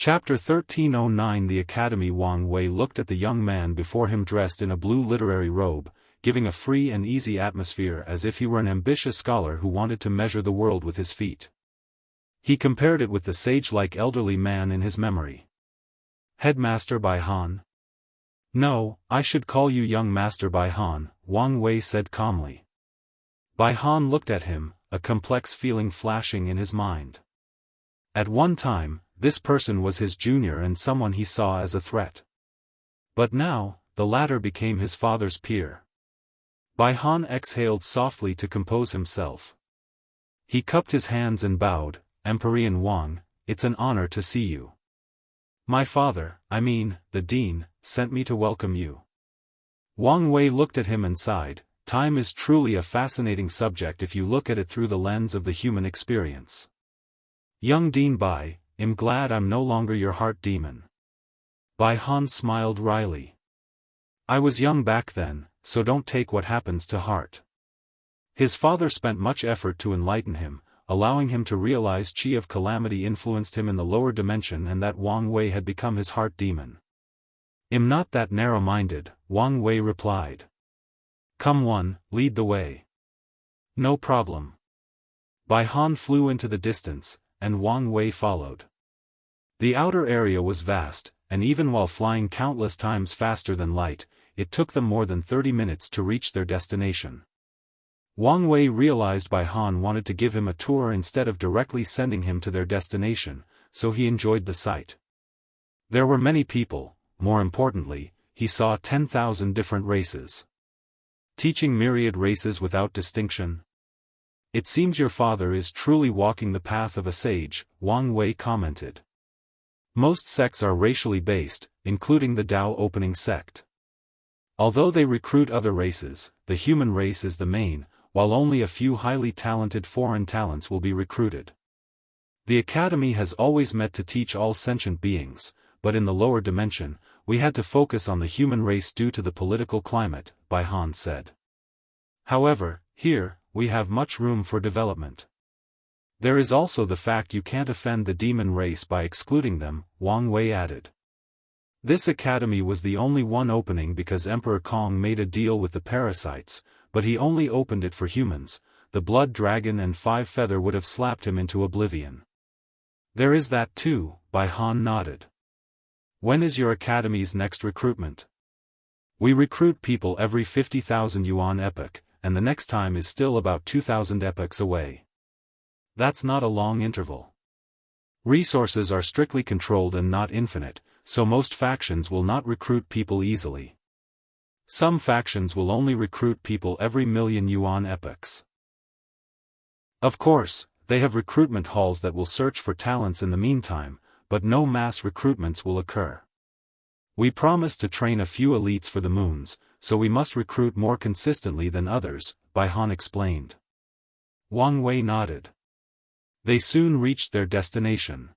Chapter 1309 The Academy. Wang Wei looked at the young man before him dressed in a blue literary robe, giving a free and easy atmosphere as if he were an ambitious scholar who wanted to measure the world with his feet. He compared it with the sage-like elderly man in his memory. Headmaster Bai Han? No, I should call you young Master Bai Han, Wang Wei said calmly. Bai Han looked at him, a complex feeling flashing in his mind. At one time, this person was his junior and someone he saw as a threat. But now, the latter became his father's peer. Bai Han exhaled softly to compose himself. He cupped his hands and bowed. Emperor Wang, it's an honor to see you. My father, the dean, sent me to welcome you. Wang Wei looked at him and sighed. Time is truly a fascinating subject if you look at it through the lens of the human experience. Young Dean Bai, I'm glad I'm no longer your heart demon. Bai Han smiled wryly. I was young back then, so don't take what happens to heart. His father spent much effort to enlighten him, allowing him to realize Qi of Calamity influenced him in the lower dimension and that Wang Wei had become his heart demon. I'm not that narrow-minded, Wang Wei replied. Come one, lead the way. No problem. Bai Han flew into the distance, and Wang Wei followed. The outer area was vast, and even while flying countless times faster than light, it took them more than 30 minutes to reach their destination. Wang Wei realized Bai Han wanted to give him a tour instead of directly sending him to their destination, so he enjoyed the sight. There were many people, more importantly, he saw 10,000 different races. Teaching myriad races without distinction? It seems your father is truly walking the path of a sage, Wang Wei commented. Most sects are racially based, including the Dao opening sect. Although they recruit other races, the human race is the main, while only a few highly talented foreign talents will be recruited. The academy has always met to teach all sentient beings, but in the lower dimension, we had to focus on the human race due to the political climate, Bai Han said. However, here, we have much room for development. There is also the fact you can't offend the demon race by excluding them, Wang Wei added. This academy was the only one opening because Emperor Kong made a deal with the parasites, but he only opened it for humans. The blood dragon and 5 feather would have slapped him into oblivion. There is that too, Bai Han nodded. When is your academy's next recruitment? We recruit people every 50,000 yuan epoch, and the next time is still about 2,000 epochs away. That's not a long interval. Resources are strictly controlled and not infinite, so most factions will not recruit people easily. Some factions will only recruit people every million yuan epochs. Of course, they have recruitment halls that will search for talents in the meantime, but no mass recruitments will occur. We promise to train a few elites for the moons, so we must recruit more consistently than others, Bai Han explained. Wang Wei nodded. They soon reached their destination.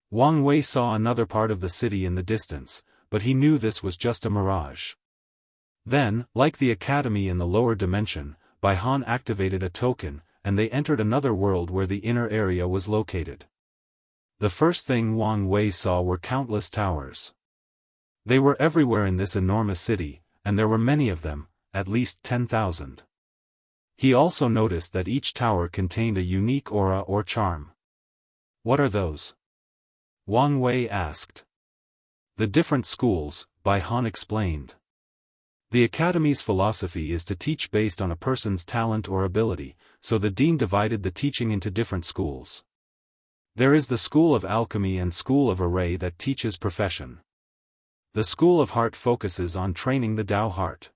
Wang Wei saw another part of the city in the distance, but he knew this was just a mirage. Then, like the academy in the lower dimension, Bai Han activated a token, and they entered another world where the inner area was located. The first thing Wang Wei saw were countless towers. They were everywhere in this enormous city, and there were many of them, at least 10,000. He also noticed that each tower contained a unique aura or charm. What are those? Wang Wei asked. The different schools, Bai Han explained. The academy's philosophy is to teach based on a person's talent or ability, so the dean divided the teaching into different schools. There is the School of Alchemy and School of Array that teaches profession. The School of Heart focuses on training the Dao heart.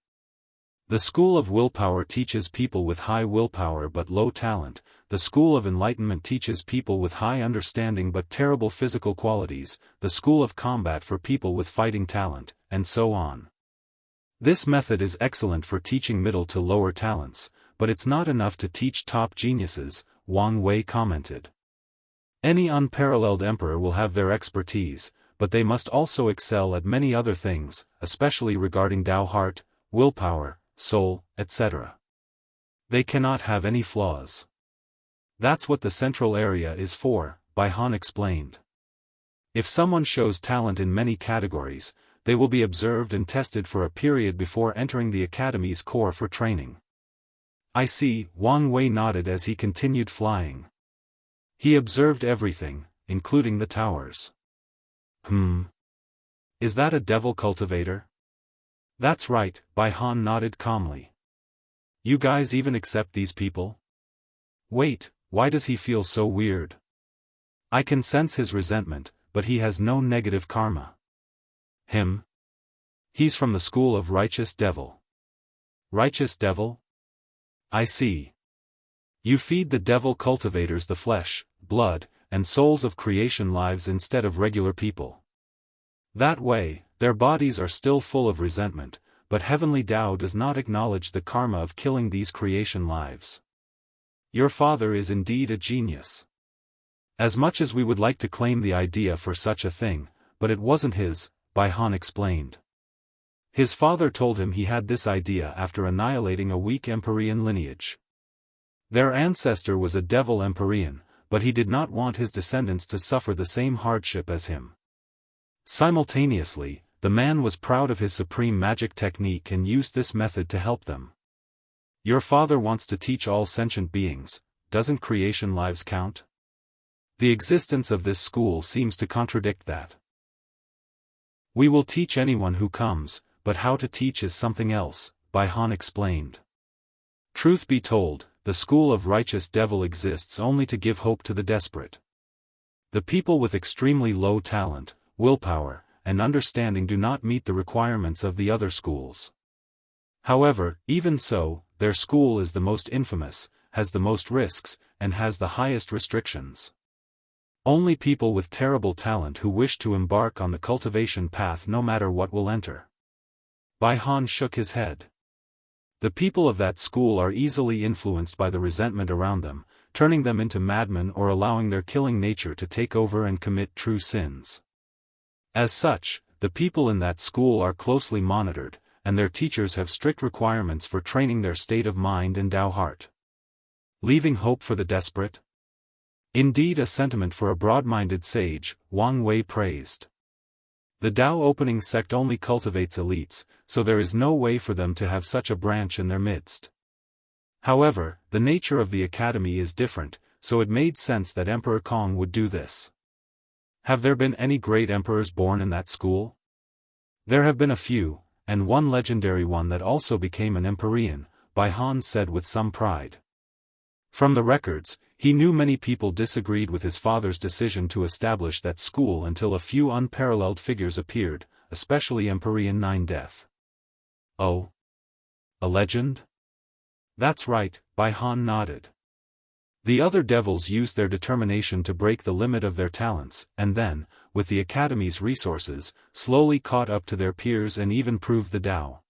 The School of Willpower teaches people with high willpower but low talent. The School of Enlightenment teaches people with high understanding but terrible physical qualities. The School of Combat for people with fighting talent, and so on. This method is excellent for teaching middle to lower talents, but it's not enough to teach top geniuses, Wang Wei commented. Any unparalleled emperor will have their expertise, but they must also excel at many other things, especially regarding Dao heart, willpower, soul, etc. They cannot have any flaws. That's what the central area is for, Bai Han explained. If someone shows talent in many categories, they will be observed and tested for a period before entering the academy's core for training. I see, Wang Wei nodded as he continued flying. He observed everything, including the towers. Is that a devil cultivator? That's right, Bai Han nodded calmly. You guys even accept these people? Wait, why does he feel so weird? I can sense his resentment, but he has no negative karma. Him? He's from the school of Righteous Devil. Righteous Devil? I see. You feed the devil cultivators the flesh, blood, and souls of creation lives instead of regular people. That way, their bodies are still full of resentment, but heavenly Tao does not acknowledge the karma of killing these creation lives. Your father is indeed a genius. As much as we would like to claim the idea for such a thing, but it wasn't his, Bai Han explained. His father told him he had this idea after annihilating a weak Empyrean lineage. Their ancestor was a devil Empyrean, but he did not want his descendants to suffer the same hardship as him. Simultaneously, the man was proud of his supreme magic technique and used this method to help them. Your father wants to teach all sentient beings, doesn't creation lives count? The existence of this school seems to contradict that. We will teach anyone who comes, but how to teach is something else, Bai Han explained. Truth be told, the school of Righteous Devil exists only to give hope to the desperate. The people with extremely low talent, willpower, and understanding do not meet the requirements of the other schools. However, even so, their school is the most infamous, has the most risks, and has the highest restrictions. Only people with terrible talent who wish to embark on the cultivation path no matter what will enter. Bai Han shook his head. The people of that school are easily influenced by the resentment around them, turning them into madmen or allowing their killing nature to take over and commit true sins. As such, the people in that school are closely monitored, and their teachers have strict requirements for training their state of mind and Tao heart. Leaving hope for the desperate? Indeed, a sentiment for a broad-minded sage, Wang Wei praised. The Tao opening sect only cultivates elites, so there is no way for them to have such a branch in their midst. However, the nature of the academy is different, so it made sense that Emperor Kong would do this. Have there been any great emperors born in that school? There have been a few, and one legendary one that also became an Empyrean, Bai Han said with some pride. From the records, he knew many people disagreed with his father's decision to establish that school until a few unparalleled figures appeared, especially Empyrean Nine Death. Oh? A legend? That's right, Bai Han nodded. The other devils used their determination to break the limit of their talents, and then, with the Academy's resources, slowly caught up to their peers and even proved the Tao.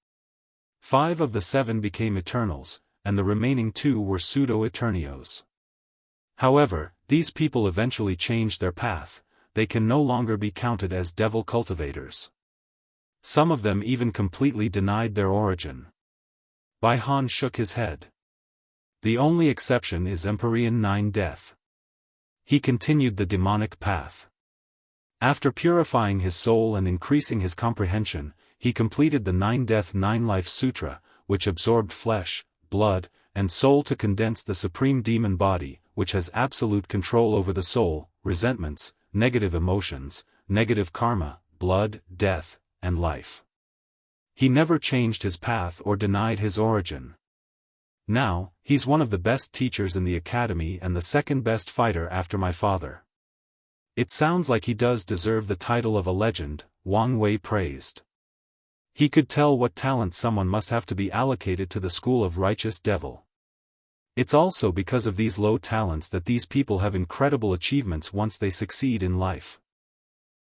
5 of the 7 became Eternals, and the remaining 2 were pseudo-Eternios. However, these people eventually changed their path, they can no longer be counted as devil cultivators. Some of them even completely denied their origin. Bai Han shook his head. The only exception is Empyrean Nine Death. He continued the demonic path. After purifying his soul and increasing his comprehension, he completed the Nine Death Nine Life Sutra, which absorbed flesh, blood, and soul to condense the supreme demon body, which has absolute control over the soul, resentments, negative emotions, negative karma, blood, death, and life. He never changed his path or denied his origin. Now, he's one of the best teachers in the academy and the second best fighter after my father. It sounds like he does deserve the title of a legend, Wang Wei praised. He could tell what talent someone must have to be allocated to the school of Righteous Devil. It's also because of these low talents that these people have incredible achievements once they succeed in life.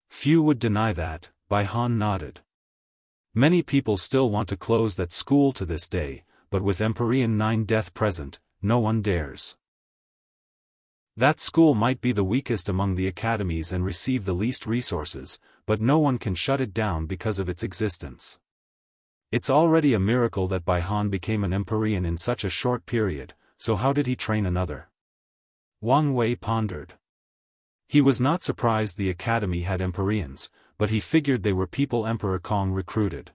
Few would deny that, Bai Han nodded. Many people still want to close that school to this day, but with Empyrean Nine Death present, no one dares. That school might be the weakest among the academies and receive the least resources, but no one can shut it down because of its existence. It's already a miracle that Bai Han became an Empyrean in such a short period, so how did he train another? Wang Wei pondered. He was not surprised the academy had Empyreans, but he figured they were people Emperor Kong recruited.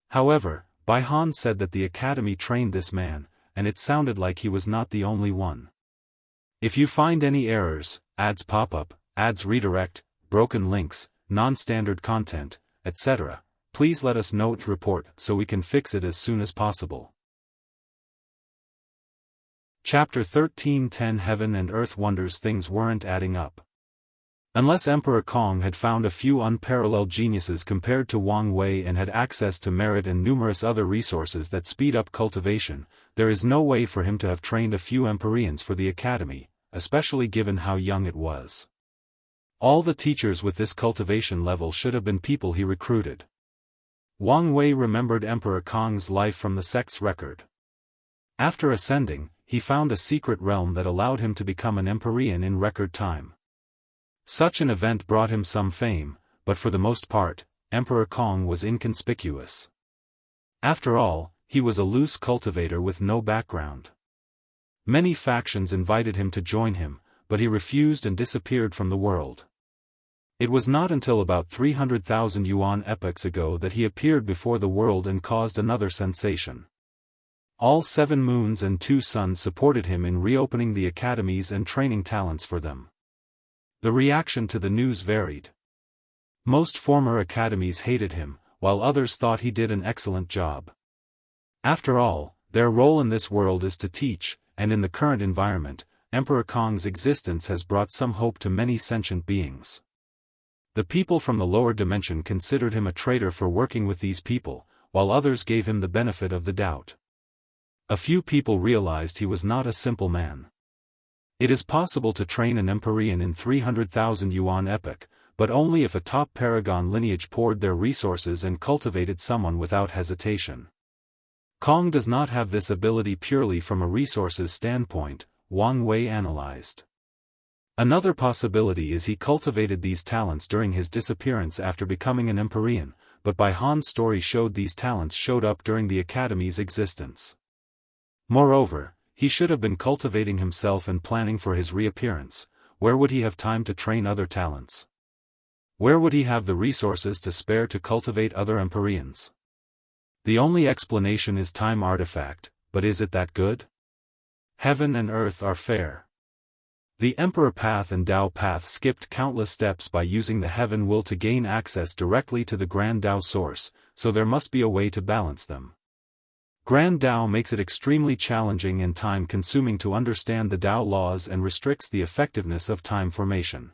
However, Bai Han said that the academy trained this man, and it sounded like he was not the only one. If you find any errors, ads pop up, ads redirect, broken links, non-standard content, etc., please let us know to report so we can fix it as soon as possible. Chapter 13:10 Heaven and Earth Wonders. Things weren't adding up. Unless Emperor Kong had found a few unparalleled geniuses compared to Wang Wei and had access to merit and numerous other resources that speed up cultivation, there is no way for him to have trained a few Empyreans for the academy, especially given how young it was. All the teachers with this cultivation level should have been people he recruited. Wang Wei remembered Emperor Kong's life from the sect's record. After ascending, he found a secret realm that allowed him to become an Empyrean in record time. Such an event brought him some fame, but for the most part, Emperor Kong was inconspicuous. After all, he was a loose cultivator with no background. Many factions invited him to join him, but he refused and disappeared from the world. It was not until about 300,000 yuan epochs ago that he appeared before the world and caused another sensation. All 7 moons and 2 suns supported him in reopening the academies and training talents for them. The reaction to the news varied. Most former academies hated him, while others thought he did an excellent job. After all, their role in this world is to teach, and in the current environment, Emperor Kong's existence has brought some hope to many sentient beings. The people from the lower dimension considered him a traitor for working with these people, while others gave him the benefit of the doubt. A few people realized he was not a simple man. It is possible to train an Empyrean in 300,000 yuan epoch, but only if a top paragon lineage poured their resources and cultivated someone without hesitation. Kong does not have this ability purely from a resources standpoint, Wang Wei analyzed. Another possibility is he cultivated these talents during his disappearance after becoming an Empyrean, but Bai Han's story showed these talents showed up during the academy's existence. Moreover, he should have been cultivating himself and planning for his reappearance. Where would he have time to train other talents? Where would he have the resources to spare to cultivate other Empyreans? The only explanation is time artifact, but is it that good? Heaven and earth are fair. The Emperor Path and Dao Path skipped countless steps by using the Heaven will to gain access directly to the Grand Dao source, so there must be a way to balance them. Grand Dao makes it extremely challenging and time-consuming to understand the Dao laws and restricts the effectiveness of time formation.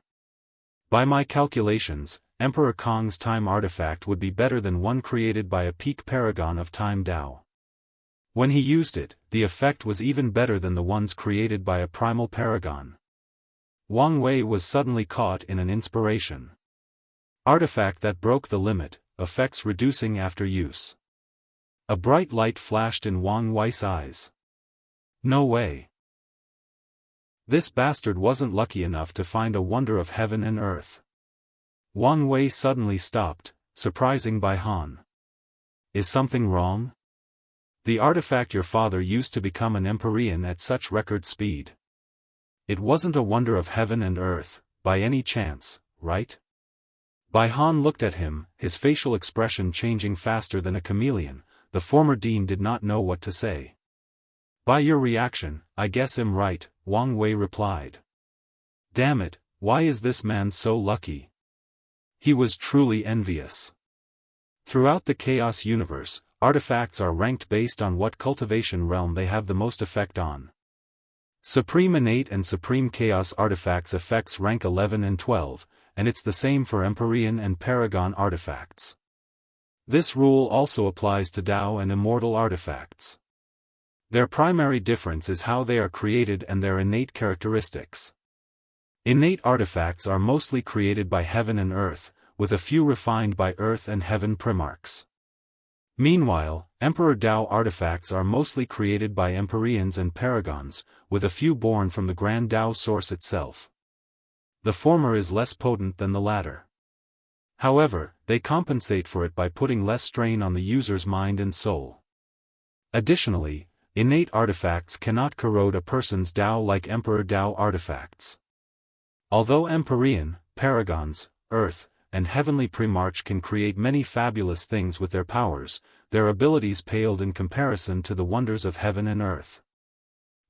By my calculations, Emperor Kong's time artifact would be better than one created by a peak paragon of time Dao. When he used it, the effect was even better than the ones created by a primal paragon. Wang Wei was suddenly caught in an inspiration. Artifact that broke the limit, effects reducing after use. A bright light flashed in Wang Wei's eyes. No way. This bastard wasn't lucky enough to find a wonder of heaven and earth. Wang Wei suddenly stopped, surprising Bai Han. Is something wrong? The artifact your father used to become an Empyrean at such record speed. It wasn't a wonder of heaven and earth, by any chance, right? Bai Han looked at him, his facial expression changing faster than a chameleon. The former dean did not know what to say. By your reaction, I guess I'm right, Wang Wei replied. Damn it, why is this man so lucky? He was truly envious. Throughout the Chaos universe, artifacts are ranked based on what cultivation realm they have the most effect on. Supreme Innate and Supreme Chaos artifacts effects rank 11 and 12, and it's the same for Empyrean and Paragon artifacts. This rule also applies to Dao and Immortal artifacts. Their primary difference is how they are created and their innate characteristics. Innate artifacts are mostly created by heaven and earth, with a few refined by earth and heaven primarchs. Meanwhile, Emperor Dao artifacts are mostly created by Empyreans and Paragons, with a few born from the Grand Dao source itself. The former is less potent than the latter. However, they compensate for it by putting less strain on the user's mind and soul. Additionally, innate artifacts cannot corrode a person's Dao like Emperor Dao artifacts. Although Empyrean, paragons, earth, and heavenly Primarch can create many fabulous things with their powers, their abilities paled in comparison to the wonders of heaven and earth.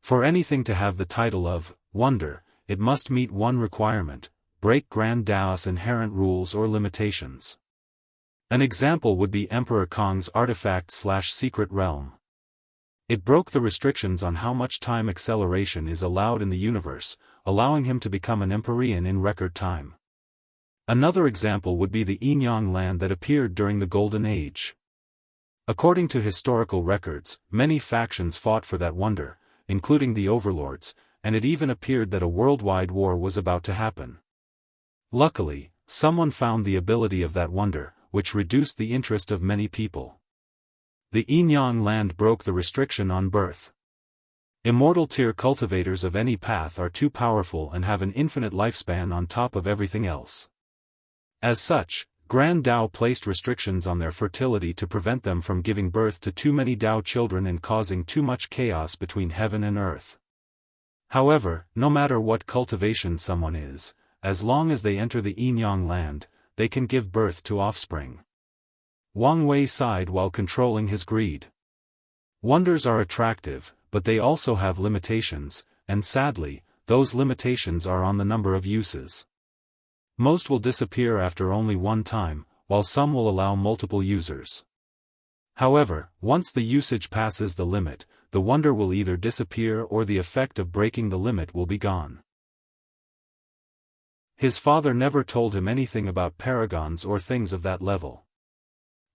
For anything to have the title of wonder, it must meet one requirement: break Grand Daoist's inherent rules or limitations. An example would be Emperor Kong's artifact/secret realm. It broke the restrictions on how much time acceleration is allowed in the universe, allowing him to become an Empyrean in record time. Another example would be the Yinyang land that appeared during the Golden Age. According to historical records, many factions fought for that wonder, including the overlords, and it even appeared that a worldwide war was about to happen. Luckily, someone found the ability of that wonder, which reduced the interest of many people. The Yinyang land broke the restriction on birth. Immortal tier cultivators of any path are too powerful and have an infinite lifespan on top of everything else. As such, Grand Dao placed restrictions on their fertility to prevent them from giving birth to too many Dao children and causing too much chaos between heaven and earth. However, no matter what cultivation someone is, as long as they enter the Yinyang land, they can give birth to offspring. Wang Wei sighed while controlling his greed. Wonders are attractive, but they also have limitations, and sadly, those limitations are on the number of uses. Most will disappear after only one time, while some will allow multiple users. However, once the usage passes the limit, the wonder will either disappear or the effect of breaking the limit will be gone. His father never told him anything about paragons or things of that level.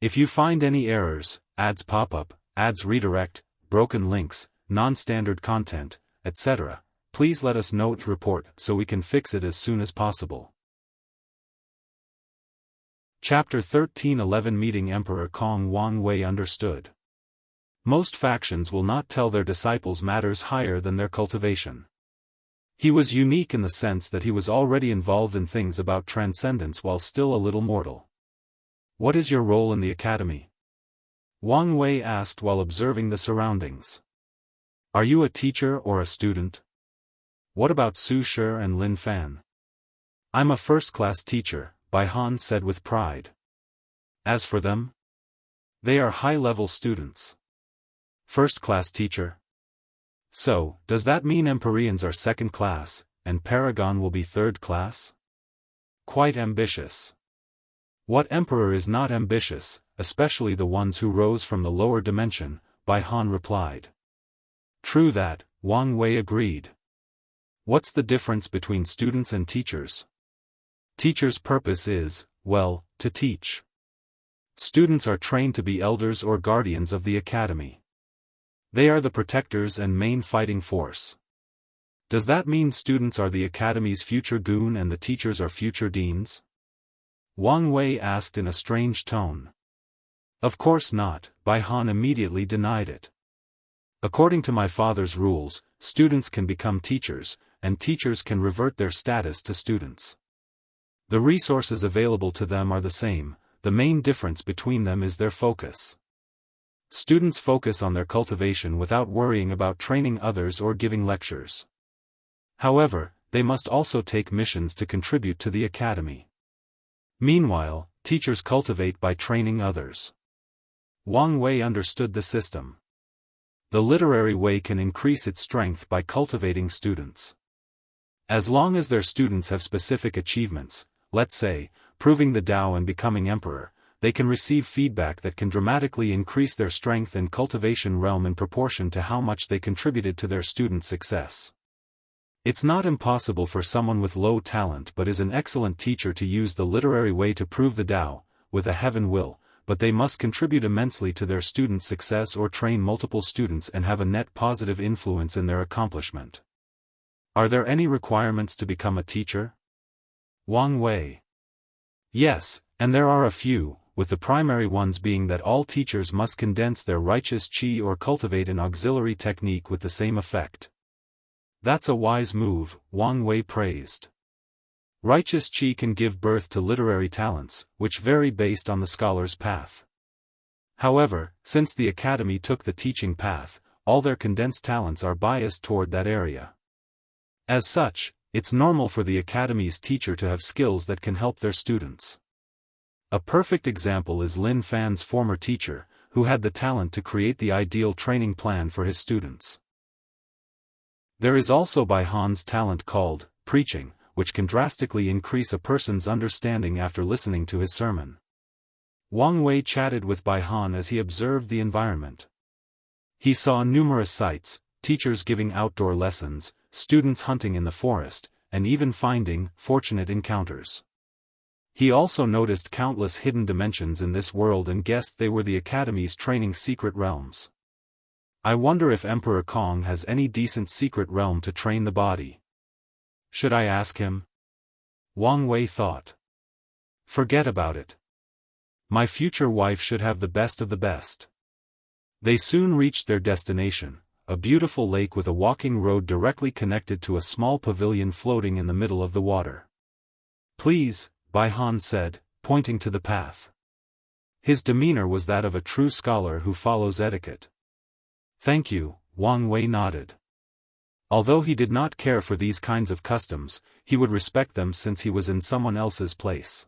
If you find any errors, ads pop up, ads redirect, broken links, non-standard content, etc., please let us know to report so we can fix it as soon as possible. Chapter 1311 Meeting Emperor Kong. Wang Wei understood. Most factions will not tell their disciples matters higher than their cultivation. He was unique in the sense that he was already involved in things about transcendence while still a little mortal. What is your role in the academy? Wang Wei asked while observing the surroundings. Are you a teacher or a student? What about Su Shi and Lin Fan? I'm a first-class teacher, Bai Han said with pride. As for them? They are high-level students. First-class teacher? So, does that mean Empyreans are second-class, and Paragon will be third-class? Quite ambitious. What emperor is not ambitious, especially the ones who rose from the lower dimension, Bai Han replied. True that, Wang Wei agreed. What's the difference between students and teachers? Teachers' purpose is, well, to teach. Students are trained to be elders or guardians of the academy. They are the protectors and main fighting force. Does that mean students are the academy's future goon and the teachers are future deans? Wang Wei asked in a strange tone. Of course not, Bai Han immediately denied it. According to my father's rules, students can become teachers, and teachers can revert their status to students. The resources available to them are the same, the main difference between them is their focus. Students focus on their cultivation without worrying about training others or giving lectures. However, they must also take missions to contribute to the academy. Meanwhile, teachers cultivate by training others. Wang Wei understood the system. The literary way can increase its strength by cultivating students. As long as their students have specific achievements, let's say, proving the Tao and becoming emperor, they can receive feedback that can dramatically increase their strength and cultivation realm in proportion to how much they contributed to their students' success. It's not impossible for someone with low talent but is an excellent teacher to use the literary way to prove the Tao, with a heaven will, but they must contribute immensely to their students' success or train multiple students and have a net positive influence in their accomplishment. Are there any requirements to become a teacher? Wang Wei. Yes, and there are a few, with the primary ones being that all teachers must condense their righteous qi or cultivate an auxiliary technique with the same effect. That's a wise move, Wang Wei praised. Righteous qi can give birth to literary talents, which vary based on the scholar's path. However, since the academy took the teaching path, all their condensed talents are biased toward that area. As such, It's normal for the academy's teacher to have skills that can help their students. A perfect example is Lin Fan's former teacher, who had the talent to create the ideal training plan for his students. There is also Bai Han's talent called preaching, which can drastically increase a person's understanding after listening to his sermon. Wang Wei chatted with Bai Han as he observed the environment. He saw numerous sights, teachers giving outdoor lessons, students hunting in the forest, and even finding fortunate encounters. He also noticed countless hidden dimensions in this world and guessed they were the Academy's training secret realms. I wonder if Emperor Kong has any decent secret realm to train the body. Should I ask him? Wang Wei thought. Forget about it. My future wife should have the best of the best. They soon reached their destination, a beautiful lake with a walking road directly connected to a small pavilion floating in the middle of the water. Please, Bai Han said, pointing to the path. His demeanor was that of a true scholar who follows etiquette. Thank you, Wang Wei nodded. Although he did not care for these kinds of customs, he would respect them since he was in someone else's place.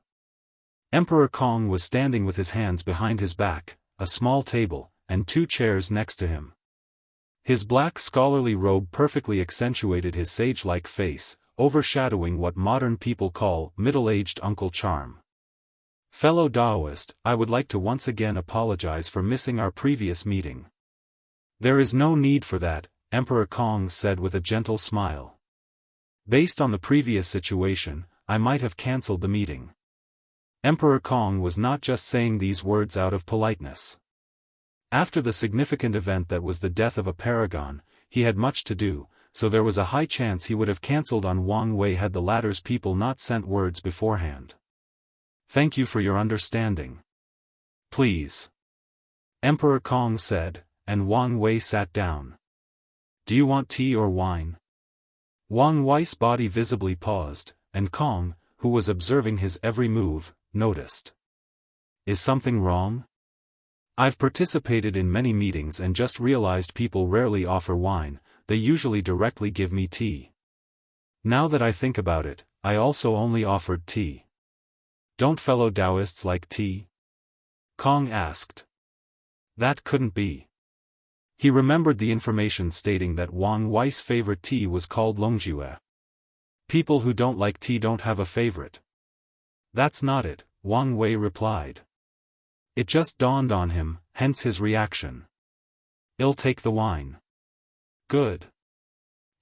Emperor Kong was standing with his hands behind his back, a small table, and 2 chairs next to him. His black scholarly robe perfectly accentuated his sage-like face, overshadowing what modern people call middle-aged uncle charm. Fellow Daoist, I would like to once again apologize for missing our previous meeting. There is no need for that, Emperor Kong said with a gentle smile. Based on the previous situation, I might have cancelled the meeting. Emperor Kong was not just saying these words out of politeness. After the significant event that was the death of a paragon, he had much to do, so there was a high chance he would have cancelled on Wang Wei had the latter's people not sent words beforehand. Thank you for your understanding. Please. Emperor Kong said, and Wang Wei sat down. Do you want tea or wine? Wang Wei's body visibly paused, and Kong, who was observing his every move, noticed. Is something wrong? I've participated in many meetings and just realized people rarely offer wine, they usually directly give me tea. Now that I think about it, I also only offered tea. Don't fellow Daoists like tea? Kong asked. That couldn't be. He remembered the information stating that Wang Wei's favorite tea was called Longjue. People who don't like tea don't have a favorite. That's not it, Wang Wei replied. It just dawned on him, hence his reaction. I'll take the wine. Good.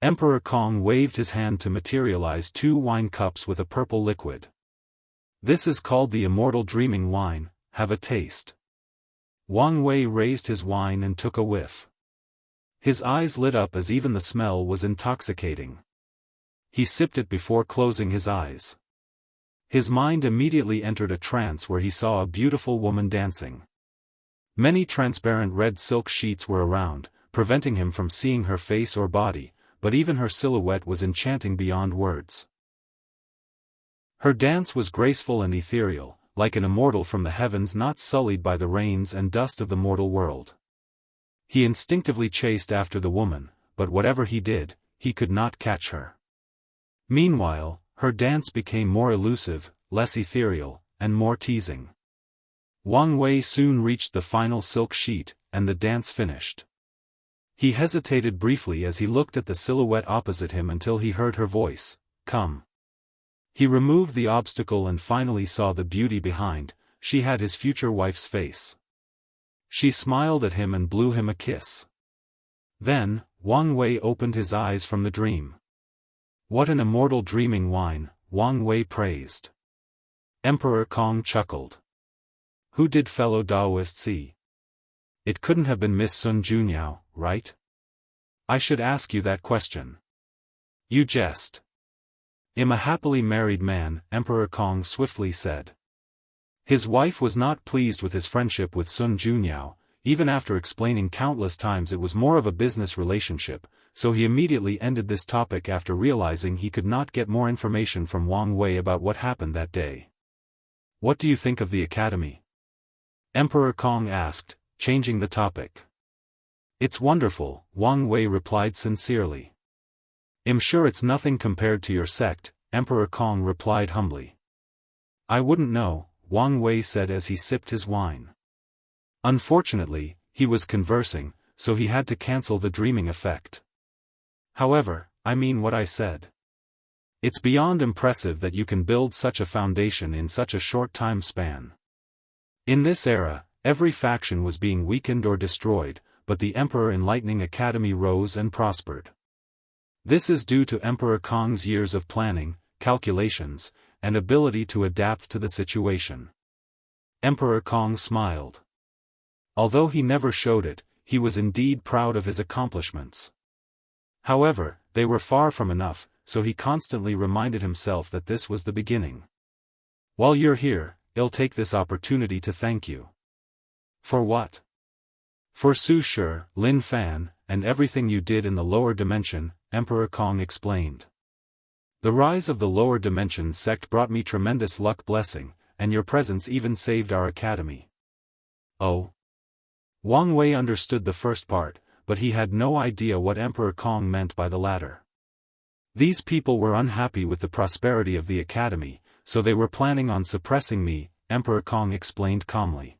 Emperor Kong waved his hand to materialize 2 wine cups with a purple liquid. This is called the Immortal Dreaming Wine, have a taste. Wang Wei raised his wine and took a whiff. His eyes lit up as even the smell was intoxicating. He sipped it before closing his eyes. His mind immediately entered a trance where he saw a beautiful woman dancing. Many transparent red silk sheets were around, preventing him from seeing her face or body, but even her silhouette was enchanting beyond words. Her dance was graceful and ethereal, like an immortal from the heavens not sullied by the rains and dust of the mortal world. He instinctively chased after the woman, but whatever he did, he could not catch her. Meanwhile, her dance became more elusive, less ethereal, and more teasing. Wang Wei soon reached the final silk sheet, and the dance finished. He hesitated briefly as he looked at the silhouette opposite him until he heard her voice, "Come." He removed the obstacle and finally saw the beauty behind. She had his future wife's face. She smiled at him and blew him a kiss. Then, Wang Wei opened his eyes from the dream. What an immortal dreaming wine, Wang Wei praised. Emperor Kong chuckled. Who did fellow Daoist see? It couldn't have been Miss Sun Junyao, right? I should ask you that question. You jest. I'm a happily married man, Emperor Kong swiftly said. His wife was not pleased with his friendship with Sun Junyao, even after explaining countless times it was more of a business relationship, so he immediately ended this topic after realizing he could not get more information from Wang Wei about what happened that day. What do you think of the academy? Emperor Kong asked, changing the topic. It's wonderful, Wang Wei replied sincerely. "I'm sure it's nothing compared to your sect," Emperor Kong replied humbly. "I wouldn't know," Wang Wei said as he sipped his wine. Unfortunately, he was conversing, so he had to cancel the dreaming effect. "However, I mean what I said. It's beyond impressive that you can build such a foundation in such a short time span." In this era, every faction was being weakened or destroyed, but the Emperor Enlightening Academy rose and prospered. This is due to Emperor Kong's years of planning, calculations, and ability to adapt to the situation. Emperor Kong smiled. Although he never showed it, he was indeed proud of his accomplishments. However, they were far from enough, so he constantly reminded himself that this was the beginning. "While you're here, I'll take this opportunity to thank you." "For what?" "For Su Shi, Lin Fan, and everything you did in the lower dimension," Emperor Kong explained. "The rise of the lower dimension sect brought me tremendous luck blessing, and your presence even saved our academy." "Oh?" Wang Wei understood the first part, but he had no idea what Emperor Kong meant by the latter. "These people were unhappy with the prosperity of the academy, so they were planning on suppressing me," Emperor Kong explained calmly.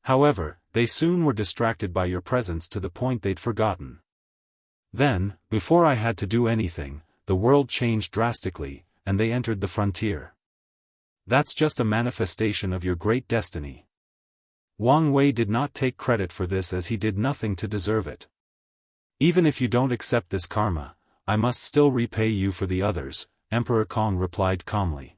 "However, they soon were distracted by your presence to the point they'd forgotten. Then, before I had to do anything, the world changed drastically, and they entered the frontier. That's just a manifestation of your great destiny." Wang Wei did not take credit for this as he did nothing to deserve it. "Even if you don't accept this karma, I must still repay you for the others," Emperor Kong replied calmly.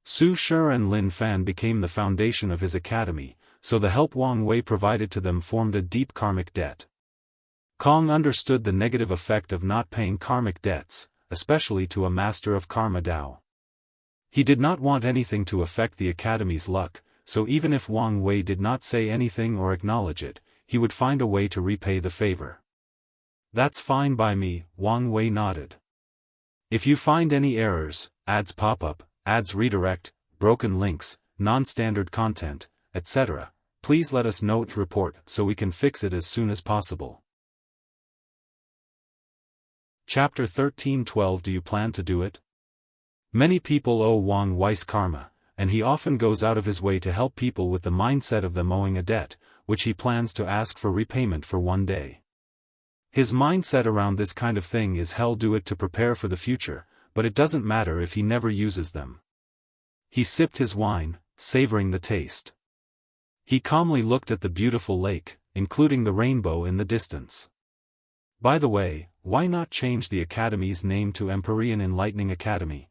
Su Shi and Lin Fan became the foundation of his academy, so the help Wang Wei provided to them formed a deep karmic debt. Kong understood the negative effect of not paying karmic debts, especially to a master of Karma Dao. He did not want anything to affect the academy's luck, so even if Wang Wei did not say anything or acknowledge it, he would find a way to repay the favor. "That's fine by me," Wang Wei nodded. "If you find any errors, ads pop up, ads redirect, broken links, non-standard content, etc., please let us know to report so we can fix it as soon as possible." Chapter 13:12 Do you plan to do it? Many people owe Wang Wei's karma, and he often goes out of his way to help people with the mindset of them owing a debt, which he plans to ask for repayment for one day. His mindset around this kind of thing is hell do it to prepare for the future, but it doesn't matter if he never uses them. He sipped his wine, savoring the taste. He calmly looked at the beautiful lake, including the rainbow in the distance. By the way, why not change the academy's name to Empyrean Enlightening Academy?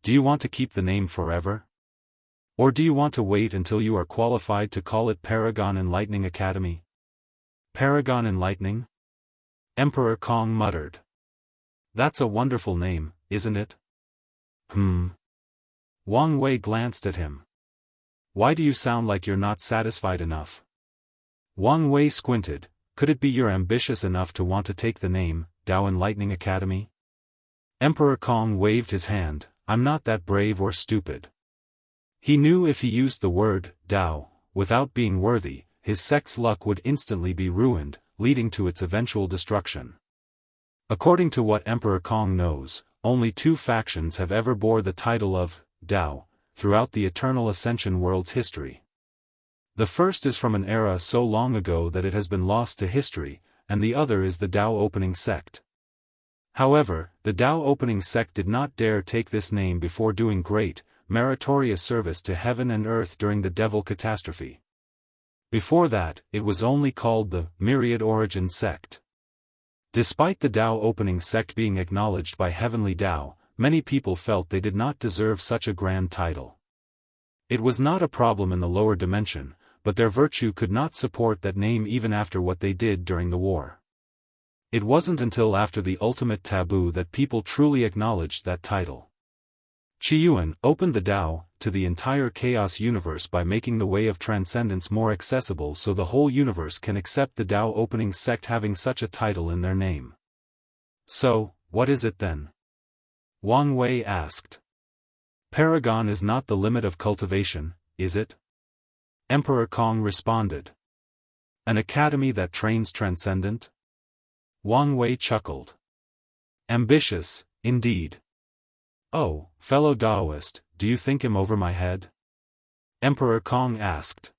Do you want to keep the name forever? Or do you want to wait until you are qualified to call it Paragon Enlightening Academy? Paragon Enlightening? Emperor Kong muttered. That's a wonderful name, isn't it? Wang Wei glanced at him. Why do you sound like you're not satisfied enough? Wang Wei squinted. Could it be you're ambitious enough to want to take the name, Dao Enlightening Academy? Emperor Kong waved his hand. I'm not that brave or stupid. He knew if he used the word, Dao, without being worthy, his sect's luck would instantly be ruined, leading to its eventual destruction. According to what Emperor Kong knows, only 2 factions have ever bore the title of Dao throughout the Eternal Ascension world's history. The first is from an era so long ago that it has been lost to history, and the other is the Dao Opening Sect. However, the Dao Opening Sect did not dare take this name before doing great, meritorious service to heaven and earth during the Devil Catastrophe. Before that, it was only called the Myriad Origin Sect. Despite the Dao Opening Sect being acknowledged by Heavenly Dao, many people felt they did not deserve such a grand title. It was not a problem in the lower dimension, but their virtue could not support that name even after what they did during the war. It wasn't until after the ultimate taboo that people truly acknowledged that title. Qiyuan opened the Dao to the entire chaos universe by making the way of transcendence more accessible so the whole universe can accept the Dao Opening Sect having such a title in their name. So, what is it then? Wang Wei asked. Paragon is not the limit of cultivation, is it? Emperor Kong responded. An academy that trains Transcendent? Wang Wei chuckled. Ambitious, indeed. Oh, fellow Daoist, do you think him over my head? Emperor Kong asked.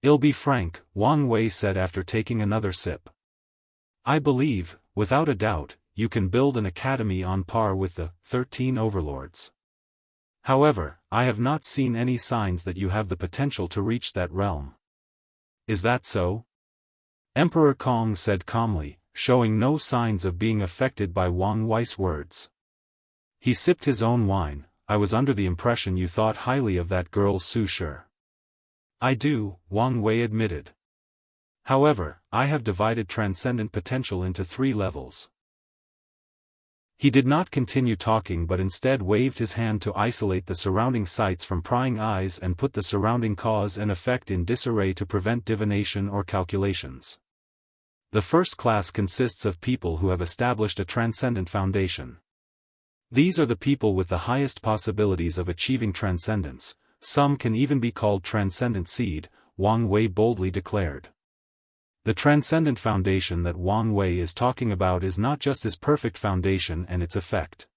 I'll be frank, Wang Wei said after taking another sip. I believe, without a doubt, you can build an academy on par with the 13 overlords. However, I have not seen any signs that you have the potential to reach that realm. Is that so? Emperor Kong said calmly, showing no signs of being affected by Wang Wei's words. He sipped his own wine. I was under the impression you thought highly of that girl Su Shi. I do, Wang Wei admitted. However, I have divided transcendent potential into 3 levels. He did not continue talking but instead waved his hand to isolate the surrounding sights from prying eyes and put the surrounding cause and effect in disarray to prevent divination or calculations. The first class consists of people who have established a transcendent foundation. These are the people with the highest possibilities of achieving transcendence. Some can even be called transcendent seed, Wang Wei boldly declared. The transcendent foundation that Wang Wei is talking about is not just his perfect foundation and its effect.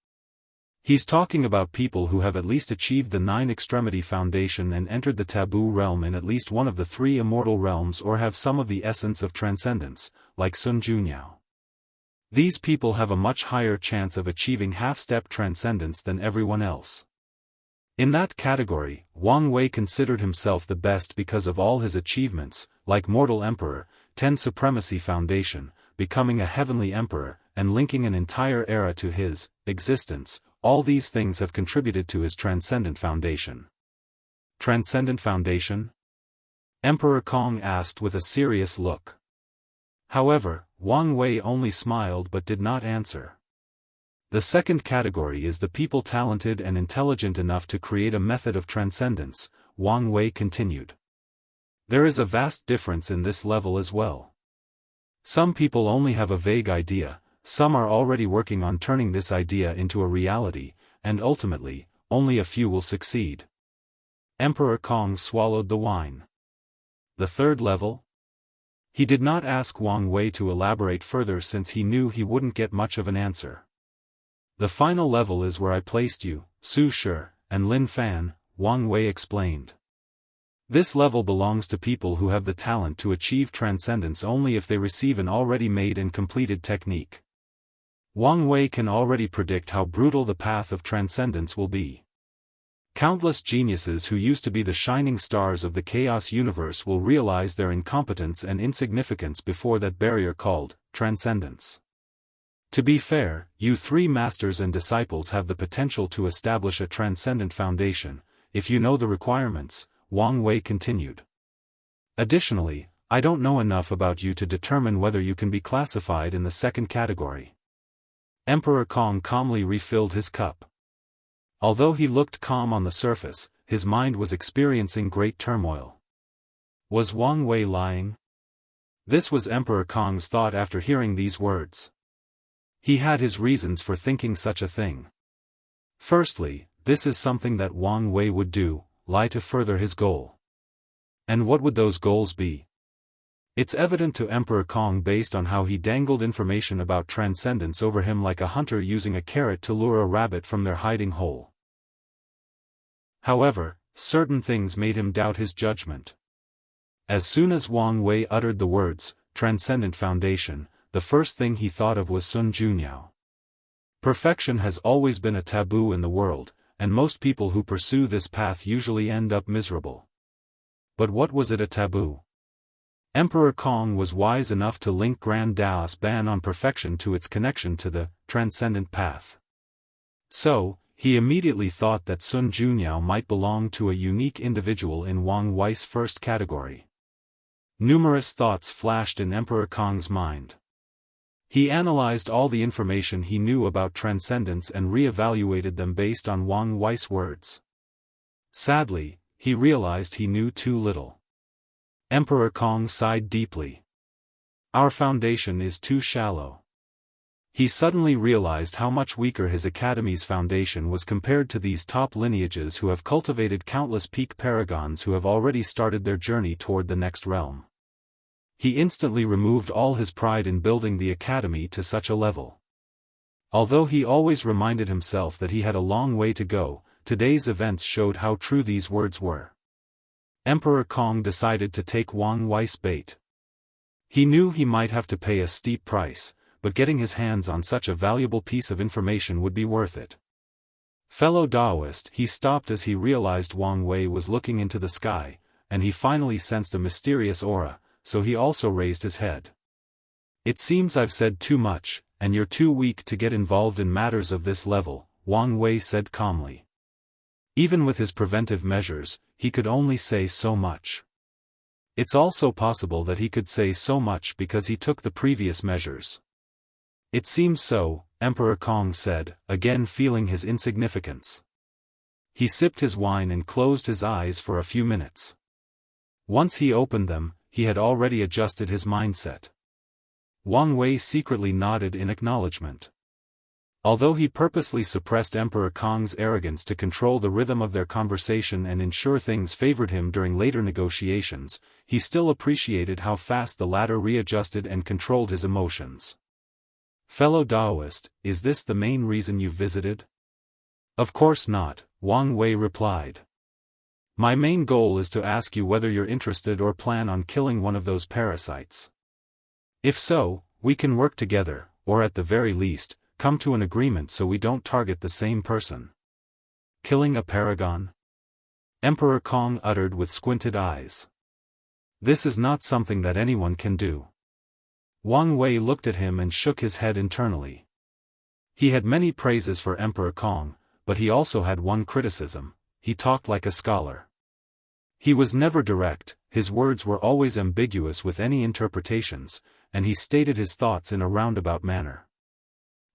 He's talking about people who have at least achieved the 9-extremity foundation and entered the taboo realm in at least one of the 3 immortal realms or have some of the essence of transcendence, like Sun Junyao. These people have a much higher chance of achieving half-step transcendence than everyone else. In that category, Wang Wei considered himself the best because of all his achievements, like Mortal Emperor, 10 Supremacy Foundation, becoming a Heavenly Emperor, and linking an entire era to his existence. All these things have contributed to his Transcendent Foundation. Transcendent Foundation? Emperor Kong asked with a serious look. However, Wang Wei only smiled but did not answer. The second category is the people talented and intelligent enough to create a method of transcendence, Wang Wei continued. There is a vast difference in this level as well. Some people only have a vague idea, some are already working on turning this idea into a reality, and ultimately, only a few will succeed. Emperor Kong swallowed the wine. The third level? He did not ask Wang Wei to elaborate further since he knew he wouldn't get much of an answer. The final level is where I placed you, Su Shi, and Lin Fan, Wang Wei explained. This level belongs to people who have the talent to achieve transcendence only if they receive an already made and completed technique. Wang Wei can already predict how brutal the path of transcendence will be. Countless geniuses who used to be the shining stars of the chaos universe will realize their incompetence and insignificance before that barrier called transcendence. To be fair, you 3 masters and disciples have the potential to establish a transcendent foundation, if you know the requirements, Wang Wei continued. Additionally, I don't know enough about you to determine whether you can be classified in the second category. Emperor Kong calmly refilled his cup. Although he looked calm on the surface, his mind was experiencing great turmoil. Was Wang Wei lying? This was Emperor Kong's thought after hearing these words. He had his reasons for thinking such a thing. Firstly, this is something that Wang Wei would do, lie to further his goal. And what would those goals be? It's evident to Emperor Kong based on how he dangled information about transcendence over him like a hunter using a carrot to lure a rabbit from their hiding hole. However, certain things made him doubt his judgment. As soon as Wang Wei uttered the words, Transcendent Foundation, the first thing he thought of was Sun Junyao. Perfection has always been a taboo in the world, and most people who pursue this path usually end up miserable. But what was it a taboo? Emperor Kong was wise enough to link Grand Daoist ban on perfection to its connection to the transcendent path. So, he immediately thought that Sun Junyao might belong to a unique individual in Wang Wei's first category. Numerous thoughts flashed in Emperor Kong's mind. He analyzed all the information he knew about transcendence and re-evaluated them based on Wang Wei's words. Sadly, he realized he knew too little. Emperor Kong sighed deeply. Our foundation is too shallow. He suddenly realized how much weaker his academy's foundation was compared to these top lineages who have cultivated countless peak paragons who have already started their journey toward the next realm. He instantly removed all his pride in building the academy to such a level. Although he always reminded himself that he had a long way to go, today's events showed how true these words were. Emperor Kong decided to take Wang Wei's bait. He knew he might have to pay a steep price, but getting his hands on such a valuable piece of information would be worth it. Fellow Daoist, he stopped as he realized Wang Wei was looking into the sky, and he finally sensed a mysterious aura, so he also raised his head. It seems I've said too much, and you're too weak to get involved in matters of this level, Wang Wei said calmly. Even with his preventive measures, he could only say so much. It's also possible that he could say so much because he took the previous measures. It seems so, Emperor Kong said, again feeling his insignificance. He sipped his wine and closed his eyes for a few minutes. Once he opened them, he had already adjusted his mindset. Wang Wei secretly nodded in acknowledgement. Although he purposely suppressed Emperor Kong's arrogance to control the rhythm of their conversation and ensure things favored him during later negotiations, he still appreciated how fast the latter readjusted and controlled his emotions. Fellow Daoist, is this the main reason you visited? Of course not, Wang Wei replied. My main goal is to ask you whether you're interested or plan on killing one of those parasites. If so, we can work together, or at the very least, come to an agreement so we don't target the same person. Killing a paragon? Emperor Kong uttered with squinted eyes. This is not something that anyone can do. Wang Wei looked at him and shook his head internally. He had many praises for Emperor Kong, but he also had one criticism: he talked like a scholar. He was never direct, his words were always ambiguous with any interpretations, and he stated his thoughts in a roundabout manner.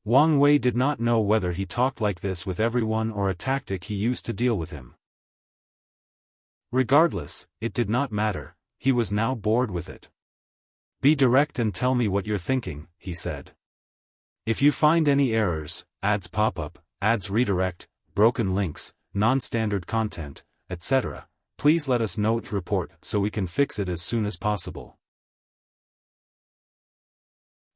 Wang Wei did not know whether he talked like this with everyone or a tactic he used to deal with him. Regardless, it did not matter, he was now bored with it. Be direct and tell me what you're thinking, he said. If you find any errors, ads pop up, ads redirect, broken links, non-standard content, etc., please let us know to report so we can fix it as soon as possible.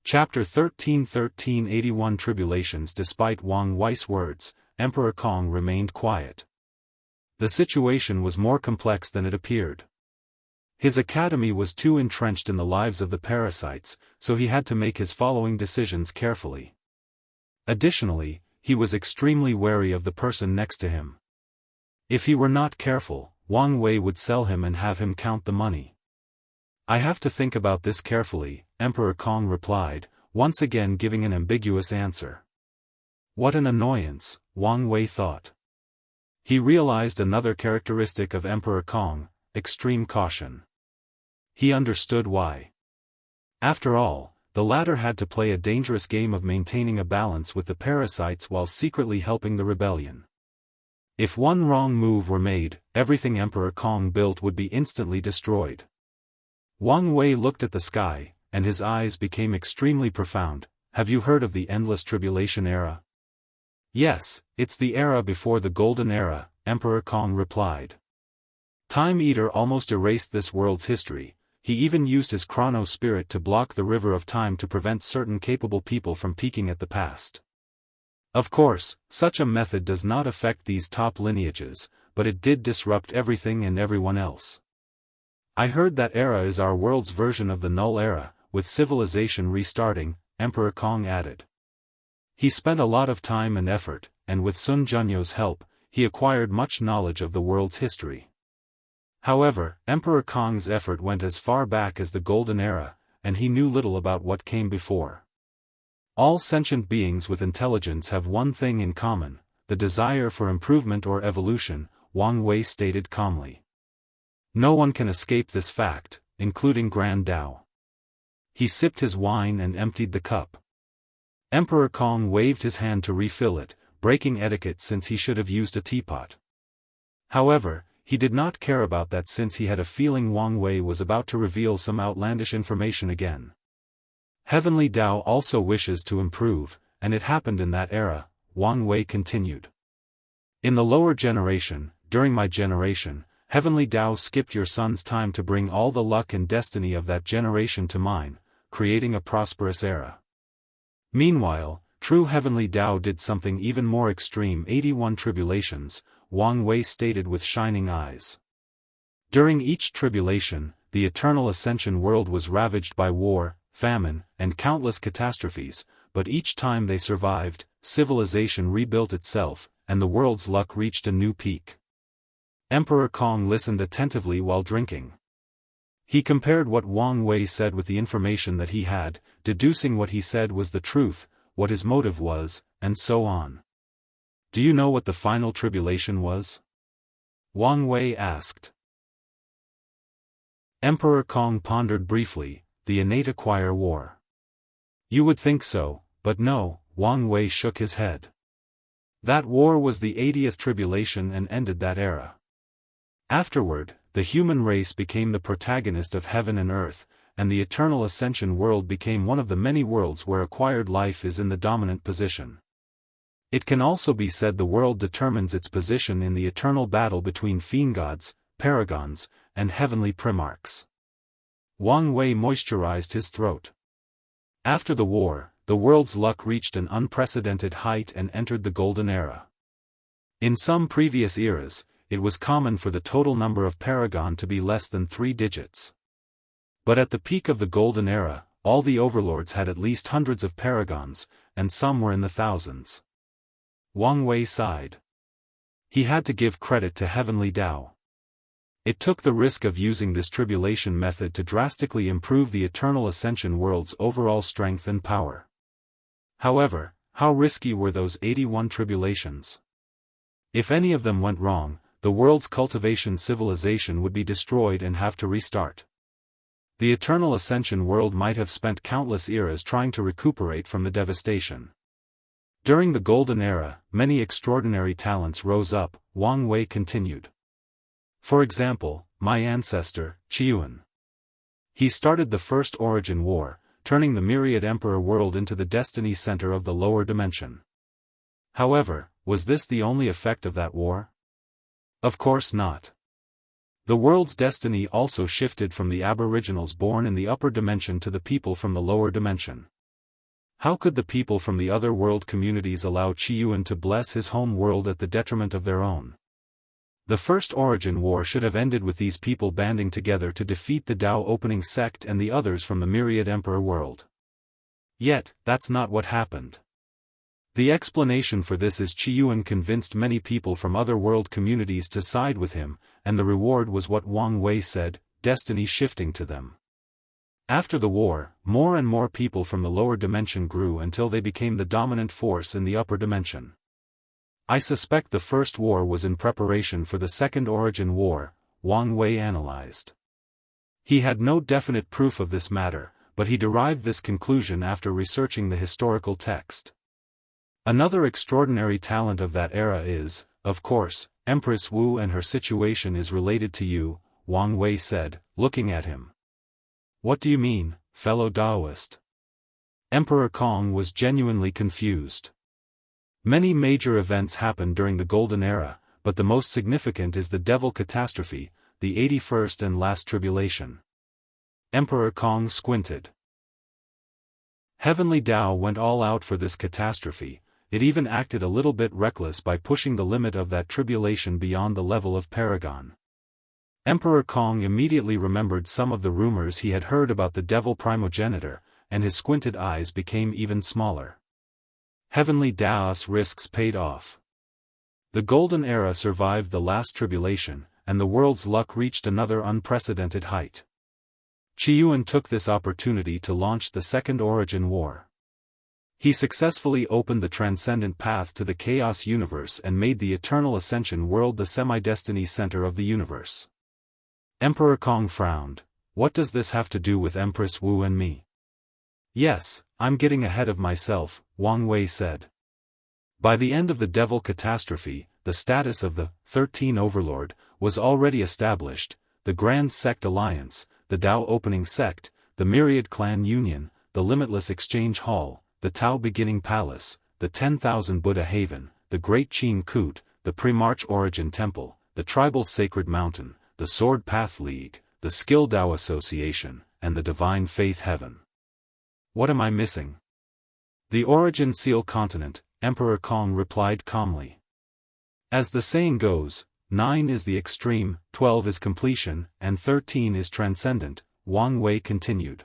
Chapter 13:1381 Tribulations. Despite Wang Wei's words, Emperor Kong remained quiet. The situation was more complex than it appeared. His academy was too entrenched in the lives of the parasites, so he had to make his following decisions carefully. Additionally, he was extremely wary of the person next to him. If he were not careful, Wang Wei would sell him and have him count the money. I have to think about this carefully, Emperor Kong replied, once again giving an ambiguous answer. What an annoyance, Wang Wei thought. He realized another characteristic of Emperor Kong: extreme caution. He understood why. After all, the latter had to play a dangerous game of maintaining a balance with the parasites while secretly helping the rebellion. If one wrong move were made, everything Emperor Kong built would be instantly destroyed. Wang Wei looked at the sky, and his eyes became extremely profound. Have you heard of the endless tribulation era? Yes, it's the era before the golden era, Emperor Kong replied. Time Eater almost erased this world's history. He even used his chrono spirit to block the river of time to prevent certain capable people from peeking at the past. Of course, such a method does not affect these top lineages, but it did disrupt everything and everyone else. I heard that era is our world's version of the Null Era, with civilization restarting, Emperor Kong added. He spent a lot of time and effort, and with Sun Junyo's help, he acquired much knowledge of the world's history. However, Emperor Kong's effort went as far back as the Golden Era, and he knew little about what came before. All sentient beings with intelligence have one thing in common: the desire for improvement or evolution, Wang Wei stated calmly. No one can escape this fact, including Grand Dao. He sipped his wine and emptied the cup. Emperor Kong waved his hand to refill it, breaking etiquette since he should have used a teapot. However, he did not care about that since he had a feeling Wang Wei was about to reveal some outlandish information again. Heavenly Dao also wishes to improve, and it happened in that era, Wang Wei continued. In the lower generation, during my generation, Heavenly Dao skipped your son's time to bring all the luck and destiny of that generation to mine, creating a prosperous era. Meanwhile, True heavenly Tao did something even more extreme. 81 Tribulations, Wang Wei stated with shining eyes. During each tribulation, the eternal ascension world was ravaged by war, famine, and countless catastrophes, but each time they survived, civilization rebuilt itself, and the world's luck reached a new peak. Emperor Kong listened attentively while drinking. He compared what Wang Wei said with the information that he had, deducing what he said was the truth, what his motive was, and so on. Do you know what the final tribulation was? Wang Wei asked. Emperor Kong pondered briefly, the innate acquire war. You would think so, but no, Wang Wei shook his head. That war was the 80th tribulation and ended that era. Afterward, the human race became the protagonist of heaven and earth, and the eternal ascension world became one of the many worlds where acquired life is in the dominant position. It can also be said the world determines its position in the eternal battle between fiend gods, paragons, and heavenly primarchs. Wang Wei moisturized his throat. After the war, the world's luck reached an unprecedented height and entered the Golden Era. In some previous eras, it was common for the total number of paragon to be less than 3 digits. But at the peak of the Golden Era, all the overlords had at least hundreds of paragons, and some were in the thousands. Wang Wei sighed. He had to give credit to heavenly Tao. It took the risk of using this tribulation method to drastically improve the eternal ascension world's overall strength and power. However, how risky were those 81 tribulations? If any of them went wrong, the world's cultivation civilization would be destroyed and have to restart. The eternal ascension world might have spent countless eras trying to recuperate from the devastation. During the Golden Era, many extraordinary talents rose up, Wang Wei continued. For example, my ancestor, Qiuan. He started the First Origin War, turning the myriad emperor world into the destiny center of the lower dimension. However, was this the only effect of that war? Of course not. The world's destiny also shifted from the aboriginals born in the upper dimension to the people from the lower dimension. How could the people from the other world communities allow Qiuan to bless his home world at the detriment of their own? The First Origin War should have ended with these people banding together to defeat the Dao opening sect and the others from the myriad emperor world. Yet, that's not what happened. The explanation for this is Qiuan convinced many people from other world communities to side with him, and the reward was what Wang Wei said, destiny shifting to them. After the war, more and more people from the lower dimension grew until they became the dominant force in the upper dimension. I suspect the first war was in preparation for the Second Origin War, Wang Wei analyzed. He had no definite proof of this matter, but he derived this conclusion after researching the historical text. Another extraordinary talent of that era is, of course, Empress Wu, and her situation is related to you, Wang Wei said, looking at him. What do you mean, fellow Daoist? Emperor Kong was genuinely confused. Many major events happened during the Golden Era, but the most significant is the Devil Catastrophe, the 81st and last tribulation. Emperor Kong squinted. Heavenly Tao went all out for this catastrophe. It even acted a little bit reckless by pushing the limit of that tribulation beyond the level of Paragon. Emperor Kong immediately remembered some of the rumors he had heard about the devil primogenitor, and his squinted eyes became even smaller. Heavenly Tao's risks paid off. The Golden Era survived the last tribulation, and the world's luck reached another unprecedented height. Qiuan took this opportunity to launch the Second Origin War. He successfully opened the Transcendent path to the Chaos universe and made the Eternal Ascension world the semi-destiny center of the universe. Emperor Kong frowned. What does this have to do with Empress Wu and me? Yes, I'm getting ahead of myself, Wang Wei said. By the end of the Devil Catastrophe, the status of the 13 Overlord was already established, the Grand Sect Alliance, the Dao Opening Sect, the Myriad Clan Union, the Limitless Exchange Hall, the Tao Beginning Palace, the 10,000 Buddha Haven, the Great Qin Kut, the Pre-March Origin Temple, the Tribal Sacred Mountain, the Sword Path League, the Skill Dao Association, and the Divine Faith Heaven. What am I missing? The origin seal continent, Emperor Kong replied calmly. As the saying goes, 9 is the extreme, 12 is completion, and 13 is transcendent, Wang Wei continued.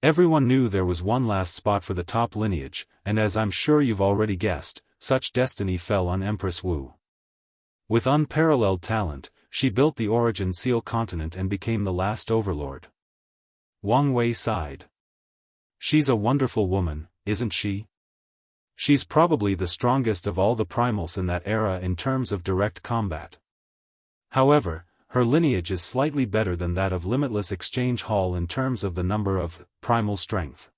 Everyone knew there was one last spot for the top lineage, and as I'm sure you've already guessed, such destiny fell on Empress Wu. With unparalleled talent, she built the origin seal continent and became the last overlord. Wang Wei sighed. She's a wonderful woman, isn't she? She's probably the strongest of all the primals in that era in terms of direct combat. However, her lineage is slightly better than that of Limitless Exchange Hall in terms of the number of primal strength.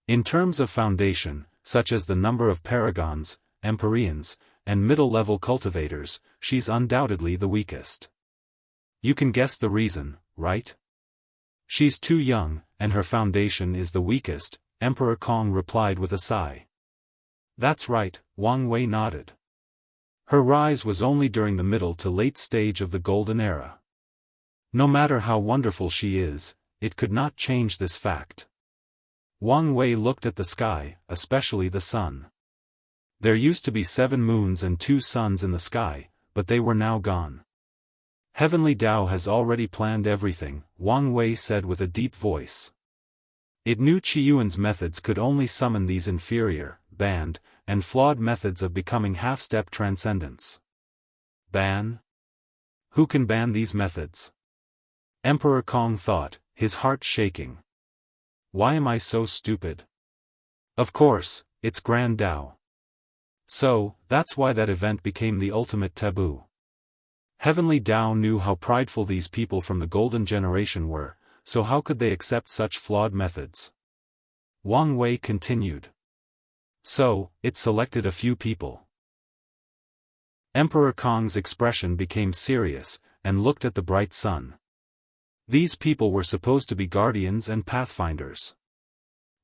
In terms of foundation, such as the number of paragons, empyreans, and middle-level cultivators, she's undoubtedly the weakest. You can guess the reason, right? She's too young, and her foundation is the weakest, Emperor Kong replied with a sigh. That's right, Wang Wei nodded. Her rise was only during the middle to late stage of the Golden Era. No matter how wonderful she is, it could not change this fact. Wang Wei looked at the sky, especially the sun. There used to be 7 moons and 2 suns in the sky, but they were now gone. Heavenly Tao has already planned everything, Wang Wei said with a deep voice. It knew Qiyuan's methods could only summon these inferior, banned, and flawed methods of becoming half-step transcendence. Ban? Who can ban these methods? Emperor Kong thought, his heart shaking. Why am I so stupid? Of course, it's Grand Tao. So, that's why that event became the ultimate taboo. Heavenly Tao knew how prideful these people from the Golden Generation were, so how could they accept such flawed methods? Wang Wei continued. So, it selected a few people. Emperor Kong's expression became serious, and looked at the bright sun. These people were supposed to be guardians and pathfinders.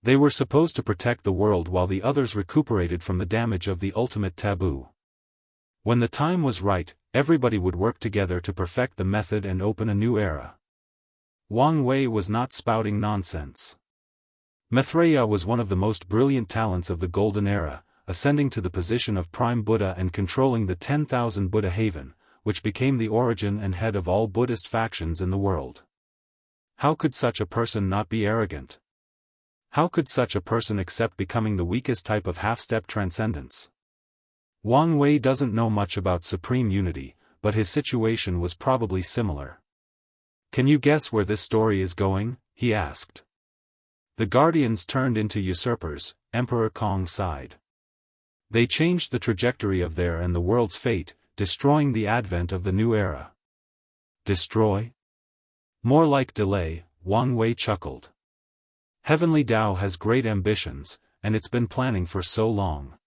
They were supposed to protect the world while the others recuperated from the damage of the ultimate taboo. When the time was right, everybody would work together to perfect the method and open a new era. Wang Wei was not spouting nonsense. Maitreya was one of the most brilliant talents of the Golden Era, ascending to the position of Prime Buddha and controlling the 10,000 Buddha Haven, which became the origin and head of all Buddhist factions in the world. How could such a person not be arrogant? How could such a person accept becoming the weakest type of half-step transcendence? Wang Wei doesn't know much about supreme unity, but his situation was probably similar. Can you guess where this story is going? He asked. The Guardians turned into usurpers, Emperor Kong sighed. They changed the trajectory of their and the world's fate, destroying the advent of the new era. Destroy? More like delay, Wang Wei chuckled. Heavenly Tao has great ambitions, and it's been planning for so long.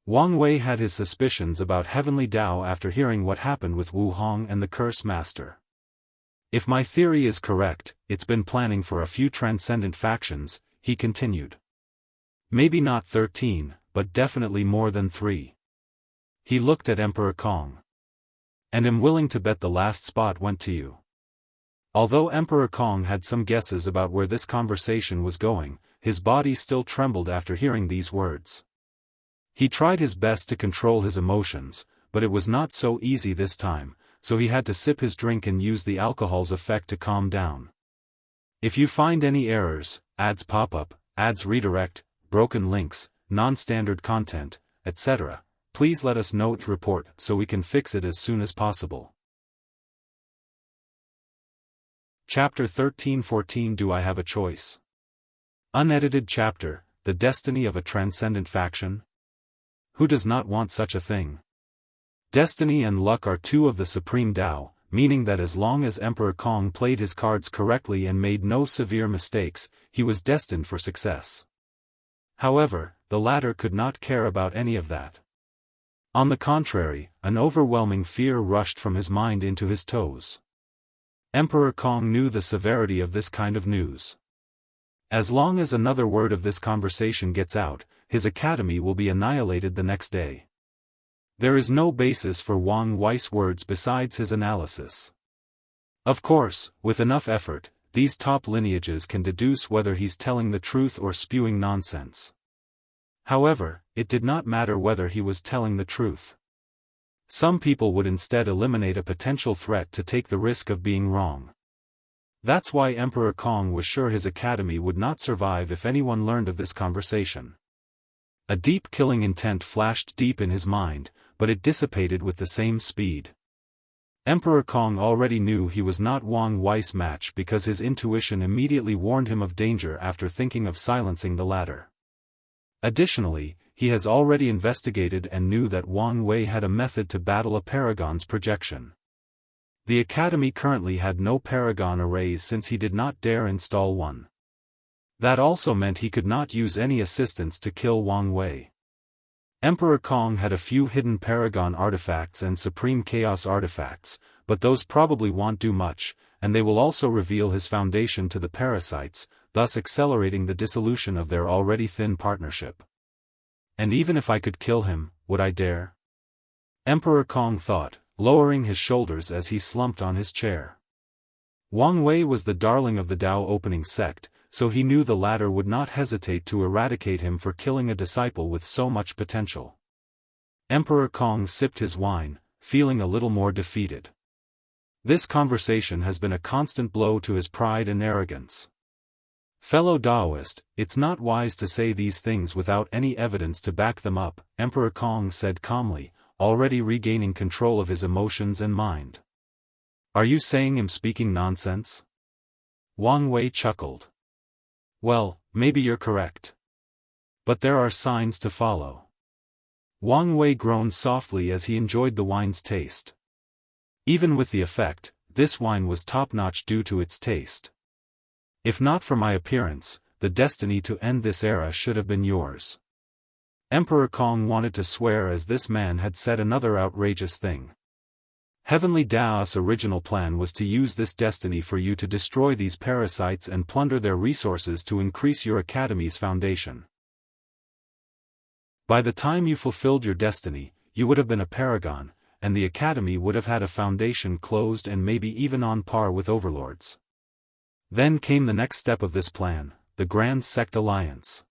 Wang Wei had his suspicions about Heavenly Tao after hearing what happened with Wu Hong and the Curse Master. If my theory is correct, it's been planning for a few transcendent factions, he continued. Maybe not 13, but definitely more than 3. He looked at Emperor Kong. And am willing to bet the last spot went to you. Although Emperor Kong had some guesses about where this conversation was going, his body still trembled after hearing these words. He tried his best to control his emotions, but it was not so easy this time, so he had to sip his drink and use the alcohol's effect to calm down. If you find any errors, ads pop up, ads redirect, broken links, non-standard content, etc., please let us know to report so we can fix it as soon as possible. Chapter 13-14 Do I Have a Choice? Unedited chapter, The Destiny of a Transcendent Faction? Who does not want such a thing? Destiny and luck are two of the Supreme Tao, meaning that as long as Emperor Kong played his cards correctly and made no severe mistakes, he was destined for success. However, the latter could not care about any of that. On the contrary, an overwhelming fear rushed from his mind into his toes. Emperor Kong knew the severity of this kind of news. As long as another word of this conversation gets out, his academy will be annihilated the next day. There is no basis for Wang Wei's words besides his analysis. Of course, with enough effort, these top lineages can deduce whether he's telling the truth or spewing nonsense. However, it did not matter whether he was telling the truth. Some people would instead eliminate a potential threat to take the risk of being wrong. That's why Emperor Kong was sure his academy would not survive if anyone learned of this conversation. A deep killing intent flashed deep in his mind, but it dissipated with the same speed. Emperor Kong already knew he was not Wang Wei's match because his intuition immediately warned him of danger after thinking of silencing the latter. Additionally, he has already investigated and knew that Wang Wei had a method to battle a paragon's projection. The academy currently had no paragon arrays since he did not dare install one. That also meant he could not use any assistance to kill Wang Wei. Emperor Kong had a few hidden paragon artifacts and supreme chaos artifacts, but those probably won't do much, and they will also reveal his foundation to the parasites, thus accelerating the dissolution of their already thin partnership. And even if I could kill him, would I dare? Emperor Kong thought, lowering his shoulders as he slumped on his chair. Wang Wei was the darling of the Dao opening sect, so he knew the latter would not hesitate to eradicate him for killing a disciple with so much potential. Emperor Kong sipped his wine, feeling a little more defeated. This conversation has been a constant blow to his pride and arrogance. Fellow Daoist, it's not wise to say these things without any evidence to back them up, Emperor Kong said calmly, already regaining control of his emotions and mind. Are you saying I'm speaking nonsense? Wang Wei chuckled. Well, maybe you're correct. But there are signs to follow. Wang Wei groaned softly as he enjoyed the wine's taste. Even with the effect, this wine was top-notch due to its taste. If not for my appearance, the destiny to end this era should have been yours. Emperor Kong wanted to swear as this man had said another outrageous thing. Heavenly Daoist's original plan was to use this destiny for you to destroy these parasites and plunder their resources to increase your academy's foundation. By the time you fulfilled your destiny, you would have been a paragon, and the academy would have had a foundation closed and maybe even on par with overlords. Then came the next step of this plan, the Grand Sect Alliance.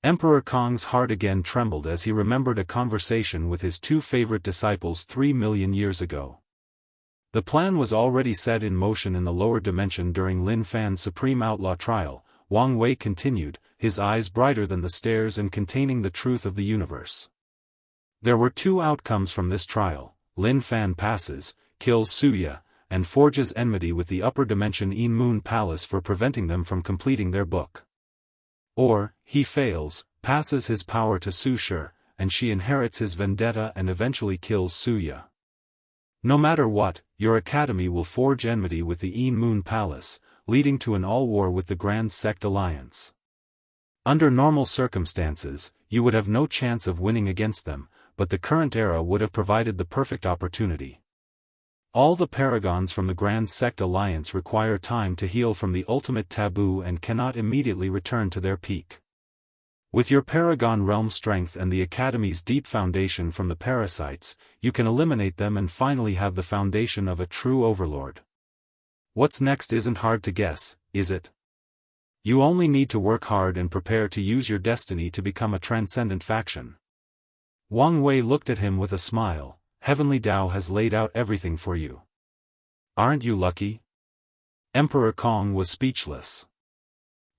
Emperor Kong's heart again trembled as he remembered a conversation with his two favorite disciples 3 million years ago. The plan was already set in motion in the lower dimension during Lin Fan's Supreme Outlaw trial. Wang Wei continued, his eyes brighter than the stars and containing the truth of the universe. There were two outcomes from this trial: Lin Fan passes, kills Suya, and forges enmity with the upper dimension Yin Moon Palace for preventing them from completing their book. Or, he fails, passes his power to Su Shi, and she inherits his vendetta and eventually kills Suya. No matter what, your academy will forge enmity with the Yin Moon Palace, leading to an all-war with the Grand Sect Alliance. Under normal circumstances, you would have no chance of winning against them, but the current era would have provided the perfect opportunity. All the paragons from the Grand Sect Alliance require time to heal from the ultimate taboo and cannot immediately return to their peak. With your paragon realm strength and the Academy's deep foundation from the parasites, you can eliminate them and finally have the foundation of a true overlord. What's next isn't hard to guess, is it? You only need to work hard and prepare to use your destiny to become a transcendent faction. Wang Wei looked at him with a smile. Heavenly Dao has laid out everything for you. Aren't you lucky? Emperor Kong was speechless.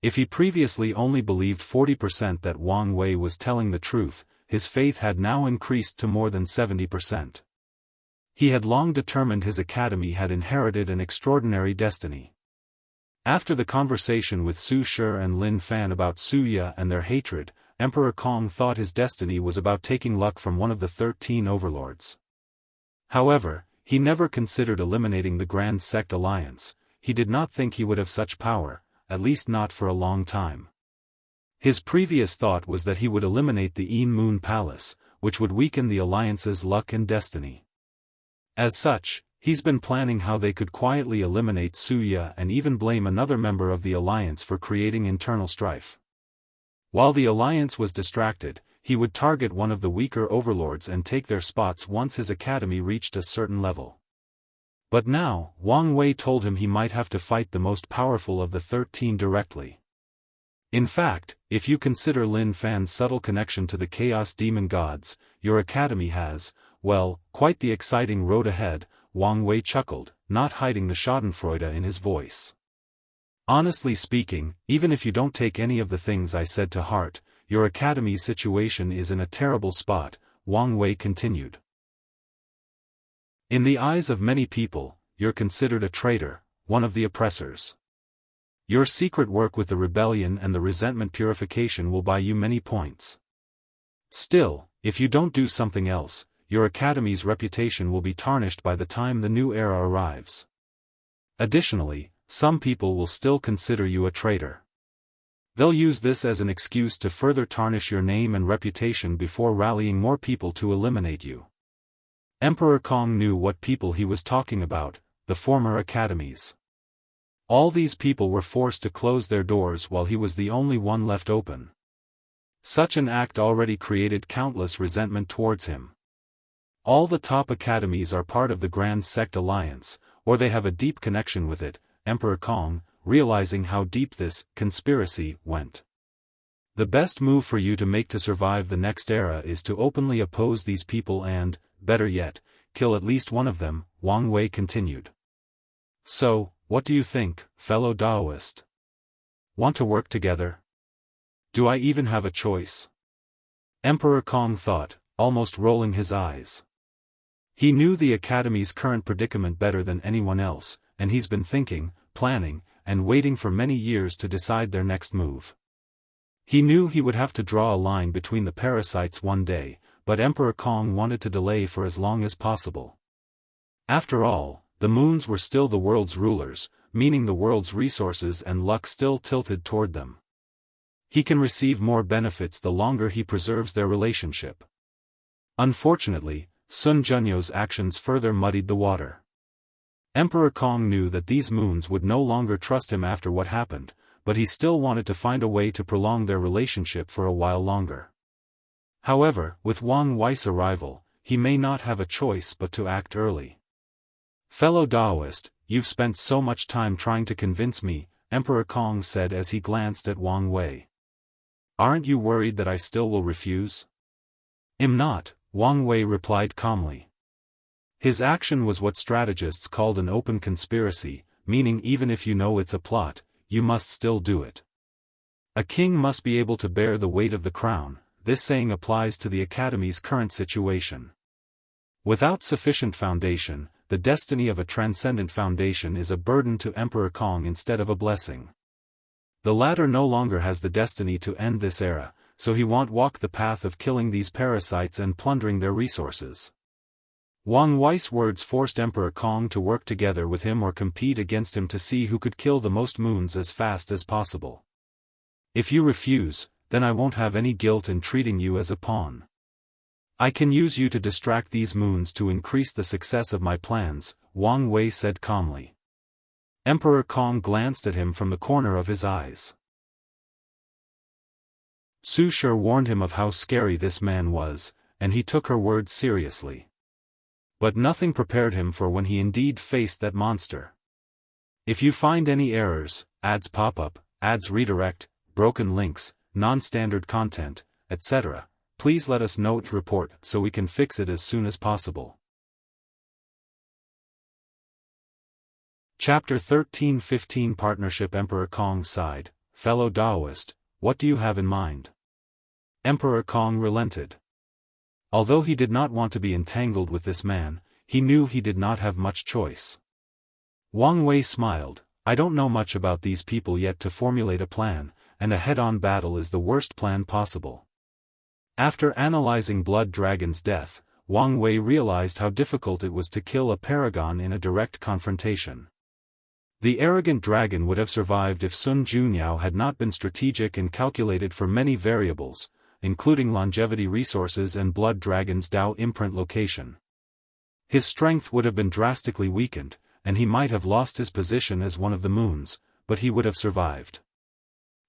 If he previously only believed 40% that Wang Wei was telling the truth, his faith had now increased to more than 70%. He had long determined his academy had inherited an extraordinary destiny. After the conversation with Su Shi and Lin Fan about Suya and their hatred, Emperor Kong thought his destiny was about taking luck from one of the 13 overlords. However, he never considered eliminating the Grand Sect Alliance. He did not think he would have such power, at least not for a long time. His previous thought was that he would eliminate the Yin Moon Palace, which would weaken the Alliance's luck and destiny. As such, he's been planning how they could quietly eliminate Suya and even blame another member of the Alliance for creating internal strife. While the Alliance was distracted, he would target one of the weaker overlords and take their spots once his academy reached a certain level. But now, Wang Wei told him he might have to fight the most powerful of the 13 directly. In fact, if you consider Lin Fan's subtle connection to the Chaos Demon Gods, your academy has, well, quite the exciting road ahead, Wang Wei chuckled, not hiding the schadenfreude in his voice. Honestly speaking, even if you don't take any of the things I said to heart, your academy's situation is in a terrible spot, Wang Wei continued. In the eyes of many people, you're considered a traitor, one of the oppressors. Your secret work with the rebellion and the resentment purification will buy you many points. Still, if you don't do something else, your academy's reputation will be tarnished by the time the new era arrives. Additionally, some people will still consider you a traitor. They'll use this as an excuse to further tarnish your name and reputation before rallying more people to eliminate you. Emperor Kong knew what people he was talking about, the former academies. All these people were forced to close their doors while he was the only one left open. Such an act already created countless resentment towards him. All the top academies are part of the Grand Sect Alliance, or they have a deep connection with it, Emperor Kong, realizing how deep this conspiracy went. The best move for you to make to survive the next era is to openly oppose these people and, better yet, kill at least one of them, Wang Wei continued. So, what do you think, fellow Daoist? Want to work together? Do I even have a choice? Emperor Kong thought, almost rolling his eyes. He knew the Academy's current predicament better than anyone else, and he's been thinking, planning, and waiting for many years to decide their next move. He knew he would have to draw a line between the parasites one day, but Emperor Kong wanted to delay for as long as possible. After all, the moons were still the world's rulers, meaning the world's resources and luck still tilted toward them. He can receive more benefits the longer he preserves their relationship. Unfortunately, Sun Junyo's actions further muddied the water. Emperor Kong knew that these moons would no longer trust him after what happened, but he still wanted to find a way to prolong their relationship for a while longer. However, with Wang Wei's arrival, he may not have a choice but to act early. Fellow Daoist, you've spent so much time trying to convince me, Emperor Kong said as he glanced at Wang Wei. Aren't you worried that I still will refuse? I'm not, Wang Wei replied calmly. His action was what strategists called an open conspiracy, meaning even if you know it's a plot, you must still do it. A king must be able to bear the weight of the crown. This saying applies to the Academy's current situation. Without sufficient foundation, the destiny of a transcendent foundation is a burden to Emperor Kong instead of a blessing. The latter no longer has the destiny to end this era, so he won't walk the path of killing these parasites and plundering their resources. Wang Wei's words forced Emperor Kong to work together with him or compete against him to see who could kill the most moons as fast as possible. If you refuse, then I won't have any guilt in treating you as a pawn. I can use you to distract these moons to increase the success of my plans, Wang Wei said calmly. Emperor Kong glanced at him from the corner of his eyes. Su Shi warned him of how scary this man was, and he took her words seriously. But nothing prepared him for when he indeed faced that monster. If you find any errors, ads pop up, ads redirect, broken links, non-standard content, etc., please let us know to report so we can fix it as soon as possible. Chapter 13-15 Partnership Emperor Kong sighed, fellow Daoist, what do you have in mind? Emperor Kong relented. Although he did not want to be entangled with this man, he knew he did not have much choice. Wang Wei smiled, I don't know much about these people yet to formulate a plan, and a head-on battle is the worst plan possible. After analyzing Blood Dragon's death, Wang Wei realized how difficult it was to kill a paragon in a direct confrontation. The arrogant dragon would have survived if Sun Junyao had not been strategic and calculated for many variables, including longevity resources and Blood Dragon's Dao imprint location. His strength would have been drastically weakened, and he might have lost his position as one of the moons, but he would have survived.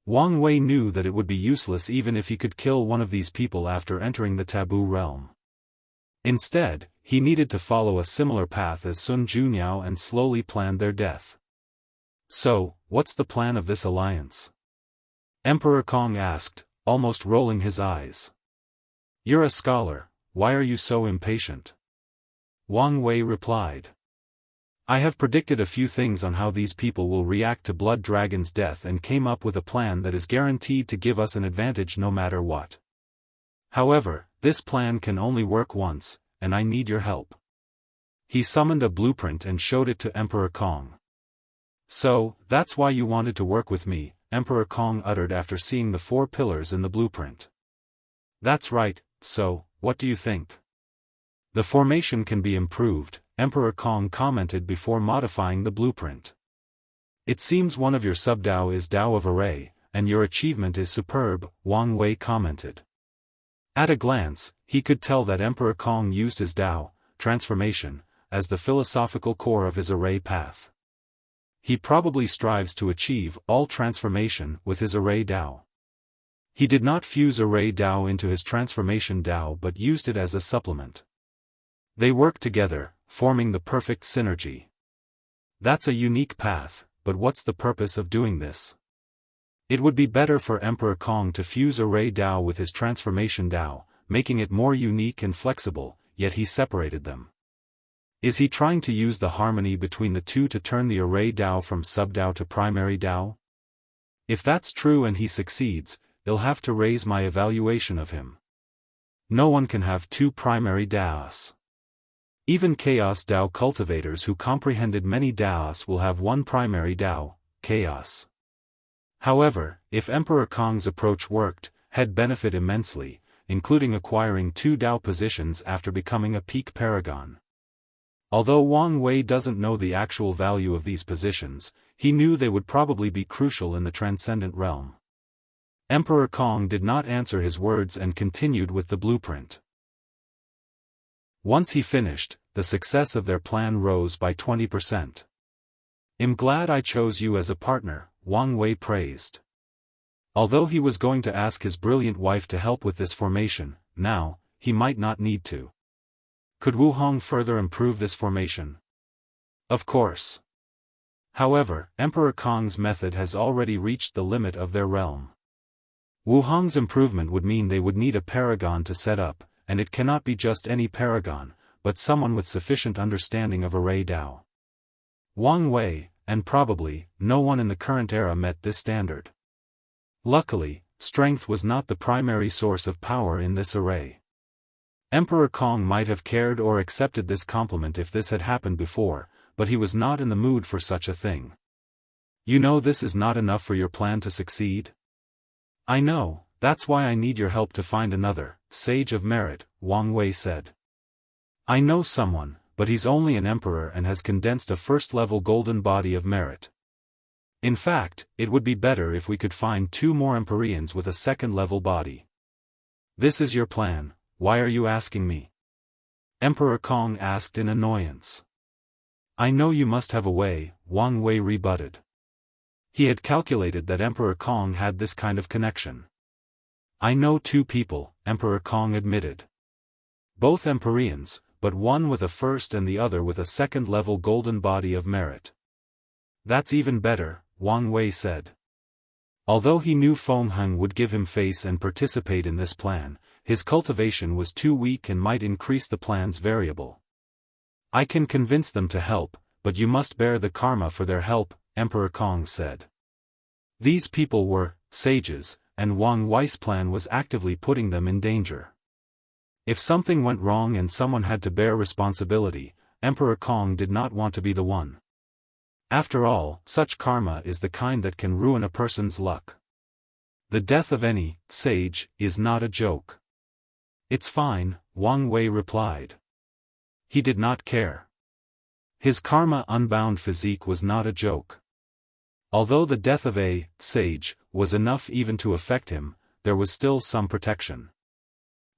Wang Wei knew that it would be useless even if he could kill one of these people after entering the Taboo realm. Instead, he needed to follow a similar path as Sun Junyao and slowly plan their death. So, what's the plan of this alliance? Emperor Kong asked, almost rolling his eyes. You're a scholar, why are you so impatient? Wang Wei replied. I have predicted a few things on how these people will react to Blood Dragon's death and came up with a plan that is guaranteed to give us an advantage no matter what. However, this plan can only work once, and I need your help. He summoned a blueprint and showed it to Emperor Kong. So, that's why you wanted to work with me, Emperor Kong uttered after seeing the 4 pillars in the blueprint. That's right, so, what do you think? The formation can be improved, Emperor Kong commented before modifying the blueprint. It seems one of your sub-Dao is Dao of Array, and your achievement is superb, Wang Wei commented. At a glance, he could tell that Emperor Kong used his Dao, transformation, as the philosophical core of his array path. He probably strives to achieve all transformation with his array Dao. He did not fuse array Dao into his transformation Dao but used it as a supplement. They work together, forming the perfect synergy. That's a unique path, but what's the purpose of doing this? It would be better for Emperor Kong to fuse array Dao with his transformation Dao, making it more unique and flexible, yet he separated them. Is he trying to use the harmony between the two to turn the array Dao from sub-Dao to primary Dao? If that's true and he succeeds, he'll have to raise my evaluation of him. No one can have 2 primary Daos. Even Chaos Dao cultivators who comprehended many Daos will have 1 primary Dao, Chaos. However, if Emperor Kong's approach worked, he'd benefit immensely, including acquiring 2 Dao positions after becoming a peak paragon. Although Wang Wei doesn't know the actual value of these positions, he knew they would probably be crucial in the Transcendent realm. Emperor Kong did not answer his words and continued with the blueprint. Once he finished, the success of their plan rose by 20%. I'm glad I chose you as a partner, Wang Wei praised. Although he was going to ask his brilliant wife to help with this formation, now, he might not need to. Could Wu Hong further improve this formation? Of course. However, Emperor Kong's method has already reached the limit of their realm. Wu Hong's improvement would mean they would need a paragon to set up, and it cannot be just any paragon, but someone with sufficient understanding of array Dao. Wang Wei, and probably, no one in the current era met this standard. Luckily, strength was not the primary source of power in this array. Emperor Kong might have cared or accepted this compliment if this had happened before, but he was not in the mood for such a thing. You know this is not enough for your plan to succeed? I know, that's why I need your help to find another sage of merit, Wang Wei said. I know someone, but he's only an emperor and has condensed a first-level golden body of merit. In fact, it would be better if we could find 2 more Empyreans with a second-level body. This is your plan, why are you asking me? Emperor Kong asked in annoyance. I know you must have a way, Wang Wei rebutted. He had calculated that Emperor Kong had this kind of connection. I know 2 people, Emperor Kong admitted. Both Empyreans, but one with a first and the other with a second-level golden body of merit. That's even better, Wang Wei said. Although he knew Feng Heng would give him face and participate in this plan, his cultivation was too weak and might increase the plan's variable. I can convince them to help, but you must bear the karma for their help, Emperor Kong said. These people were sages, and Wang Wei's plan was actively putting them in danger. If something went wrong and someone had to bear responsibility, Emperor Kong did not want to be the one. After all, such karma is the kind that can ruin a person's luck. The death of any sage is not a joke. It's fine, Wang Wei replied. He did not care. His karma-unbound physique was not a joke. Although the death of a sage was enough even to affect him, there was still some protection.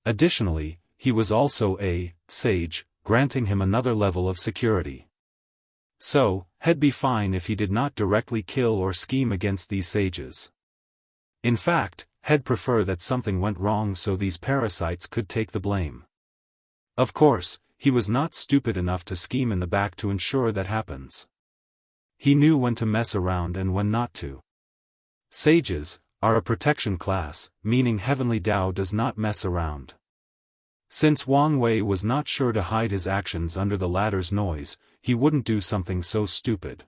Additionally, he was also a sage, granting him another level of security. So, he'd be fine if he did not directly kill or scheme against these sages. In fact, he'd prefer that something went wrong so these parasites could take the blame. Of course, he was not stupid enough to scheme in the back to ensure that happens. He knew when to mess around and when not to. Sages, are a protection class, meaning heavenly Tao does not mess around. Since Wang Wei was not sure to hide his actions under the latter's noise, he wouldn't do something so stupid.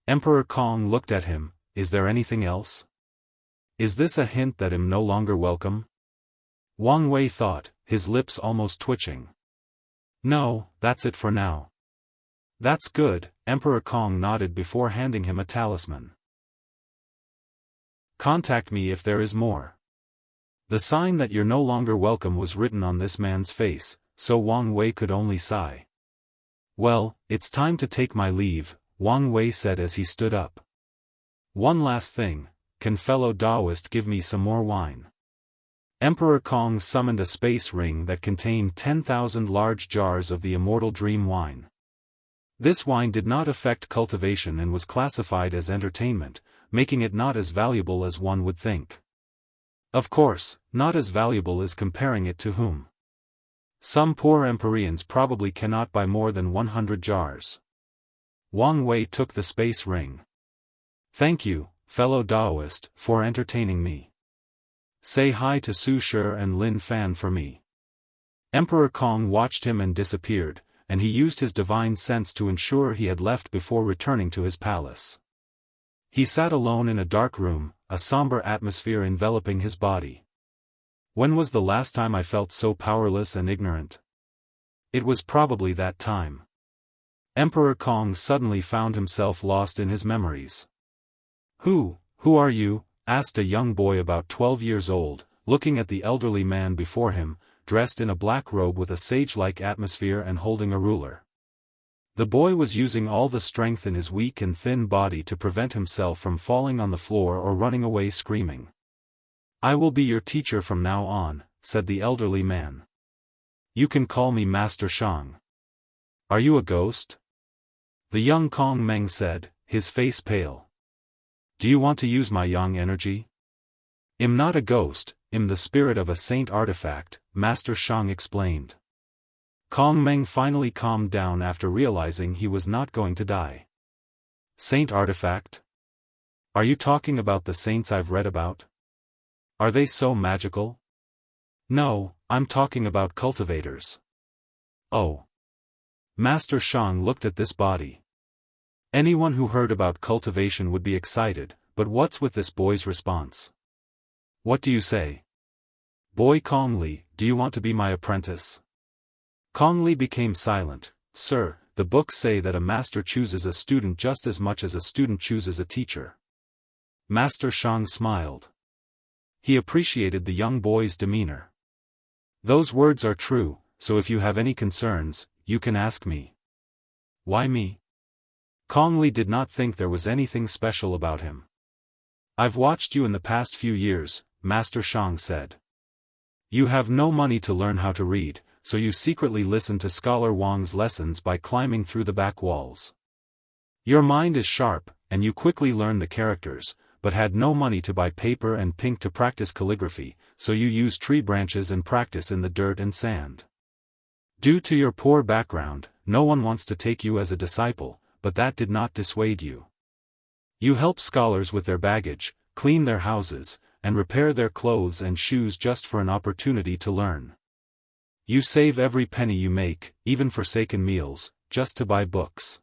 Emperor Kong looked at him. Is there anything else? Is this a hint that I'm no longer welcome? Wang Wei thought, his lips almost twitching. No, that's it for now. That's good, Emperor Kong nodded before handing him a talisman. Contact me if there is more. The sign that you're no longer welcome was written on this man's face, so Wang Wei could only sigh. Well, it's time to take my leave, Wang Wei said as he stood up. One last thing, can fellow Daoist give me some more wine? Emperor Kong summoned a space ring that contained 10,000 large jars of the Immortal Dream wine. This wine did not affect cultivation and was classified as entertainment, making it not as valuable as one would think. Of course, not as valuable as comparing it to whom. Some poor Empyreans probably cannot buy more than 100 jars. Wang Wei took the space ring. Thank you, fellow Daoist, for entertaining me. Say hi to Su Shi and Lin Fan for me. Emperor Kong watched him and disappeared, and he used his divine sense to ensure he had left before returning to his palace. He sat alone in a dark room, a somber atmosphere enveloping his body. When was the last time I felt so powerless and ignorant? It was probably that time. Emperor Kong suddenly found himself lost in his memories. Who are you? Asked a young boy about 12 years old, looking at the elderly man before him, dressed in a black robe with a sage-like atmosphere and holding a ruler. The boy was using all the strength in his weak and thin body to prevent himself from falling on the floor or running away screaming. I will be your teacher from now on, said the elderly man. You can call me Master Shang. Are you a ghost? The young Kong Meng said, his face pale. Do you want to use my yang energy? I'm not a ghost, I'm the spirit of a saint artifact, Master Shang explained. Kong Meng finally calmed down after realizing he was not going to die. Saint artifact? Are you talking about the saints I've read about? Are they so magical? No, I'm talking about cultivators. Oh. Master Shang looked at this body. Anyone who heard about cultivation would be excited, but what's with this boy's response? What do you say? Boy Kong Li, do you want to be my apprentice? Kong Li became silent. Sir, the books say that a master chooses a student just as much as a student chooses a teacher. Master Shang smiled. He appreciated the young boy's demeanor. Those words are true, so if you have any concerns, you can ask me. Why me? Kong Li did not think there was anything special about him. I've watched you in the past few years, Master Shang said. You have no money to learn how to read, so you secretly listen to Scholar Wang's lessons by climbing through the back walls. Your mind is sharp, and you quickly learn the characters, but had no money to buy paper and ink to practice calligraphy, so you use tree branches and practice in the dirt and sand. Due to your poor background, no one wants to take you as a disciple, but that did not dissuade you. You help scholars with their baggage, clean their houses, and repair their clothes and shoes just for an opportunity to learn. You save every penny you make, even forsaken meals, just to buy books.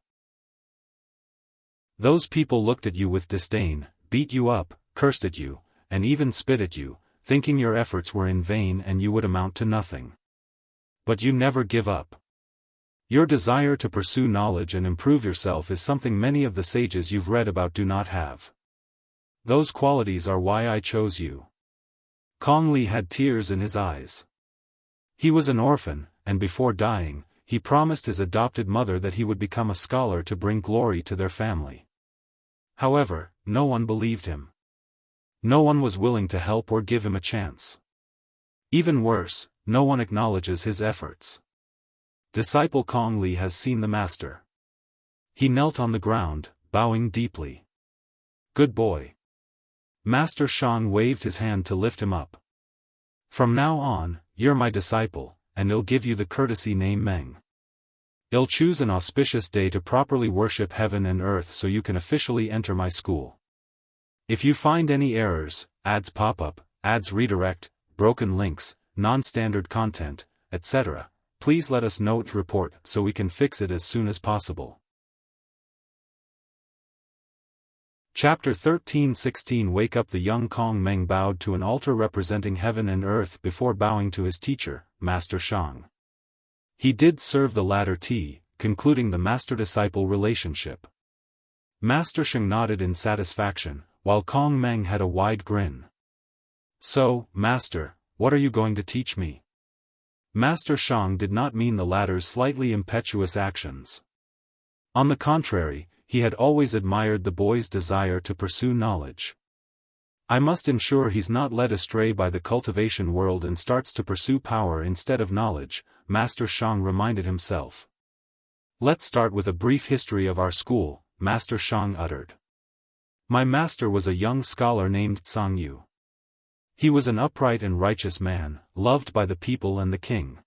Those people looked at you with disdain, beat you up, cursed at you, and even spit at you, thinking your efforts were in vain and you would amount to nothing. But you never give up. Your desire to pursue knowledge and improve yourself is something many of the sages you've read about do not have. Those qualities are why I chose you. Kong Li had tears in his eyes. He was an orphan, and before dying, he promised his adopted mother that he would become a scholar to bring glory to their family. However, no one believed him. No one was willing to help or give him a chance. Even worse, no one acknowledges his efforts. Disciple Kong Li has seen the master. He knelt on the ground, bowing deeply. Good boy. Master Shang waved his hand to lift him up. From now on, you're my disciple, and I'll give you the courtesy name Meng. I'll choose an auspicious day to properly worship heaven and earth so you can officially enter my school. If you find any errors, ads pop up, ads redirect, broken links, non-standard content, etc., please let us know to report so we can fix it as soon as possible. Chapter 13:16 Wake Up. The young Kong Meng bowed to an altar representing heaven and earth before bowing to his teacher, Master Shang. He did serve the latter tea, concluding the master-disciple relationship. Master Shang nodded in satisfaction, while Kong Meng had a wide grin. So, Master, what are you going to teach me? Master Shang did not mean the latter's slightly impetuous actions. On the contrary, he had always admired the boy's desire to pursue knowledge. I must ensure he's not led astray by the cultivation world and starts to pursue power instead of knowledge, Master Shang reminded himself. Let's start with a brief history of our school, Master Shang uttered. My master was a young scholar named Xianxia. He was an upright and righteous man, loved by the people and the king.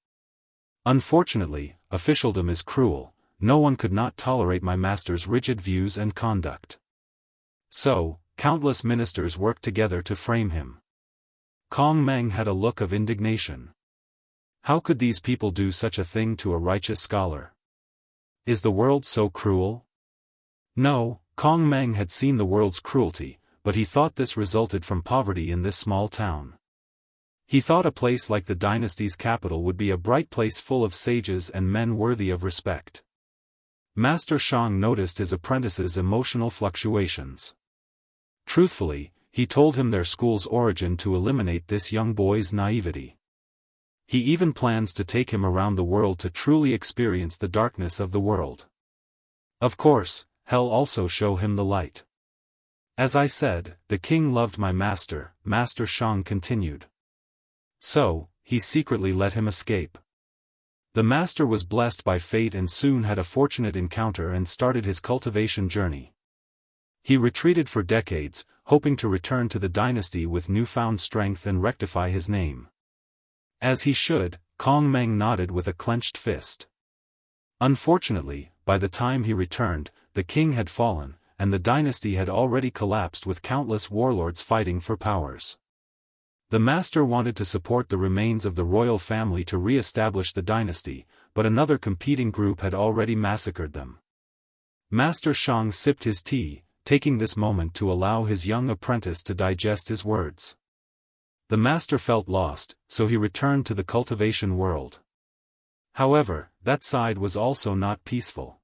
Unfortunately, officialdom is cruel. No one could not tolerate my master's rigid views and conduct. So, countless ministers worked together to frame him. Kong Meng had a look of indignation. How could these people do such a thing to a righteous scholar? Is the world so cruel? No, Kong Meng had seen the world's cruelty, but he thought this resulted from poverty in this small town. He thought a place like the dynasty's capital would be a bright place full of sages and men worthy of respect. Master Shang noticed his apprentice's emotional fluctuations. Truthfully, he told him their school's origin to eliminate this young boy's naivety. He even plans to take him around the world to truly experience the darkness of the world. Of course, hell also show him the light. As I said, the king loved my master, Master Shang continued. So, he secretly let him escape. The master was blessed by fate and soon had a fortunate encounter and started his cultivation journey. He retreated for decades, hoping to return to the dynasty with newfound strength and rectify his name. As he should, Kong Meng nodded with a clenched fist. Unfortunately, by the time he returned, the king had fallen, and the dynasty had already collapsed with countless warlords fighting for powers. The master wanted to support the remains of the royal family to re-establish the dynasty, but another competing group had already massacred them. Master Shang sipped his tea, taking this moment to allow his young apprentice to digest his words. The master felt lost, so he returned to the cultivation world. However, that side was also not peaceful.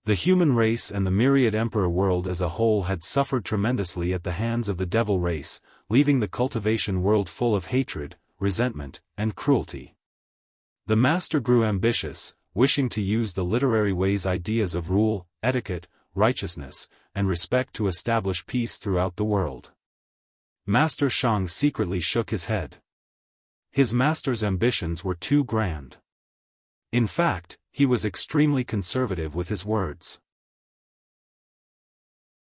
The human race and the myriad emperor world as a whole had suffered tremendously at the hands of the devil race, leaving the cultivation world full of hatred, resentment, and cruelty. The master grew ambitious, wishing to use the literary way's ideas of rule, etiquette, righteousness, and respect to establish peace throughout the world. Master Shang secretly shook his head. His master's ambitions were too grand. In fact, he was extremely conservative with his words.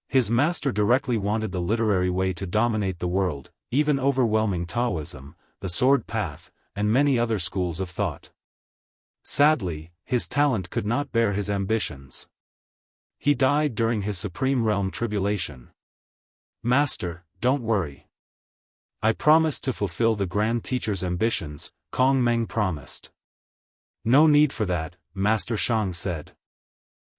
His master directly wanted the literary way to dominate the world, even overwhelming Taoism, the sword path, and many other schools of thought. Sadly, his talent could not bear his ambitions. He died during his supreme realm tribulation. Master, don't worry. I promise to fulfill the grand teacher's ambitions, Kong Meng promised. No need for that, Master Shang said.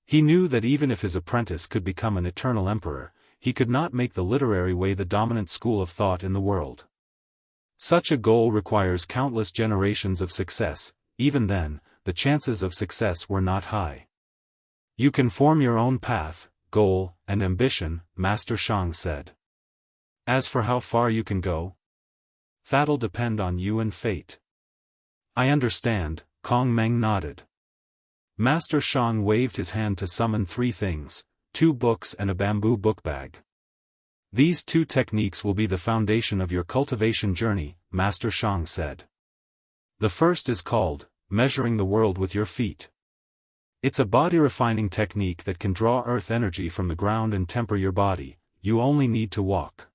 He knew that even if his apprentice could become an eternal emperor, he could not make the literary way the dominant school of thought in the world. Such a goal requires countless generations of success. Even then, the chances of success were not high. You can form your own path, goal, and ambition, Master Shang said. As for how far you can go, that'll depend on you and fate. I understand, Kong Meng nodded. Master Shang waved his hand to summon 3 things, 2 books and a bamboo bookbag. These 2 techniques will be the foundation of your cultivation journey, Master Shang said. The first is called, measuring the world with your feet. It's a body-refining technique that can draw earth energy from the ground and temper your body. You only need to walk.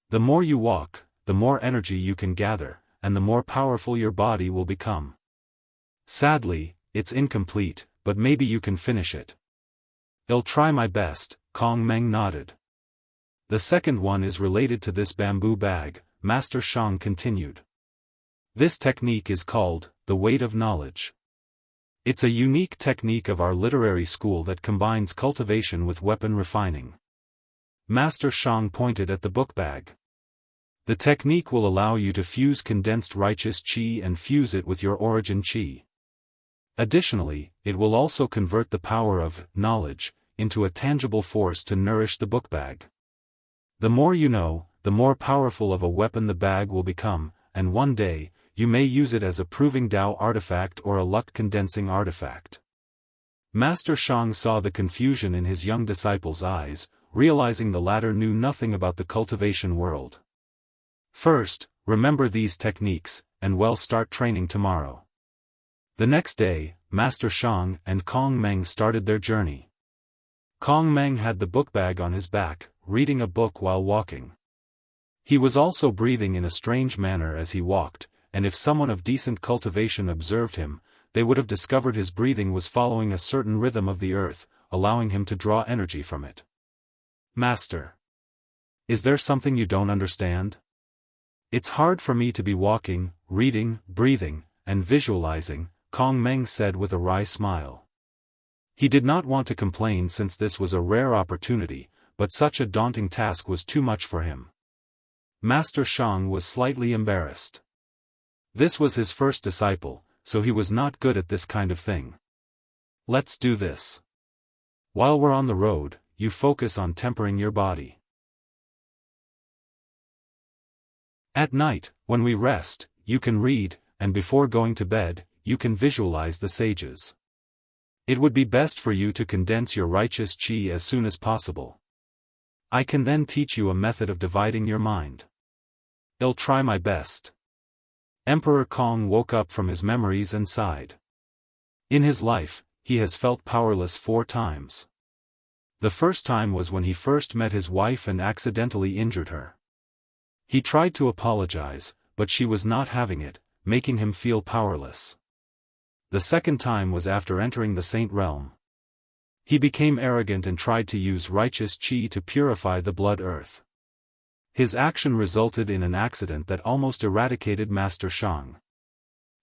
The more you walk, the more energy you can gather, and the more powerful your body will become. Sadly, it's incomplete, but maybe you can finish it. I'll try my best, Kong Meng nodded. The second one is related to this bamboo bag, Master Shang continued. This technique is called, the weight of knowledge. It's a unique technique of our literary school that combines cultivation with weapon refining. Master Shang pointed at the book bag. The technique will allow you to fuse condensed righteous qi and fuse it with your origin qi. Additionally, it will also convert the power of knowledge into a tangible force to nourish the book bag. The more you know, the more powerful of a weapon the bag will become, and one day, you may use it as a proving Dao artifact or a luck-condensing artifact. Master Shang saw the confusion in his young disciple's eyes, realizing the latter knew nothing about the cultivation world. First, remember these techniques, and start training tomorrow. The next day, Master Shang and Kong Meng started their journey. Kong Meng had the book bag on his back, reading a book while walking. He was also breathing in a strange manner as he walked, and if someone of decent cultivation observed him, they would have discovered his breathing was following a certain rhythm of the earth, allowing him to draw energy from it. Master, is there something you don't understand? It's hard for me to be walking, reading, breathing, and visualizing, Kong Meng said with a wry smile. He did not want to complain since this was a rare opportunity, but such a daunting task was too much for him. Master Shang was slightly embarrassed. This was his first disciple, so he was not good at this kind of thing. Let's do this. While we're on the road, you focus on tempering your body. At night, when we rest, you can read, and before going to bed, you can visualize the sages. It would be best for you to condense your righteous qi as soon as possible. I can then teach you a method of dividing your mind. I'll try my best. Emperor Kong woke up from his memories and sighed. In his life, he has felt powerless 4 times. The first time was when he first met his wife and accidentally injured her. He tried to apologize, but she was not having it, making him feel powerless. The second time was after entering the Saint Realm. He became arrogant and tried to use righteous qi to purify the blood earth. His action resulted in an accident that almost eradicated Master Shang.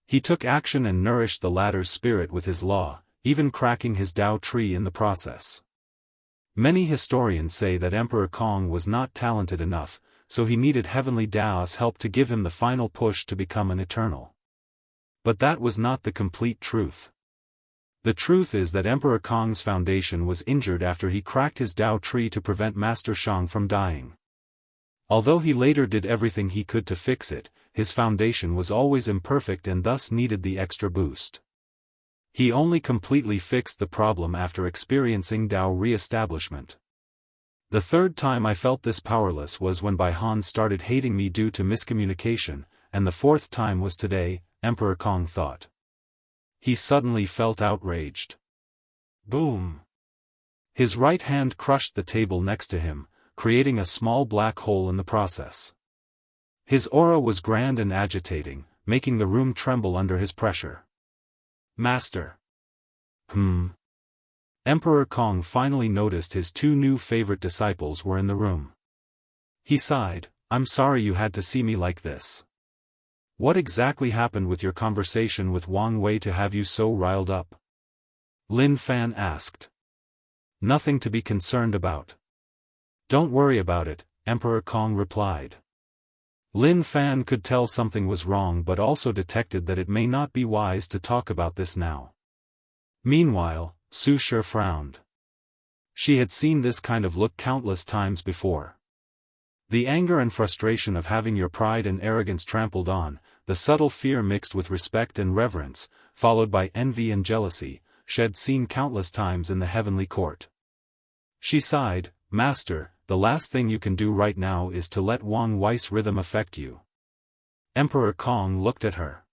He took action and nourished the latter's spirit with his law, even cracking his Dao tree in the process. Many historians say that Emperor Kong was not talented enough, so he needed Heavenly Dao's help to give him the final push to become an eternal. But that was not the complete truth. The truth is that Emperor Kong's foundation was injured after he cracked his Dao tree to prevent Master Shang from dying. Although he later did everything he could to fix it, his foundation was always imperfect and thus needed the extra boost. He only completely fixed the problem after experiencing Dao re-establishment. The third time I felt this powerless was when Bai Han started hating me due to miscommunication, and the fourth time was today, Emperor Kong thought. He suddenly felt outraged. Boom! His right hand crushed the table next to him, creating a small black hole in the process. His aura was grand and agitating, making the room tremble under his pressure. Master. Emperor Kong finally noticed his 2 new favorite disciples were in the room. He sighed, I'm sorry you had to see me like this. What exactly happened with your conversation with Wang Wei to have you so riled up? Lin Fan asked. Nothing to be concerned about. Don't worry about it, Emperor Kong replied. Lin Fan could tell something was wrong but also detected that it may not be wise to talk about this now. Meanwhile, Su Shi frowned. She had seen this kind of look countless times before. The anger and frustration of having your pride and arrogance trampled on, the subtle fear mixed with respect and reverence, followed by envy and jealousy, she had seen countless times in the heavenly court. She sighed, Master, the last thing you can do right now is to let Wang Wei's rhythm affect you. Emperor Kong looked at her.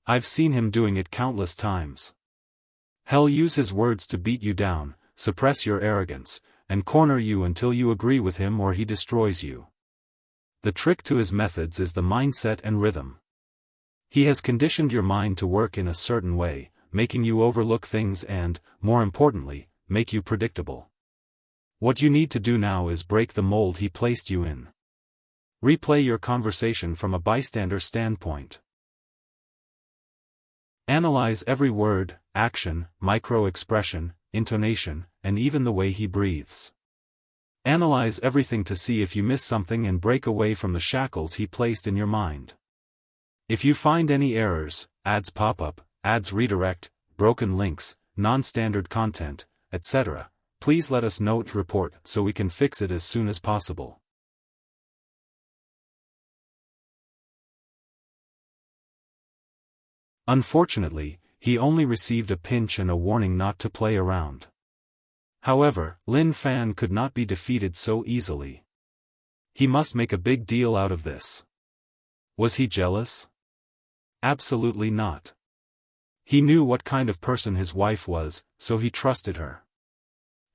I've seen him doing it countless times. He'll use his words to beat you down, suppress your arrogance, and corner you until you agree with him or he destroys you. The trick to his methods is the mindset and rhythm. He has conditioned your mind to work in a certain way, making you overlook things and, more importantly, make you predictable. What you need to do now is break the mold he placed you in. Replay your conversation from a bystander standpoint. Analyze every word, action, micro-expression, intonation, and even the way he breathes. Analyze everything to see if you miss something and break away from the shackles he placed in your mind. If you find any errors, ads pop up, ads redirect, broken links, non-standard content, etc., please let us know to report so we can fix it as soon as possible. Unfortunately, he only received a pinch and a warning not to play around. However, Lin Fan could not be defeated so easily. He must make a big deal out of this. Was he jealous? Absolutely not. He knew what kind of person his wife was, so he trusted her.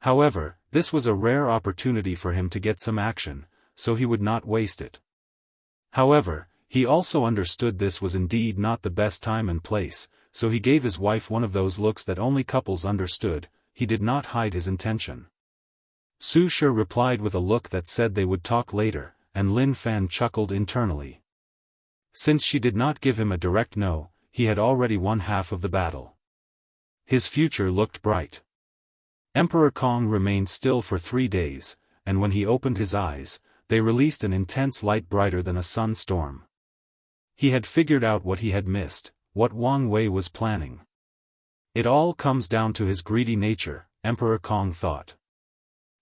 However, this was a rare opportunity for him to get some action, so he would not waste it. However, he also understood this was indeed not the best time and place, so he gave his wife one of those looks that only couples understood. He did not hide his intention. Su Shi replied with a look that said they would talk later, and Lin Fan chuckled internally. Since she did not give him a direct no, he had already won half of the battle. His future looked bright. Emperor Kong remained still for 3 days, and when he opened his eyes, they released an intense light brighter than a sun storm. He had figured out what he had missed, what Wang Wei was planning. It all comes down to his greedy nature, Emperor Kong thought.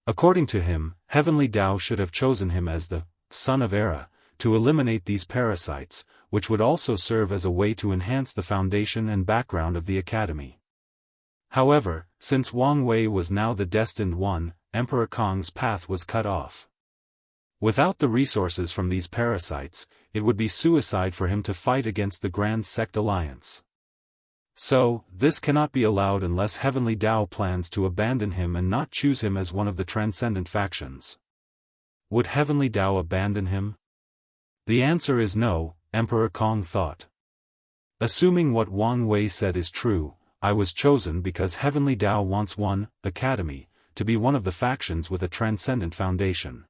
According to him, Heavenly Dao should have chosen him as the Son of Era, to eliminate these parasites, which would also serve as a way to enhance the foundation and background of the academy. However, since Wang Wei was now the destined one, Emperor Kong's path was cut off. Without the resources from these parasites, it would be suicide for him to fight against the Grand Sect Alliance. So, this cannot be allowed unless Heavenly Dao plans to abandon him and not choose him as one of the Transcendent factions. Would Heavenly Dao abandon him? The answer is no, Emperor Kong thought. Assuming what Wang Wei said is true, I was chosen because Heavenly Dao wants one academy to be one of the factions with a Transcendent foundation.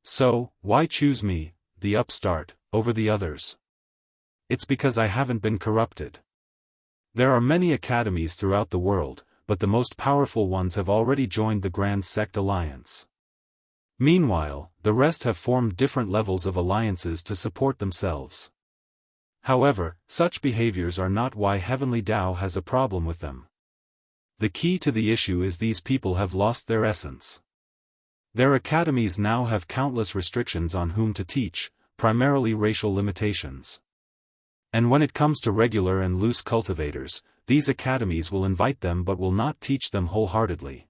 So, why choose me, the upstart, over the others? It's because I haven't been corrupted. There are many academies throughout the world, but the most powerful ones have already joined the Grand Sect Alliance. Meanwhile, the rest have formed different levels of alliances to support themselves. However, such behaviors are not why Heavenly Dao has a problem with them. The key to the issue is these people have lost their essence. Their academies now have countless restrictions on whom to teach, primarily racial limitations. And when it comes to regular and loose cultivators, these academies will invite them but will not teach them wholeheartedly.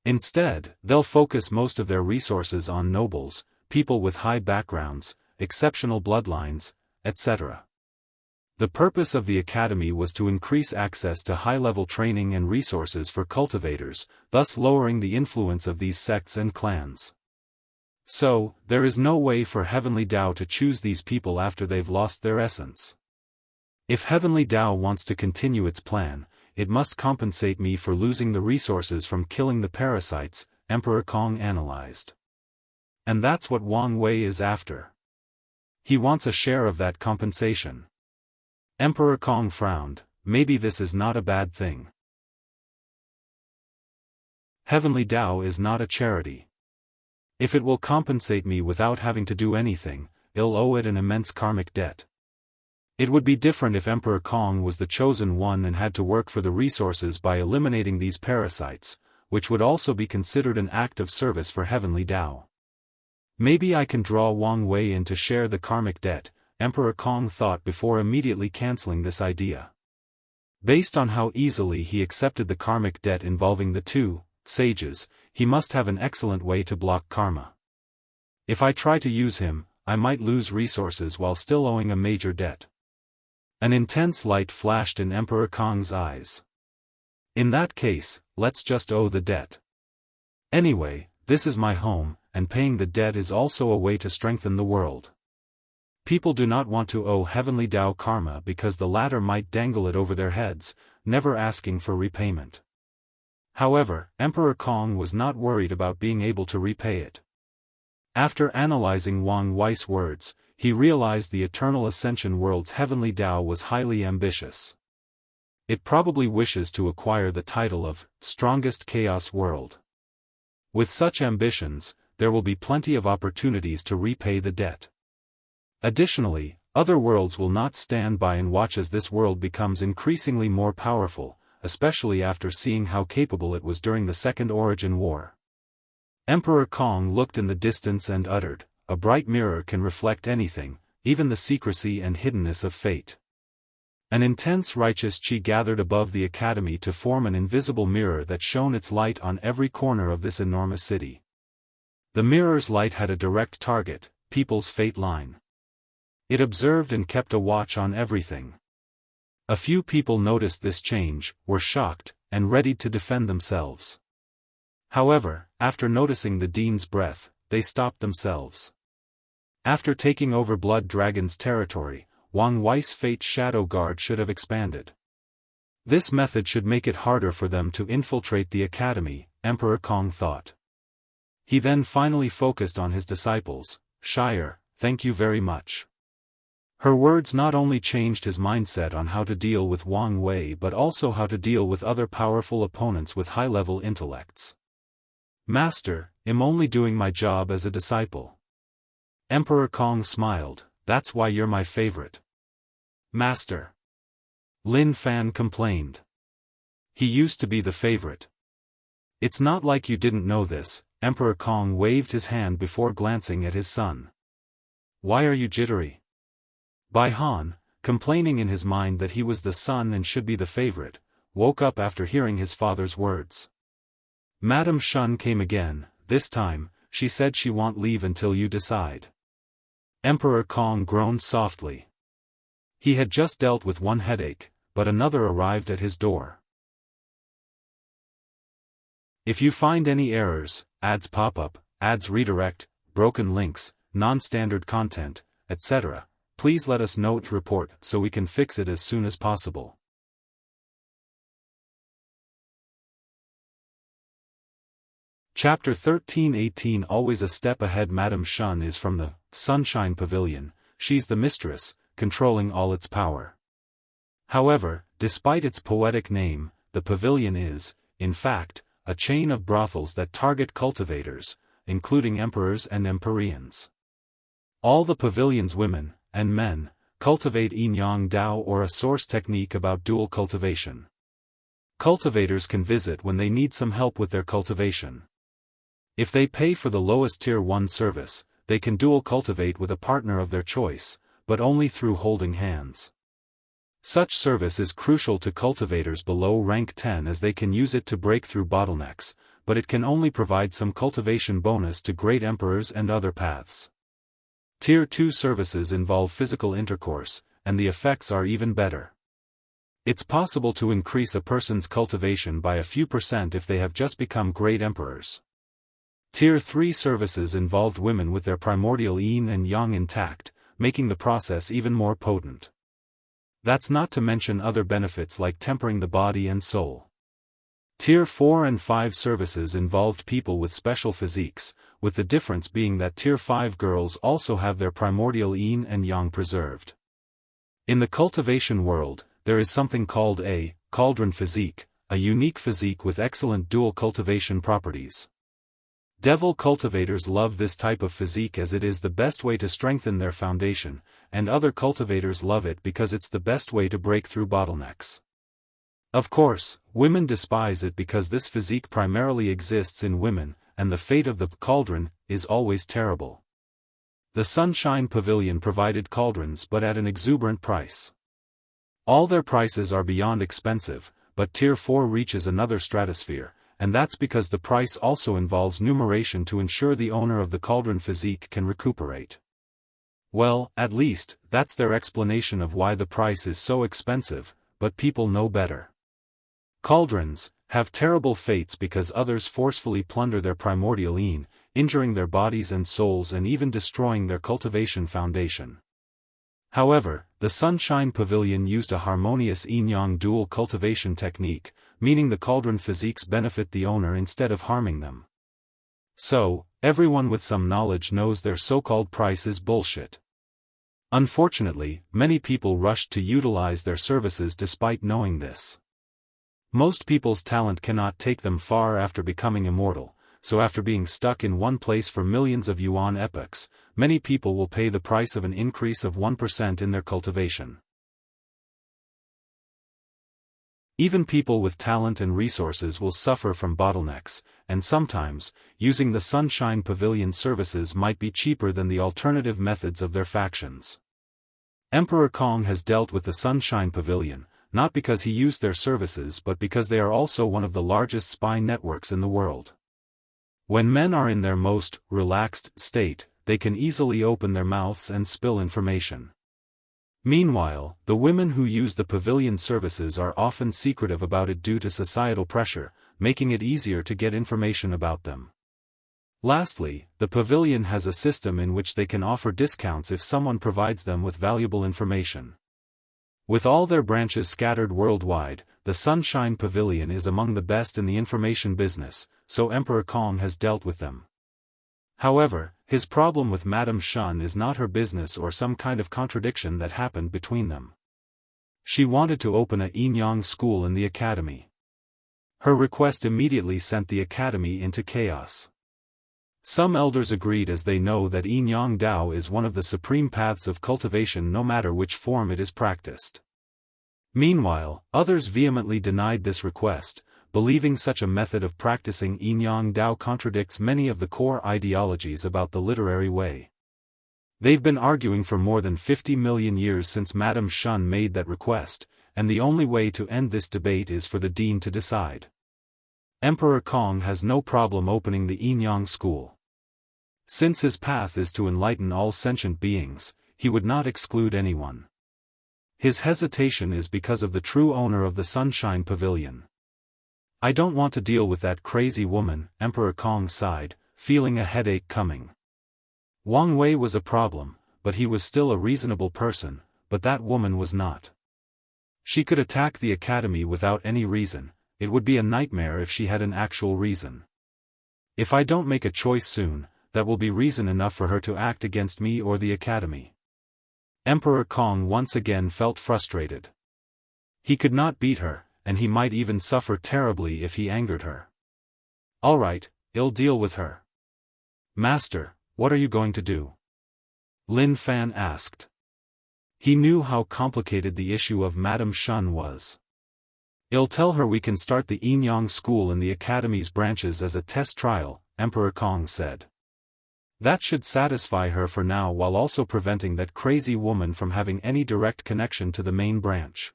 Instead, they'll focus most of their resources on nobles, people with high backgrounds, exceptional bloodlines, etc. The purpose of the academy was to increase access to high-level training and resources for cultivators, thus lowering the influence of these sects and clans. So, there is no way for Heavenly Dao to choose these people after they've lost their essence. If Heavenly Dao wants to continue its plan, it must compensate me for losing the resources from killing the parasites, Emperor Kong analyzed. And that's what Wang Wei is after. He wants a share of that compensation. Emperor Kong frowned. Maybe this is not a bad thing. Heavenly Dao is not a charity. If it will compensate me without having to do anything, I'll owe it an immense karmic debt. It would be different if Emperor Kong was the chosen one and had to work for the resources by eliminating these parasites, which would also be considered an act of service for Heavenly Dao. Maybe I can draw Wang Wei in to share the karmic debt, Emperor Kong thought before immediately canceling this idea. Based on how easily he accepted the karmic debt involving the two sages, he must have an excellent way to block karma. If I try to use him, I might lose resources while still owing a major debt. An intense light flashed in Emperor Kong's eyes. In that case, let's just owe the debt. Anyway, this is my home, and paying the debt is also a way to strengthen the world. People do not want to owe Heavenly Dao karma because the latter might dangle it over their heads, never asking for repayment. However, Emperor Kong was not worried about being able to repay it. After analyzing Wang Wei's words, he realized the Eternal Ascension World's heavenly Tao was highly ambitious. It probably wishes to acquire the title of Strongest Chaos World. With such ambitions, there will be plenty of opportunities to repay the debt. Additionally, other worlds will not stand by and watch as this world becomes increasingly more powerful, especially after seeing how capable it was during the Second Origin War. Emperor Kong looked in the distance and uttered, "A bright mirror can reflect anything, even the secrecy and hiddenness of fate." An intense righteous chi gathered above the academy to form an invisible mirror that shone its light on every corner of this enormous city. The mirror's light had a direct target, people's fate line. It observed and kept a watch on everything. A few people noticed this change, were shocked, and readied to defend themselves. However, after noticing the Dean's breath, they stopped themselves. After taking over Blood Dragon's territory, Wang Wei's Fate Shadow Guard should have expanded. This method should make it harder for them to infiltrate the academy, Emperor Kong thought. He then finally focused on his disciples. "Shire, thank you very much." Her words not only changed his mindset on how to deal with Wang Wei but also how to deal with other powerful opponents with high-level intellects. "Master, I'm only doing my job as a disciple." Emperor Kong smiled. "That's why you're my favorite." "Master." Lin Fan complained. "He used to be the favorite." "It's not like you didn't know this." Emperor Kong waved his hand before glancing at his son. "Why are you jittery?" Bai Han, complaining in his mind that he was the son and should be the favorite, woke up after hearing his father's words. Madame Shun came again. This time, she said she won't leave until you decide. Emperor Kong groaned softly. He had just dealt with one headache, but another arrived at his door. If you find any errors, ads pop up, ads redirect, broken links, non-standard content, etc., please let us know to report so we can fix it as soon as possible. Chapter 13-18 Always a step ahead. Madame Shun is from the Sunshine Pavilion. She's the mistress, controlling all its power. However, despite its poetic name, the pavilion is, in fact, a chain of brothels that target cultivators, including emperors and empyreans. All the pavilion's women, and men, cultivate yin-yang Dao or a source technique about dual cultivation. Cultivators can visit when they need some help with their cultivation. If they pay for the lowest tier 1 service, they can dual cultivate with a partner of their choice, but only through holding hands. Such service is crucial to cultivators below rank 10 as they can use it to break through bottlenecks, but it can only provide some cultivation bonus to great emperors and other paths. Tier 2 services involve physical intercourse, and the effects are even better. It's possible to increase a person's cultivation by a few % if they have just become great emperors. Tier 3 services involved women with their primordial yin and yang intact, making the process even more potent. That's not to mention other benefits like tempering the body and soul. Tier 4 and 5 services involved people with special physiques, with the difference being that Tier 5 girls also have their primordial yin and yang preserved. In the cultivation world, there is something called a cauldron physique, a unique physique with excellent dual cultivation properties. Devil cultivators love this type of physique as it is the best way to strengthen their foundation, and other cultivators love it because it's the best way to break through bottlenecks. Of course, women despise it because this physique primarily exists in women, and the fate of the cauldron is always terrible. The Sunshine Pavilion provided cauldrons but at an exuberant price. All their prices are beyond expensive, but Tier 4 reaches another stratosphere, and that's because the price also involves numeration to ensure the owner of the cauldron physique can recuperate. Well, at least, that's their explanation of why the price is so expensive, but people know better. Cauldrons have terrible fates because others forcefully plunder their primordial yin, injuring their bodies and souls and even destroying their cultivation foundation. However, the Sunshine Pavilion used a harmonious yin-yang dual cultivation technique, meaning the cauldron physiques benefit the owner instead of harming them. So, everyone with some knowledge knows their so-called price is bullshit. Unfortunately, many people rushed to utilize their services despite knowing this. Most people's talent cannot take them far after becoming immortal, so after being stuck in one place for millions of yuan epochs, many people will pay the price of an increase of 1% in their cultivation. Even people with talent and resources will suffer from bottlenecks, and sometimes, using the Sunshine Pavilion services might be cheaper than the alternative methods of their factions. Emperor Kong has dealt with the Sunshine Pavilion, not because he used their services but because they are also one of the largest spy networks in the world. When men are in their most relaxed state, they can easily open their mouths and spill information. Meanwhile, the women who use the pavilion services are often secretive about it due to societal pressure, making it easier to get information about them. Lastly, the pavilion has a system in which they can offer discounts if someone provides them with valuable information. With all their branches scattered worldwide, the Sunshine Pavilion is among the best in the information business, so Emperor Kong has dealt with them. However, his problem with Madame Shun is not her business or some kind of contradiction that happened between them. She wanted to open a Yin-Yang school in the academy. Her request immediately sent the academy into chaos. Some elders agreed as they know that Yin-Yang Dao is one of the supreme paths of cultivation no matter which form it is practiced. Meanwhile, others vehemently denied this request, believing such a method of practicing Yin-Yang Dao contradicts many of the core ideologies about the literary way. They've been arguing for more than 50 million years since Madame Shun made that request, and the only way to end this debate is for the dean to decide. Emperor Kong has no problem opening the Yin-Yang school. Since his path is to enlighten all sentient beings, he would not exclude anyone. His hesitation is because of the true owner of the Sunshine Pavilion. I don't want to deal with that crazy woman, Emperor Kong sighed, feeling a headache coming. Wang Wei was a problem, but he was still a reasonable person, but that woman was not. She could attack the academy without any reason, it would be a nightmare if she had an actual reason. If I don't make a choice soon, that will be reason enough for her to act against me or the academy. Emperor Kong once again felt frustrated. He could not beat her, and he might even suffer terribly if he angered her. All right, I'll deal with her. Master, what are you going to do? Lin Fan asked. He knew how complicated the issue of Madame Shun was. I'll tell her we can start the Yin-Yang school in the academy's branches as a test trial, Emperor Kong said. That should satisfy her for now while also preventing that crazy woman from having any direct connection to the main branch.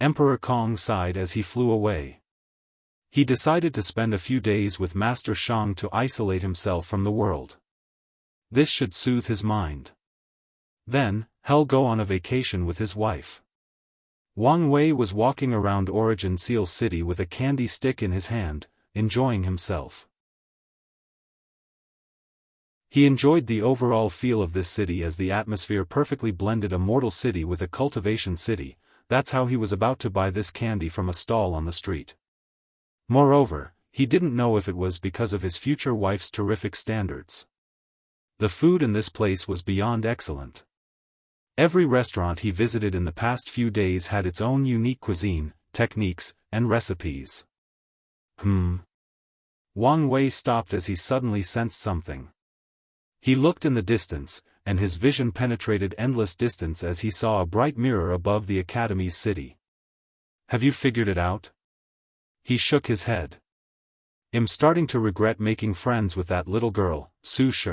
Emperor Kong sighed as he flew away. He decided to spend a few days with Master Shang to isolate himself from the world. This should soothe his mind. Then, he'll go on a vacation with his wife. Wang Wei was walking around Origin Seal City with a candy stick in his hand, enjoying himself. He enjoyed the overall feel of this city as the atmosphere perfectly blended a mortal city with a cultivation city. That's how he was about to buy this candy from a stall on the street. Moreover, he didn't know if it was because of his future wife's terrific standards. The food in this place was beyond excellent. Every restaurant he visited in the past few days had its own unique cuisine, techniques, and recipes. Wang Wei stopped as he suddenly sensed something. He looked in the distance, and his vision penetrated endless distance as he saw a bright mirror above the academy's city. Have you figured it out? He shook his head. I'm starting to regret making friends with that little girl, Su Shi.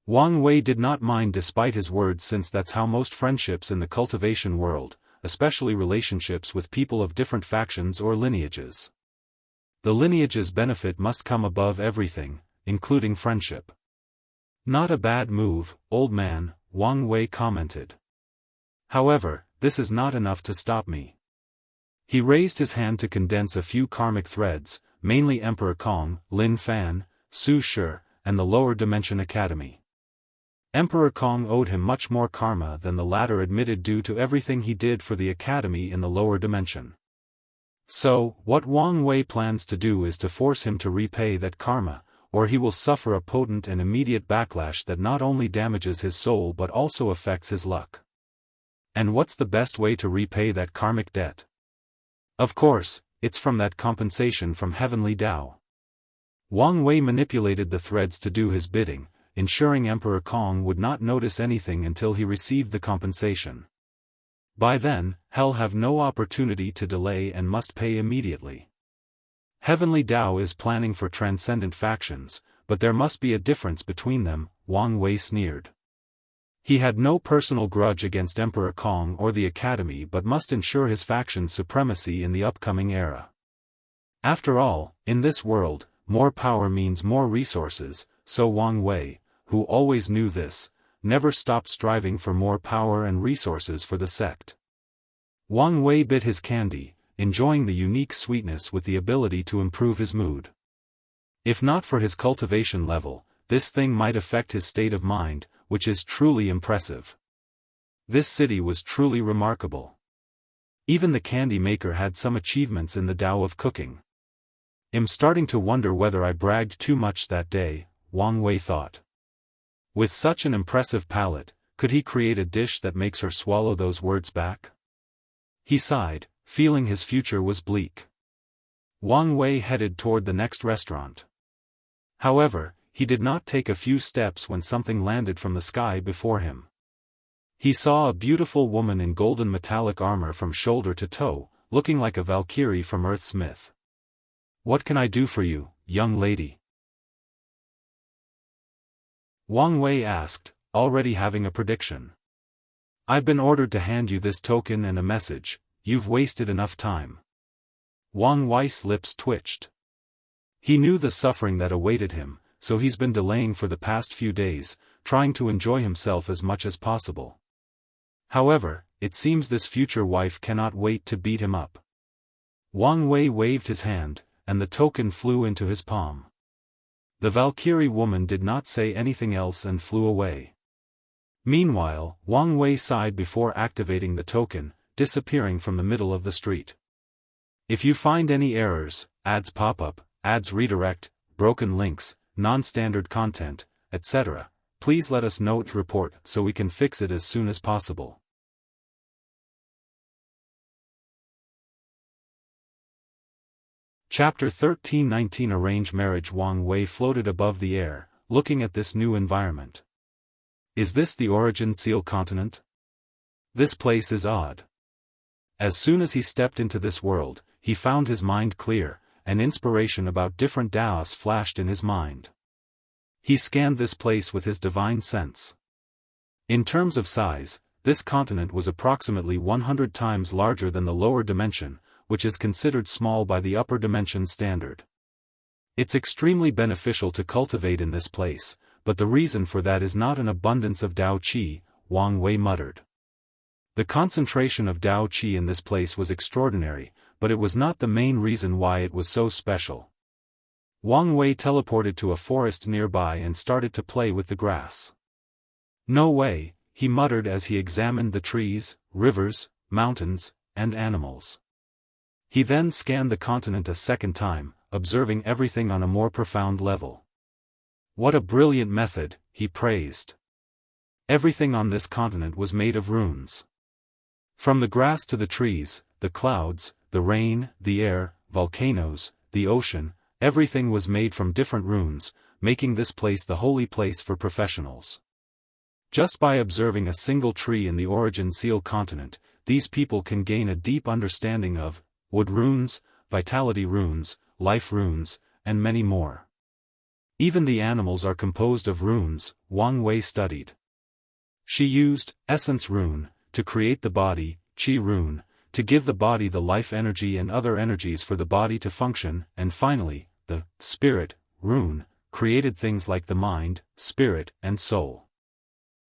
Wang Wei did not mind despite his words since that's how most friendships in the cultivation world, especially relationships with people of different factions or lineages. The lineage's benefit must come above everything, including friendship. Not a bad move, old man, Wang Wei commented. However, this is not enough to stop me. He raised his hand to condense a few karmic threads, mainly Emperor Kong, Lin Fan, Su Shi, and the Lower Dimension Academy. Emperor Kong owed him much more karma than the latter admitted due to everything he did for the academy in the lower dimension. So, what Wang Wei plans to do is to force him to repay that karma, or he will suffer a potent and immediate backlash that not only damages his soul but also affects his luck. And what's the best way to repay that karmic debt? Of course, it's from that compensation from heavenly Tao. Wang Wei manipulated the threads to do his bidding, ensuring Emperor Kong would not notice anything until he received the compensation. By then, hell have no opportunity to delay and must pay immediately. Heavenly Tao is planning for transcendent factions, but there must be a difference between them, Wang Wei sneered. He had no personal grudge against Emperor Kong or the Academy but must ensure his faction's supremacy in the upcoming era. After all, in this world, more power means more resources, so Wang Wei, who always knew this, never stopped striving for more power and resources for the sect. Wang Wei bit his candy, enjoying the unique sweetness with the ability to improve his mood. If not for his cultivation level, this thing might affect his state of mind, which is truly impressive. This city was truly remarkable. Even the candy maker had some achievements in the Tao of cooking. I'm starting to wonder whether I bragged too much that day, Wang Wei thought. With such an impressive palate, could he create a dish that makes her swallow those words back? He sighed, feeling his future was bleak. Wang Wei headed toward the next restaurant. However, he did not take a few steps when something landed from the sky before him. He saw a beautiful woman in golden metallic armor from shoulder to toe, looking like a Valkyrie from Earth's myth. "What can I do for you, young lady?" Wang Wei asked, already having a prediction. "I've been ordered to hand you this token and a message. You've wasted enough time." Wang Wei's lips twitched. He knew the suffering that awaited him, so he's been delaying for the past few days, trying to enjoy himself as much as possible. However, it seems this future wife cannot wait to beat him up. Wang Wei waved his hand, and the token flew into his palm. The Valkyrie woman did not say anything else and flew away. Meanwhile, Wang Wei sighed before activating the token, disappearing from the middle of the street. If you find any errors, ads pop up, ads redirect, broken links, non-standard content, etc., please let us know to report so we can fix it as soon as possible. Chapter 1319 Arranged Marriage. Wang Wei floated above the air, looking at this new environment. Is this the Origin Seal continent? This place is odd. As soon as he stepped into this world, he found his mind clear, and inspiration about different Daoists flashed in his mind. He scanned this place with his divine sense. In terms of size, this continent was approximately 100 times larger than the lower dimension, which is considered small by the upper dimension standard. It's extremely beneficial to cultivate in this place, but the reason for that is not an abundance of Dao Qi, Wang Wei muttered. The concentration of Dao Qi in this place was extraordinary, but it was not the main reason why it was so special. Wang Wei teleported to a forest nearby and started to play with the grass. "No way," he muttered as he examined the trees, rivers, mountains, and animals. He then scanned the continent a second time, observing everything on a more profound level. "What a brilliant method," he praised. Everything on this continent was made of runes. From the grass to the trees, the clouds, the rain, the air, volcanoes, the ocean, everything was made from different runes, making this place the holy place for professionals. Just by observing a single tree in the Origin Seal continent, these people can gain a deep understanding of wood runes, vitality runes, life runes, and many more. Even the animals are composed of runes, Wang Wei studied. She used essence rune to create the body, Qi rune, to give the body the life energy and other energies for the body to function, and finally, the spirit rune created things like the mind, spirit, and soul.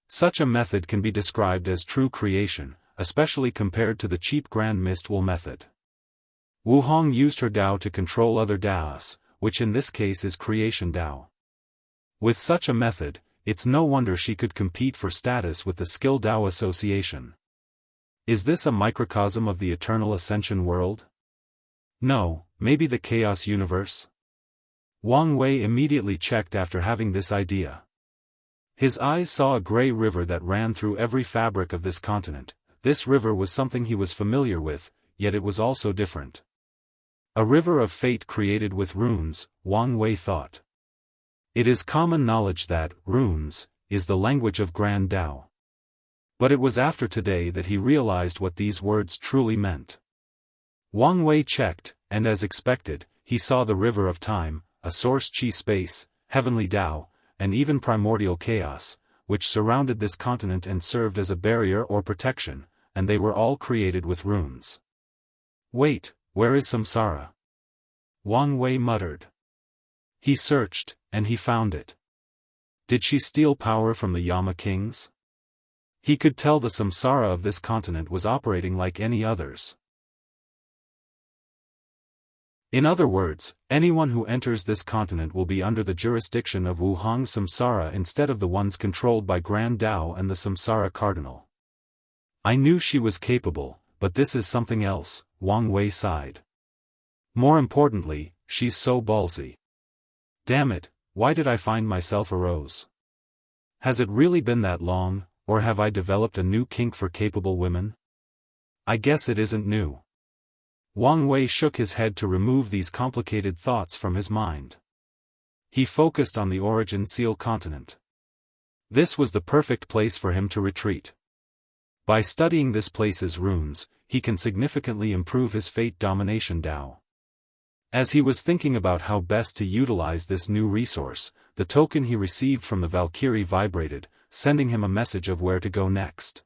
Such a method can be described as true creation, especially compared to the cheap Grand Mist Wool method. Wu Hong used her Dao to control other Daoists, which in this case is creation Dao. With such a method, it's no wonder she could compete for status with the Skill Dao Association. Is this a microcosm of the eternal ascension world? No, maybe the Chaos Universe? Wang Wei immediately checked after having this idea. His eyes saw a gray river that ran through every fabric of this continent. This river was something he was familiar with, yet it was also different. A river of fate created with runes, Wang Wei thought. It is common knowledge that runes is the language of Grand Tao. But it was after today that he realized what these words truly meant. Wang Wei checked, and as expected, he saw the river of time, a source chi space, heavenly Tao, and even primordial chaos, which surrounded this continent and served as a barrier or protection, and they were all created with runes. Wait, where is Samsara? Wang Wei muttered. He searched, and he found it. Did she steal power from the Yama kings? He could tell the Samsara of this continent was operating like any others. In other words, anyone who enters this continent will be under the jurisdiction of Wuhang's Samsara instead of the ones controlled by Grand Tao and the Samsara Cardinal. I knew she was capable, but this is something else, Wang Wei sighed. More importantly, she's so ballsy. Damn it, why did I find myself a rose? Has it really been that long, or have I developed a new kink for capable women? I guess it isn't new. Wang Wei shook his head to remove these complicated thoughts from his mind. He focused on the Origin Seal continent. This was the perfect place for him to retreat. By studying this place's runes, he can significantly improve his fate domination Tao. As he was thinking about how best to utilize this new resource, the token he received from the Valkyrie vibrated, sending him a message of where to go next.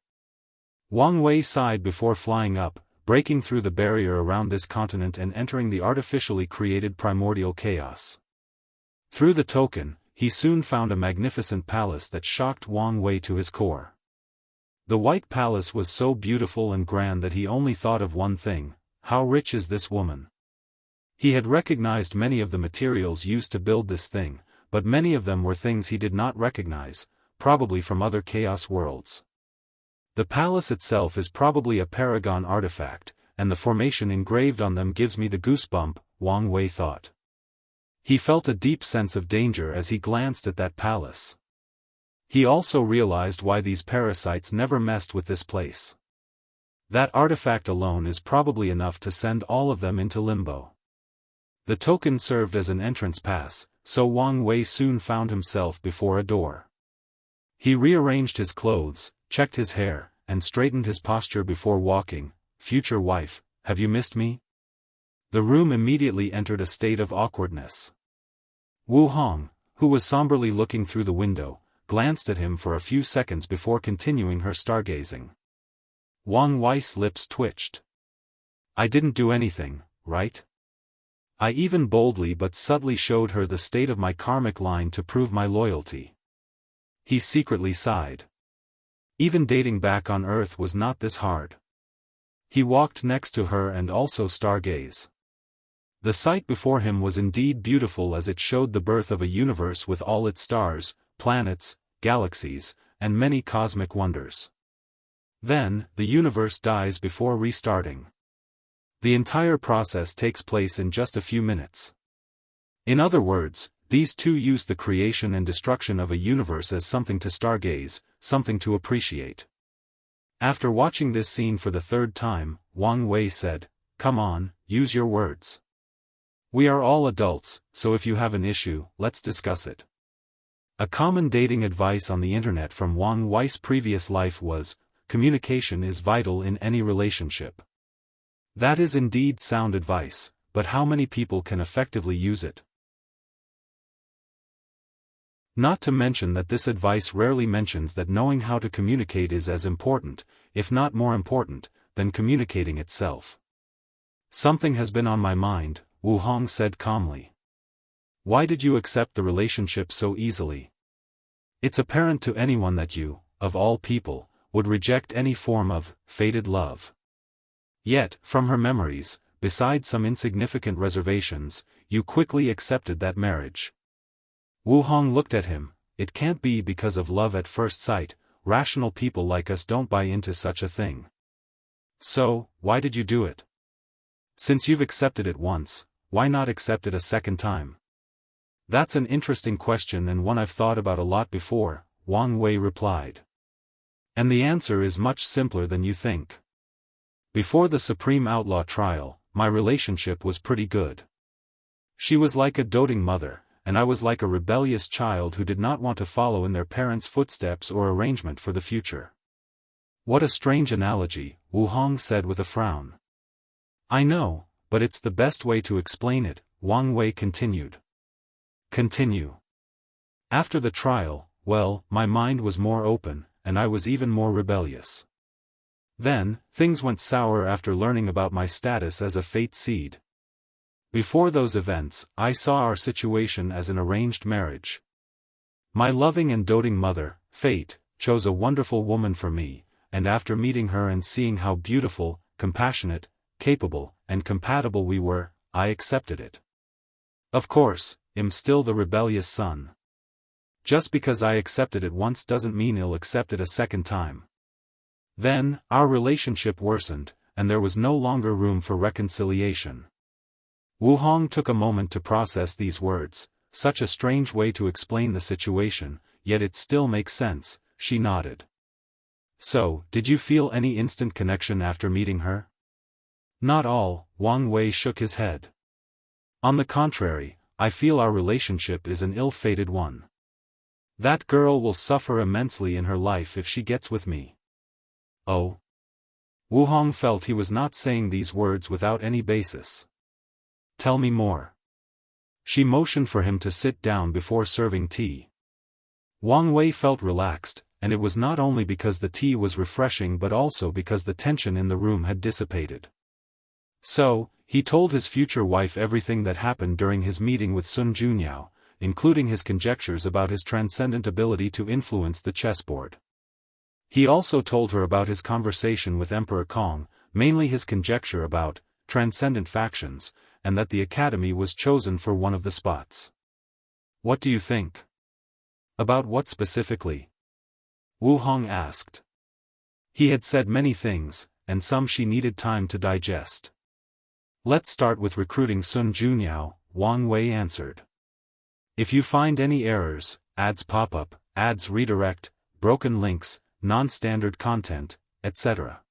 Wang Wei sighed before flying up, breaking through the barrier around this continent and entering the artificially created primordial chaos. Through the token, he soon found a magnificent palace that shocked Wang Wei to his core. The White Palace was so beautiful and grand that he only thought of one thing: how rich is this woman? He had recognized many of the materials used to build this thing, but many of them were things he did not recognize, probably from other chaos worlds. The palace itself is probably a paragon artifact, and the formation engraved on them gives me the goosebump, Wang Wei thought. He felt a deep sense of danger as he glanced at that palace. He also realized why these parasites never messed with this place. That artifact alone is probably enough to send all of them into limbo. The token served as an entrance pass, so Wang Wei soon found himself before a door. He rearranged his clothes, checked his hair, and straightened his posture before walking. Future wife, have you missed me? The room immediately entered a state of awkwardness. Wu Hong, who was somberly looking through the window, glanced at him for a few seconds before continuing her stargazing. Wang Wei's lips twitched. I didn't do anything, right? I even boldly but subtly showed her the state of my karmic line to prove my loyalty. He secretly sighed. Even dating back on Earth was not this hard. He walked next to her and also stargaze. The sight before him was indeed beautiful as it showed the birth of a universe with all its stars, planets, galaxies, and many cosmic wonders. Then, the universe dies before restarting. The entire process takes place in just a few minutes. In other words, these two use the creation and destruction of a universe as something to stargaze, something to appreciate. After watching this scene for the third time, Wang Wei said, "Come on, use your words. We are all adults, so if you have an issue, let's discuss it." A common dating advice on the internet from Wang Wei's previous life was, communication is vital in any relationship. That is indeed sound advice, but how many people can effectively use it? Not to mention that this advice rarely mentions that knowing how to communicate is as important, if not more important, than communicating itself. Something has been on my mind, Wu Hong said calmly. Why did you accept the relationship so easily? It's apparent to anyone that you, of all people, would reject any form of fated love. Yet, from her memories, besides some insignificant reservations, you quickly accepted that marriage. Wu Hong looked at him. It can't be because of love at first sight. Rational people like us don't buy into such a thing. So, why did you do it? Since you've accepted it once, why not accept it a second time? That's an interesting question and one I've thought about a lot before, Wang Wei replied. And the answer is much simpler than you think. Before the Supreme Outlaw trial, my relationship was pretty good. She was like a doting mother, and I was like a rebellious child who did not want to follow in their parents' footsteps or arrangement for the future. What a strange analogy, Wu Hong said with a frown. I know, but it's the best way to explain it, Wang Wei continued. Continue. After the trial, well, my mind was more open, and I was even more rebellious. Then, things went sour after learning about my status as a fate seed. Before those events, I saw our situation as an arranged marriage. My loving and doting mother, Fate, chose a wonderful woman for me, and after meeting her and seeing how beautiful, compassionate, capable, and compatible we were, I accepted it. Of course, I'm still the rebellious son. Just because I accepted it once doesn't mean I'll accept it a second time. Then, our relationship worsened, and there was no longer room for reconciliation. Wu Hong took a moment to process these words, such a strange way to explain the situation, yet it still makes sense, she nodded. So, did you feel any instant connection after meeting her? Not all, Wang Wei shook his head. On the contrary, I feel our relationship is an ill-fated one. That girl will suffer immensely in her life if she gets with me. Oh? Wu Hong felt he was not saying these words without any basis. Tell me more. She motioned for him to sit down before serving tea. Wang Wei felt relaxed, and it was not only because the tea was refreshing but also because the tension in the room had dissipated. So, he told his future wife everything that happened during his meeting with Sun Junyao, including his conjectures about his transcendent ability to influence the chessboard. He also told her about his conversation with Emperor Kong, mainly his conjecture about transcendent factions, and that the academy was chosen for one of the spots. What do you think? About what specifically? Wu Hong asked. He had said many things, and some she needed time to digest. Let's start with recruiting Sun Junyao, Wang Wei answered. If you find any errors, ads pop up, ads redirect, broken links, non-standard content, etc.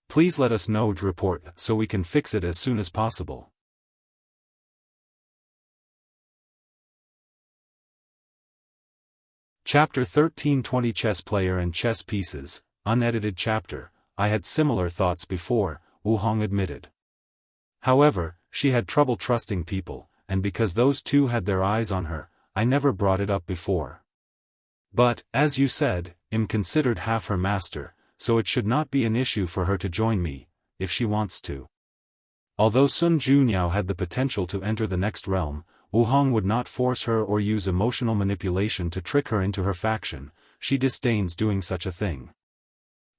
Please let us know to report so we can fix it as soon as possible. Chapter 13:20 Chess Player and Chess Pieces, unedited chapter. I had similar thoughts before, Wu Hong admitted. However, she had trouble trusting people, and because those two had their eyes on her, I never brought it up before. But, as you said, I'm considered half her master, so it should not be an issue for her to join me, if she wants to. Although Sun Junyao had the potential to enter the next realm, Wu Hong would not force her or use emotional manipulation to trick her into her faction. She disdains doing such a thing.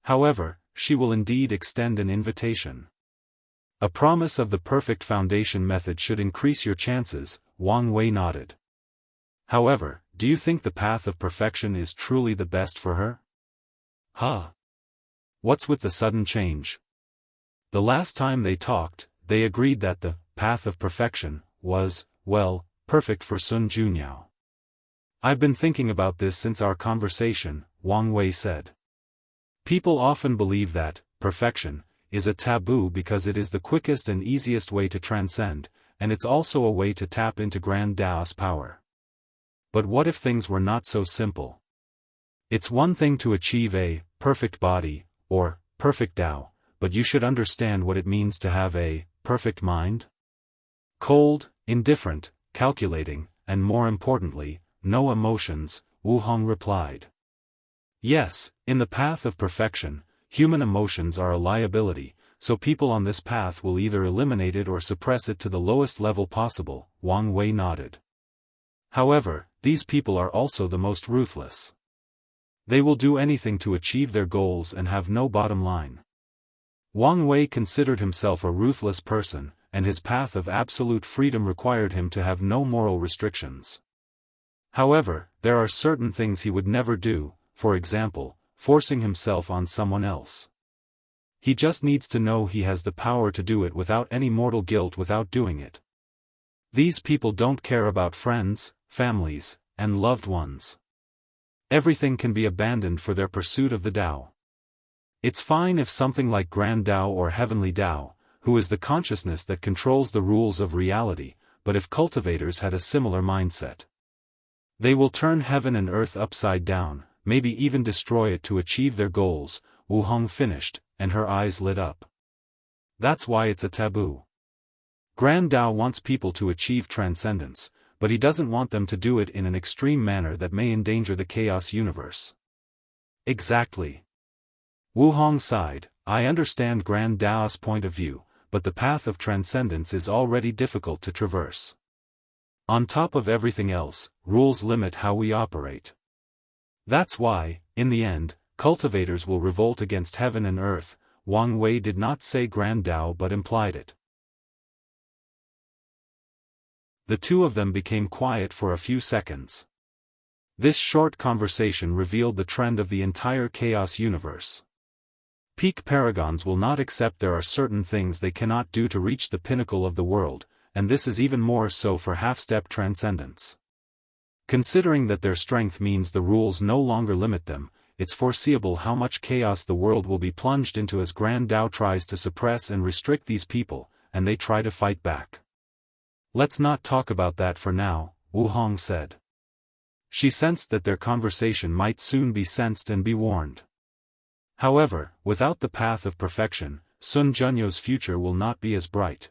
However, she will indeed extend an invitation. A promise of the perfect foundation method should increase your chances, Wang Wei nodded. However, do you think the path of perfection is truly the best for her? Huh? What's with the sudden change? The last time they talked, they agreed that the path of perfection was, well, perfect for Sun Junyao. I've been thinking about this since our conversation, Wang Wei said. People often believe that perfection is a taboo because it is the quickest and easiest way to transcend, and it's also a way to tap into grand Daoist power. But what if things were not so simple? It's one thing to achieve a perfect body, or perfect Dao, but you should understand what it means to have a perfect mind. Cold, indifferent, calculating, and more importantly, no emotions, Wu Hong replied. Yes, in the path of perfection, human emotions are a liability, so people on this path will either eliminate it or suppress it to the lowest level possible, Wang Wei nodded. However, these people are also the most ruthless. They will do anything to achieve their goals and have no bottom line. Wang Wei considered himself a ruthless person, and his path of absolute freedom required him to have no moral restrictions. However, there are certain things he would never do, for example, forcing himself on someone else. He just needs to know he has the power to do it without any mortal guilt without doing it. These people don't care about friends, families, and loved ones. Everything can be abandoned for their pursuit of the Tao. It's fine if something like Grand Tao or Heavenly Tao, who is the consciousness that controls the rules of reality, but if cultivators had a similar mindset, they will turn heaven and earth upside down, maybe even destroy it to achieve their goals. Wu Hong finished, and her eyes lit up. That's why it's a taboo. Grand Tao wants people to achieve transcendence, but he doesn't want them to do it in an extreme manner that may endanger the chaos universe. Exactly. Wu Hong sighed. I understand Grand Tao's point of view, but the path of transcendence is already difficult to traverse. On top of everything else, rules limit how we operate. That's why, in the end, cultivators will revolt against heaven and earth. Wang Wei did not say Grand Tao but implied it. The two of them became quiet for a few seconds. This short conversation revealed the trend of the entire chaos universe. Peak paragons will not accept there are certain things they cannot do to reach the pinnacle of the world, and this is even more so for half-step transcendence. Considering that their strength means the rules no longer limit them, it's foreseeable how much chaos the world will be plunged into as Grand Tao tries to suppress and restrict these people, and they try to fight back. Let's not talk about that for now, Wu Hong said. She sensed that their conversation might soon be sensed and be warned. However, without the path of perfection, Sun Junyo's future will not be as bright.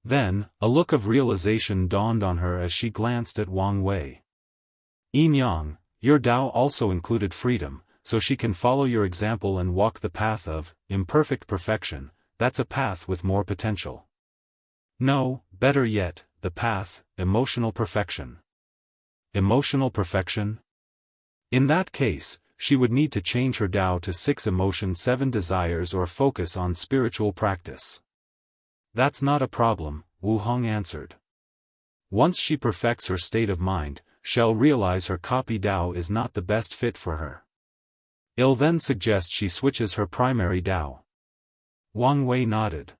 Then, a look of realization dawned on her as she glanced at Wang Wei. Yin Yang, your Tao also included freedom, so she can follow your example and walk the path of imperfect perfection. That's a path with more potential. No, better yet, the path, emotional perfection. Emotional perfection? In that case, she would need to change her Tao to 6 emotion 7 desires or focus on spiritual practice. That's not a problem, Wu Hong answered. Once she perfects her state of mind, she'll realize her copy Tao is not the best fit for her. I'll then suggest she switches her primary Tao. Wang Wei nodded.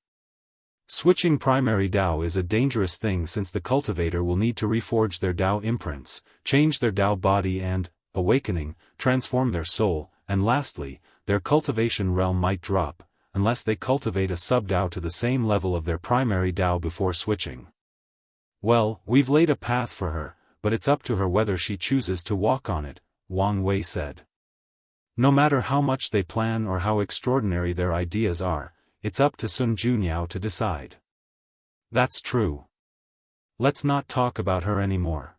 Switching primary Tao is a dangerous thing since the cultivator will need to reforge their Tao imprints, change their Tao body and, awakening, transform their soul, and lastly, their cultivation realm might drop, unless they cultivate a sub-Tao to the same level of their primary Tao before switching. Well, we've laid a path for her, but it's up to her whether she chooses to walk on it, Wang Wei said. No matter how much they plan or how extraordinary their ideas are, it's up to Sun Junyao to decide. That's true. Let's not talk about her anymore.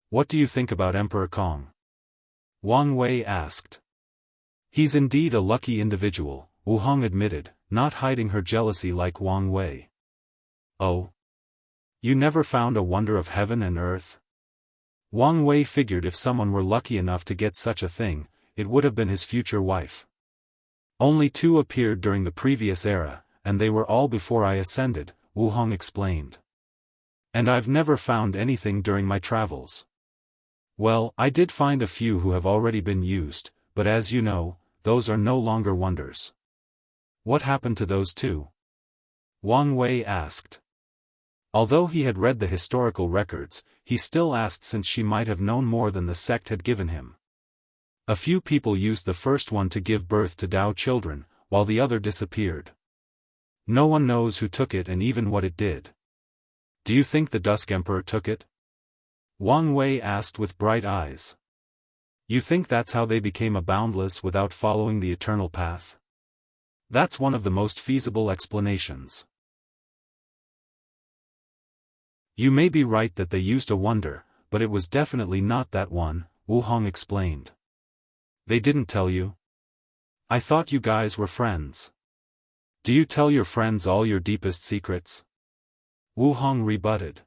What do you think about Emperor Kong? Wang Wei asked. He's indeed a lucky individual, Wu Hong admitted, not hiding her jealousy like Wang Wei. Oh? You never found a wonder of heaven and earth? Wang Wei figured if someone were lucky enough to get such a thing, it would have been his future wife. Only 2 appeared during the previous era, and they were all before I ascended, Wu Hong explained. And I've never found anything during my travels. Well, I did find a few who have already been used, but as you know, those are no longer wonders. What happened to those 2? Wang Wei asked. Although he had read the historical records, he still asked since she might have known more than the sect had given him. A few people used the first one to give birth to Tao children, while the other disappeared. No one knows who took it and even what it did. Do you think the Dusk Emperor took it? Wang Wei asked with bright eyes. You think that's how they became a boundless without following the eternal path? That's one of the most feasible explanations. You may be right that they used a wonder, but it was definitely not that one, Wu Hong explained. They didn't tell you? I thought you guys were friends. Do you tell your friends all your deepest secrets? Wu Hong rebutted.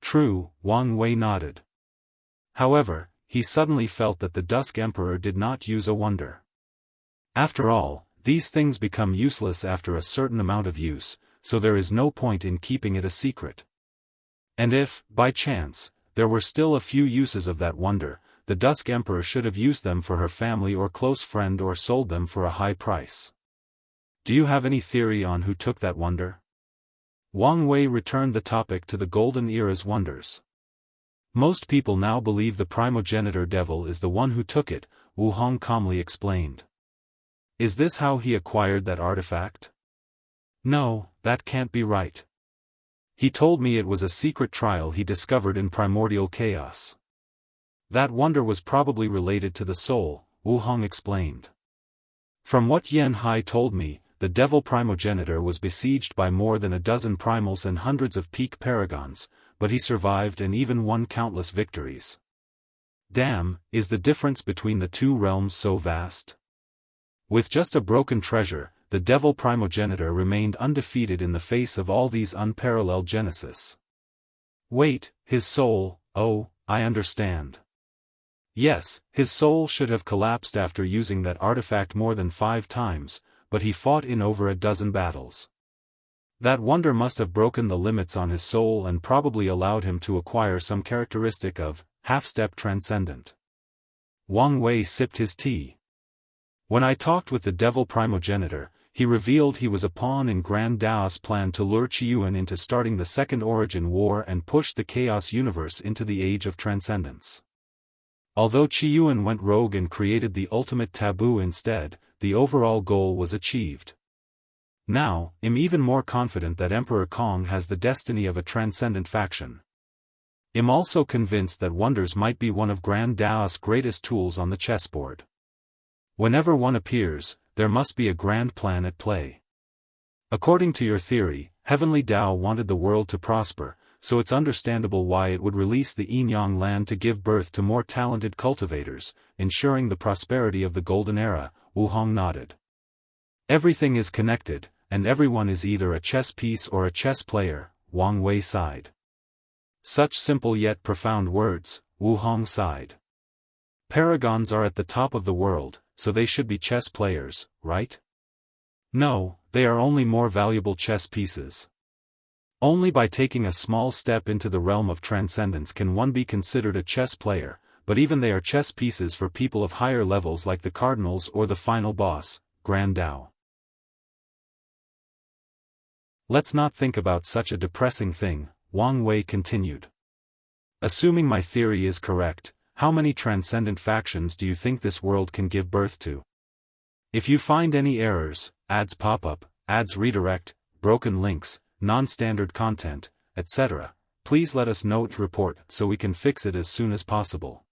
True, Wang Wei nodded. However, he suddenly felt that the Dusk Emperor did not use a wonder. After all, these things become useless after a certain amount of use, so there is no point in keeping it a secret. And if, by chance, there were still a few uses of that wonder, the Dusk Emperor should have used them for her family or close friend or sold them for a high price. Do you have any theory on who took that wonder? Wang Wei returned the topic to the Golden Era's wonders. Most people now believe the primogenitor devil is the one who took it, Wu Hong calmly explained. Is this how he acquired that artifact? No, that can't be right. He told me it was a secret trial he discovered in primordial chaos. That wonder was probably related to the soul, Wu Hong explained. From what Yan Hai told me, the devil primogenitor was besieged by more than a dozen primals and hundreds of peak paragons, but he survived and even won countless victories. Damn, is the difference between the two realms so vast? With just a broken treasure, the devil primogenitor remained undefeated in the face of all these unparalleled genesis. Wait, his soul, oh, I understand. Yes, his soul should have collapsed after using that artifact more than 5 times, but he fought in over a dozen battles. That wonder must have broken the limits on his soul and probably allowed him to acquire some characteristic of half-step transcendent. Wang Wei sipped his tea. When I talked with the devil primogenitor, he revealed he was a pawn in Grand Daoist's plan to lure Qiyuan into starting the Second Origin War and push the Chaos Universe into the Age of Transcendence. Although Qiyuan went rogue and created the ultimate Taboo instead, the overall goal was achieved. Now, I'm even more confident that Emperor Kong has the destiny of a transcendent faction. I'm also convinced that wonders might be one of Grand Daoist's greatest tools on the chessboard. Whenever one appears, there must be a grand plan at play. According to your theory, Heavenly Dao wanted the world to prosper, so it's understandable why it would release the Yinyang land to give birth to more talented cultivators, ensuring the prosperity of the Golden Era, Wu Hong nodded. Everything is connected, and everyone is either a chess piece or a chess player, Wang Wei sighed. Such simple yet profound words, Wu Hong sighed. Paragons are at the top of the world, so they should be chess players, right? No, they are only more valuable chess pieces. Only by taking a small step into the realm of transcendence can one be considered a chess player, but even they are chess pieces for people of higher levels like the cardinals or the final boss, Grand Dao. Let's not think about such a depressing thing, Wang Wei continued. Assuming my theory is correct, how many transcendent factions do you think this world can give birth to? If you find any errors, ads pop up, ads redirect, broken links, non-standard content, etc., please let us know to report so we can fix it as soon as possible.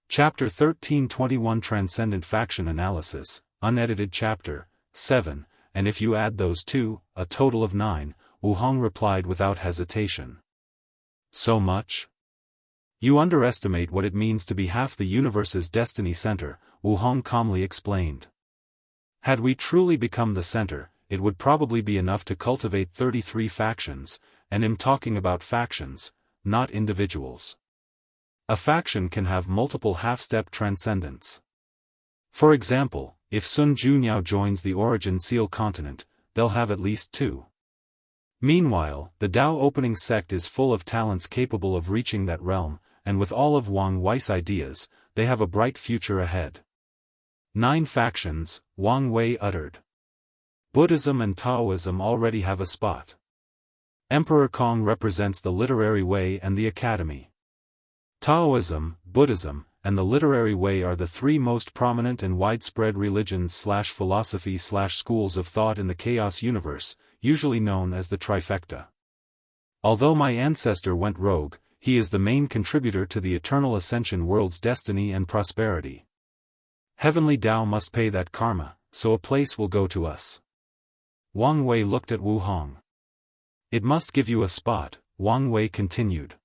Chapter 1321 Transcendent Faction Analysis, Unedited Chapter 7, and if you add those two, a total of 9, Wu Hong replied without hesitation. So much? You underestimate what it means to be half the universe's destiny center, Wu Hong calmly explained. Had we truly become the center, it would probably be enough to cultivate 33 factions, and I'm talking about factions, not individuals. A faction can have multiple half-step transcendents. For example, if Sun Junyao joins the Origin Seal continent, they'll have at least 2. Meanwhile, the Dao opening sect is full of talents capable of reaching that realm, and with all of Wang Wei's ideas, they have a bright future ahead. 9 factions, Wang Wei uttered. Buddhism and Taoism already have a spot. Emperor Kong represents the literary way and the academy. Taoism, Buddhism, and the literary way are the 3 most prominent and widespread religions/philosophy/schools of thought in the chaos universe, usually known as the trifecta. Although my ancestor went rogue, he is the main contributor to the Eternal Ascension world's destiny and prosperity. Heavenly Dao must pay that karma, so a place will go to us. Wang Wei looked at Wu Hong. It must give you a spot, Wang Wei continued.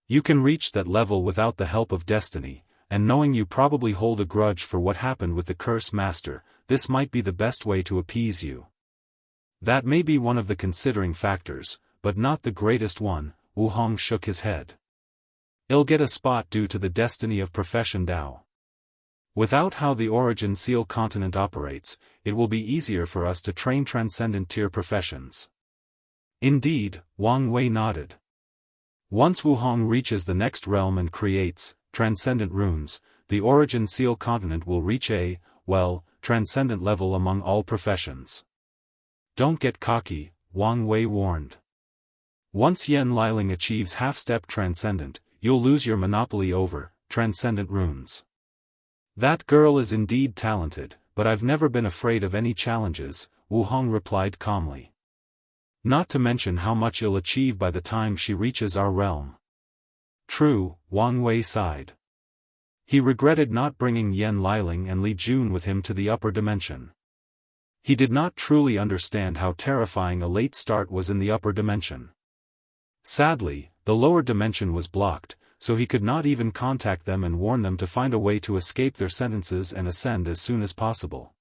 You can reach that level without the help of destiny, and knowing you probably hold a grudge for what happened with the Curse Master, this might be the best way to appease you. That may be one of the considering factors, but not the greatest one, Wu Hong shook his head. I'll get a spot due to the destiny of Profession Dao. Without how the Origin Seal continent operates, it will be easier for us to train transcendent tier professions. Indeed, Wang Wei nodded. Once Wu Hong reaches the next realm and creates transcendent runes, the Origin Seal continent will reach a, well, transcendent level among all professions. Don't get cocky, Wang Wei warned. Once Yen Liling achieves half-step Transcendent, you'll lose your monopoly over Transcendent runes. That girl is indeed talented, but I've never been afraid of any challenges, Wu Hong replied calmly. Not to mention how much you'll achieve by the time she reaches our realm. True, Wang Wei sighed. He regretted not bringing Yen Liling and Li Jun with him to the upper dimension. He did not truly understand how terrifying a late start was in the upper dimension. Sadly, the lower dimension was blocked, so he could not even contact them and warn them to find a way to escape their sentences and ascend as soon as possible.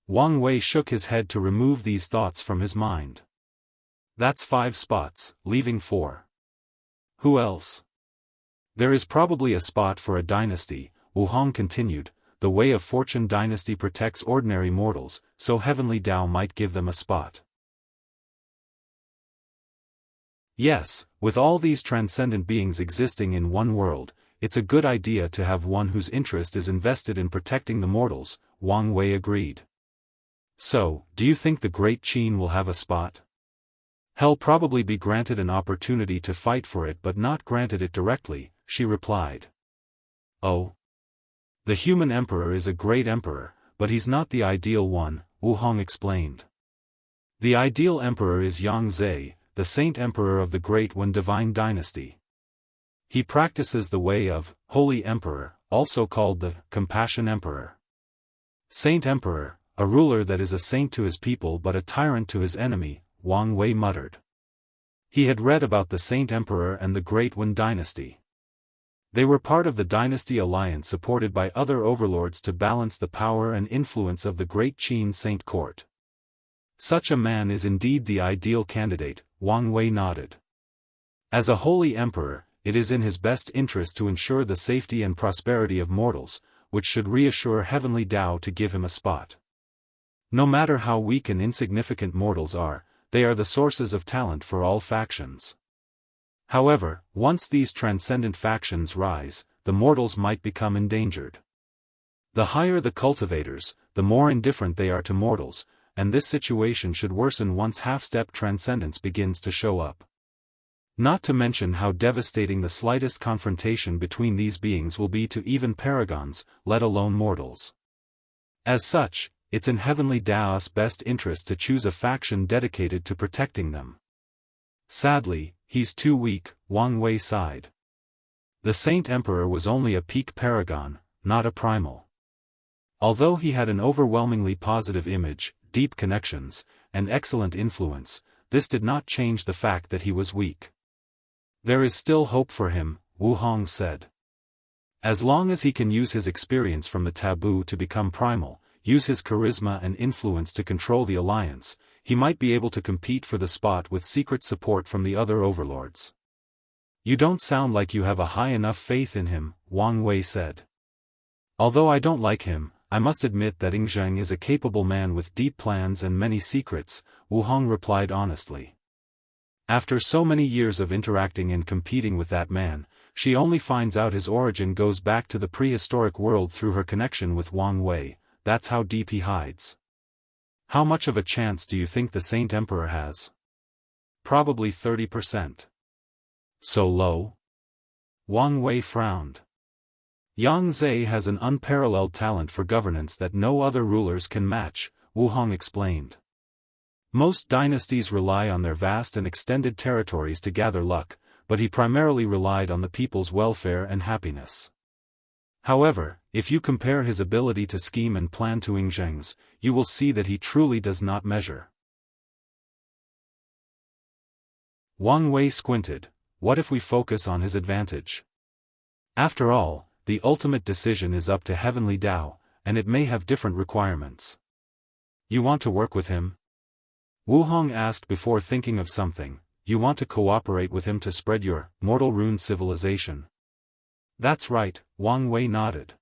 Wang Wei shook his head to remove these thoughts from his mind. That's 5 spots, leaving 4. Who else? There is probably a spot for a dynasty, Wu Hong continued. The Way of Fortune dynasty protects ordinary mortals, so Heavenly Tao might give them a spot. Yes, with all these transcendent beings existing in one world, it's a good idea to have one whose interest is invested in protecting the mortals, Wang Wei agreed. So, do you think the Great Qin will have a spot? He'll probably be granted an opportunity to fight for it but not granted it directly, she replied. Oh. The human emperor is a great emperor, but he's not the ideal one, Wu Hong explained. The ideal emperor is Xianxia, the saint emperor of the Great Wen divine dynasty. He practices the way of Holy Emperor, also called the Compassion Emperor. Saint Emperor, a ruler that is a saint to his people but a tyrant to his enemy, Wang Wei muttered. He had read about the Saint Emperor and the Great Wen dynasty. They were part of the dynasty alliance supported by other overlords to balance the power and influence of the Great Qin Saint Court. Such a man is indeed the ideal candidate, Wang Wei nodded. As a holy emperor, it is in his best interest to ensure the safety and prosperity of mortals, which should reassure Heavenly Tao to give him a spot. No matter how weak and insignificant mortals are, they are the sources of talent for all factions. However, once these transcendent factions rise, the mortals might become endangered. The higher the cultivators, the more indifferent they are to mortals, and this situation should worsen once half-step transcendence begins to show up. Not to mention how devastating the slightest confrontation between these beings will be to even paragons, let alone mortals. As such, it's in Heavenly Tao's best interest to choose a faction dedicated to protecting them. Sadly, he's too weak, Wang Wei sighed. The Saint Emperor was only a peak paragon, not a primal. Although he had an overwhelmingly positive image, deep connections, and excellent influence, this did not change the fact that he was weak. There is still hope for him, Wu Hong said. As long as he can use his experience from the Taboo to become primal, use his charisma and influence to control the alliance, he might be able to compete for the spot with secret support from the other overlords. You don't sound like you have a high enough faith in him, Wang Wei said. Although I don't like him, I must admit that Yingzheng is a capable man with deep plans and many secrets, Wu Hong replied honestly. After so many years of interacting and competing with that man, she only finds out his origin goes back to the prehistoric world through her connection with Wang Wei. That's how deep he hides. How much of a chance do you think the Saint Emperor has? Probably 30%. So low? Wang Wei frowned. Xianxia has an unparalleled talent for governance that no other rulers can match, Wu Hong explained. Most dynasties rely on their vast and extended territories to gather luck, but he primarily relied on the people's welfare and happiness. However, if you compare his ability to scheme and plan to Yingzheng's, you will see that he truly does not measure. Wang Wei squinted. What if we focus on his advantage? After all, the ultimate decision is up to Heavenly Tao, and it may have different requirements. You want to work with him? Wu Hong asked before thinking of something. You want to cooperate with him to spread your mortal rune civilization? That's right, Wang Wei nodded.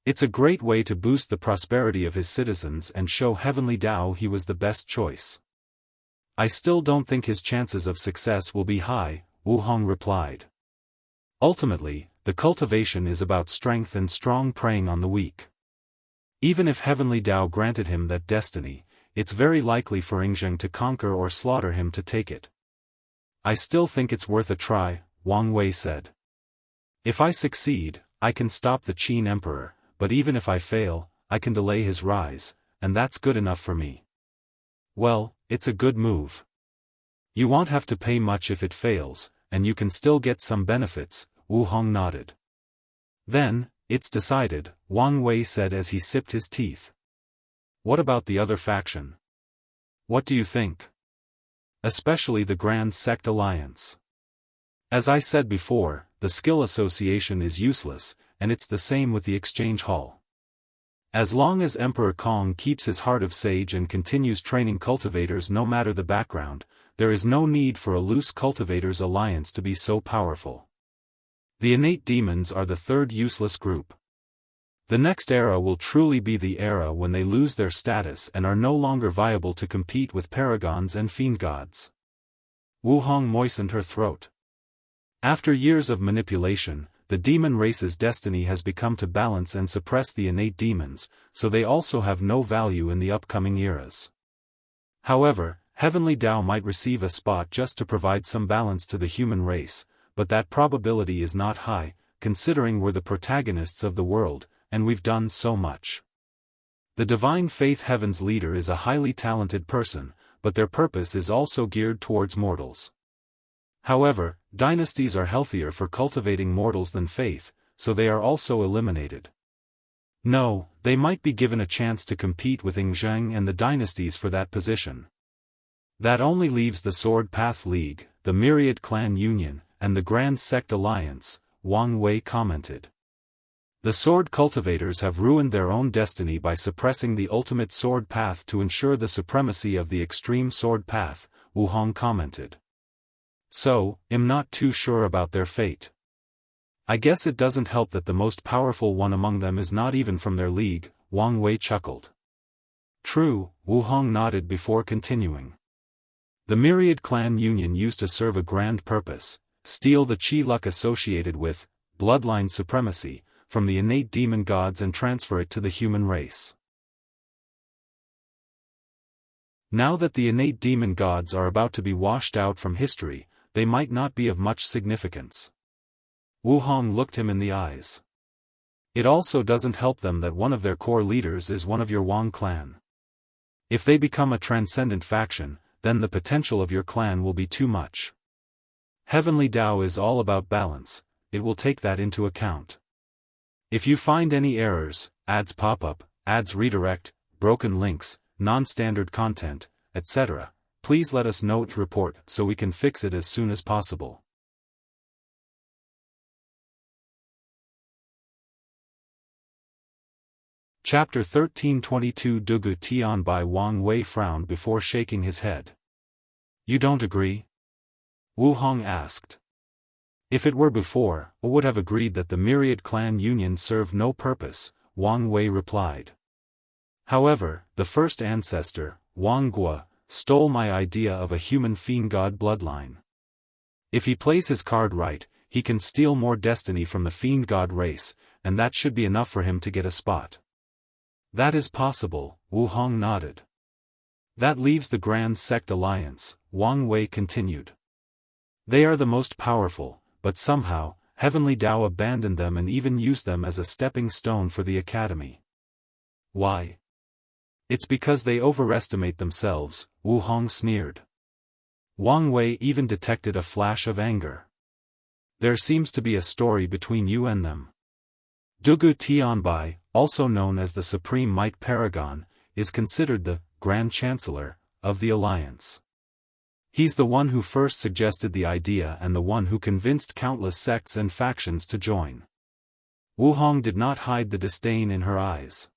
It's a great way to boost the prosperity of his citizens and show Heavenly Tao he was the best choice. I still don't think his chances of success will be high, Wu Hong replied. Ultimately, the cultivation is about strength and strong preying on the weak. Even if Heavenly Tao granted him that destiny, it's very likely for Yingzheng to conquer or slaughter him to take it. I still think it's worth a try, Wang Wei said. If I succeed, I can stop the Qin Emperor, but even if I fail, I can delay his rise, and that's good enough for me. Well, it's a good move. You won't have to pay much if it fails, and you can still get some benefits, Wu Hong nodded. Then, it's decided, Wang Wei said as he sipped his teeth. What about the other faction? What do you think? Especially the Grand Sect Alliance. As I said before, the skill association is useless, and it's the same with the exchange hall. As long as Emperor Kong keeps his heart of sage and continues training cultivators no matter the background, there is no need for a loose cultivators alliance to be so powerful. The innate demons are the third useless group. The next era will truly be the era when they lose their status and are no longer viable to compete with paragons and fiend gods. Wu Hong moistened her throat. After years of manipulation, the demon race's destiny has become to balance and suppress the innate demons, so they also have no value in the upcoming eras. However, Heavenly Tao might receive a spot just to provide some balance to the human race, but that probability is not high, considering we're the protagonists of the world, and we've done so much. The Divine Faith Heaven's leader is a highly talented person, but their purpose is also geared towards mortals. However, dynasties are healthier for cultivating mortals than faith, so they are also eliminated. No, they might be given a chance to compete with Yingzheng and the dynasties for that position. That only leaves the Sword Path League, the Myriad Clan Union, and the Grand Sect Alliance, Wang Wei commented. The sword cultivators have ruined their own destiny by suppressing the ultimate sword path to ensure the supremacy of the extreme sword path, Wu Hong commented. So, I'm not too sure about their fate. I guess it doesn't help that the most powerful one among them is not even from their league, Wang Wei chuckled. True, Wu Hong nodded before continuing. The Myriad Clan Union used to serve a grand purpose, steal the chi luck associated with bloodline supremacy from the innate demon gods and transfer it to the human race. Now that the innate demon gods are about to be washed out from history, they might not be of much significance. Wu Hong looked him in the eyes. It also doesn't help them that one of their core leaders is one of your Wang clan. If they become a transcendent faction, then the potential of your clan will be too much. Heavenly Tao is all about balance, it will take that into account. If you find any errors, ads pop up, ads redirect, broken links, non-standard content, etc., please let us know to report so we can fix it as soon as possible. Chapter 1322 Dugu Tianbai Wang Wei frowned before shaking his head. You don't agree? Wu Hong asked. If it were before, I would have agreed that the Myriad Clan Union served no purpose, Wang Wei replied. However, the first ancestor, Wang Gua, stole my idea of a human fiend god bloodline. If he plays his card right, he can steal more destiny from the fiend god race, and that should be enough for him to get a spot. That is possible, Wu Hong nodded. That leaves the Grand Sect Alliance, Wang Wei continued. They are the most powerful, but somehow, Heavenly Tao abandoned them and even used them as a stepping stone for the academy. Why? It's because they overestimate themselves, Wu Hong sneered. Wang Wei even detected a flash of anger. There seems to be a story between you and them. Dugu Tianbai, also known as the Supreme Might Paragon, is considered the Grand Chancellor of the Alliance. He's the one who first suggested the idea and the one who convinced countless sects and factions to join. Wu Hong did not hide the disdain in her eyes.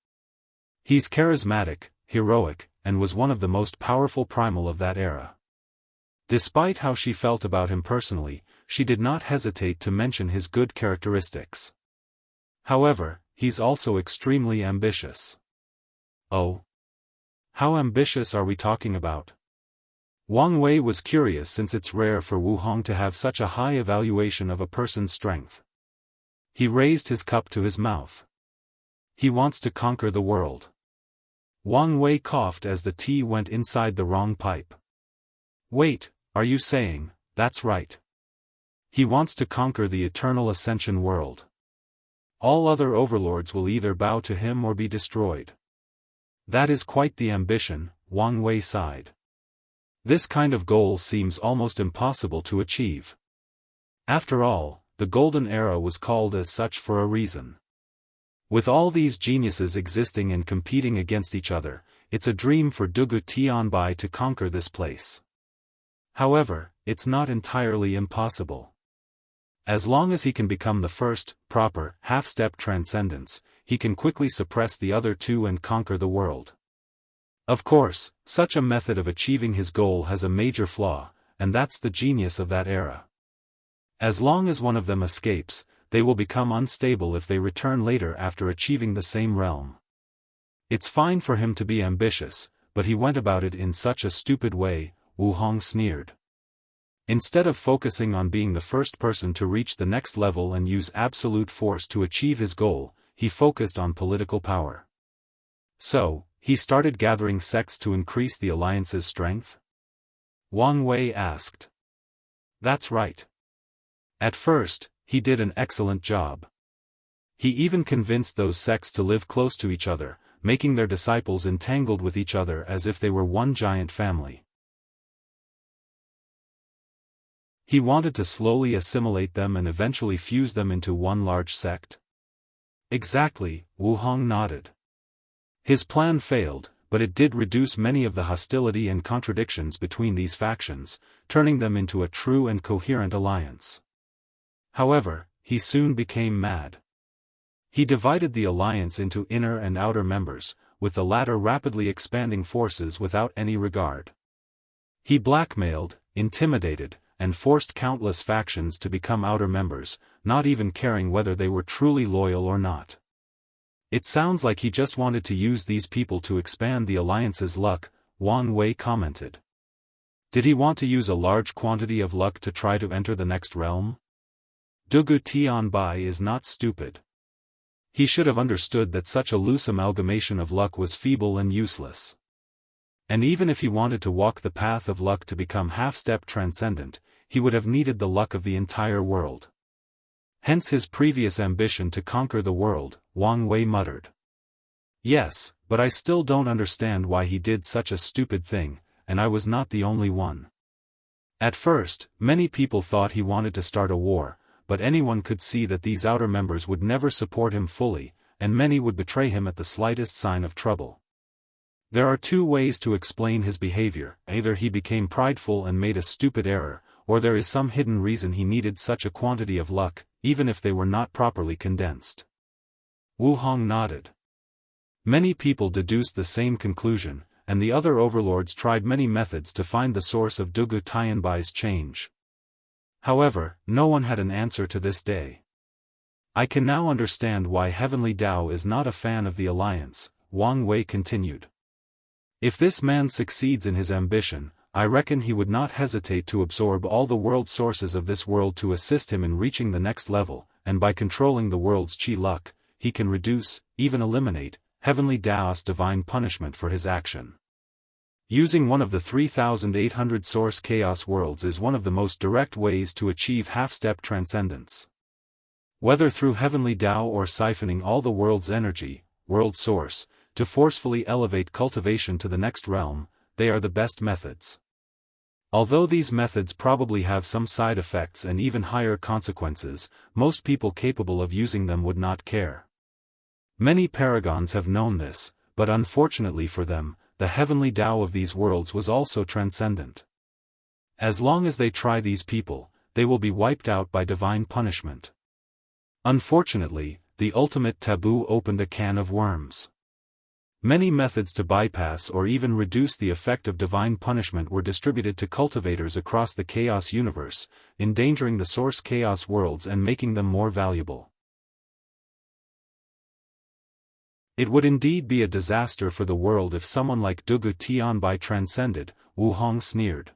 He's charismatic, heroic, and was one of the most powerful primal of that era. Despite how she felt about him personally, she did not hesitate to mention his good characteristics. However, he's also extremely ambitious. Oh? How ambitious are we talking about? Wang Wei was curious since it's rare for Wu Hong to have such a high evaluation of a person's strength. He raised his cup to his mouth. He wants to conquer the world. Wang Wei coughed as the tea went inside the wrong pipe. Wait, are you saying, that's right? He wants to conquer the eternal ascension world. All other overlords will either bow to him or be destroyed. That is quite the ambition, Wang Wei sighed. This kind of goal seems almost impossible to achieve. After all, the Golden Era was called as such for a reason. With all these geniuses existing and competing against each other, it's a dream for Dugu Tianbai to conquer this place. However, it's not entirely impossible. As long as he can become the first, proper, half-step transcendence, he can quickly suppress the other two and conquer the world. Of course, such a method of achieving his goal has a major flaw, and that's the genius of that era. As long as one of them escapes, they will become unstable if they return later after achieving the same realm. It's fine for him to be ambitious, but he went about it in such a stupid way, Wu Hong sneered. Instead of focusing on being the first person to reach the next level and use absolute force to achieve his goal, he focused on political power. So, he started gathering sects to increase the alliance's strength? Wang Wei asked. That's right. At first, he did an excellent job. He even convinced those sects to live close to each other, making their disciples entangled with each other as if they were one giant family. He wanted to slowly assimilate them and eventually fuse them into one large sect? Exactly, Wu Hong nodded. His plan failed, but it did reduce many of the hostility and contradictions between these factions, turning them into a true and coherent alliance. However, he soon became mad. He divided the alliance into inner and outer members, with the latter rapidly expanding forces without any regard. He blackmailed, intimidated, and forced countless factions to become outer members, not even caring whether they were truly loyal or not. It sounds like he just wanted to use these people to expand the alliance's luck, Wang Wei commented. Did he want to use a large quantity of luck to try to enter the next realm? Dugu Tianbai is not stupid. He should have understood that such a loose amalgamation of luck was feeble and useless. And even if he wanted to walk the path of luck to become half-step transcendent, he would have needed the luck of the entire world. Hence his previous ambition to conquer the world, Wang Wei muttered. Yes, but I still don't understand why he did such a stupid thing, and I was not the only one. At first, many people thought he wanted to start a war, but anyone could see that these outer members would never support him fully, and many would betray him at the slightest sign of trouble. There are two ways to explain his behavior: either he became prideful and made a stupid error, or there is some hidden reason he needed such a quantity of luck, even if they were not properly condensed. Wu Hong nodded. Many people deduced the same conclusion, and the other overlords tried many methods to find the source of Dugu Tianbai's change. However, no one had an answer to this day. I can now understand why Heavenly Dao is not a fan of the alliance, Wang Wei continued. If this man succeeds in his ambition, I reckon he would not hesitate to absorb all the world sources of this world to assist him in reaching the next level, and by controlling the world's chi luck, he can reduce, even eliminate, Heavenly Daoist divine punishment for his action. Using one of the 3,800 source chaos worlds is one of the most direct ways to achieve half-step transcendence. Whether through Heavenly Dao or siphoning all the world's energy, world source, to forcefully elevate cultivation to the next realm, they are the best methods. Although these methods probably have some side effects and even higher consequences, most people capable of using them would not care. Many paragons have known this, but unfortunately for them, the Heavenly Dao of these worlds was also transcendent. As long as they try these people, they will be wiped out by divine punishment. Unfortunately, the ultimate taboo opened a can of worms. Many methods to bypass or even reduce the effect of divine punishment were distributed to cultivators across the chaos universe, endangering the source chaos worlds and making them more valuable. It would indeed be a disaster for the world if someone like Dugu Tianbai transcended, Wu Hong sneered.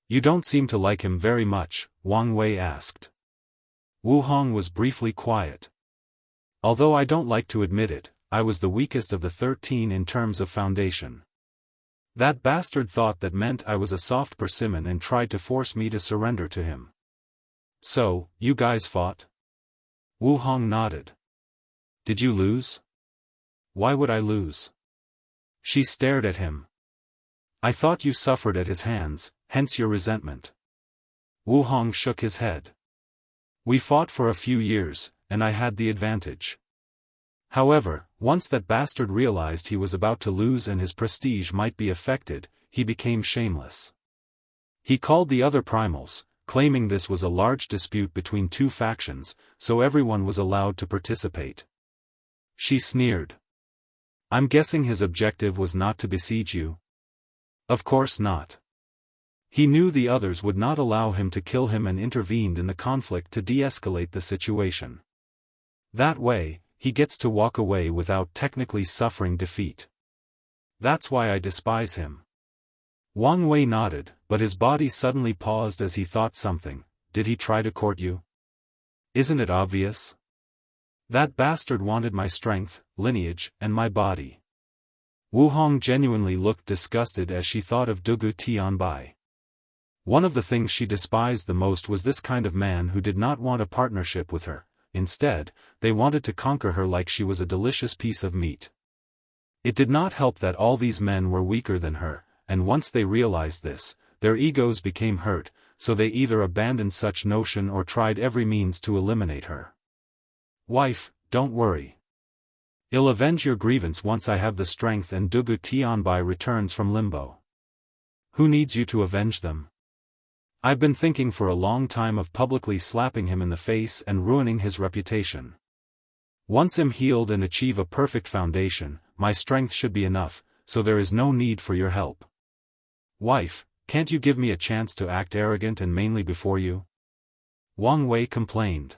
You don't seem to like him very much, Wang Wei asked. Wu Hong was briefly quiet. Although I don't like to admit it, I was the weakest of the 13 in terms of foundation. That bastard thought that meant I was a soft persimmon and tried to force me to surrender to him. So, you guys fought? Wu Hong nodded. Did you lose? Why would I lose? She stared at him. I thought you suffered at his hands, hence your resentment. Wu Hong shook his head. We fought for a few years, and I had the advantage. However, once that bastard realized he was about to lose and his prestige might be affected, he became shameless. He called the other primals, claiming this was a large dispute between two factions, so everyone was allowed to participate. She sneered. I'm guessing his objective was not to besiege you? Of course not. He knew the others would not allow him to kill him and intervened in the conflict to de-escalate the situation. That way, he gets to walk away without technically suffering defeat. That's why I despise him. Wang Wei nodded, but his body suddenly paused as he thought something. Did he try to court you? Isn't it obvious? That bastard wanted my strength, lineage, and my body. Wu Hong genuinely looked disgusted as she thought of Dugu Tianbai. One of the things she despised the most was this kind of man who did not want a partnership with her. Instead, they wanted to conquer her like she was a delicious piece of meat. It did not help that all these men were weaker than her, and once they realized this, their egos became hurt, so they either abandoned such notion or tried every means to eliminate her. Wife, don't worry. I'll avenge your grievance once I have the strength and Dugu Tianbai returns from limbo. Who needs you to avenge them? I've been thinking for a long time of publicly slapping him in the face and ruining his reputation. Once I'm healed and achieve a perfect foundation, my strength should be enough, so there is no need for your help. Wife, can't you give me a chance to act arrogant and mainly before you? Wang Wei complained.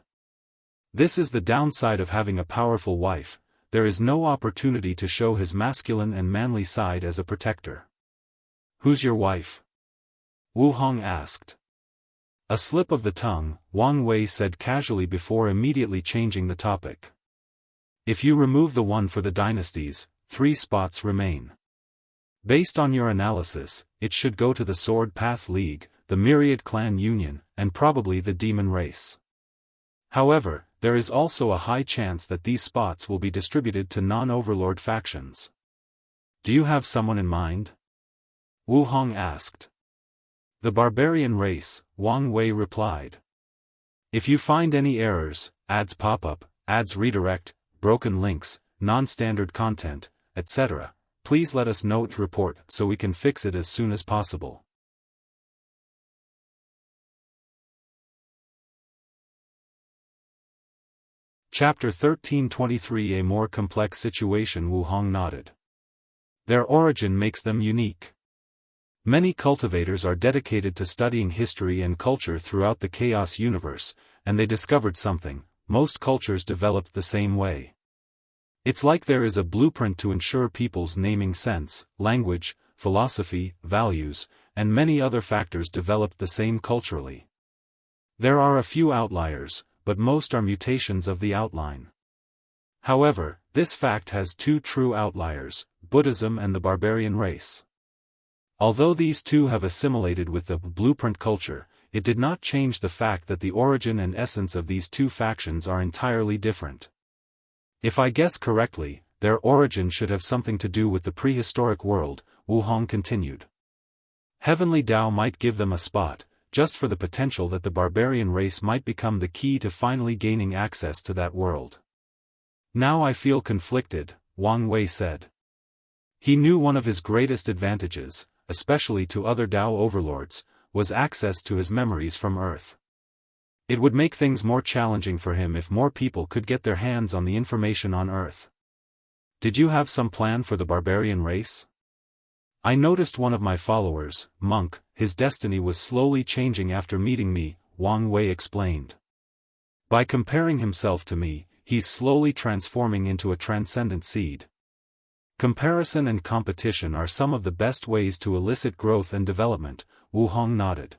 This is the downside of having a powerful wife, there is no opportunity to show his masculine and manly side as a protector. Who's your wife? Wu Hong asked. A slip of the tongue, Wang Wei said casually before immediately changing the topic. If you remove the one for the dynasties, 3 spots remain. Based on your analysis, it should go to the Sword Path League, the Myriad Clan Union, and probably the Demon Race. However, there is also a high chance that these spots will be distributed to non-overlord factions. Do you have someone in mind? Wu Hong asked. The barbarian race, Wang Wei replied. If you find any errors, ads pop up, ads redirect, broken links, non-standard content, etc., please let us know to report so we can fix it as soon as possible. Chapter 1323 A more complex situation. Wu Hong nodded. Their origin makes them unique. Many cultivators are dedicated to studying history and culture throughout the chaos universe, and they discovered something: most cultures developed the same way. It's like there is a blueprint to ensure people's naming sense, language, philosophy, values, and many other factors developed the same culturally. There are a few outliers, but most are mutations of the outline. However, this fact has 2 true outliers, Buddhism and the barbarian race. Although these two have assimilated with the blueprint culture, it did not change the fact that the origin and essence of these 2 factions are entirely different. If I guess correctly, their origin should have something to do with the prehistoric world, Wu Hong continued. Heavenly Tao might give them a spot, just for the potential that the barbarian race might become the key to finally gaining access to that world. Now I feel conflicted, Wang Wei said. He knew one of his greatest advantages, especially to other Tao overlords, was access to his memories from Earth. It would make things more challenging for him if more people could get their hands on the information on Earth. Did you have some plan for the barbarian race? I noticed one of my followers, Monk, his destiny was slowly changing after meeting me, Wang Wei explained. By comparing himself to me, he's slowly transforming into a transcendent seed. Comparison and competition are some of the best ways to elicit growth and development, Wu Hong nodded.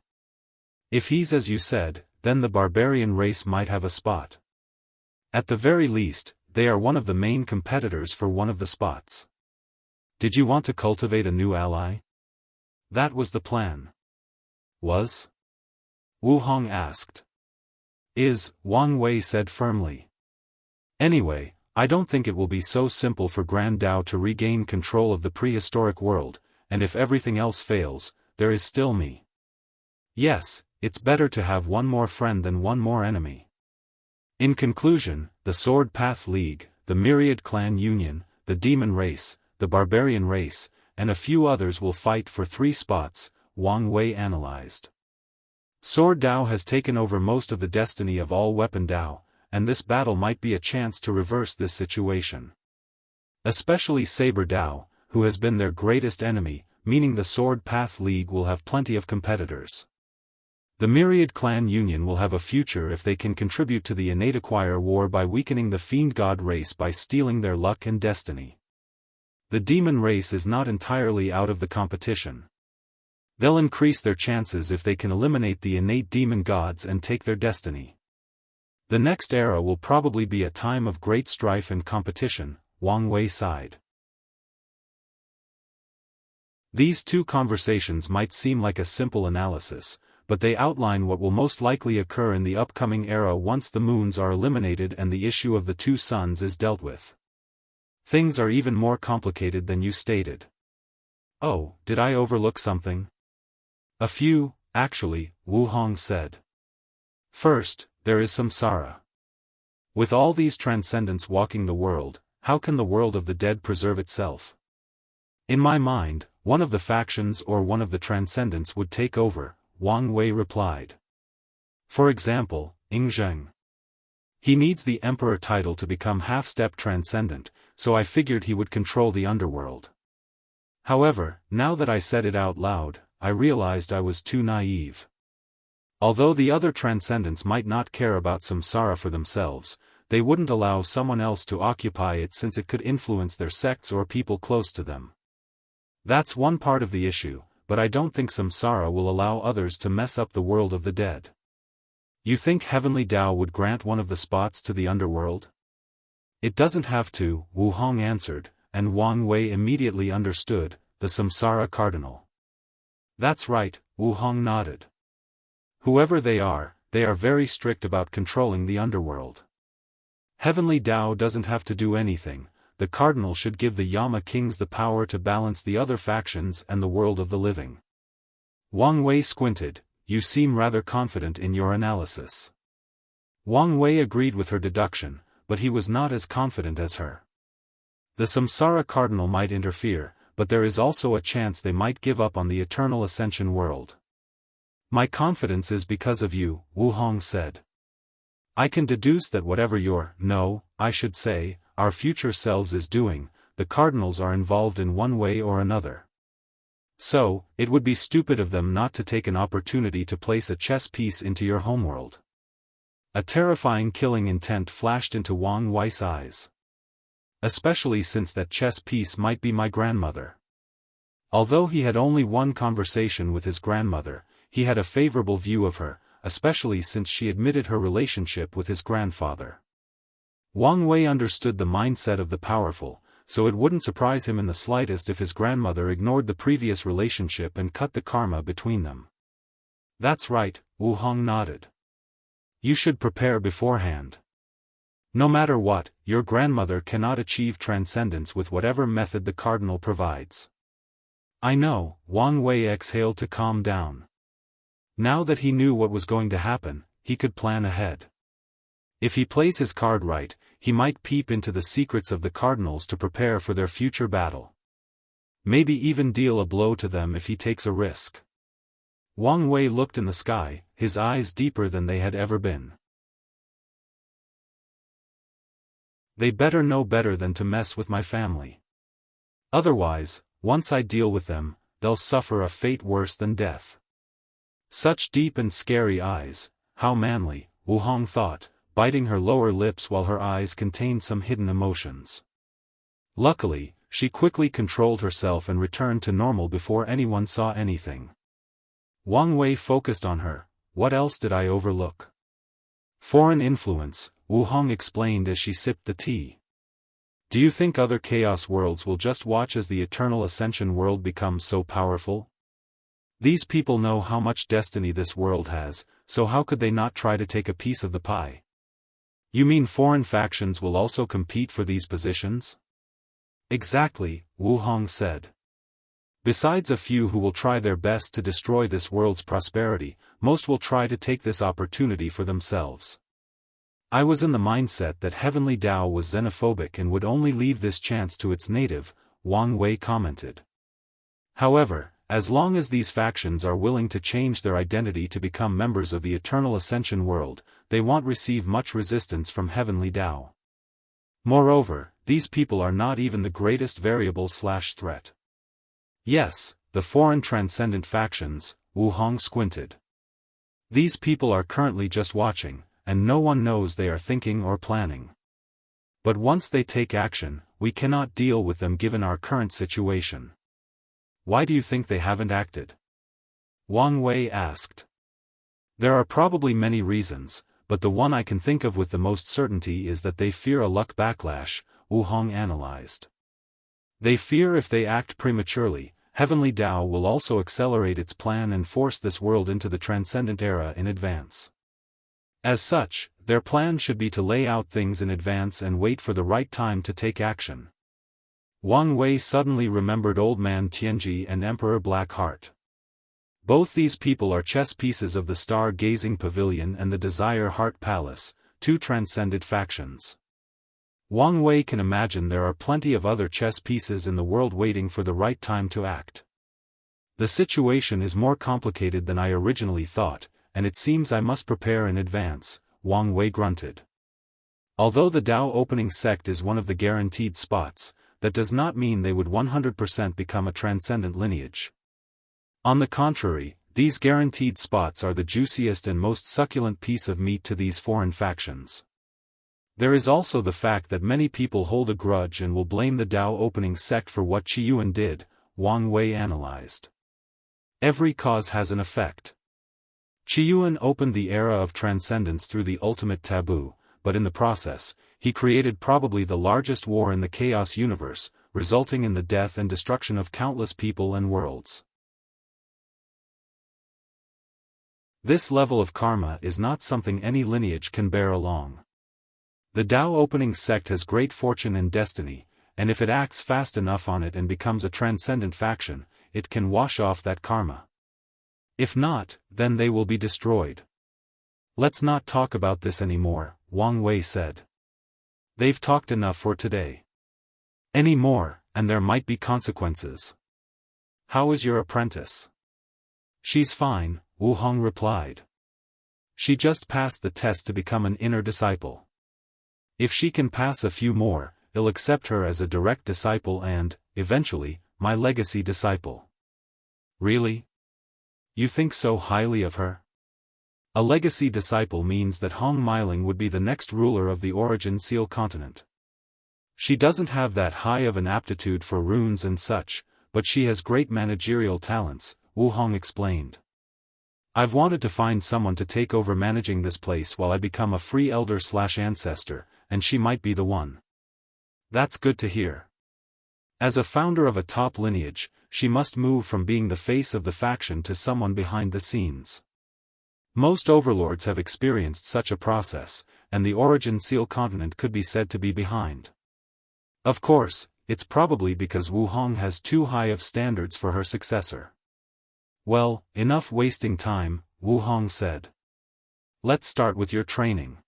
If he's as you said, then the barbarian race might have a spot. At the very least, they are one of the main competitors for one of the spots. Did you want to cultivate a new ally? That was the plan. Was? Wu Hong asked. Wang Wei said firmly. Anyway, I don't think it will be so simple for Grand Dao to regain control of the prehistoric world, and if everything else fails, there is still me. Yes, it's better to have one more friend than one more enemy. In conclusion, the Sword Path League, the Myriad Clan Union, the Demon Race, the Barbarian Race, and a few others will fight for 3 spots, Wang Wei analyzed. Sword Dao has taken over most of the destiny of all Weapon Dao, and this battle might be a chance to reverse this situation. Especially Saber Dao, who has been their greatest enemy, meaning the Sword Path League will have plenty of competitors. The Myriad Clan Union will have a future if they can contribute to the innate acquire war by weakening the Fiend God race by stealing their luck and destiny. The Demon race is not entirely out of the competition. They'll increase their chances if they can eliminate the innate demon gods and take their destiny. The next era will probably be a time of great strife and competition, Wang Wei sighed. These 2 conversations might seem like a simple analysis, but they outline what will most likely occur in the upcoming era once the moons are eliminated and the issue of the 2 suns is dealt with. Things are even more complicated than you stated. Oh, did I overlook something? A few, actually, Wu Hong said. First, there is samsara. With all these transcendents walking the world, how can the world of the dead preserve itself? In my mind, one of the factions or one of the transcendents would take over, Wang Wei replied. For example, Yingzheng. He needs the emperor title to become half-step transcendent, so I figured he would control the underworld. However, now that I said it out loud, I realized I was too naive. Although the other transcendents might not care about samsara for themselves, they wouldn't allow someone else to occupy it since it could influence their sects or people close to them. That's one part of the issue, but I don't think samsara will allow others to mess up the world of the dead. You think Heavenly Dao would grant one of the spots to the underworld? It doesn't have to, Wu Hong answered, and Wang Wei immediately understood, the samsara cardinal. That's right, Wu Hong nodded. Whoever they are very strict about controlling the underworld. Heavenly Dao doesn't have to do anything. The cardinal should give the Yama kings the power to balance the other factions and the world of the living. Wang Wei squinted. You seem rather confident in your analysis. Wang Wei agreed with her deduction, but he was not as confident as her. The samsara cardinal might interfere, but there is also a chance they might give up on the eternal ascension world. My confidence is because of you, Wu Hong said. I can deduce that whatever our future selves is doing, the cardinals are involved in one way or another. So, it would be stupid of them not to take an opportunity to place a chess piece into your homeworld. A terrifying killing intent flashed into Wang Wei's eyes. Especially since that chess piece might be my grandmother. Although he had only one conversation with his grandmother, he had a favorable view of her, especially since she admitted her relationship with his grandfather. Wang Wei understood the mindset of the powerful, so it wouldn't surprise him in the slightest if his grandmother ignored the previous relationship and cut the karma between them. That's right, Wu Hong nodded. You should prepare beforehand. No matter what, your grandmother cannot achieve transcendence with whatever method the cardinal provides. I know, Wang Wei exhaled to calm down. Now that he knew what was going to happen, he could plan ahead. If he plays his card right, he might peep into the secrets of the cardinals to prepare for their future battle. Maybe even deal a blow to them if he takes a risk. Wang Wei looked in the sky, his eyes deeper than they had ever been. They better know better than to mess with my family. Otherwise, once I deal with them, they'll suffer a fate worse than death. Such deep and scary eyes, how manly, Wu Hong thought, biting her lower lips while her eyes contained some hidden emotions. Luckily, she quickly controlled herself and returned to normal before anyone saw anything. Wang Wei focused on her. What else did I overlook? Foreign influence, Wu Hong explained as she sipped the tea. Do you think other chaos worlds will just watch as the eternal ascension world becomes so powerful? These people know how much destiny this world has, so how could they not try to take a piece of the pie? You mean foreign factions will also compete for these positions? Exactly, Wu Hong said. Besides a few who will try their best to destroy this world's prosperity, most will try to take this opportunity for themselves. I was in the mindset that Heavenly Tao was xenophobic and would only leave this chance to its native, Wang Wei commented. However, as long as these factions are willing to change their identity to become members of the Eternal Ascension world, they won't receive much resistance from Heavenly Tao. Moreover, these people are not even the greatest variable/threat. Yes, the foreign transcendent factions, Wu Hong squinted. These people are currently just watching, and no one knows they are thinking or planning. But once they take action, we cannot deal with them given our current situation. Why do you think they haven't acted? Wang Wei asked. There are probably many reasons, but the one I can think of with the most certainty is that they fear a luck backlash, Wu Hong analyzed. They fear if they act prematurely, Heavenly Tao will also accelerate its plan and force this world into the transcendent era in advance. As such, their plan should be to lay out things in advance and wait for the right time to take action. Wang Wei suddenly remembered Old Man Tianji and Emperor Blackheart. Both these people are chess pieces of the Star-Gazing Pavilion and the Desire Heart Palace, two transcended factions. Wang Wei can imagine there are plenty of other chess pieces in the world waiting for the right time to act. The situation is more complicated than I originally thought, and it seems I must prepare in advance, Wang Wei grunted. Although the Dao opening sect is one of the guaranteed spots, that does not mean they would 100% become a transcendent lineage. On the contrary, these guaranteed spots are the juiciest and most succulent piece of meat to these foreign factions. There is also the fact that many people hold a grudge and will blame the Dao opening sect for what Qiyuan did, Wang Wei analyzed. Every cause has an effect. Qiyuan opened the era of transcendence through the ultimate taboo, but in the process, he created probably the largest war in the chaos universe, resulting in the death and destruction of countless people and worlds. This level of karma is not something any lineage can bear along. The Dao opening sect has great fortune and destiny, and if it acts fast enough on it and becomes a transcendent faction, it can wash off that karma. If not, then they will be destroyed. Let's not talk about this anymore, Wang Wei said. They've talked enough for today. Any more, and there might be consequences. How is your apprentice? She's fine, Wu Hong replied. She just passed the test to become an inner disciple. If she can pass a few more, I'll accept her as a direct disciple and, eventually, my legacy disciple. Really? You think so highly of her? A legacy disciple means that Hong Meiling would be the next ruler of the Origin Seal continent. She doesn't have that high of an aptitude for runes and such, but she has great managerial talents, Wu Hong explained. I've wanted to find someone to take over managing this place while I become a free elder/ancestor, and she might be the one. That's good to hear. As a founder of a top lineage, she must move from being the face of the faction to someone behind the scenes. Most overlords have experienced such a process, and the Origin Seal continent could be said to be behind. Of course, it's probably because Wu Hong has too high of standards for her successor. Well, enough wasting time, Wu Hong said. Let's start with your training.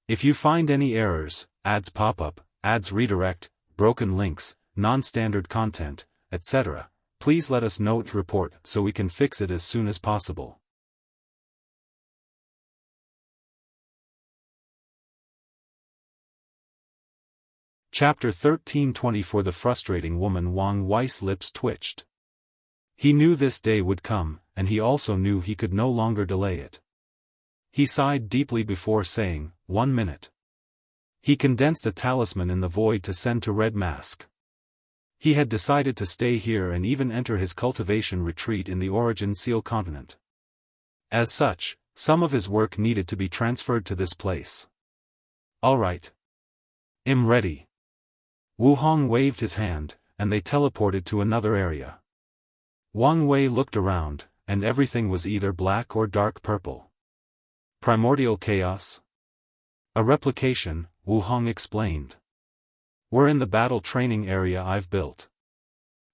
If you find any errors, ads pop up, ads redirect, broken links, non-standard content, etc., please let us know to report so we can fix it as soon as possible. Chapter 13:24 The frustrating woman. Wang Wei's lips twitched. He knew this day would come, and he also knew he could no longer delay it. He sighed deeply before saying, 1 minute. He condensed a talisman in the void to send to Red Mask. He had decided to stay here and even enter his cultivation retreat in the Origin Seal continent. As such, Some of his work needed to be transferred to this place. Alright. I'm ready. Wu Hong waved his hand, and they teleported to another area. Wang Wei looked around, and everything was either black or dark purple. Primordial chaos? A replication, Wu Hong explained. We're in the battle training area I've built.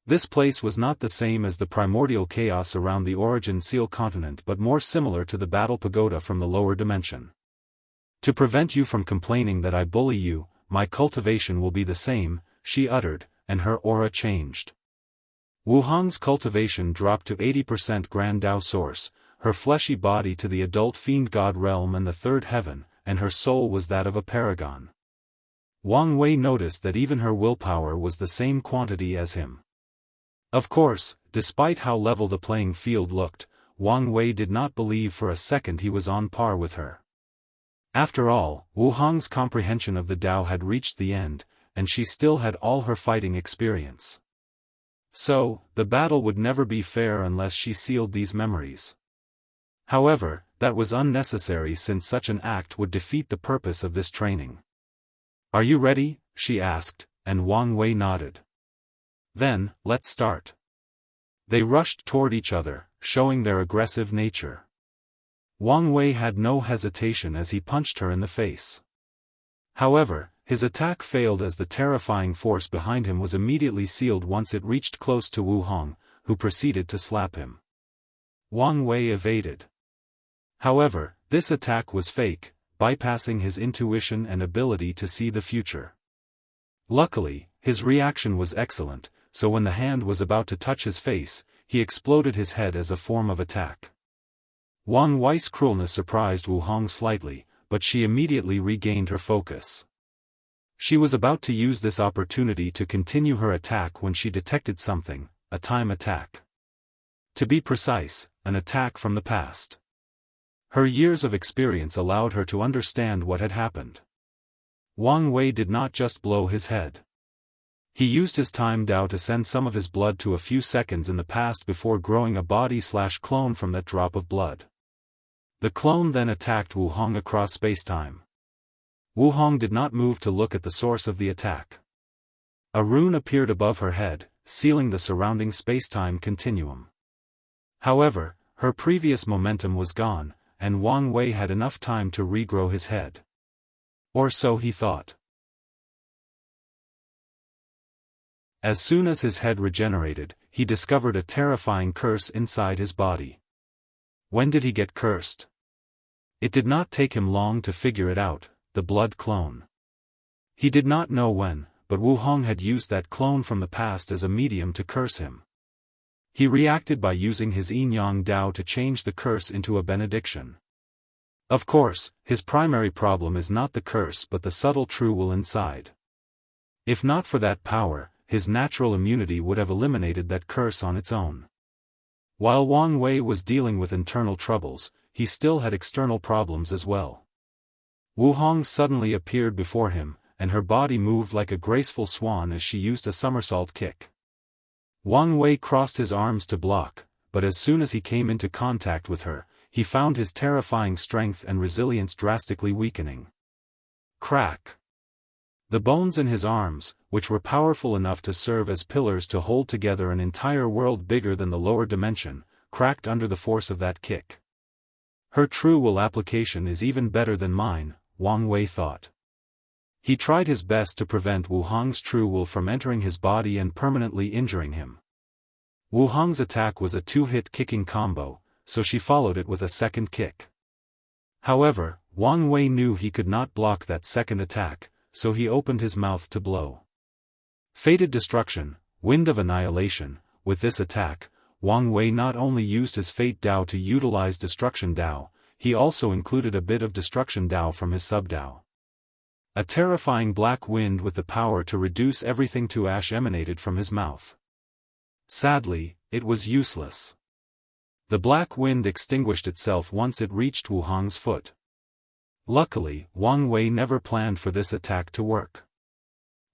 This place was not the same as the primordial chaos around the Origin Seal continent but more similar to the battle pagoda from the lower dimension. To prevent you from complaining that I bully you, my cultivation will be the same, she uttered, and her aura changed. Wu Hong's cultivation dropped to 80% Grand Dao Source, her fleshy body to the adult fiend god realm and the third heaven, and her soul was that of a paragon. Wang Wei noticed that even her willpower was the same quantity as him. Of course, despite how level the playing field looked, Wang Wei did not believe for a second he was on par with her. After all, Wu Hong's comprehension of the Tao had reached the end, and she still had all her fighting experience. So, the battle would never be fair unless she sealed these memories. However, that was unnecessary since such an act would defeat the purpose of this training. Are you ready? She asked, and Wang Wei nodded. Then, let's start. They rushed toward each other, showing their aggressive nature. Wang Wei had no hesitation as he punched her in the face. However, his attack failed as the terrifying force behind him was immediately sealed once it reached close to Wu Hong, who proceeded to slap him. Wang Wei evaded. However, this attack was fake, bypassing his intuition and ability to see the future. Luckily, his reaction was excellent, so when the hand was about to touch his face, he exploded his head as a form of attack. Wang Wei's cruelness surprised Wu Hong slightly, but she immediately regained her focus. She was about to use this opportunity to continue her attack when she detected something, a time attack. To be precise, an attack from the past. Her years of experience allowed her to understand what had happened. Wang Wei did not just blow his head. He used his time Dao to send some of his blood to a few seconds in the past before growing a body/clone from that drop of blood. The clone then attacked Wu Hong across spacetime. Wu Hong did not move to look at the source of the attack. A rune appeared above her head, sealing the surrounding spacetime continuum. However, her previous momentum was gone, and Wang Wei had enough time to regrow his head. Or so he thought. As soon as his head regenerated, he discovered a terrifying curse inside his body. When did he get cursed? It did not take him long to figure it out, the blood clone. He did not know when, but Wu Hong had used that clone from the past as a medium to curse him. He reacted by using his yin-yang Dao to change the curse into a benediction. Of course, his primary problem is not the curse but the subtle true will inside. If not for that power, his natural immunity would have eliminated that curse on its own. While Wang Wei was dealing with internal troubles, he still had external problems as well. Wu Hong suddenly appeared before him, and her body moved like a graceful swan as she used a somersault kick. Wang Wei crossed his arms to block, but as soon as he came into contact with her, he found his terrifying strength and resilience drastically weakening. Crack! The bones in his arms, which were powerful enough to serve as pillars to hold together an entire world bigger than the lower dimension, cracked under the force of that kick. Her true will application is even better than mine, Wang Wei thought. He tried his best to prevent Wu Hong's true will from entering his body and permanently injuring him. Wu Hong's attack was a two-hit kicking combo, so she followed it with a second kick. However, Wang Wei knew he could not block that second attack, so he opened his mouth to blow. Fated destruction, wind of annihilation. With this attack, Wang Wei not only used his Fate Dao to utilize Destruction Dao, he also included a bit of Destruction Dao from his Sub-Dao. A terrifying black wind with the power to reduce everything to ash emanated from his mouth. Sadly, it was useless. The black wind extinguished itself once it reached Wu Hong's foot. Luckily, Wang Wei never planned for this attack to work.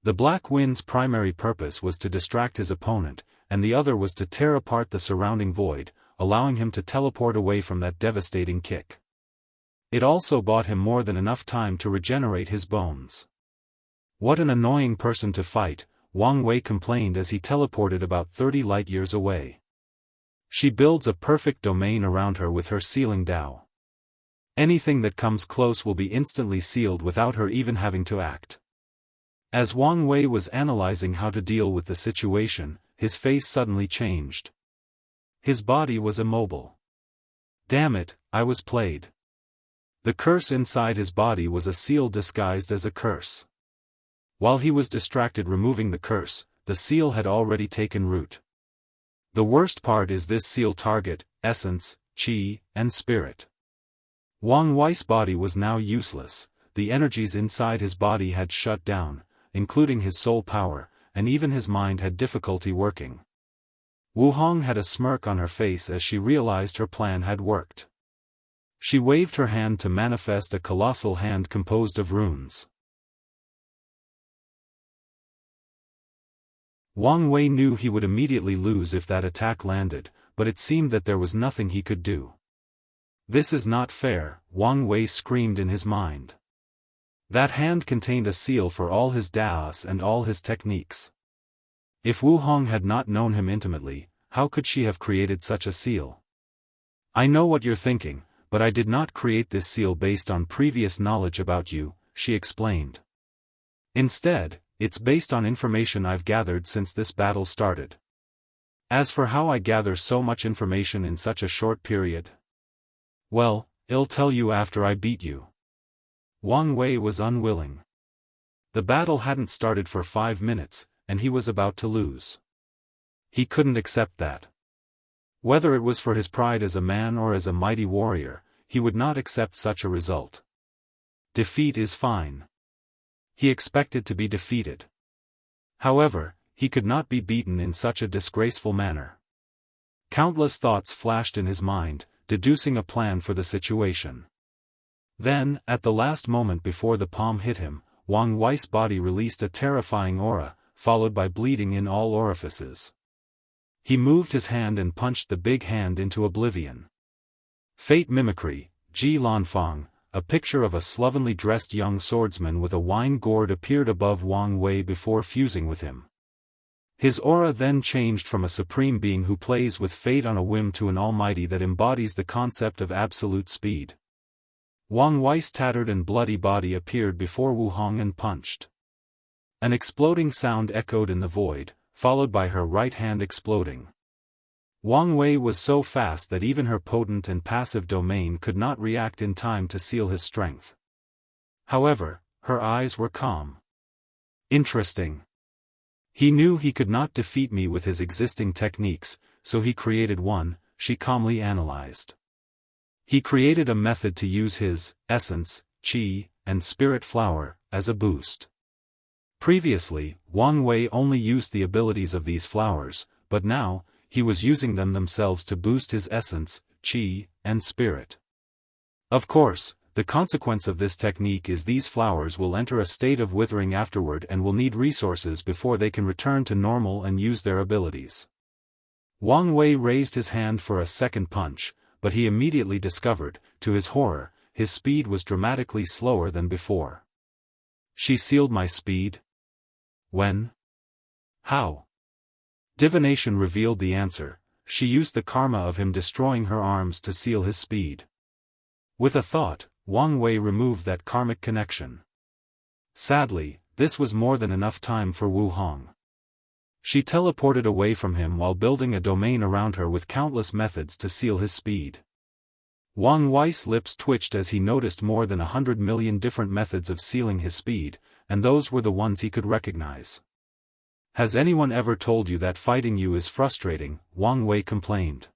The black wind's primary purpose was to distract his opponent, and the other was to tear apart the surrounding void, allowing him to teleport away from that devastating kick. It also bought him more than enough time to regenerate his bones. What an annoying person to fight, Wang Wei complained as he teleported about 30 light-years away. She builds a perfect domain around her with her sealing Dao. Anything that comes close will be instantly sealed without her even having to act. As Wang Wei was analyzing how to deal with the situation, his face suddenly changed. His body was immobile. Damn it, I was played. The curse inside his body was a seal disguised as a curse. While he was distracted removing the curse, the seal had already taken root. The worst part is this seal target, essence, qi, and spirit. Wang Wei's body was now useless, the energies inside his body had shut down, including his soul power, and even his mind had difficulty working. Wu Hong had a smirk on her face as she realized her plan had worked. She waved her hand to manifest a colossal hand composed of runes. Wang Wei knew he would immediately lose if that attack landed, but it seemed that there was nothing he could do. This is not fair, Wang Wei screamed in his mind. That hand contained a seal for all his Daos and all his techniques. If Wu Hong had not known him intimately, how could she have created such a seal? I know what you're thinking, but I did not create this seal based on previous knowledge about you, she explained. Instead, it's based on information I've gathered since this battle started. As for how I gather so much information in such a short period, well, I'll tell you after I beat you. Wang Wei was unwilling. The battle hadn't started for 5 minutes, and he was about to lose. He couldn't accept that. Whether it was for his pride as a man or as a mighty warrior, he would not accept such a result. Defeat is fine. He expected to be defeated. However, he could not be beaten in such a disgraceful manner. Countless thoughts flashed in his mind, deducing a plan for the situation. Then, at the last moment before the palm hit him, Wang Wei's body released a terrifying aura, followed by bleeding in all orifices. He moved his hand and punched the big hand into oblivion. Fate mimicry, Ji Lanfang, a picture of a slovenly dressed young swordsman with a wine gourd appeared above Wang Wei before fusing with him. His aura then changed from a supreme being who plays with fate on a whim to an almighty that embodies the concept of absolute speed. Wang Wei's tattered and bloody body appeared before Wu Hong and punched. An exploding sound echoed in the void, followed by her right hand exploding. Wang Wei was so fast that even her potent and passive domain could not react in time to seal his strength. However, her eyes were calm. Interesting. He knew he could not defeat me with his existing techniques, so he created one, she calmly analyzed. He created a method to use his essence, qi, and spirit flower as a boost. Previously, Wang Wei only used the abilities of these flowers, but now, he was using them themselves to boost his essence, qi, and spirit. Of course, the consequence of this technique is these flowers will enter a state of withering afterward and will need resources before they can return to normal and use their abilities. Wang Wei raised his hand for a second punch, but he immediately discovered, to his horror, his speed was dramatically slower than before. She sealed my speed? When? How? Divination revealed the answer. She used the karma of him destroying her arms to seal his speed. With a thought, Wang Wei removed that karmic connection. Sadly, this was more than enough time for Wu Hong. She teleported away from him while building a domain around her with countless methods to seal his speed. Wang Wei's lips twitched as he noticed more than 100 million different methods of sealing his speed, and those were the ones he could recognize. Has anyone ever told you that fighting you is frustrating? Wang Wei complained.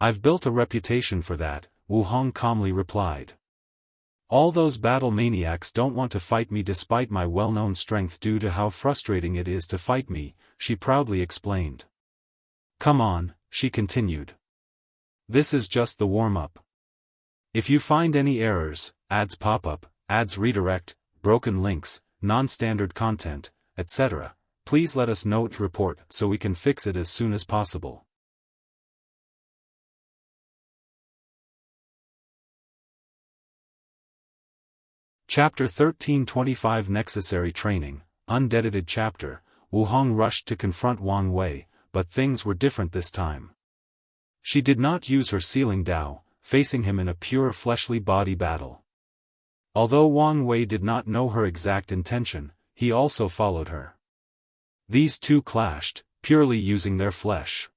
I've built a reputation for that, Wu Hong calmly replied. All those battle maniacs don't want to fight me despite my well-known strength due to how frustrating it is to fight me, she proudly explained. Come on, she continued. This is just the warm-up. If you find any errors, ads pop up, ads redirect, broken links, non-standard content, etc., please let us know to report so we can fix it as soon as possible. Chapter 1325 Neccessary Training, Undeaded Chapter. Wu Hong rushed to confront Wang Wei, but things were different this time. She did not use her sealing Dao, facing him in a pure fleshly body battle. Although Wang Wei did not know her exact intention, he also followed her. These two clashed, purely using their flesh.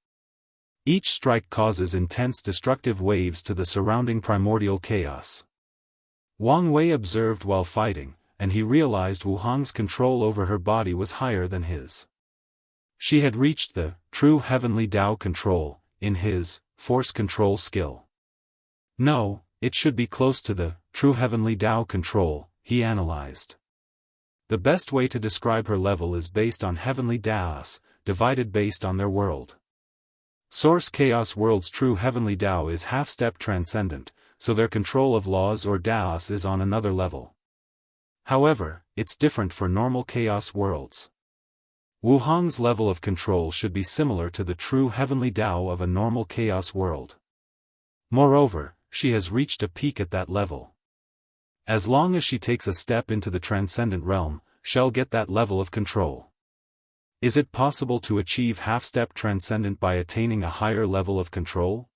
Each strike causes intense destructive waves to the surrounding primordial chaos. Wang Wei observed while fighting, and he realized Wu Hong's control over her body was higher than his. She had reached the true heavenly Dao control in his force control skill. No, it should be close to the true heavenly Dao control, he analyzed. The best way to describe her level is based on heavenly Daos, divided based on their world. Source Chaos World's true heavenly Dao is half-step transcendent, so their control of laws or Daos is on another level. However, it's different for normal Chaos worlds. Wu Hong's level of control should be similar to the true heavenly Dao of a normal Chaos world. Moreover, she has reached a peak at that level. As long as she takes a step into the Transcendent realm, she'll get that level of control. Is it possible to achieve half-step Transcendent by attaining a higher level of control?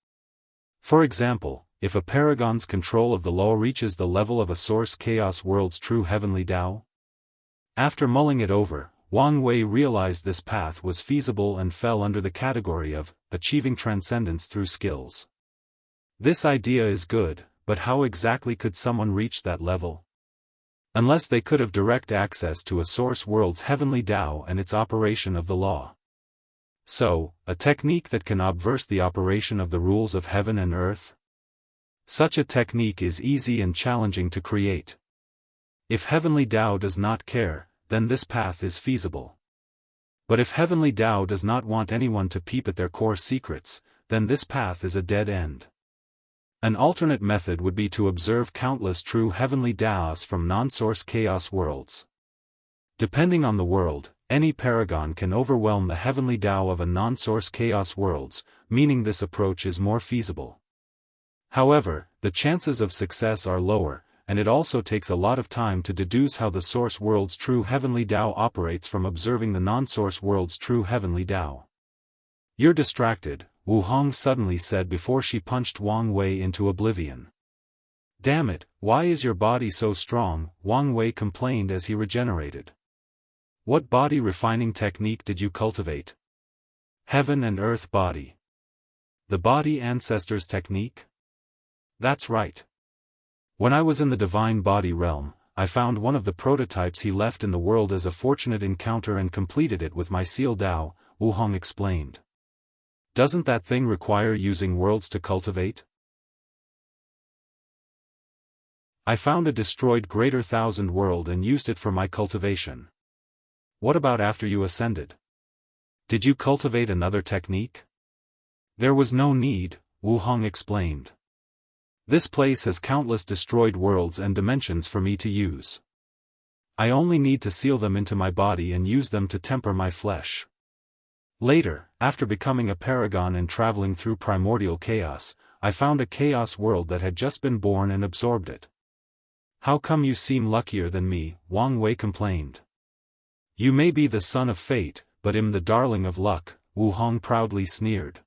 For example, if a paragon's control of the law reaches the level of a Source Chaos World's true heavenly Dao? After mulling it over, Wang Wei realized this path was feasible and fell under the category of achieving transcendence through skills. This idea is good, but how exactly could someone reach that level? Unless they could have direct access to a Source World's heavenly Dao and its operation of the law. So, a technique that can obverse the operation of the rules of heaven and earth? Such a technique is easy and challenging to create. If heavenly Dao does not care, then this path is feasible. But if heavenly Dao does not want anyone to peep at their core secrets, then this path is a dead end. An alternate method would be to observe countless true heavenly Daos from non-source chaos worlds. Depending on the world, any paragon can overwhelm the heavenly Dao of a non-source chaos worlds, meaning this approach is more feasible. However, the chances of success are lower, and it also takes a lot of time to deduce how the source world's true heavenly Dao operates from observing the non-source world's true heavenly Dao. You're distracted, Wu Hong suddenly said before she punched Wang Wei into oblivion. Damn it, why is your body so strong? Wang Wei complained as he regenerated. What body refining technique did you cultivate? Heaven and earth body. The body ancestors technique? That's right. When I was in the divine body realm, I found one of the prototypes he left in the world as a fortunate encounter and completed it with my seal Dao, Wu Hong explained. Doesn't that thing require using worlds to cultivate? I found a destroyed Greater Thousand World and used it for my cultivation. What about after you ascended? Did you cultivate another technique? There was no need, Wu Hong explained. This place has countless destroyed worlds and dimensions for me to use. I only need to seal them into my body and use them to temper my flesh. Later, after becoming a paragon and traveling through primordial chaos, I found a chaos world that had just been born and absorbed it. How come you seem luckier than me? Wang Wei complained. You may be the son of fate, but I'm the darling of luck, Wu Hong proudly sneered.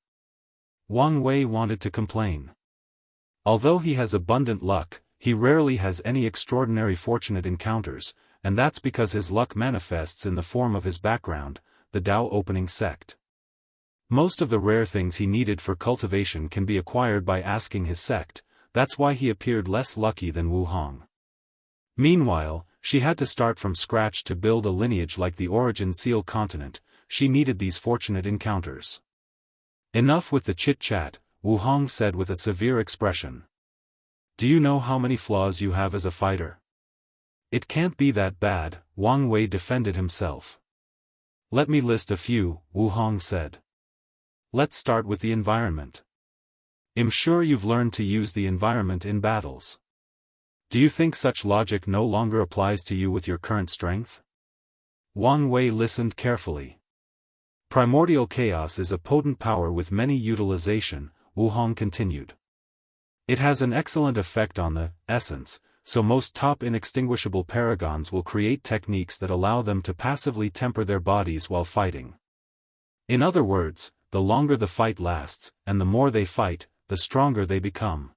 Wang Wei wanted to complain. Although he has abundant luck, he rarely has any extraordinary fortunate encounters, and that's because his luck manifests in the form of his background, the Dao opening sect. Most of the rare things he needed for cultivation can be acquired by asking his sect, that's why he appeared less lucky than Wu Hong. Meanwhile, she had to start from scratch to build a lineage like the Origin Seal continent. She needed these fortunate encounters. Enough with the chit-chat, Wu Hong said with a severe expression. Do you know how many flaws you have as a fighter? It can't be that bad, Wang Wei defended himself. Let me list a few, Wu Hong said. Let's start with the environment. I'm sure you've learned to use the environment in battles. Do you think such logic no longer applies to you with your current strength? Wang Wei listened carefully. Primordial chaos is a potent power with many utilization, Wu Hong continued. It has an excellent effect on the essence, so most top inextinguishable paragons will create techniques that allow them to passively temper their bodies while fighting. In other words, the longer the fight lasts, and the more they fight, the stronger they become.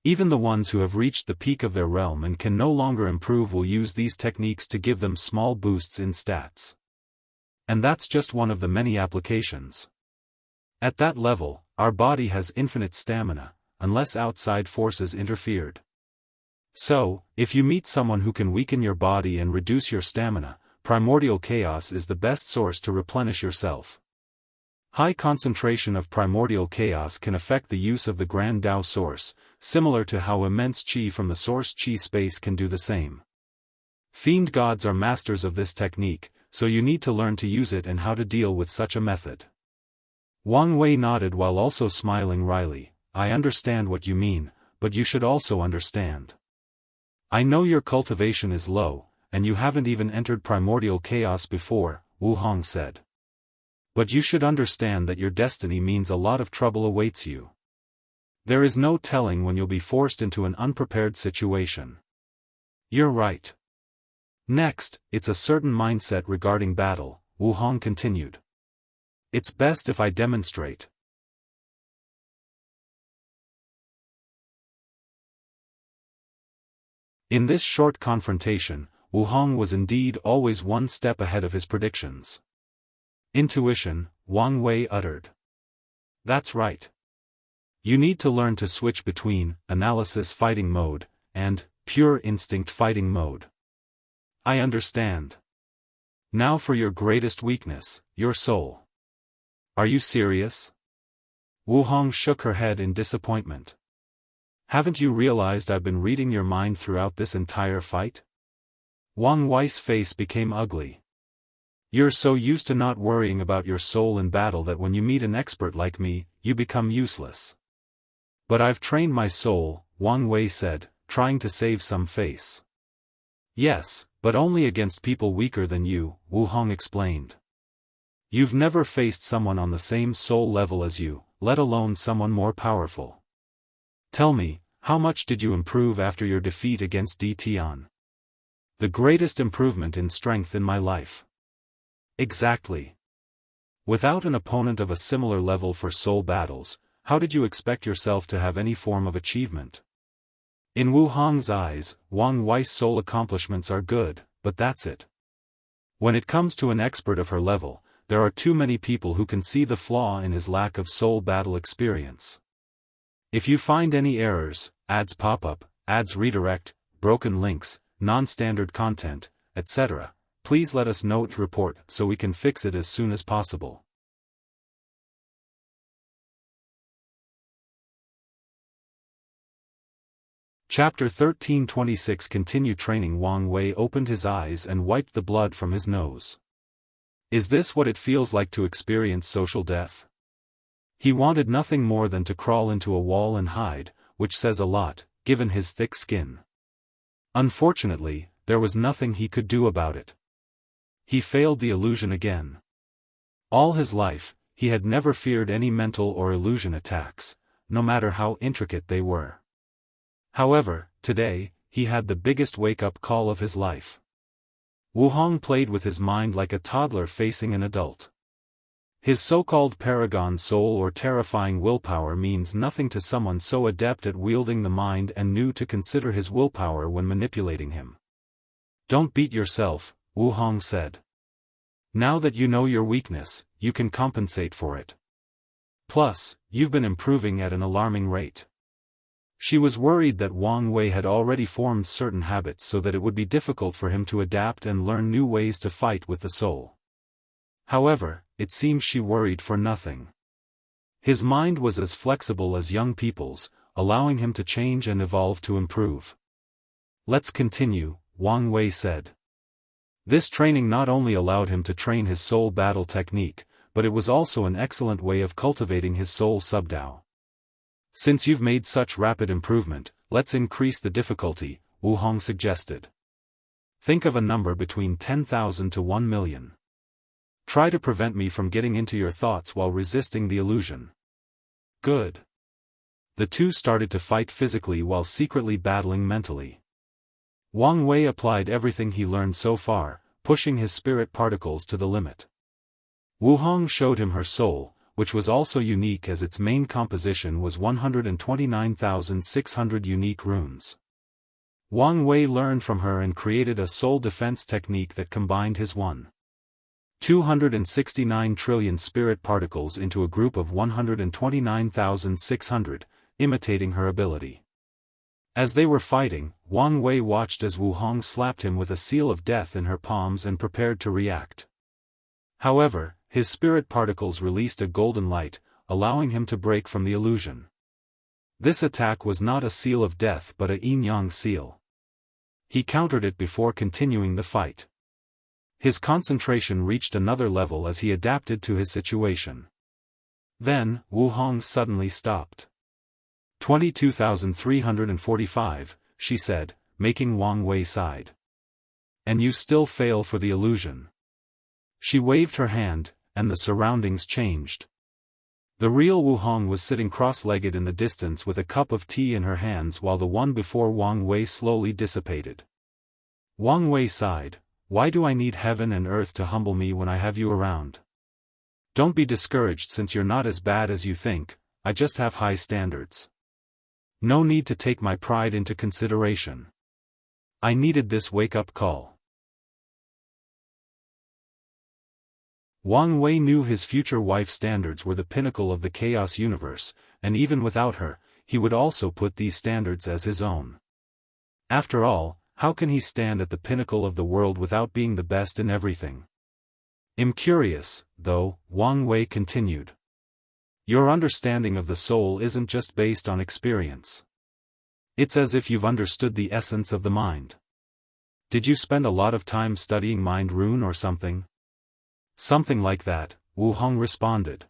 Even the ones who have reached the peak of their realm and can no longer improve will use these techniques to give them small boosts in stats. And that's just one of the many applications. At that level, our body has infinite stamina, unless outside forces interfered. So, if you meet someone who can weaken your body and reduce your stamina, primordial chaos is the best source to replenish yourself. High concentration of primordial chaos can affect the use of the Grand Dao source, similar to how immense qi from the source qi space can do the same. Fiend gods are masters of this technique, so you need to learn to use it and how to deal with such a method. Wang Wei nodded while also smiling wryly. I understand what you mean, but you should also understand. I know your cultivation is low, and you haven't even entered primordial chaos before, Wu Hong said. But you should understand that your destiny means a lot of trouble awaits you. There is no telling when you'll be forced into an unprepared situation. You're right. Next, it's a certain mindset regarding battle, Wu Hong continued. It's best if I demonstrate. In this short confrontation, Wu Hong was indeed always one step ahead of his predictions. Intuition, Wang Wei uttered. That's right. You need to learn to switch between analysis fighting mode and pure instinct fighting mode. I understand. Now for your greatest weakness, your soul. Are you serious? Wu Hong shook her head in disappointment. Haven't you realized I've been reading your mind throughout this entire fight? Wang Wei's face became ugly. You're so used to not worrying about your soul in battle that when you meet an expert like me, you become useless. But I've trained my soul, Wang Wei said, trying to save some face. Yes, but only against people weaker than you, Wu Hong explained. You've never faced someone on the same soul level as you, let alone someone more powerful. Tell me, how much did you improve after your defeat against Di Tian? The greatest improvement in strength in my life. Exactly. Without an opponent of a similar level for soul battles, how did you expect yourself to have any form of achievement? In Wu Hong's eyes, Wang Wei's soul accomplishments are good, but that's it. When it comes to an expert of her level, there are too many people who can see the flaw in his lack of soul battle experience. If you find any errors, ads pop up, ads redirect, broken links, non-standard content, etc., please let us know to report so we can fix it as soon as possible. Chapter 1326 Continue training. Wang Wei opened his eyes and wiped the blood from his nose. Is this what it feels like to experience social death? He wanted nothing more than to crawl into a wall and hide, which says a lot, given his thick skin. Unfortunately, there was nothing he could do about it. He failed the illusion again. All his life, he had never feared any mental or illusion attacks, no matter how intricate they were. However, today, he had the biggest wake-up call of his life. Wu Hong played with his mind like a toddler facing an adult. His so-called paragon soul or terrifying willpower means nothing to someone so adept at wielding the mind and knew to consider his willpower when manipulating him. Don't beat yourself, Wu Hong said. Now that you know your weakness, you can compensate for it. Plus, you've been improving at an alarming rate. She was worried that Wang Wei had already formed certain habits so that it would be difficult for him to adapt and learn new ways to fight with the soul. However, it seems she worried for nothing. His mind was as flexible as young people's, allowing him to change and evolve to improve. Let's continue, Wang Wei said. This training not only allowed him to train his soul battle technique, but it was also an excellent way of cultivating his soul subdao. Since you've made such rapid improvement, let's increase the difficulty, Wu Hong suggested. Think of a number between 10,000 to 1 million. Try to prevent me from getting into your thoughts while resisting the illusion. Good. The two started to fight physically while secretly battling mentally. Wang Wei applied everything he learned so far, pushing his spirit particles to the limit. Wu Hong showed him her soul, which was also unique as its main composition was 129,600 unique runes. Wang Wei learned from her and created a soul defense technique that combined his 269 trillion spirit particles into a group of 129,600, imitating her ability. As they were fighting, Wang Wei watched as Wu Hong slapped him with a seal of death in her palms and prepared to react. However, his spirit particles released a golden light, allowing him to break from the illusion. This attack was not a seal of death but a yin-yang seal. He countered it before continuing the fight. His concentration reached another level as he adapted to his situation. Then, Wu Hong suddenly stopped. 22,345, she said, making Wang Wei sighed. And you still fail for the illusion. She waved her hand, and the surroundings changed. The real Wu Hong was sitting cross-legged in the distance with a cup of tea in her hands while the one before Wang Wei slowly dissipated. Wang Wei sighed, "Why do I need heaven and earth to humble me when I have you around? Don't be discouraged since you're not as bad as you think, I just have high standards. No need to take my pride into consideration. I needed this wake-up call." Wang Wei knew his future wife's standards were the pinnacle of the chaos universe, and even without her, he would also put these standards as his own. After all, how can he stand at the pinnacle of the world without being the best in everything? "I'm curious, though," Wang Wei continued. "Your understanding of the soul isn't just based on experience. It's as if you've understood the essence of the mind. Did you spend a lot of time studying mind rune or something?" "Something like that," Wu Hong responded.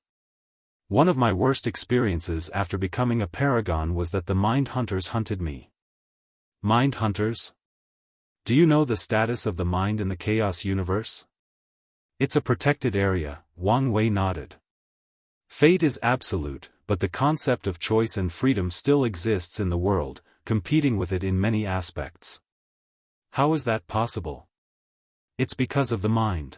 "One of my worst experiences after becoming a paragon was that the mind hunters hunted me." "Mind hunters? Do you know the status of the mind in the chaos universe?" "It's a protected area," Wang Wei nodded. "Fate is absolute, but the concept of choice and freedom still exists in the world, competing with it in many aspects." "How is that possible?" "It's because of the mind.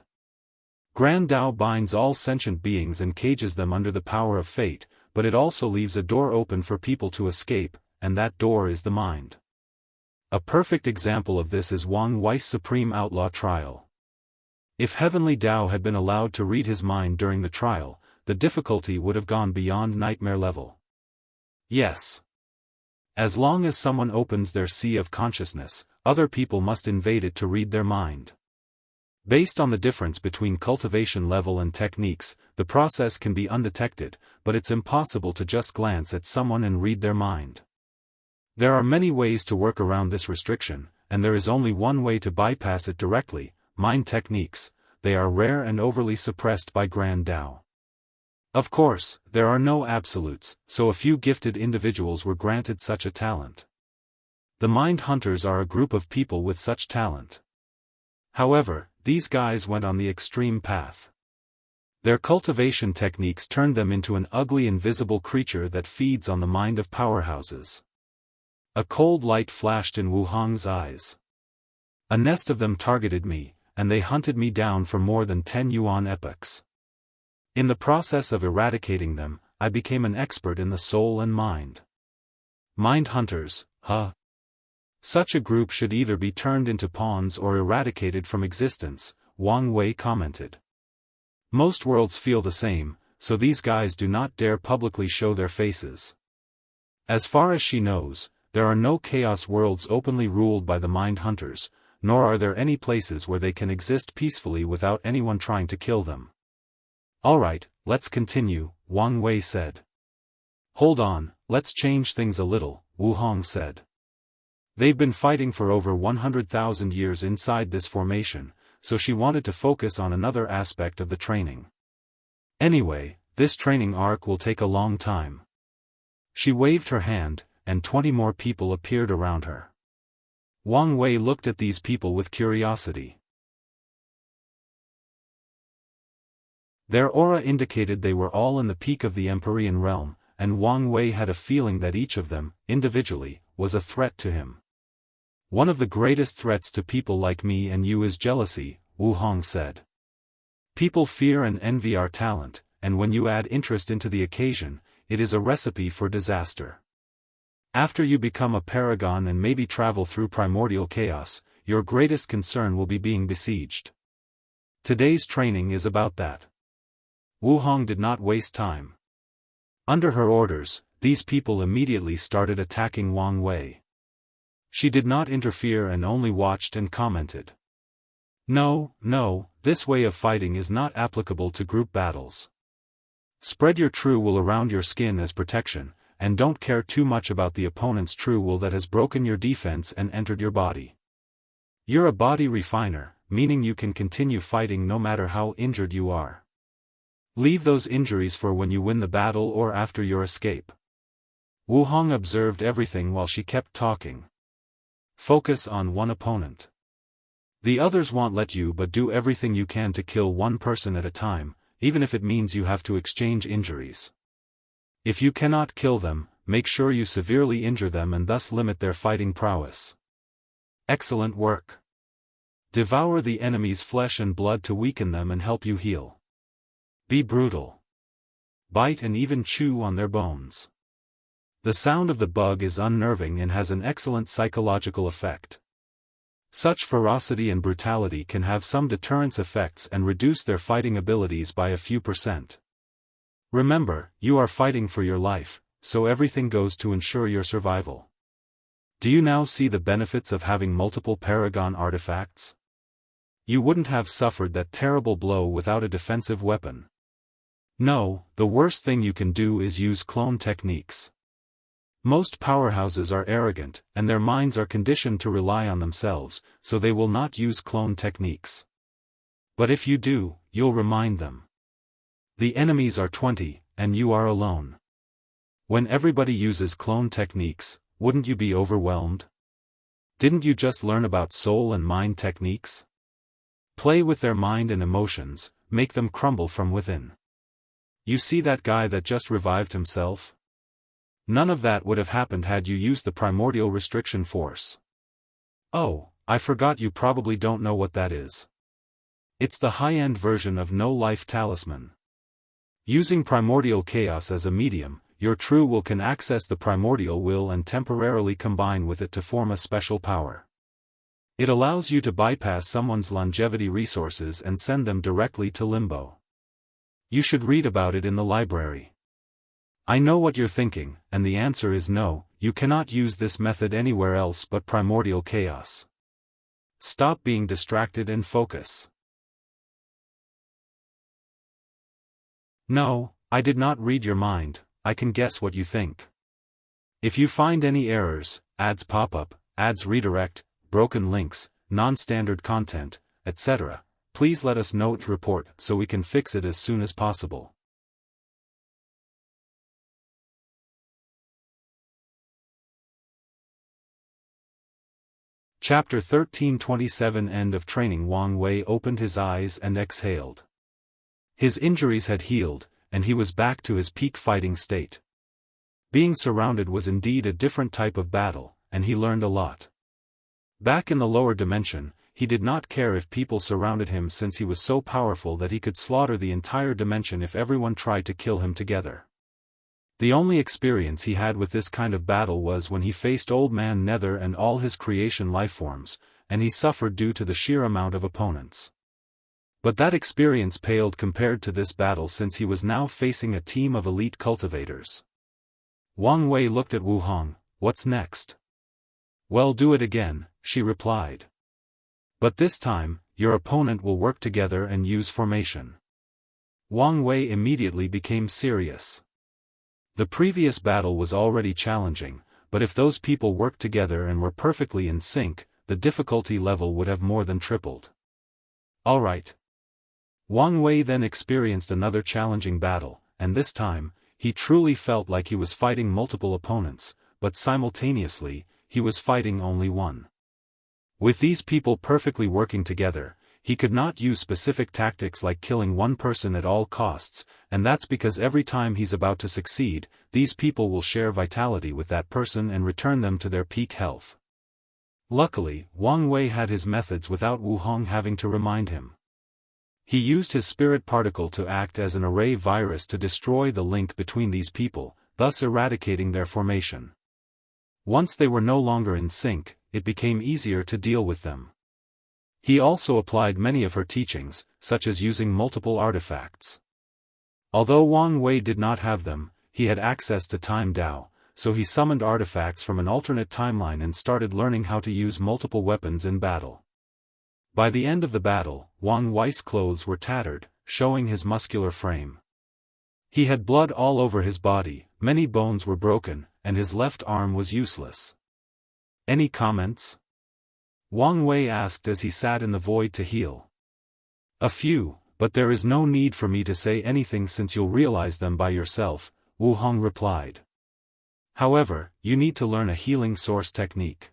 Grand Tao binds all sentient beings and cages them under the power of fate, but it also leaves a door open for people to escape, and that door is the mind. A perfect example of this is Wang Wei's Supreme Outlaw trial. If Heavenly Tao had been allowed to read his mind during the trial, the difficulty would have gone beyond nightmare level. Yes. As long as someone opens their sea of consciousness, other people must invade it to read their mind. Based on the difference between cultivation level and techniques, the process can be undetected, but it's impossible to just glance at someone and read their mind. There are many ways to work around this restriction, and there is only one way to bypass it directly: mind techniques. They are rare and overly suppressed by Grand Tao. Of course, there are no absolutes, so a few gifted individuals were granted such a talent. The mind hunters are a group of people with such talent. However, these guys went on the extreme path. Their cultivation techniques turned them into an ugly invisible creature that feeds on the mind of powerhouses. A cold light flashed in Wu Hong's eyes. A nest of them targeted me, and they hunted me down for more than 10 yuan epochs. In the process of eradicating them, I became an expert in the soul and mind. Mind hunters, huh? Such a group should either be turned into pawns or eradicated from existence, Wang Wei commented. Most worlds feel the same, so these guys do not dare publicly show their faces. As far as she knows, there are no chaos worlds openly ruled by the mind hunters, nor are there any places where they can exist peacefully without anyone trying to kill them. "Alright, let's continue," Wang Wei said. "Hold on, let's change things a little," Wu Hong said. "They've been fighting for over 100,000 years inside this formation, so she wanted to focus on another aspect of the training. Anyway, this training arc will take a long time." She waved her hand, and 20 more people appeared around her. Wang Wei looked at these people with curiosity. Their aura indicated they were all in the peak of the Empyrean realm, and Wang Wei had a feeling that each of them, individually, was a threat to him. One of the greatest threats to people like me and you is jealousy, Wu Hong said. People fear and envy our talent, and when you add interest into the occasion, it is a recipe for disaster. After you become a paragon and maybe travel through primordial chaos, your greatest concern will be being besieged. Today's training is about that. Wu Hong did not waste time. Under her orders, these people immediately started attacking Wang Wei. She did not interfere and only watched and commented. No, this way of fighting is not applicable to group battles. Spread your true will around your skin as protection, and don't care too much about the opponent's true will that has broken your defense and entered your body. You're a body refiner, meaning you can continue fighting no matter how injured you are. Leave those injuries for when you win the battle or after your escape. Wu Hong observed everything while she kept talking. Focus on one opponent. The others won't let you, but do everything you can to kill one person at a time, even if it means you have to exchange injuries. If you cannot kill them, make sure you severely injure them and thus limit their fighting prowess. Excellent work. Devour the enemy's flesh and blood to weaken them and help you heal. Be brutal. Bite and even chew on their bones. The sound of the bug is unnerving and has an excellent psychological effect. Such ferocity and brutality can have some deterrence effects and reduce their fighting abilities by a few %. Remember, you are fighting for your life, so everything goes to ensure your survival. Do you now see the benefits of having multiple Paragon artifacts? You wouldn't have suffered that terrible blow without a defensive weapon. No, the worst thing you can do is use clone techniques. Most powerhouses are arrogant, and their minds are conditioned to rely on themselves, so they will not use clone techniques. But if you do, you'll remind them. The enemies are 20, and you are alone. When everybody uses clone techniques, wouldn't you be overwhelmed? Didn't you just learn about soul and mind techniques? Play with their mind and emotions, make them crumble from within. You see that guy that just revived himself? None of that would have happened had you used the primordial restriction force. Oh, I forgot, you probably don't know what that is. It's the high-end version of no-life talisman. Using primordial chaos as a medium, your true will can access the primordial will and temporarily combine with it to form a special power. It allows you to bypass someone's longevity resources and send them directly to limbo. You should read about it in the library. I know what you're thinking, and the answer is no, you cannot use this method anywhere else but primordial chaos. Stop being distracted and focus. No, I did not read your mind, I can guess what you think. If you find any errors, ads pop up, ads redirect, broken links, non-standard content, etc., please let us know to report so we can fix it as soon as possible. Chapter 1327 End of Training. Wang Wei opened his eyes and exhaled. His injuries had healed, and he was back to his peak fighting state. Being surrounded was indeed a different type of battle, and he learned a lot. Back in the lower dimension, he did not care if people surrounded him since he was so powerful that he could slaughter the entire dimension if everyone tried to kill him together. The only experience he had with this kind of battle was when he faced Old Man Nether and all his creation lifeforms, and he suffered due to the sheer amount of opponents. But that experience paled compared to this battle since he was now facing a team of elite cultivators. Wang Wei looked at Wu Hong. What's next? Well, do it again, she replied. But this time, your opponent will work together and use formation. Wang Wei immediately became serious. The previous battle was already challenging, but if those people worked together and were perfectly in sync, the difficulty level would have more than tripled. All right. Wang Wei then experienced another challenging battle, and this time, he truly felt like he was fighting multiple opponents, but simultaneously, he was fighting only one. With these people perfectly working together, he could not use specific tactics like killing one person at all costs, and that's because every time he's about to succeed, these people will share vitality with that person and return them to their peak health. Luckily, Wang Wei had his methods without Wu Hong having to remind him. He used his spirit particle to act as an array virus to destroy the link between these people, thus eradicating their formation. Once they were no longer in sync, it became easier to deal with them. He also applied many of her teachings, such as using multiple artifacts. Although Wang Wei did not have them, he had access to Time Dao, so he summoned artifacts from an alternate timeline and started learning how to use multiple weapons in battle. By the end of the battle, Wang Wei's clothes were tattered, showing his muscular frame. He had blood all over his body, many bones were broken, and his left arm was useless. Any comments? Wang Wei asked as he sat in the void to heal. A few, but there is no need for me to say anything since you'll realize them by yourself, Wu Hong replied. However, you need to learn a healing source technique.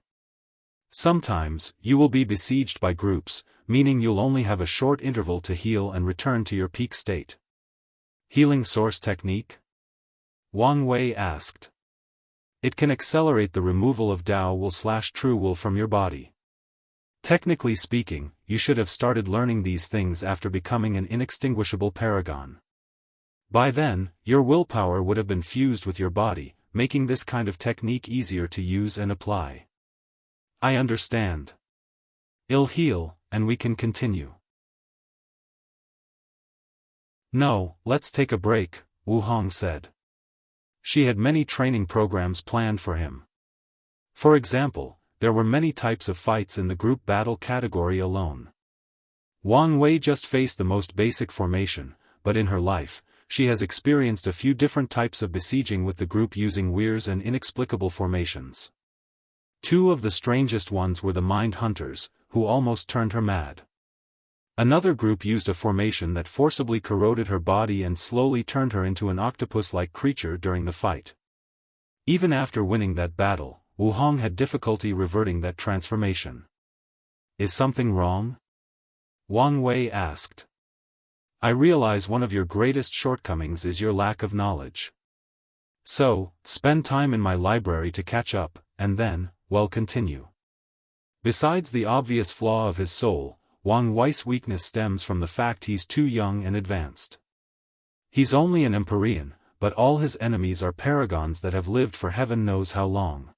Sometimes, you will be besieged by groups, meaning you'll only have a short interval to heal and return to your peak state. Healing source technique? Wang Wei asked. It can accelerate the removal of Dao Will/True Will from your body. Technically speaking, you should have started learning these things after becoming an inextinguishable paragon. By then, your willpower would have been fused with your body, making this kind of technique easier to use and apply. I understand. I'll heal, and we can continue. No, let's take a break, Wu Hong said. She had many training programs planned for him. For example, there were many types of fights in the group battle category alone. Wang Wei just faced the most basic formation, but in her life, she has experienced a few different types of besieging with the group using weirs and inexplicable formations. Two of the strangest ones were the Mind Hunters, who almost turned her mad. Another group used a formation that forcibly corroded her body and slowly turned her into an octopus-like creature during the fight. Even after winning that battle, Wu Hong had difficulty reverting that transformation. Is something wrong? Wang Wei asked. I realize one of your greatest shortcomings is your lack of knowledge. So, spend time in my library to catch up, and then, well, continue. Besides the obvious flaw of his soul, Wang Wei's weakness stems from the fact he's too young and advanced. He's only an Empyrean, but all his enemies are paragons that have lived for heaven knows how long.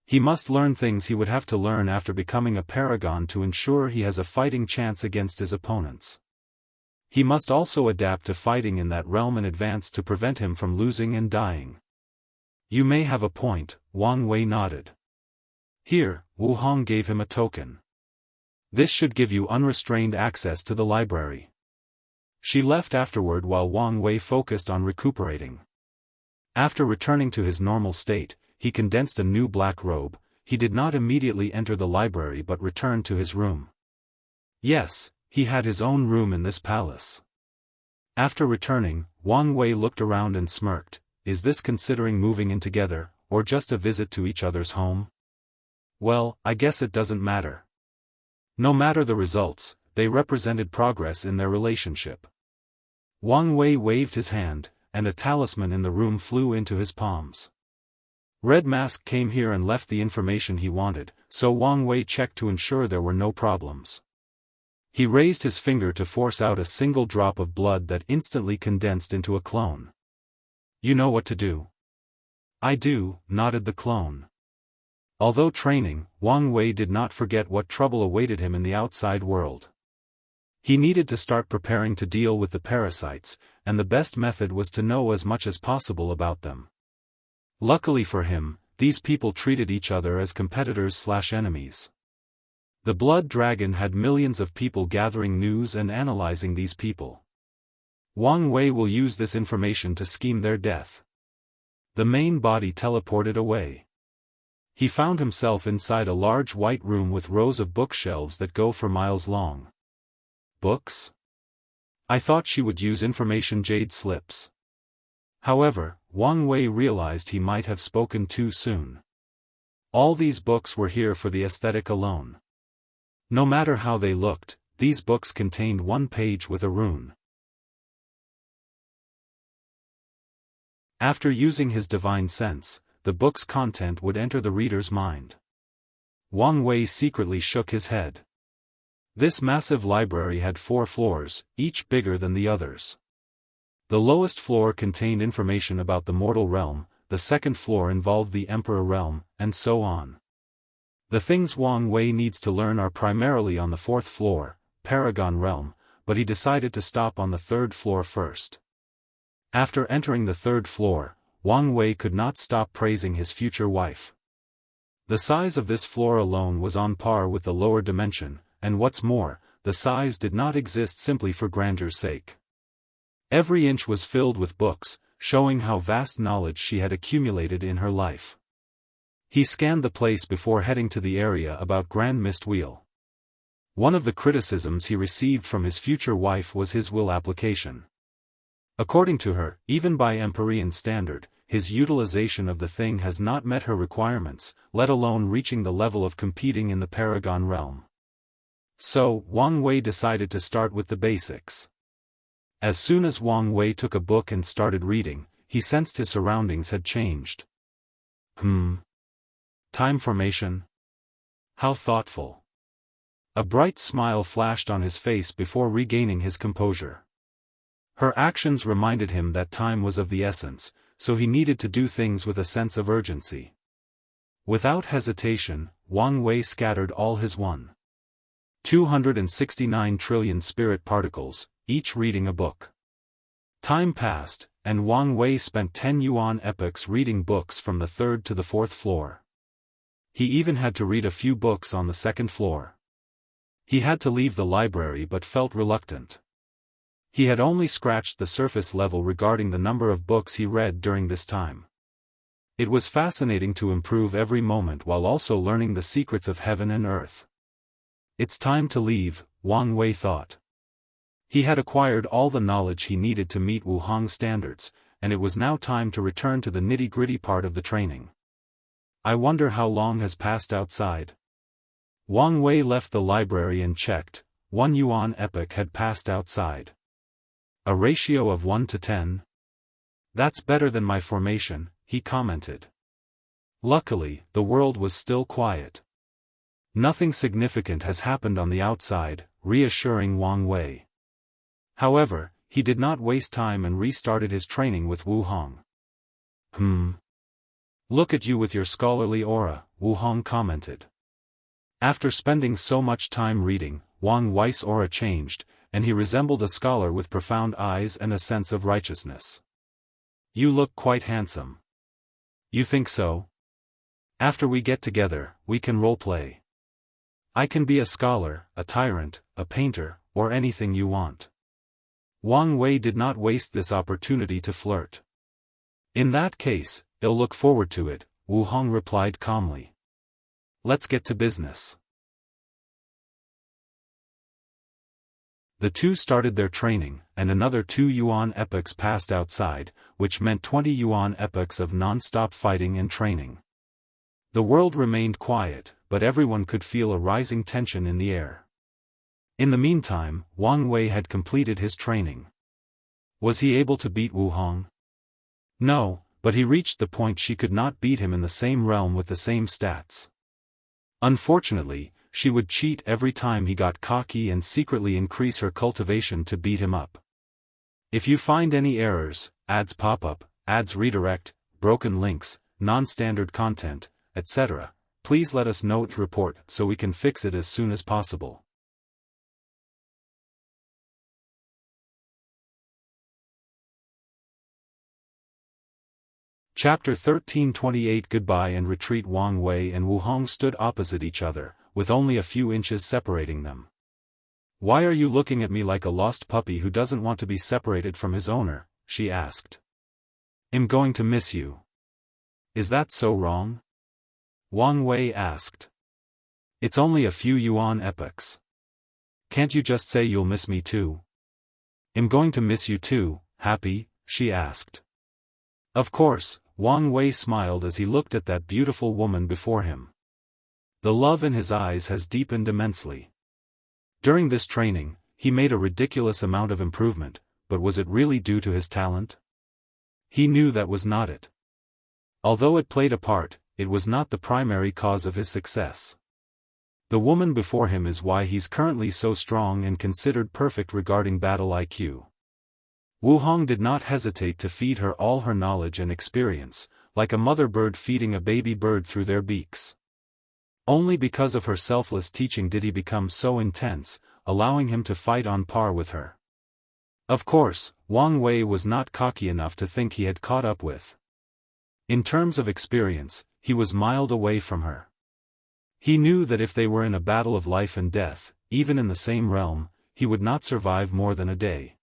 He must learn things he would have to learn after becoming a paragon to ensure he has a fighting chance against his opponents. He must also adapt to fighting in that realm in advance to prevent him from losing and dying. You may have a point, Wang Wei nodded. Here, Wu Hong gave him a token. This should give you unrestrained access to the library. She left afterward while Wang Wei focused on recuperating. After returning to his normal state, he condensed a new black robe. He did not immediately enter the library but returned to his room. Yes, he had his own room in this palace. After returning, Wang Wei looked around and smirked. Is this considering moving in together, or just a visit to each other's home? Well, I guess it doesn't matter. No matter the results, they represented progress in their relationship. Wang Wei waved his hand, and a talisman in the room flew into his palms. Red Mask came here and left the information he wanted, so Wang Wei checked to ensure there were no problems. He raised his finger to force out a single drop of blood that instantly condensed into a clone. You know what to do. I do, nodded the clone. Although training, Wang Wei did not forget what trouble awaited him in the outside world. He needed to start preparing to deal with the parasites, and the best method was to know as much as possible about them. Luckily for him, these people treated each other as competitors/enemies. The Blood Dragon had millions of people gathering news and analyzing these people. Wang Wei will use this information to scheme their death. The main body teleported away. He found himself inside a large white room with rows of bookshelves that go for miles long. Books? I thought she would use information jade slips. However, Wang Wei realized he might have spoken too soon. All these books were here for the aesthetic alone. No matter how they looked, these books contained one page with a rune. After using his divine sense, the book's content would enter the reader's mind. Wang Wei secretly shook his head. This massive library had 4 floors, each bigger than the others. The lowest floor contained information about the mortal realm, the second floor involved the emperor realm, and so on. The things Wang Wei needs to learn are primarily on the 4th floor, Paragon realm, but he decided to stop on the 3rd floor first. After entering the 3rd floor, Wang Wei could not stop praising his future wife. The size of this floor alone was on par with the lower dimension, and what's more, the size did not exist simply for grandeur's sake. Every inch was filled with books, showing how vast knowledge she had accumulated in her life. He scanned the place before heading to the area about Grand Mist Wheel. One of the criticisms he received from his future wife was his will application. According to her, even by Empyrean standard, his utilization of the thing has not met her requirements, let alone reaching the level of competing in the Paragon realm. So, Wang Wei decided to start with the basics. As soon as Wang Wei took a book and started reading, he sensed his surroundings had changed. Time formation? How thoughtful. A bright smile flashed on his face before regaining his composure. Her actions reminded him that time was of the essence, so he needed to do things with a sense of urgency. Without hesitation, Wang Wei scattered all his 269 trillion spirit particles, each reading a book. Time passed, and Wang Wei spent 10 yuan epochs reading books from the 3rd to the 4th floor. He even had to read a few books on the 2nd floor. He had to leave the library but felt reluctant. He had only scratched the surface level regarding the number of books he read during this time. It was fascinating to improve every moment while also learning the secrets of heaven and earth. It's time to leave, Wang Wei thought. He had acquired all the knowledge he needed to meet Wuhang standards, and it was now time to return to the nitty-gritty part of the training. I wonder how long has passed outside. Wang Wei left the library and checked. 1 yuan epoch had passed outside. A ratio of 1 to 10? That's better than my formation, he commented. Luckily, the world was still quiet. Nothing significant has happened on the outside, reassuring Wang Wei. However, he did not waste time and restarted his training with Wu Hong. Look at you with your scholarly aura, Wu Hong commented. After spending so much time reading, Wang Wei's aura changed, and he resembled a scholar with profound eyes and a sense of righteousness. You look quite handsome. You think so? After we get together, we can role-play. I can be a scholar, a tyrant, a painter, or anything you want. Wang Wei did not waste this opportunity to flirt. In that case, I'll look forward to it, Wu Hong replied calmly. Let's get to business. The two started their training, and another 2 yuan epochs passed outside, which meant 20 yuan epochs of non-stop fighting and training. The world remained quiet, but everyone could feel a rising tension in the air. In the meantime, Wang Wei had completed his training. Was he able to beat Wu Hong? No, but he reached the point she could not beat him in the same realm with the same stats. Unfortunately, she would cheat every time he got cocky and secretly increase her cultivation to beat him up. If you find any errors, ads pop up, ads redirect, broken links, non-standard content, etc., please let us know to report so we can fix it as soon as possible. Chapter 1328 Goodbye and Retreat. Wang Wei and Wu Hong stood opposite each other, with only a few inches separating them. Why are you looking at me like a lost puppy who doesn't want to be separated from his owner? She asked. I'm going to miss you. Is that so wrong? Wang Wei asked. It's only a few yuan epochs. Can't you just say you'll miss me too? I'm going to miss you too, happy? She asked. Of course, Wang Wei smiled as he looked at that beautiful woman before him. The love in his eyes has deepened immensely. During this training, he made a ridiculous amount of improvement, but was it really due to his talent? He knew that was not it. Although it played a part, it was not the primary cause of his success. The woman before him is why he's currently so strong and considered perfect regarding battle IQ. Wu Hong did not hesitate to feed her all her knowledge and experience, like a mother bird feeding a baby bird through their beaks. Only because of her selfless teaching did he become so intense, allowing him to fight on par with her. Of course, Wang Wei was not cocky enough to think he had caught up with. In terms of experience, he was miles away from her. He knew that if they were in a battle of life and death, even in the same realm, he would not survive more than a day.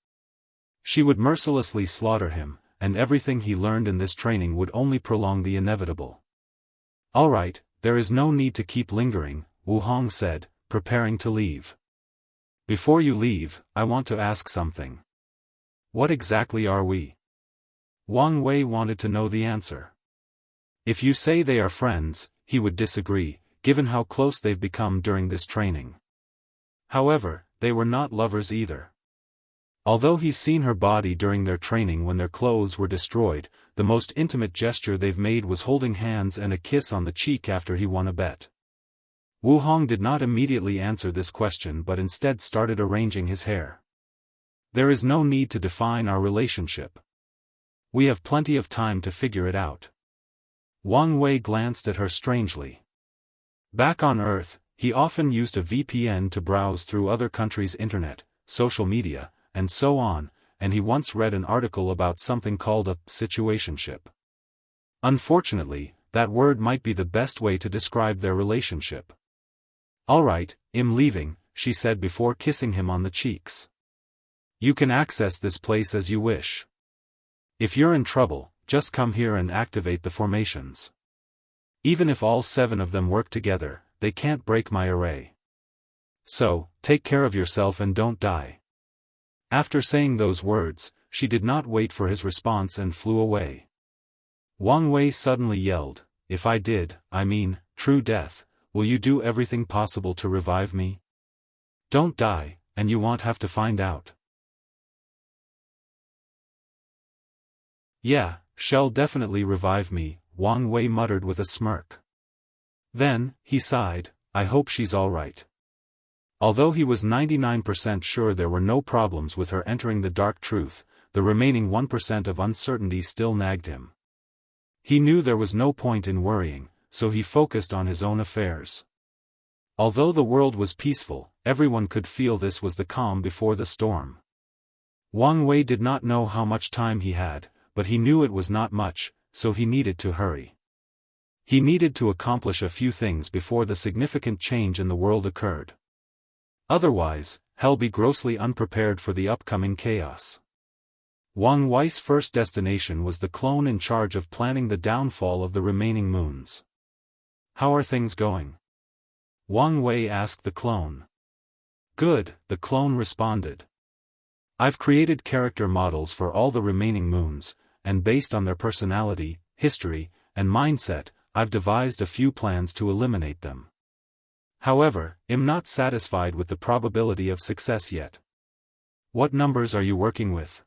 She would mercilessly slaughter him, and everything he learned in this training would only prolong the inevitable. "All right, there is no need to keep lingering," Wu Hong said, preparing to leave. "Before you leave, I want to ask something." "What exactly are we?" Wang Wei wanted to know the answer. If you say they are friends, he would disagree, given how close they've become during this training. However, they were not lovers either. Although he's seen her body during their training when their clothes were destroyed, the most intimate gesture they've made was holding hands and a kiss on the cheek after he won a bet. Wu Hong did not immediately answer this question but instead started arranging his hair. "There is no need to define our relationship. We have plenty of time to figure it out." Wang Wei glanced at her strangely. Back on Earth, he often used a VPN to browse through other countries' internet, social media, and so on, and he once read an article about something called a situationship. Unfortunately, that word might be the best way to describe their relationship. "All right, I'm leaving," she said before kissing him on the cheeks. "You can access this place as you wish. If you're in trouble, just come here and activate the formations. Even if all 7 of them work together, they can't break my array. So, take care of yourself and don't die." After saying those words, she did not wait for his response and flew away. Wang Wei suddenly yelled, "If I did, I mean, true death, will you do everything possible to revive me? Don't die, and you won't have to find out." "Yeah, she'll definitely revive me," Wang Wei muttered with a smirk. Then, he sighed, "I hope she's all right." Although he was 99% sure there were no problems with her entering the dark truth, the remaining 1% of uncertainty still nagged him. He knew there was no point in worrying, so he focused on his own affairs. Although the world was peaceful, everyone could feel this was the calm before the storm. Wang Wei did not know how much time he had, but he knew it was not much, so he needed to hurry. He needed to accomplish a few things before the significant change in the world occurred. Otherwise, he'll be grossly unprepared for the upcoming chaos. Wang Wei's first destination was the clone in charge of planning the downfall of the remaining moons. "How are things going?" Wang Wei asked the clone. "Good," the clone responded. "I've created character models for all the remaining moons, and based on their personality, history, and mindset, I've devised a few plans to eliminate them. However, I'm not satisfied with the probability of success yet." "What numbers are you working with?"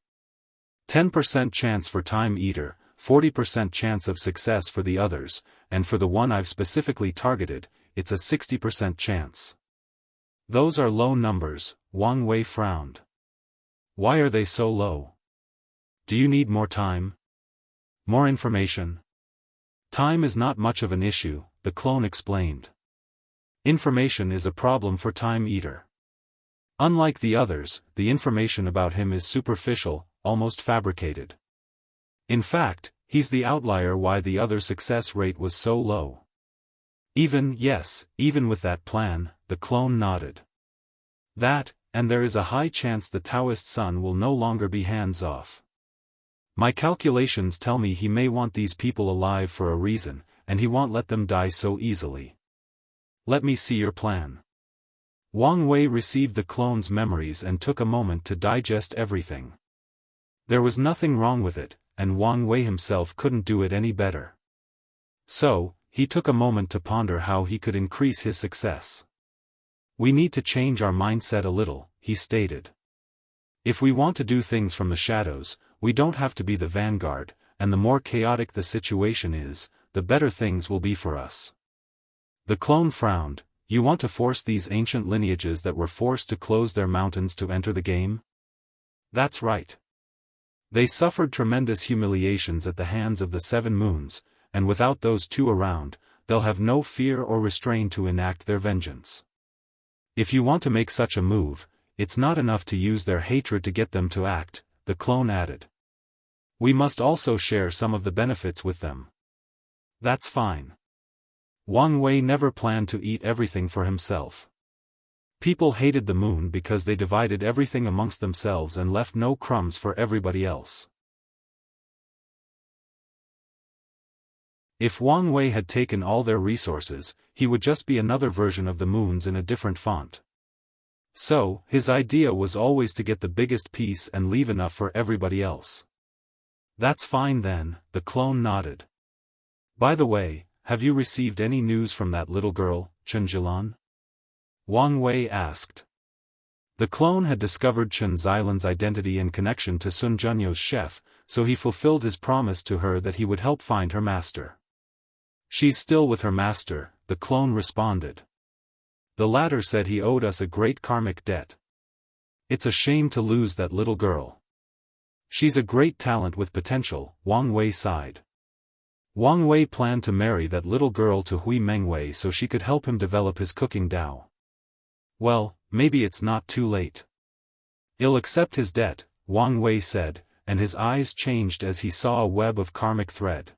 10% chance for Time Eater, 40% chance of success for the others, and for the one I've specifically targeted, it's a 60% chance. "Those are low numbers," Wang Wei frowned. "Why are they so low? Do you need more time? More information?" "Time is not much of an issue," the clone explained. "Information is a problem for Time Eater. Unlike the others, the information about him is superficial, almost fabricated. In fact, he's the outlier why the other success rate was so low." Even with that plan," the clone nodded. "That, and there is a high chance the Taoist son will no longer be hands-off. My calculations tell me he may want these people alive for a reason, and he won't let them die so easily. Let me see your plan." Wang Wei received the clone's memories and took a moment to digest everything. There was nothing wrong with it, and Wang Wei himself couldn't do it any better. So, he took a moment to ponder how he could increase his success. "We need to change our mindset a little," he stated. "If we want to do things from the shadows, we don't have to be the vanguard, and the more chaotic the situation is, the better things will be for us." The clone frowned, You want to force these ancient lineages that were forced to close their mountains to enter the game? That's right. They suffered tremendous humiliations at the hands of the 7 moons, and without those 2 around, they'll have no fear or restraint to enact their vengeance. If you want to make such a move, it's not enough to use their hatred to get them to act, the clone added. We must also share some of the benefits with them. That's fine. Wang Wei never planned to eat everything for himself. People hated the moon because they divided everything amongst themselves and left no crumbs for everybody else. If Wang Wei had taken all their resources, he would just be another version of the moons in a different font. So, his idea was always to get the biggest piece and leave enough for everybody else. That's fine then, the clone nodded. By the way, have you received any news from that little girl, Chen Zilan? Wang Wei asked. The clone had discovered Chen Zilan's identity and connection to Sun Junyo's chef, so he fulfilled his promise to her that he would help find her master. She's still with her master, the clone responded. The latter said he owed us a great karmic debt. It's a shame to lose that little girl. She's a great talent with potential, Wang Wei sighed. Wang Wei planned to marry that little girl to Hui Mengwei so she could help him develop his cooking Dao. Well, maybe it's not too late. He'll accept his debt, Wang Wei said, and his eyes changed as he saw a web of karmic thread.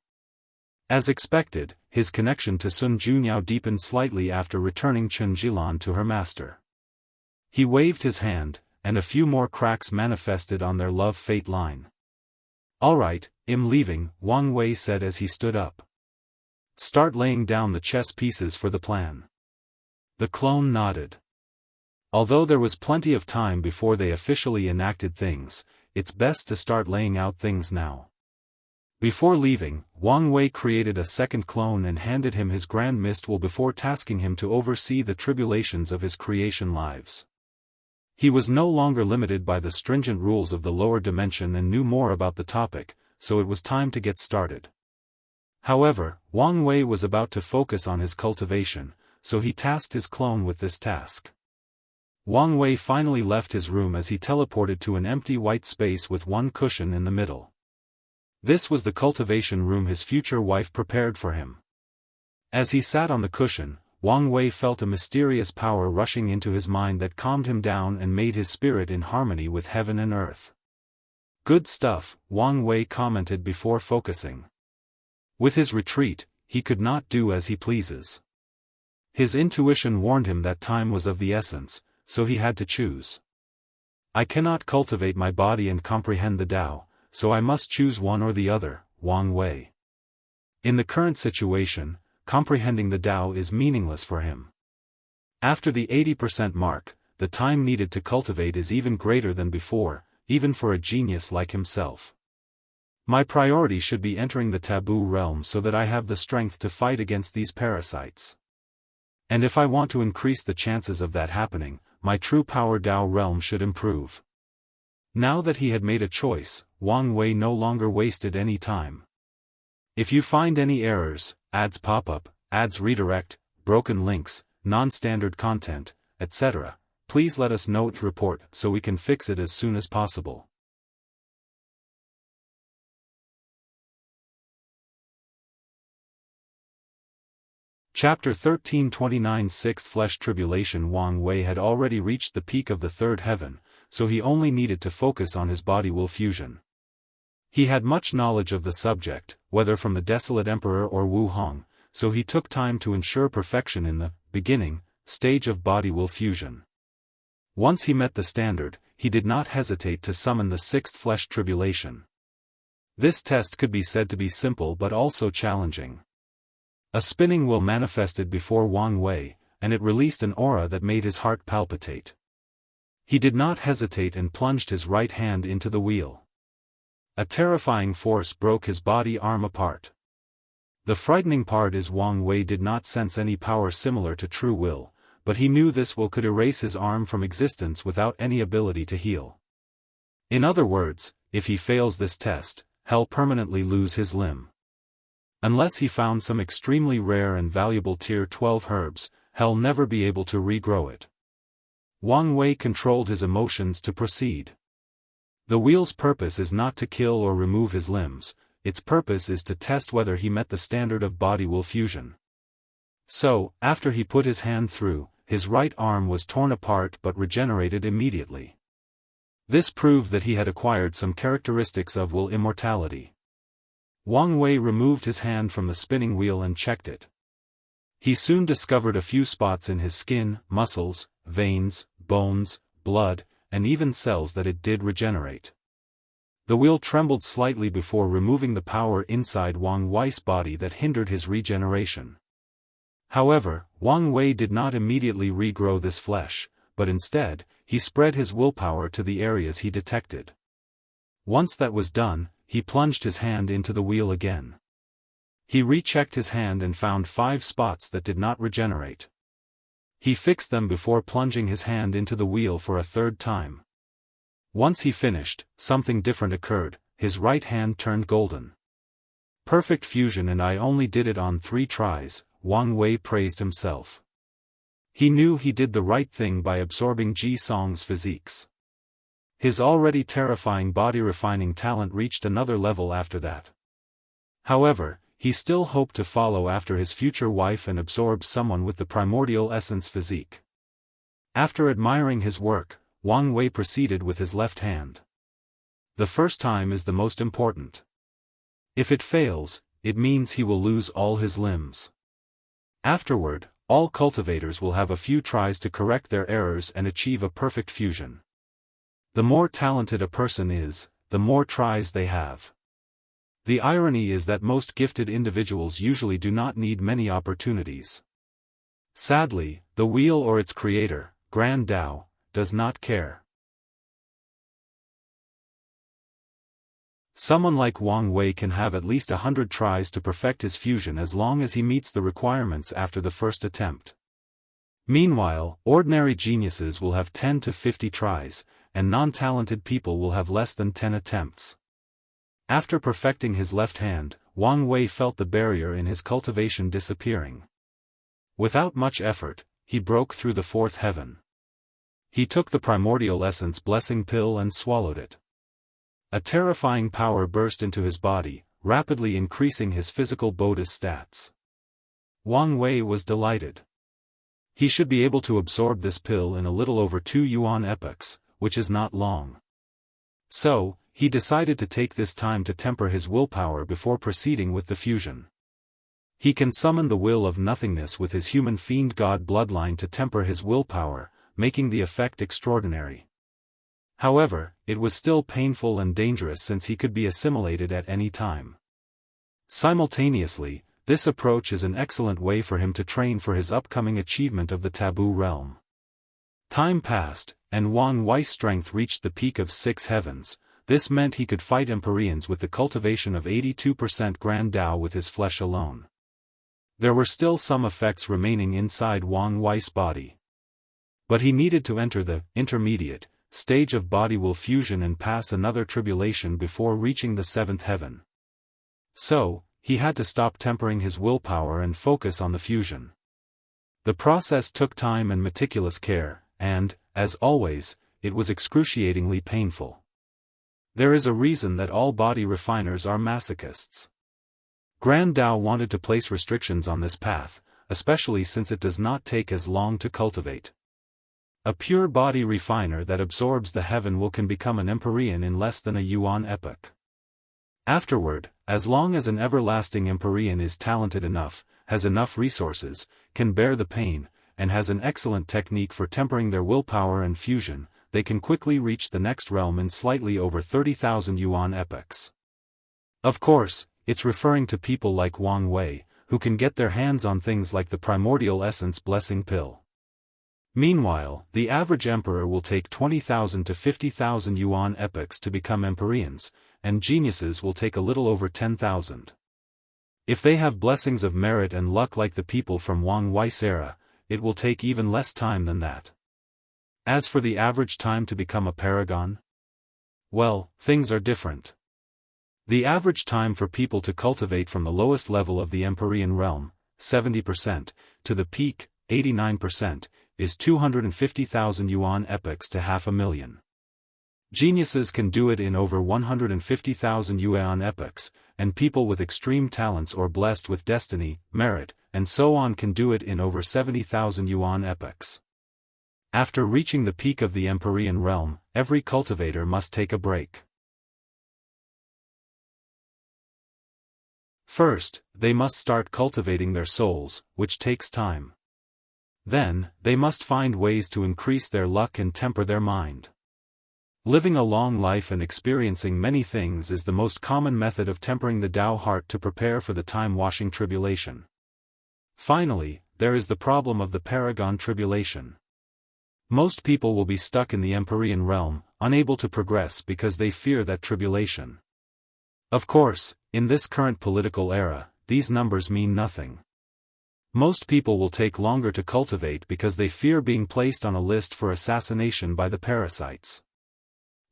As expected, his connection to Sun Junyao deepened slightly after returning Chen Zilan to her master. He waved his hand, and a few more cracks manifested on their love-fate line. Alright, I'm leaving, Wang Wei said as he stood up. Start laying down the chess pieces for the plan. The clone nodded. Although there was plenty of time before they officially enacted things, it's best to start laying out things now. Before leaving, Wang Wei created a second clone and handed him his grand mistwell before tasking him to oversee the tribulations of his creation lives. He was no longer limited by the stringent rules of the lower dimension and knew more about the topic, so it was time to get started. However, Wang Wei was about to focus on his cultivation, so he tasked his clone with this task. Wang Wei finally left his room as he teleported to an empty white space with one cushion in the middle. This was the cultivation room his future wife prepared for him. As he sat on the cushion, Wang Wei felt a mysterious power rushing into his mind that calmed him down and made his spirit in harmony with heaven and earth. Good stuff, Wang Wei commented before focusing. With his retreat, he could not do as he pleases. His intuition warned him that time was of the essence, so he had to choose. I cannot cultivate my body and comprehend the Tao, so I must choose one or the other, Wang Wei. In the current situation, comprehending the Tao is meaningless for him. After the 80% mark, the time needed to cultivate is even greater than before, even for a genius like himself. My priority should be entering the taboo realm so that I have the strength to fight against these parasites. And if I want to increase the chances of that happening, my true power Tao realm should improve. Now that he had made a choice, Wang Wei no longer wasted any time. If you find any errors, ads pop up, ads redirect, broken links, non-standard content, etc., please let us know to report so we can fix it as soon as possible. Chapter 1329 Sixth Flesh Tribulation. Wang Wei had already reached the peak of the third heaven, so he only needed to focus on his body-will fusion. He had much knowledge of the subject, whether from the Desolate Emperor or Wu Hong, so he took time to ensure perfection in the beginning stage of body-will fusion. Once he met the standard, he did not hesitate to summon the Sixth Flesh Tribulation. This test could be said to be simple but also challenging. A spinning wheel manifested before Wang Wei, and it released an aura that made his heart palpitate. He did not hesitate and plunged his right hand into the wheel. A terrifying force broke his body arm apart. The frightening part is Wang Wei did not sense any power similar to true will, but he knew this will could erase his arm from existence without any ability to heal. In other words, if he fails this test, he'll permanently lose his limb. Unless he found some extremely rare and valuable tier 12 herbs, he'll never be able to regrow it. Wang Wei controlled his emotions to proceed. The wheel's purpose is not to kill or remove his limbs, its purpose is to test whether he met the standard of body-will fusion. So, after he put his hand through, his right arm was torn apart but regenerated immediately. This proved that he had acquired some characteristics of will immortality. Wang Wei removed his hand from the spinning wheel and checked it. He soon discovered a few spots in his skin, muscles, veins, bones, blood, and even cells that it did regenerate. The wheel trembled slightly before removing the power inside Wang Wei's body that hindered his regeneration. However, Wang Wei did not immediately regrow this flesh, but instead, he spread his willpower to the areas he detected. Once that was done, he plunged his hand into the wheel again. He rechecked his hand and found 5 spots that did not regenerate. He fixed them before plunging his hand into the wheel for a 3rd time. Once he finished, something different occurred, his right hand turned golden. Perfect fusion, and I only did it on 3 tries, Wang Wei praised himself. He knew he did the right thing by absorbing Ji Song's physiques. His already terrifying body-refining talent reached another level after that. However, he still hoped to follow after his future wife and absorb someone with the primordial essence physique. After admiring his work, Wang Wei proceeded with his left hand. The first time is the most important. If it fails, it means he will lose all his limbs. Afterward, all cultivators will have a few tries to correct their errors and achieve a perfect fusion. The more talented a person is, the more tries they have. The irony is that most gifted individuals usually do not need many opportunities. Sadly, the wheel or its creator, Grand Tao, does not care. Someone like Wang Wei can have at least 100 tries to perfect his fusion as long as he meets the requirements after the first attempt. Meanwhile, ordinary geniuses will have 10 to 50 tries, and non-talented people will have less than 10 attempts. After perfecting his left hand, Wang Wei felt the barrier in his cultivation disappearing. Without much effort, he broke through the 4th heaven. He took the primordial essence blessing pill and swallowed it. A terrifying power burst into his body, rapidly increasing his physical bonus stats. Wang Wei was delighted. He should be able to absorb this pill in a little over 2 yuan epochs, which is not long. So, he decided to take this time to temper his willpower before proceeding with the fusion. He can summon the will of nothingness with his human fiend god bloodline to temper his willpower, making the effect extraordinary. However, it was still painful and dangerous since he could be assimilated at any time. Simultaneously, this approach is an excellent way for him to train for his upcoming achievement of the Taboo realm. Time passed, and Wang Wei's strength reached the peak of 6 heavens. This meant he could fight Empyreans with the cultivation of 82% Grand Tao with his flesh alone. There were still some effects remaining inside Wang Wei's body. But he needed to enter the intermediate stage of body-will fusion and pass another tribulation before reaching the 7th heaven. So, he had to stop tempering his willpower and focus on the fusion. The process took time and meticulous care, and, as always, it was excruciatingly painful. There is a reason that all body refiners are masochists. Grand Tao wanted to place restrictions on this path, especially since it does not take as long to cultivate. A pure body refiner that absorbs the heaven will can become an Empyrean in less than a yuan epoch. Afterward, as long as an everlasting Empyrean is talented enough, has enough resources, can bear the pain, and has an excellent technique for tempering their willpower and fusion, they can quickly reach the next realm in slightly over 30,000 yuan epochs. Of course, it's referring to people like Wang Wei, who can get their hands on things like the primordial essence blessing pill. Meanwhile, the average emperor will take 20,000 to 50,000 yuan epochs to become Empyreans, and geniuses will take a little over 10,000. If they have blessings of merit and luck like the people from Wang Wei's era, it will take even less time than that. As for the average time to become a paragon? Well, things are different. The average time for people to cultivate from the lowest level of the Empyrean realm, 70%, to the peak, 89%, is 250,000 yuan epochs to 500,000. Geniuses can do it in over 150,000 yuan epochs, and people with extreme talents or blessed with destiny, merit, and so on can do it in over 70,000 yuan epochs. After reaching the peak of the Empyrean realm, every cultivator must take a break. First, they must start cultivating their souls, which takes time. Then, they must find ways to increase their luck and temper their mind. Living a long life and experiencing many things is the most common method of tempering the Tao heart to prepare for the time-washing tribulation. Finally, there is the problem of the Paragon Tribulation. Most people will be stuck in the Empyrean realm, unable to progress because they fear that tribulation. Of course, in this current political era, these numbers mean nothing. Most people will take longer to cultivate because they fear being placed on a list for assassination by the parasites.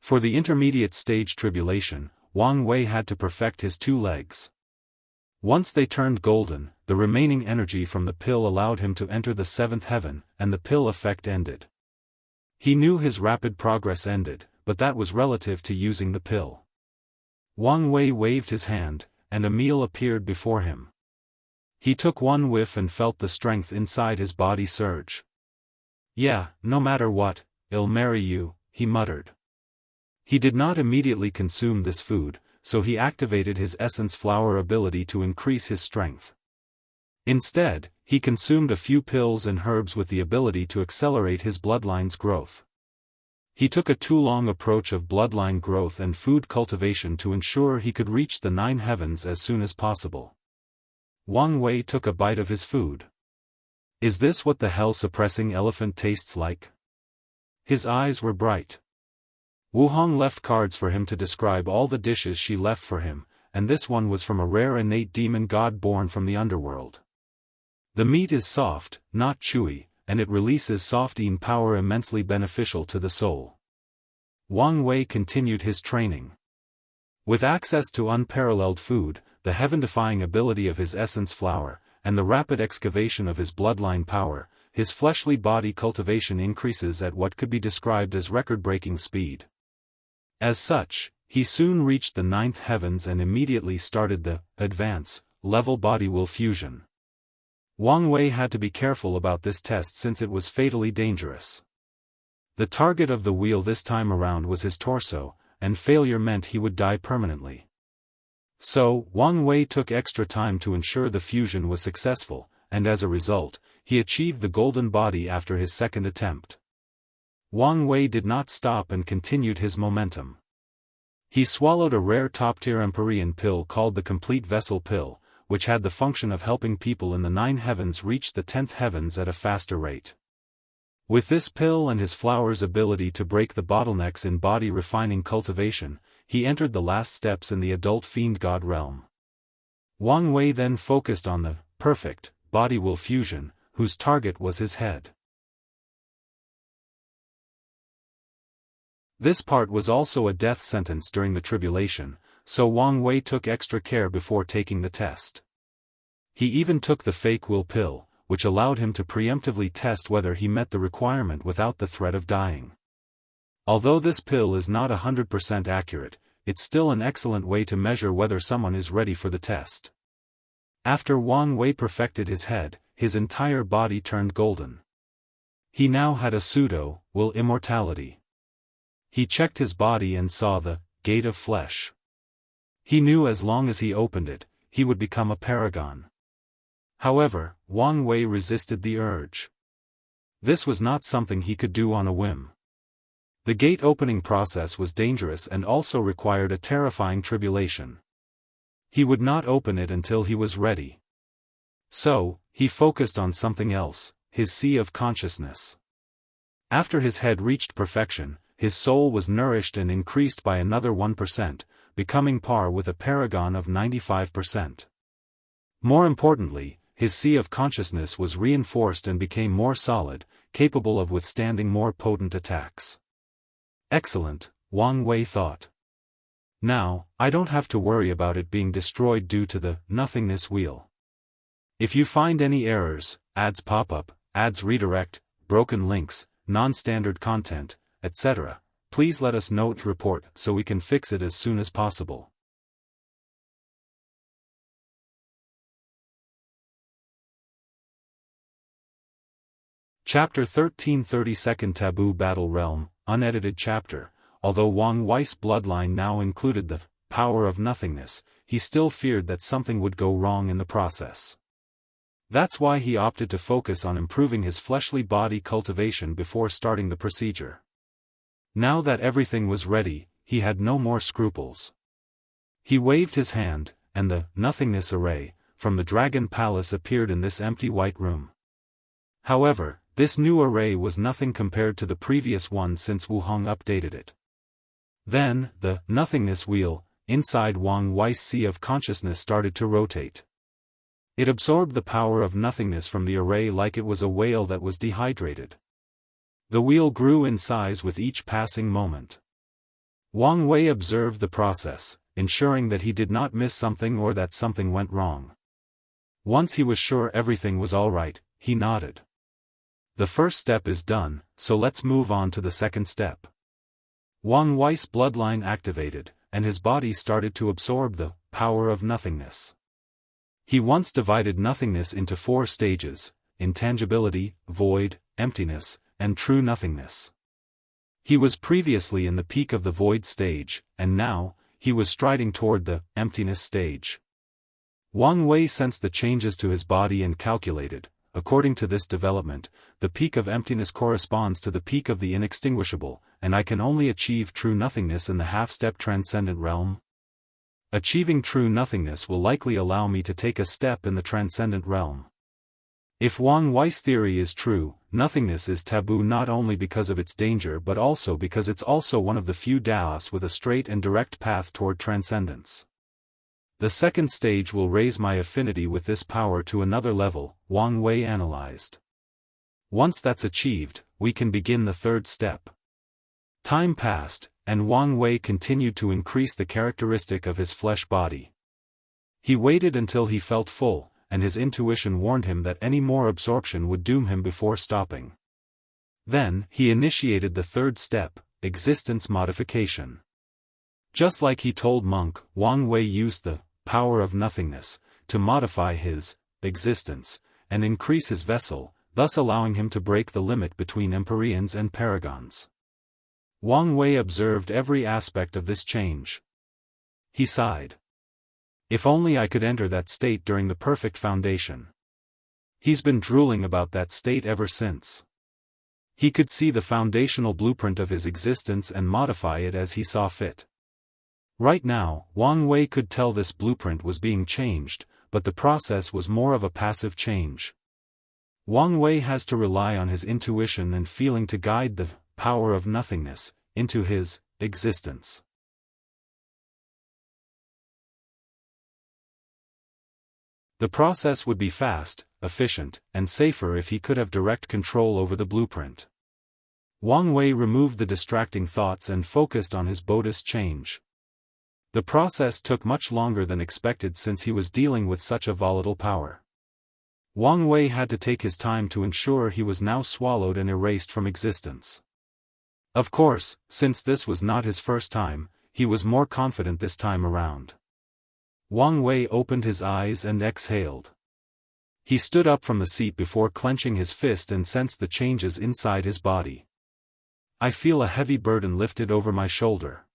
For the intermediate stage tribulation, Wang Wei had to perfect his 2 legs. Once they turned golden, the remaining energy from the pill allowed him to enter the 7th heaven, and the pill effect ended. He knew his rapid progress ended, but that was relative to using the pill. Wang Wei waved his hand, and a meal appeared before him. He took one whiff and felt the strength inside his body surge. "Yeah, no matter what, I'll marry you," he muttered. He did not immediately consume this food, so he activated his essence flower ability to increase his strength. Instead, he consumed a few pills and herbs with the ability to accelerate his bloodline's growth. He took a too-long approach of bloodline growth and food cultivation to ensure he could reach the 9 heavens as soon as possible. Wang Wei took a bite of his food. Is this what the hell-suppressing elephant tastes like? His eyes were bright. Wuhong left cards for him to describe all the dishes she left for him, and this one was from a rare innate demon god born from the underworld. The meat is soft, not chewy, and it releases soft-eating power immensely beneficial to the soul. Wang Wei continued his training. With access to unparalleled food, the heaven-defying ability of his essence flower, and the rapid excavation of his bloodline power, his fleshly body cultivation increases at what could be described as record-breaking speed. As such, he soon reached the 9th heavens and immediately started the advance level body will fusion. Wang Wei had to be careful about this test since it was fatally dangerous. The target of the wheel this time around was his torso, and failure meant he would die permanently. So, Wang Wei took extra time to ensure the fusion was successful, and as a result, he achieved the golden body after his 2nd attempt. Wang Wei did not stop and continued his momentum. He swallowed a rare top-tier Empyrean pill called the Complete Vessel Pill, which had the function of helping people in the 9 heavens reach the 10th heavens at a faster rate. With this pill and his flower's ability to break the bottlenecks in body refining cultivation, he entered the last steps in the adult fiend god realm. Wang Wei then focused on the perfect body will fusion, whose target was his head. This part was also a death sentence during the tribulation, so Wang Wei took extra care before taking the test. He even took the fake will pill, which allowed him to preemptively test whether he met the requirement without the threat of dying. Although this pill is not 100% accurate, it's still an excellent way to measure whether someone is ready for the test. After Wang Wei perfected his head, his entire body turned golden. He now had a pseudo-will immortality. He checked his body and saw the gate of flesh. He knew as long as he opened it, he would become a paragon. However, Wang Wei resisted the urge. This was not something he could do on a whim. The gate opening process was dangerous and also required a terrifying tribulation. He would not open it until he was ready. So, he focused on something else, his sea of consciousness. After his head reached perfection, his soul was nourished and increased by another 1%, becoming par with a paragon of 95%. More importantly, his sea of consciousness was reinforced and became more solid, capable of withstanding more potent attacks. Excellent, Wang Wei thought. Now, I don't have to worry about it being destroyed due to the nothingness wheel. If you find any errors, ads pop up, ads redirect, broken links, non-standard content, etc. Please let us know to report so we can fix it as soon as possible. Chapter 13 32nd Taboo Battle Realm, unedited chapter. Although Wang Wei's bloodline now included the power of nothingness, he still feared that something would go wrong in the process. That's why he opted to focus on improving his fleshly body cultivation before starting the procedure. Now that everything was ready, he had no more scruples. He waved his hand, and the nothingness array from the Dragon Palace appeared in this empty white room. However, this new array was nothing compared to the previous one since Wuhong updated it. Then, the nothingness wheel inside Wang Wei's sea of consciousness started to rotate. It absorbed the power of nothingness from the array like it was a whale that was dehydrated. The wheel grew in size with each passing moment. Wang Wei observed the process, ensuring that he did not miss something or that something went wrong. Once he was sure everything was all right, he nodded. The first step is done, so let's move on to the second step. Wang Wei's bloodline activated, and his body started to absorb the power of nothingness. He once divided nothingness into 4 stages: intangibility, void, emptiness, and true nothingness. He was previously in the peak of the void stage, and now, he was striding toward the emptiness stage. Wang Wei sensed the changes to his body and calculated, according to this development, the peak of emptiness corresponds to the peak of the inextinguishable, and I can only achieve true nothingness in the half-step transcendent realm. Achieving true nothingness will likely allow me to take a step in the transcendent realm. If Wang Wei's theory is true, nothingness is taboo not only because of its danger but also because it's also one of the few Daoists with a straight and direct path toward transcendence. The second stage will raise my affinity with this power to another level, Wang Wei analyzed. Once that's achieved, we can begin the third step. Time passed, and Wang Wei continued to increase the characteristic of his flesh body. He waited until he felt full, and his intuition warned him that any more absorption would doom him before stopping. Then, he initiated the third step, existence modification. Just like he told Monk, Wang Wei used the power of nothingness to modify his existence and increase his vessel, thus allowing him to break the limit between Empyreans and Paragons. Wang Wei observed every aspect of this change. He sighed. If only I could enter that state during the perfect foundation. He's been drooling about that state ever since. He could see the foundational blueprint of his existence and modify it as he saw fit. Right now, Wang Wei could tell this blueprint was being changed, but the process was more of a passive change. Wang Wei has to rely on his intuition and feeling to guide the power of nothingness into his existence. The process would be fast, efficient, and safer if he could have direct control over the blueprint. Wang Wei removed the distracting thoughts and focused on his Buddhist change. The process took much longer than expected since he was dealing with such a volatile power. Wang Wei had to take his time to ensure he was now swallowed and erased from existence. Of course, since this was not his first time, he was more confident this time around. Wang Wei opened his eyes and exhaled. He stood up from the seat before clenching his fist and sensed the changes inside his body. I feel a heavy burden lifted over my shoulder.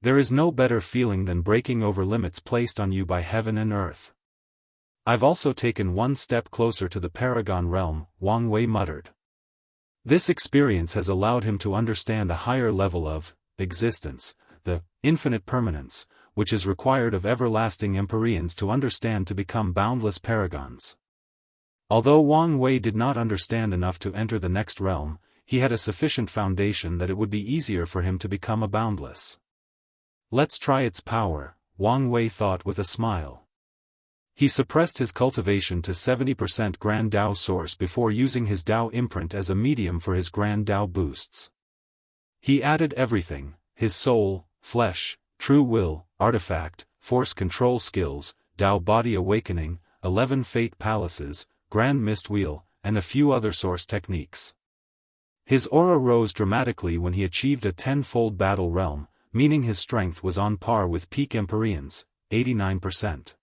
There is no better feeling than breaking over limits placed on you by heaven and earth. I've also taken one step closer to the Paragon realm, Wang Wei muttered. This experience has allowed him to understand a higher level of existence, the infinite permanence, which is required of everlasting Empyreans to understand to become boundless Paragons. Although Wang Wei did not understand enough to enter the next realm, he had a sufficient foundation that it would be easier for him to become a boundless. Let's try its power, Wang Wei thought with a smile. He suppressed his cultivation to 70% Grand Dao source before using his Dao imprint as a medium for his Grand Dao boosts. He added everything, his soul, flesh, true will, artifact, force control skills, Dao body awakening, 11 fate palaces, Grand Mist Wheel, and a few other source techniques. His aura rose dramatically when he achieved a 10-fold battle realm, meaning his strength was on par with peak Empyreans, 89%.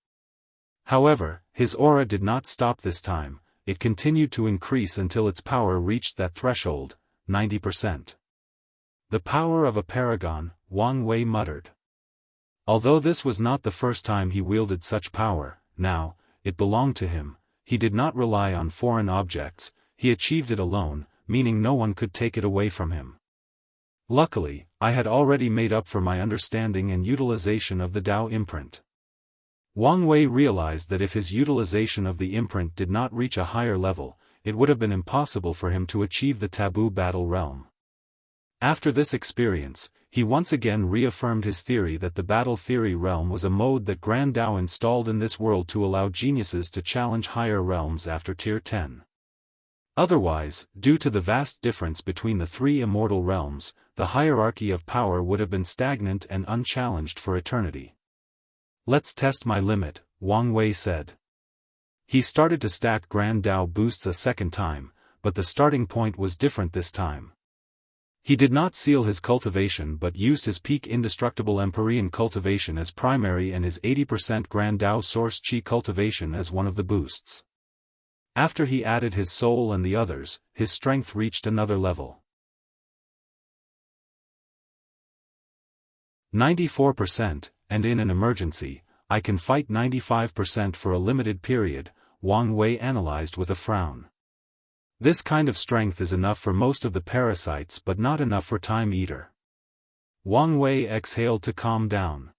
However, his aura did not stop this time, it continued to increase until its power reached that threshold, 90%. The power of a paragon, Wang Wei muttered. Although this was not the first time he wielded such power, now, it belonged to him, he did not rely on foreign objects, he achieved it alone, meaning no one could take it away from him. Luckily, I had already made up for my understanding and utilization of the Dao imprint. Wang Wei realized that if his utilization of the imprint did not reach a higher level, it would have been impossible for him to achieve the Taboo battle realm. After this experience, he once again reaffirmed his theory that the battle theory realm was a mode that Grand Dao installed in this world to allow geniuses to challenge higher realms after Tier 10. Otherwise, due to the vast difference between the three immortal realms, the hierarchy of power would have been stagnant and unchallenged for eternity. Let's test my limit, Wang Wei said. He started to stack Grand Dao boosts a second time, but the starting point was different this time. He did not seal his cultivation but used his peak indestructible Empyrean cultivation as primary and his 80% Grand Dao source Qi cultivation as one of the boosts. After he added his soul and the others, his strength reached another level. 94%, and in an emergency, I can fight 95% for a limited period, Wang Wei analyzed with a frown. This kind of strength is enough for most of the parasites but not enough for Time Eater. Wang Wei exhaled to calm down.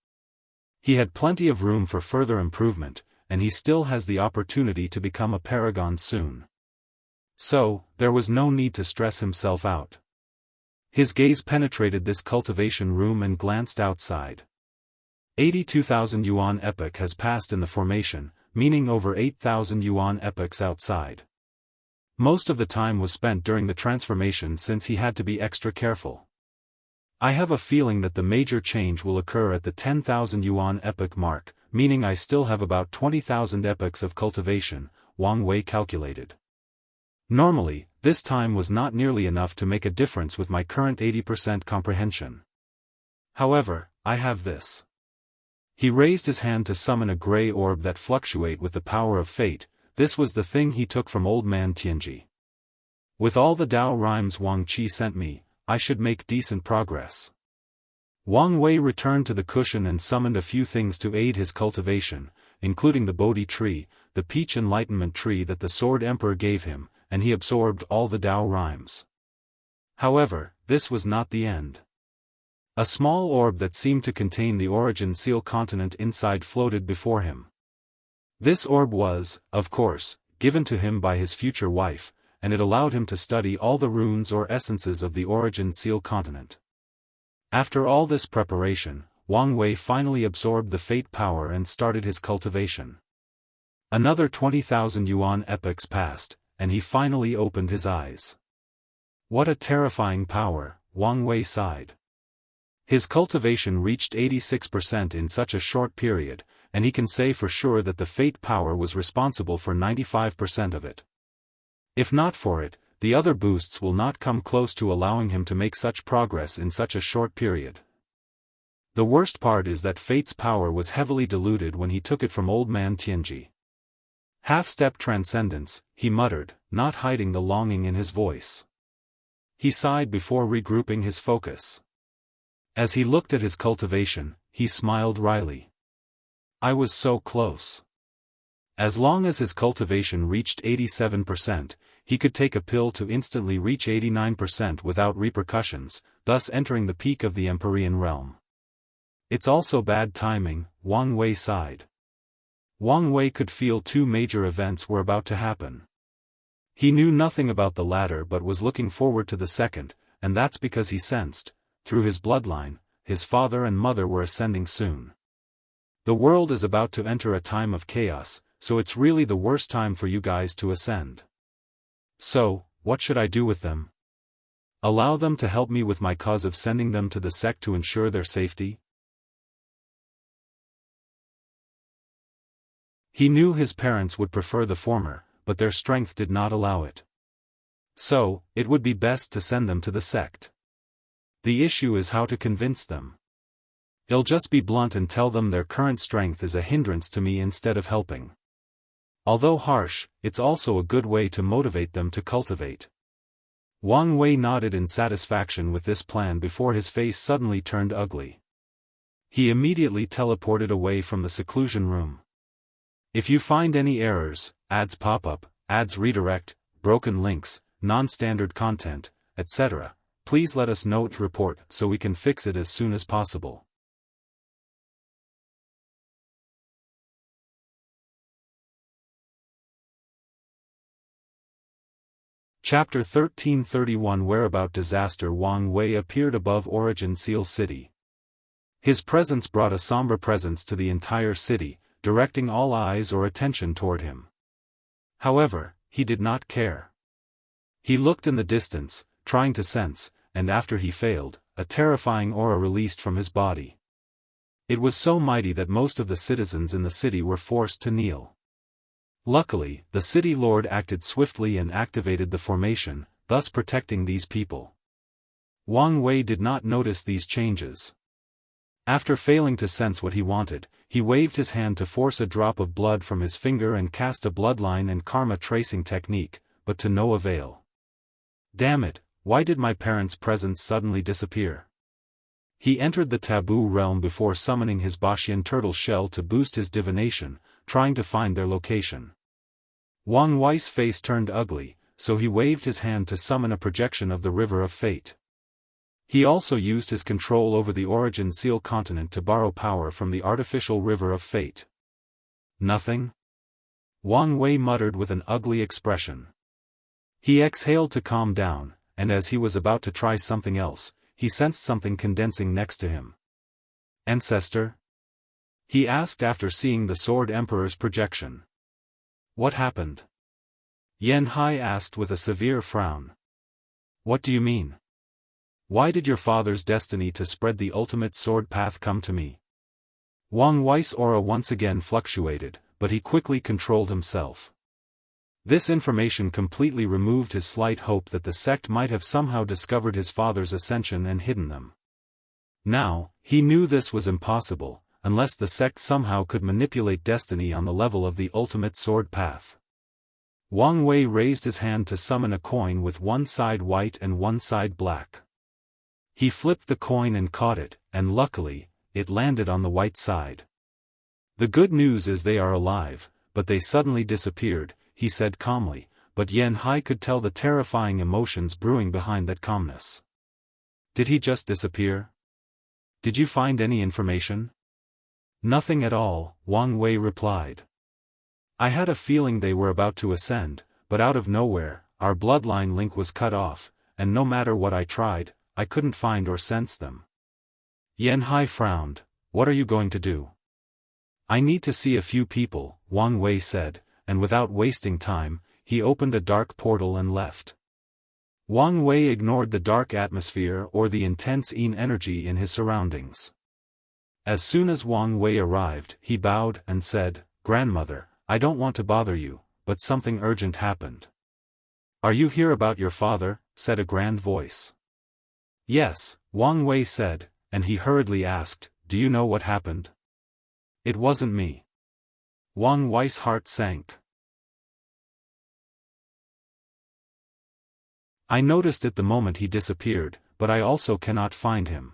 He had plenty of room for further improvement, and he still has the opportunity to become a paragon soon. So, there was no need to stress himself out. His gaze penetrated this cultivation room and glanced outside. 82,000 yuan epoch has passed in the formation, meaning over 8,000 yuan epochs outside. Most of the time was spent during the transformation since he had to be extra careful. I have a feeling that the major change will occur at the 10,000 yuan epoch mark, meaning I still have about 20,000 epochs of cultivation, Wang Wei calculated. Normally, this time was not nearly enough to make a difference with my current 80% comprehension. However, I have this. He raised his hand to summon a gray orb that fluctuate with the power of fate. This was the thing he took from old man Tianji. With all the Dao rhymes Wang Qi sent me, I should make decent progress. Wang Wei returned to the cushion and summoned a few things to aid his cultivation, including the Bodhi tree, the peach enlightenment tree that the Sword Emperor gave him, and he absorbed all the Dao rhymes. However, this was not the end. A small orb that seemed to contain the origin seal continent inside floated before him. This orb was, of course, given to him by his future wife, and it allowed him to study all the runes or essences of the origin seal continent. After all this preparation, Wang Wei finally absorbed the fate power and started his cultivation. Another 20,000 yuan epochs passed, and he finally opened his eyes. What a terrifying power, Wang Wei sighed. His cultivation reached 86% in such a short period, and he can say for sure that the fate power was responsible for 95% of it. If not for it, the other boosts will not come close to allowing him to make such progress in such a short period. The worst part is that fate's power was heavily diluted when he took it from old man Tianji. Half-step transcendence, he muttered, not hiding the longing in his voice. He sighed before regrouping his focus. As he looked at his cultivation, he smiled wryly. I was so close. As long as his cultivation reached 87%, he could take a pill to instantly reach 89% without repercussions, thus entering the peak of the Empyrean realm. It's also bad timing, Wang Wei sighed. Wang Wei could feel two major events were about to happen. He knew nothing about the latter but was looking forward to the second, and that's because he sensed, through his bloodline, his father and mother were ascending soon. The world is about to enter a time of chaos, so it's really the worst time for you guys to ascend. So, what should I do with them? Allow them to help me with my cause of sending them to the sect to ensure their safety? He knew his parents would prefer the former, but their strength did not allow it. So, it would be best to send them to the sect. The issue is how to convince them. I'll just be blunt and tell them their current strength is a hindrance to me instead of helping. Although harsh, it's also a good way to motivate them to cultivate. Wang Wei nodded in satisfaction with this plan before his face suddenly turned ugly. He immediately teleported away from the seclusion room. If you find any errors, ads pop-up, ads redirect, broken links, non-standard content, etc., please let us know to report so we can fix it as soon as possible. Chapter 1331 Whereabout Disaster. Wang Wei appeared above Origin Seal City. His presence brought a somber presence to the entire city, directing all eyes or attention toward him. However, he did not care. He looked in the distance, trying to sense, and after he failed, a terrifying aura released from his body. It was so mighty that most of the citizens in the city were forced to kneel. Luckily, the city lord acted swiftly and activated the formation, thus protecting these people. Wang Wei did not notice these changes. After failing to sense what he wanted, he waved his hand to force a drop of blood from his finger and cast a bloodline and karma tracing technique, but to no avail. Damn it, why did my parents' presence suddenly disappear? He entered the Taboo realm before summoning his Bashian turtle shell to boost his divination, trying to find their location. Wang Wei's face turned ugly, so he waved his hand to summon a projection of the River of Fate. He also used his control over the Origin Seal continent to borrow power from the artificial River of Fate. Nothing? Wang Wei muttered with an ugly expression. He exhaled to calm down, and as he was about to try something else, he sensed something condensing next to him. Ancestor? He asked after seeing the Sword Emperor's projection. What happened? Yan Hai asked with a severe frown. What do you mean? Why did your father's destiny to spread the ultimate sword path come to me? Wang Wei's aura once again fluctuated, but he quickly controlled himself. This information completely removed his slight hope that the sect might have somehow discovered his father's ascension and hidden them. Now, he knew this was impossible, unless the sect somehow could manipulate destiny on the level of the ultimate sword path. Wang Wei raised his hand to summon a coin with one side white and one side black. He flipped the coin and caught it, and luckily, it landed on the white side. The good news is they are alive, but they suddenly disappeared, he said calmly, but Yan Hai could tell the terrifying emotions brewing behind that calmness. Did he just disappear? Did you find any information? Nothing at all, Wang Wei replied. I had a feeling they were about to ascend, but out of nowhere, our bloodline link was cut off, and no matter what I tried, I couldn't find or sense them. Yan Hai frowned. What are you going to do? I need to see a few people, Wang Wei said, and without wasting time, he opened a dark portal and left. Wang Wei ignored the dark atmosphere or the intense energy in his surroundings. As soon as Wang Wei arrived, he bowed and said, Grandmother, I don't want to bother you, but something urgent happened. Are you here about your father? Said a grand voice. Yes, Wang Wei said, and he hurriedly asked, Do you know what happened? It wasn't me. Wang Wei's heart sank. I noticed it the moment he disappeared, but I also cannot find him.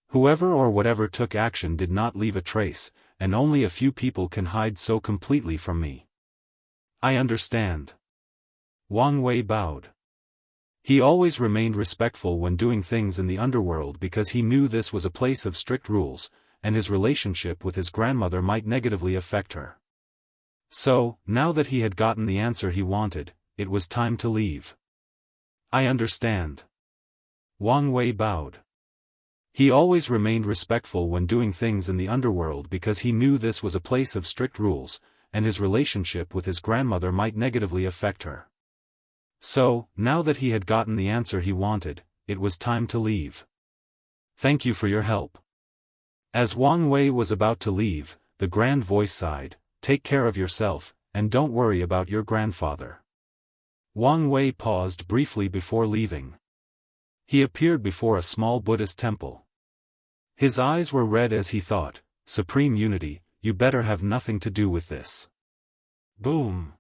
Whoever or whatever took action did not leave a trace, and only a few people can hide so completely from me. I understand. Wang Wei bowed. He always remained respectful when doing things in the underworld because he knew this was a place of strict rules, and his relationship with his grandmother might negatively affect her. So, now that he had gotten the answer he wanted, it was time to leave. I understand. Wang Wei bowed. He always remained respectful when doing things in the underworld because he knew this was a place of strict rules, and his relationship with his grandmother might negatively affect her. So, now that he had gotten the answer he wanted, it was time to leave. Thank you for your help. As Wang Wei was about to leave, the grand voice sighed, Take care of yourself, and don't worry about your grandfather." Wang Wei paused briefly before leaving. He appeared before a small Buddhist temple. His eyes were red as he thought, "Supreme Unity, you better have nothing to do with this." Boom!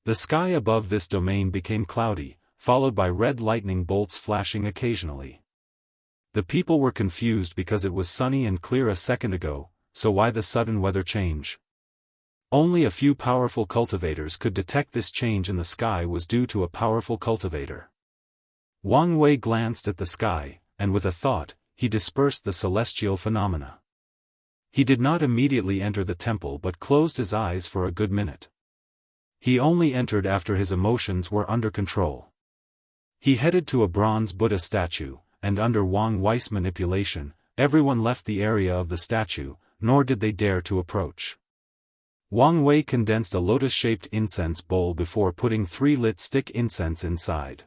The sky above this domain became cloudy, followed by red lightning bolts flashing occasionally. The people were confused because it was sunny and clear a second ago, so why the sudden weather change? Only a few powerful cultivators could detect this change in the sky was due to a powerful cultivator. Wang Wei glanced at the sky, and with a thought, he dispersed the celestial phenomena. He did not immediately enter the temple but closed his eyes for a good minute. He only entered after his emotions were under control. He headed to a bronze Buddha statue, and under Wang Wei's manipulation, everyone left the area of the statue, nor did they dare to approach. Wang Wei condensed a lotus-shaped incense bowl before putting 3 lit stick incense inside.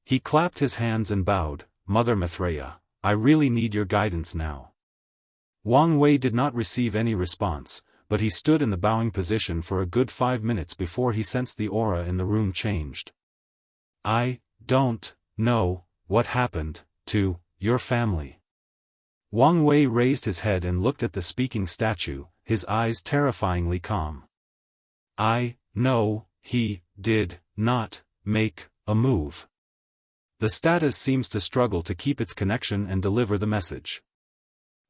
He clapped his hands and bowed, "Mother Maitreya, I really need your guidance now." Wang Wei did not receive any response, but he stood in the bowing position for a good 5 minutes before he sensed the aura in the room changed. "I don't know what happened to your family." Wang Wei raised his head and looked at the speaking statue, his eyes terrifyingly calm. "I know he did not make a move." The status seems to struggle to keep its connection and deliver the message.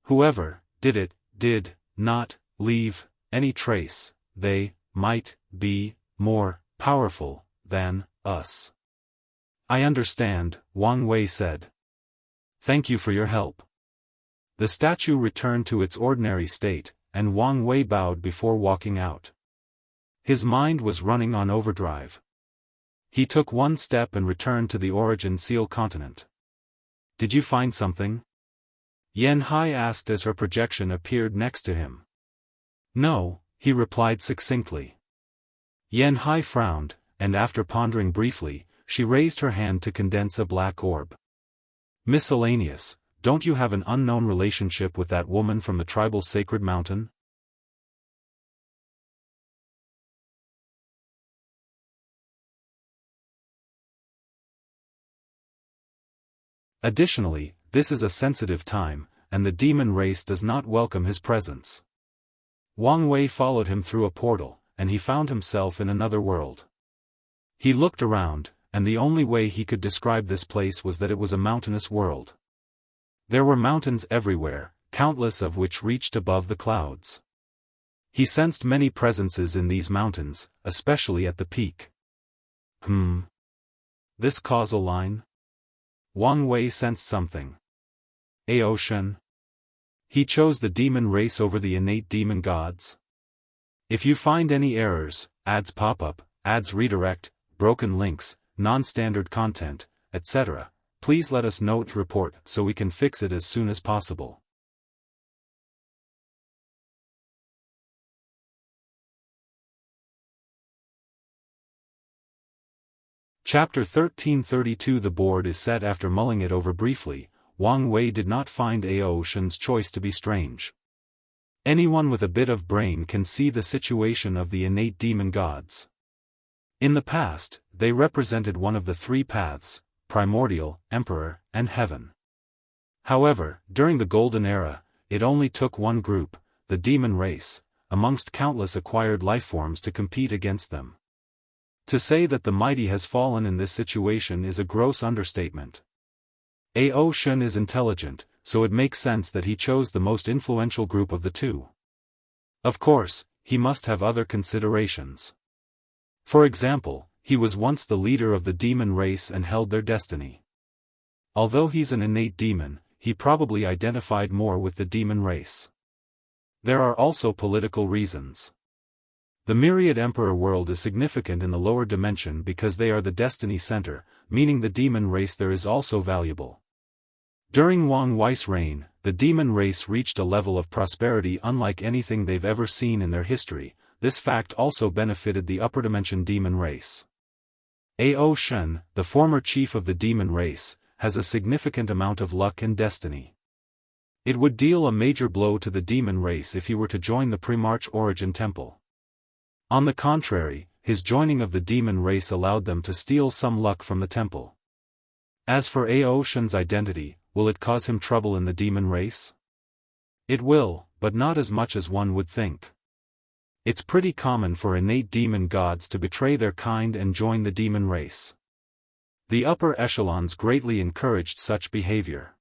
"Whoever did it did not leave any trace. They might be more powerful than us." "I understand," Wang Wei said. "Thank you for your help." The statue returned to its ordinary state, and Wang Wei bowed before walking out. His mind was running on overdrive. He took one step and returned to the Origin Seal continent. "Did you find something?" Yan Hai asked as her projection appeared next to him. "No," he replied succinctly. Yan Hai frowned, and after pondering briefly, she raised her hand to condense a black orb. "Miscellaneous, don't you have an unknown relationship with that woman from the tribal sacred mountain?" Additionally, this is a sensitive time, and the demon race does not welcome his presence. Wang Wei followed him through a portal, and he found himself in another world. He looked around, and the only way he could describe this place was that it was a mountainous world. There were mountains everywhere, countless of which reached above the clouds. He sensed many presences in these mountains, especially at the peak. This causal line? Wang Wei sensed something. A ocean? He chose the demon race over the innate demon gods? If you find any errors, ads pop up, ads redirect, broken links, non-standard content, etc., please let us know to report so we can fix it as soon as possible. Chapter 1332. The board is set. After mulling it over briefly, Wang Wei did not find Ao Shen's choice to be strange. Anyone with a bit of brain can see the situation of the innate demon gods. In the past, they represented one of the 3 paths: primordial, emperor, and heaven. However, during the Golden Era, it only took one group, the demon race, amongst countless acquired lifeforms to compete against them. To say that the mighty has fallen in this situation is a gross understatement. Ao Shen is intelligent, so it makes sense that he chose the most influential group of the 2. Of course, he must have other considerations. For example, he was once the leader of the demon race and held their destiny. Although he's an innate demon, he probably identified more with the demon race. There are also political reasons. The myriad emperor world is significant in the lower dimension because they are the destiny center, meaning the demon race there is also valuable. During Wang Wei's reign, the demon race reached a level of prosperity unlike anything they've ever seen in their history. This fact also benefited the upper dimension demon race. Ao Shen, the former chief of the demon race, has a significant amount of luck and destiny. It would deal a major blow to the demon race if he were to join the Premarch Origin Temple. On the contrary, his joining of the demon race allowed them to steal some luck from the temple. As for Aoshan's identity, will it cause him trouble in the demon race? It will, but not as much as one would think. It's pretty common for innate demon gods to betray their kind and join the demon race. The upper echelons greatly encouraged such behavior.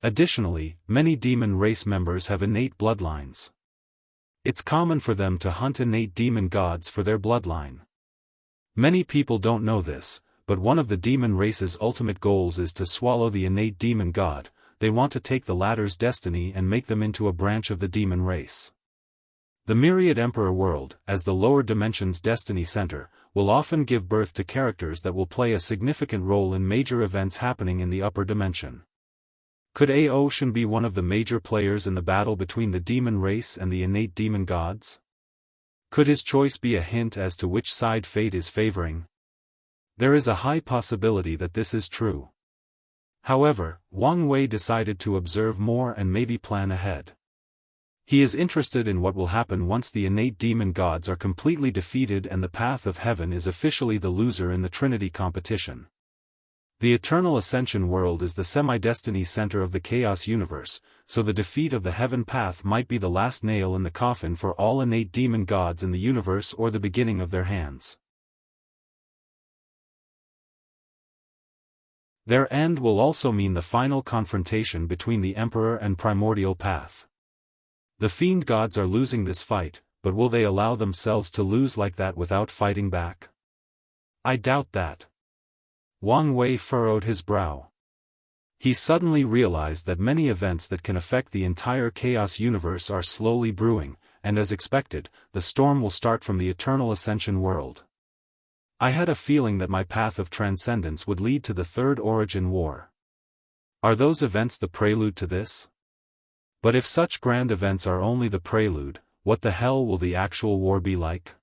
Additionally, many demon race members have innate bloodlines. It's common for them to hunt innate demon gods for their bloodline. Many people don't know this, but one of the demon race's ultimate goals is to swallow the innate demon god. They want to take the latter's destiny and make them into a branch of the demon race. The Myriad Emperor world, as the lower dimension's destiny center, will often give birth to characters that will play a significant role in major events happening in the upper dimension. Could Aoshan be one of the major players in the battle between the demon race and the innate demon gods? Could his choice be a hint as to which side fate is favoring? There is a high possibility that this is true. However, Wang Wei decided to observe more and maybe plan ahead. He is interested in what will happen once the innate demon gods are completely defeated and the path of heaven is officially the loser in the Trinity competition. The Eternal Ascension world is the semi-destiny center of the Chaos universe, so the defeat of the heaven path might be the last nail in the coffin for all innate demon gods in the universe or the beginning of their hands. Their end will also mean the final confrontation between the Emperor and Primordial Path. The Fiend gods are losing this fight, but will they allow themselves to lose like that without fighting back? I doubt that. Wang Wei furrowed his brow. He suddenly realized that many events that can affect the entire Chaos universe are slowly brewing, and as expected, the storm will start from the Eternal Ascension world. I had a feeling that my path of transcendence would lead to the Third Origin War. Are those events the prelude to this? But if such grand events are only the prelude, what the hell will the actual war be like?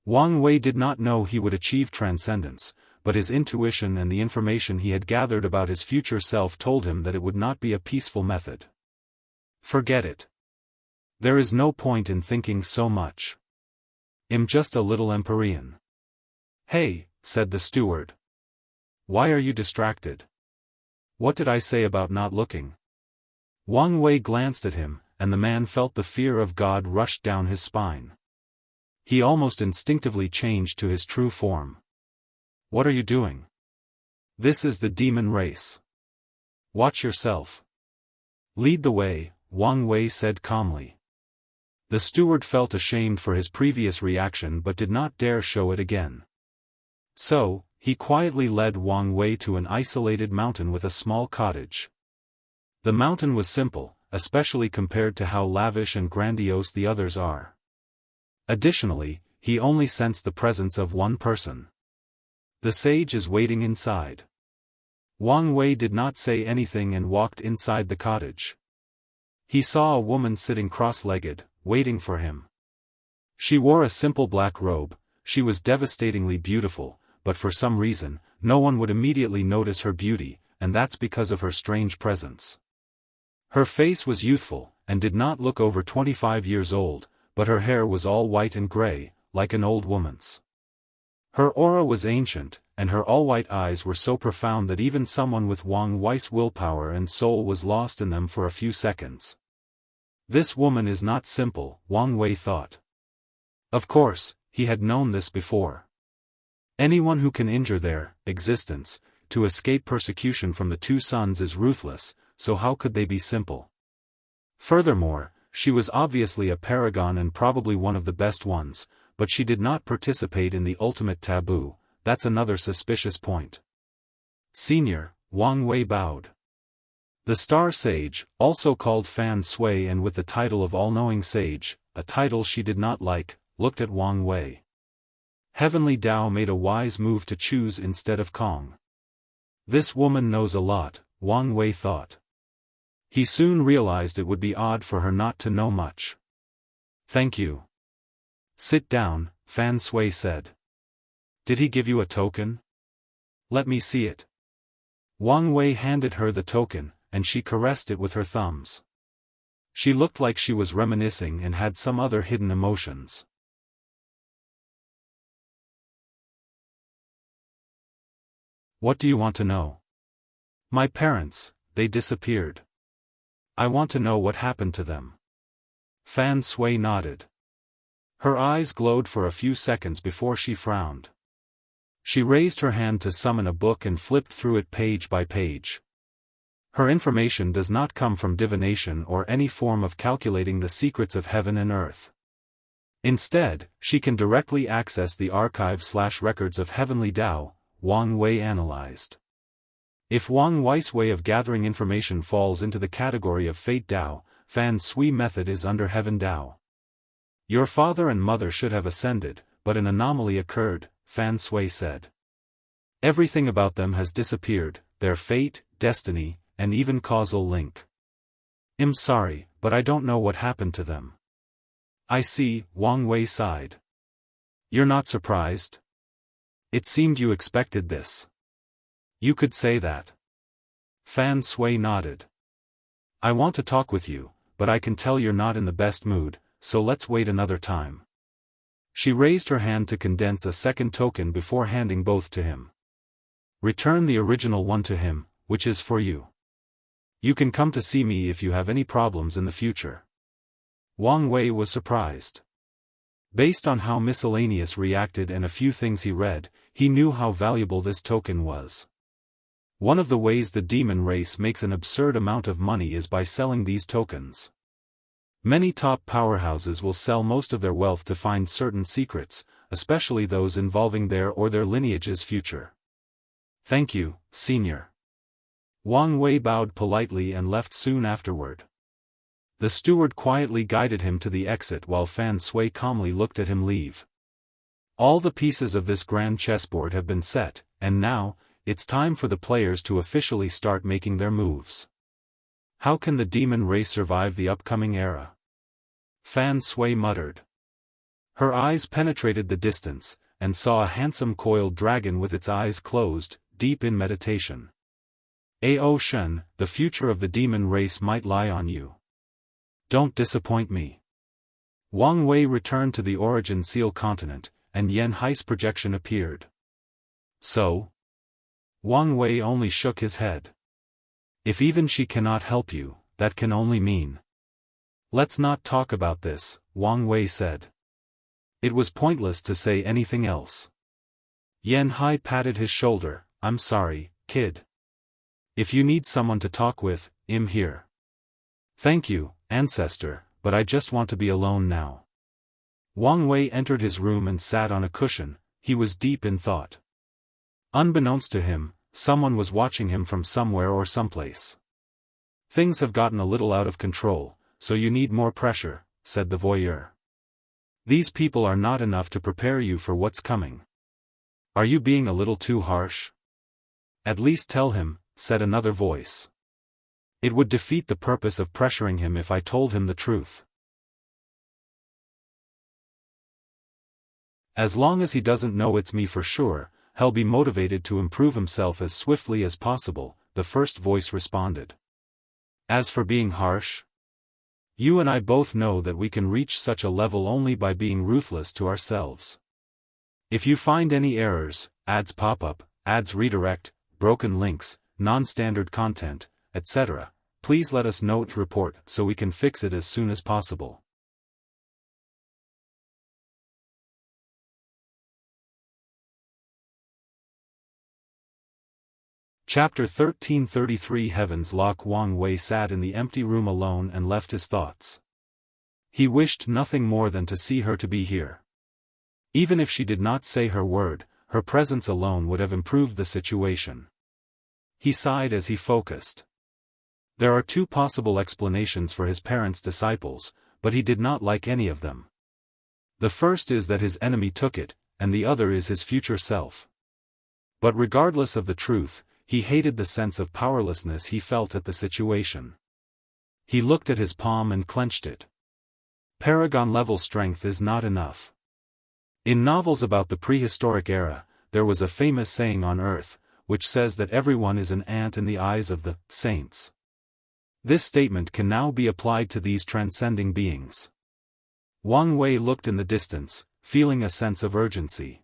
Wang Wei did not know he would achieve transcendence, but his intuition and the information he had gathered about his future self told him that it would not be a peaceful method. Forget it. There is no point in thinking so much. I'm just a little Empyrean. Hey, said the steward. Why are you distracted? What did I say about not looking? Wang Wei glanced at him, and the man felt the fear of God rush down his spine. He almost instinctively changed to his true form. What are you doing? This is the demon race. Watch yourself. Lead the way, Wang Wei said calmly. The steward felt ashamed for his previous reaction but did not dare show it again. So, he quietly led Wang Wei to an isolated mountain with a small cottage. The mountain was simple, especially compared to how lavish and grandiose the others are. Additionally, he only sensed the presence of one person. The sage is waiting inside. Wang Wei did not say anything and walked inside the cottage. He saw a woman sitting cross-legged, waiting for him. She wore a simple black robe. She was devastatingly beautiful, but for some reason, no one would immediately notice her beauty, and that's because of her strange presence. Her face was youthful, and did not look over 25 years old, but her hair was all white and gray, like an old woman's. Her aura was ancient, and her all-white eyes were so profound that even someone with Wang Wei's willpower and soul was lost in them for a few seconds. This woman is not simple, Wang Wei thought. Of course, he had known this before. Anyone who can injure their existence to escape persecution from the two sons is ruthless, so how could they be simple? Furthermore, she was obviously a paragon and probably one of the best ones, but she did not participate in the ultimate taboo. That's another suspicious point. Senior, Wang Wei bowed. The Star Sage, also called Fan Sui and with the title of All-Knowing Sage, a title she did not like, looked at Wang Wei. Heavenly Dao made a wise move to choose instead of Kong. This woman knows a lot, Wang Wei thought. He soon realized it would be odd for her not to know much. Thank you. Sit down, Fan Sui said. Did he give you a token? Let me see it. Wang Wei handed her the token, and she caressed it with her thumbs. She looked like she was reminiscing and had some other hidden emotions. What do you want to know? My parents, they disappeared. I want to know what happened to them. Fan Sui nodded. Her eyes glowed for a few seconds before she frowned. She raised her hand to summon a book and flipped through it page by page. Her information does not come from divination or any form of calculating the secrets of heaven and earth. Instead, she can directly access the archive/records of heavenly Tao, Wang Wei analyzed. If Wang Wei's way of gathering information falls into the category of Fate Tao, Fan Sui method is under Heaven Tao. Your father and mother should have ascended, but an anomaly occurred, Fan Sui said. Everything about them has disappeared, their fate, destiny, and even causal link. I'm sorry, but I don't know what happened to them. I see, Wang Wei sighed. You're not surprised? It seemed you expected this. You could say that. Fan Sui nodded. I want to talk with you, but I can tell you're not in the best mood, so let's wait another time. She raised her hand to condense a second token before handing both to him. Return the original one to him, which is for you. You can come to see me if you have any problems in the future. Wang Wei was surprised. Based on how Miscellaneous reacted and a few things he read, he knew how valuable this token was. One of the ways the demon race makes an absurd amount of money is by selling these tokens. Many top powerhouses will sell most of their wealth to find certain secrets, especially those involving their or their lineage's future. Thank you, Senior. Wang Wei bowed politely and left soon afterward. The steward quietly guided him to the exit while Fan Sui calmly looked at him leave. All the pieces of this grand chessboard have been set, and now, it's time for the players to officially start making their moves. How can the demon race survive the upcoming era? Fan Sui muttered. Her eyes penetrated the distance, and saw a handsome coiled dragon with its eyes closed, deep in meditation. Ao Shen, the future of the demon race might lie on you. Don't disappoint me. Wang Wei returned to the Origin Seal continent, and Yan Hai's projection appeared. So? Wang Wei only shook his head. If even she cannot help you, that can only mean. Let's not talk about this, Wang Wei said. It was pointless to say anything else. Yan Hai patted his shoulder. I'm sorry, kid. If you need someone to talk with, I'm here. Thank you, ancestor, but I just want to be alone now. Wang Wei entered his room and sat on a cushion. He was deep in thought. Unbeknownst to him, someone was watching him from somewhere or someplace. Things have gotten a little out of control, so you need more pressure, said the voyeur. These people are not enough to prepare you for what's coming. Are you being a little too harsh? At least tell him, said another voice. It would defeat the purpose of pressuring him if I told him the truth. As long as he doesn't know it's me for sure, he'll be motivated to improve himself as swiftly as possible, the first voice responded. As for being harsh? You and I both know that we can reach such a level only by being ruthless to ourselves. If you find any errors, ads pop up, ads redirect, broken links, non-standard content, etc., please let us know to report so we can fix it as soon as possible. Chapter 1333 Heaven's Lock. Wang Wei sat in the empty room alone and left his thoughts. He wished nothing more than to see her to be here. Even if she did not say her word, her presence alone would have improved the situation. He sighed as he focused. There are two possible explanations for his parents' disciples, but he did not like any of them. The first is that his enemy took it, and the other is his future self. But regardless of the truth, he hated the sense of powerlessness he felt at the situation. He looked at his palm and clenched it. Paragon-level strength is not enough. In novels about the prehistoric era, there was a famous saying on Earth, which says that everyone is an ant in the eyes of the saints. This statement can now be applied to these transcending beings. Wang Wei looked in the distance, feeling a sense of urgency.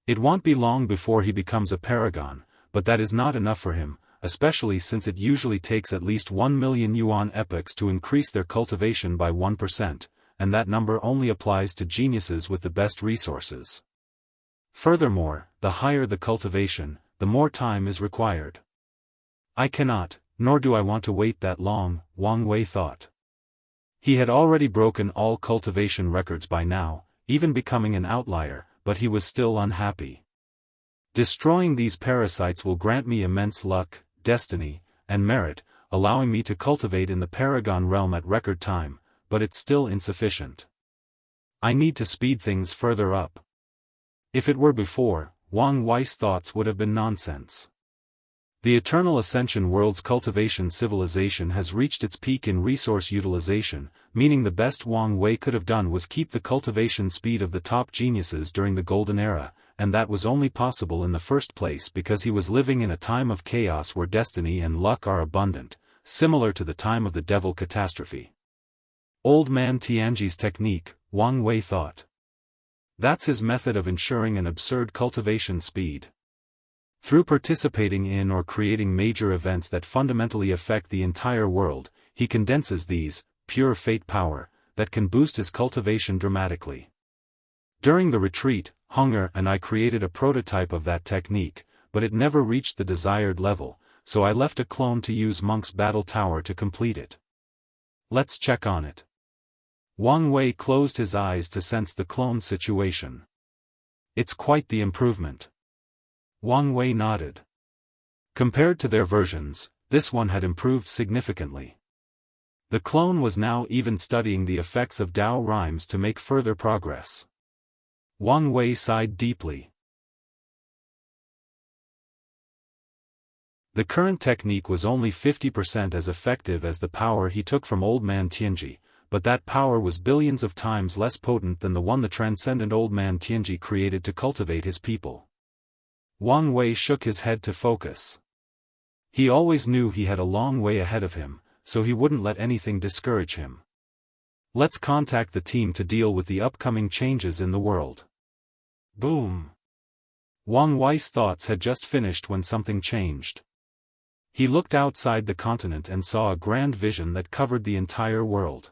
It won't be long before he becomes a paragon, but that is not enough for him, especially since it usually takes at least 1 million yuan epochs to increase their cultivation by 1%, and that number only applies to geniuses with the best resources. Furthermore, the higher the cultivation, the more time is required. I cannot, nor do I want to wait that long, Wang Wei thought. He had already broken all cultivation records by now, even becoming an outlier, but he was still unhappy. Destroying these parasites will grant me immense luck, destiny, and merit, allowing me to cultivate in the Paragon realm at record time, but it's still insufficient. I need to speed things further up. If it were before, Wang Wei's thoughts would have been nonsense. The Eternal Ascension world's cultivation civilization has reached its peak in resource utilization, meaning the best Wang Wei could have done was keep the cultivation speed of the top geniuses during the Golden Era, and that was only possible in the first place because he was living in a time of chaos where destiny and luck are abundant, similar to the time of the Devil Catastrophe. Old Man Tianji's technique, Wang Wei thought. That's his method of ensuring an absurd cultivation speed. Through participating in or creating major events that fundamentally affect the entire world, he condenses these, pure fate power, that can boost his cultivation dramatically. During the retreat, Hunger and I created a prototype of that technique, but it never reached the desired level, so I left a clone to use Monk's Battle Tower to complete it. Let's check on it. Wang Wei closed his eyes to sense the clone situation. It's quite the improvement. Wang Wei nodded. Compared to their versions, this one had improved significantly. The clone was now even studying the effects of Dao rhymes to make further progress. Wang Wei sighed deeply. The current technique was only 50% as effective as the power he took from Old Man Tianji, but that power was billions of times less potent than the one the transcendent Old Man Tianji created to cultivate his people. Wang Wei shook his head to focus. He always knew he had a long way ahead of him, so he wouldn't let anything discourage him. Let's contact the team to deal with the upcoming changes in the world. Boom! Wang Wei's thoughts had just finished when something changed. He looked outside the continent and saw a grand vision that covered the entire world.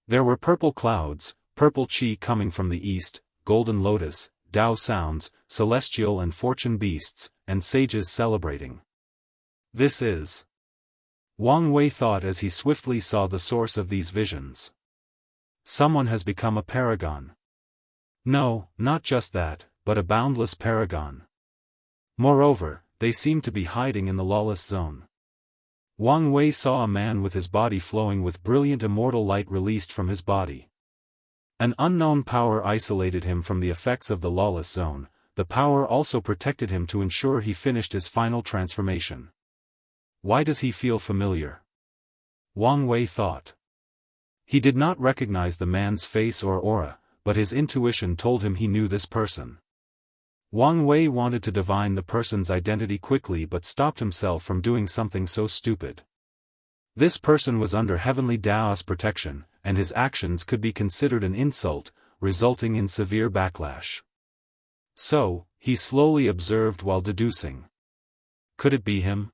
There were purple clouds, purple chi coming from the east, golden lotus, Dao sounds, celestial and fortune beasts, and sages celebrating. This is... Wang Wei thought as he swiftly saw the source of these visions. Someone has become a paragon. No, not just that, but a boundless paragon. Moreover, they seem to be hiding in the lawless zone. Wang Wei saw a man with his body flowing with brilliant immortal light released from his body. An unknown power isolated him from the effects of the lawless zone. The power also protected him to ensure he finished his final transformation. Why does he feel familiar? Wang Wei thought. He did not recognize the man's face or aura, but his intuition told him he knew this person. Wang Wei wanted to divine the person's identity quickly but stopped himself from doing something so stupid. This person was under heavenly Daoist protection, and his actions could be considered an insult, resulting in severe backlash. So, he slowly observed while deducing. Could it be him?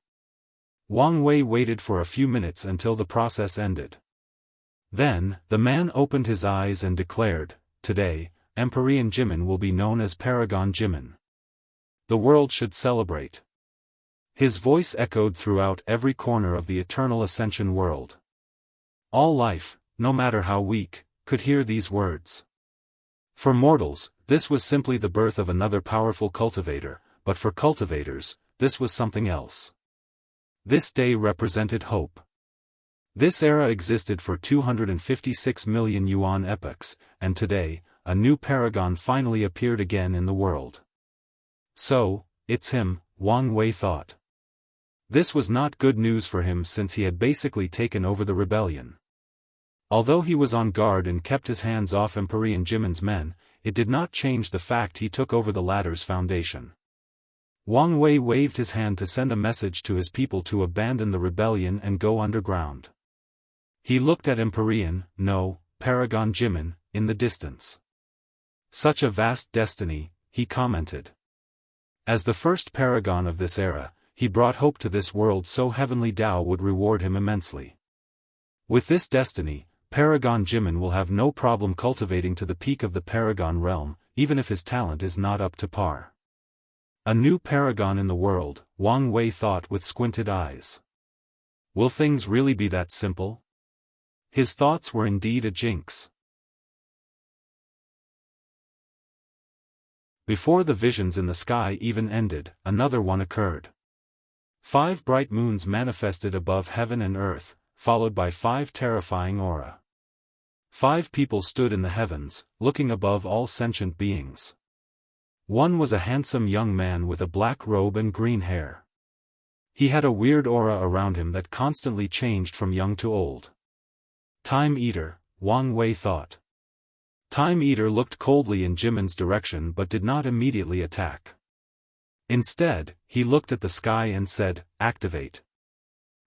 Wang Wei waited for a few minutes until the process ended. Then, the man opened his eyes and declared, "Today, Empyrean Jimin will be known as Paragon Jimin. The world should celebrate." His voice echoed throughout every corner of the Eternal Ascension world. All life, no matter how weak, could hear these words. For mortals, this was simply the birth of another powerful cultivator, but for cultivators, this was something else. This day represented hope. This era existed for 256 million yuan epochs, and today, a new paragon finally appeared again in the world. So, it's him, Wang Wei thought. This was not good news for him since he had basically taken over the rebellion. Although he was on guard and kept his hands off Empyrean Jimin's men, it did not change the fact he took over the latter's foundation. Wang Wei waved his hand to send a message to his people to abandon the rebellion and go underground. He looked at Empyrean, no, Paragon Jimin, in the distance. Such a vast destiny, he commented. As the first paragon of this era, he brought hope to this world, so heavenly Tao would reward him immensely. With this destiny, Paragon Jimin will have no problem cultivating to the peak of the Paragon realm, even if his talent is not up to par. A new paragon in the world, Wang Wei thought with squinted eyes. Will things really be that simple? His thoughts were indeed a jinx. Before the visions in the sky even ended, another one occurred. 5 bright moons manifested above heaven and earth, followed by 5 terrifying aura. 5 people stood in the heavens, looking above all sentient beings. One was a handsome young man with a black robe and green hair. He had a weird aura around him that constantly changed from young to old. Time Eater, Wang Wei thought. Time Eater looked coldly in Jimin's direction but did not immediately attack. Instead, he looked at the sky and said, "Activate."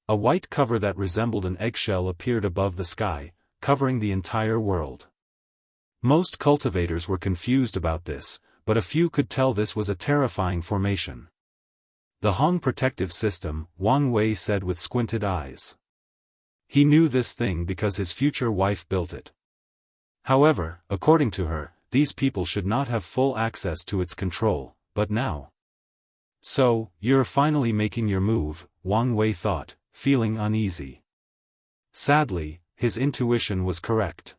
A white cover that resembled an eggshell appeared above the sky, covering the entire world. Most cultivators were confused about this, but a few could tell this was a terrifying formation. The Hong protective system, Wang Wei said with squinted eyes. He knew this thing because his future wife built it. However, according to her, these people should not have full access to its control, but now. So, you're finally making your move, Wang Wei thought, feeling uneasy. Sadly, his intuition was correct.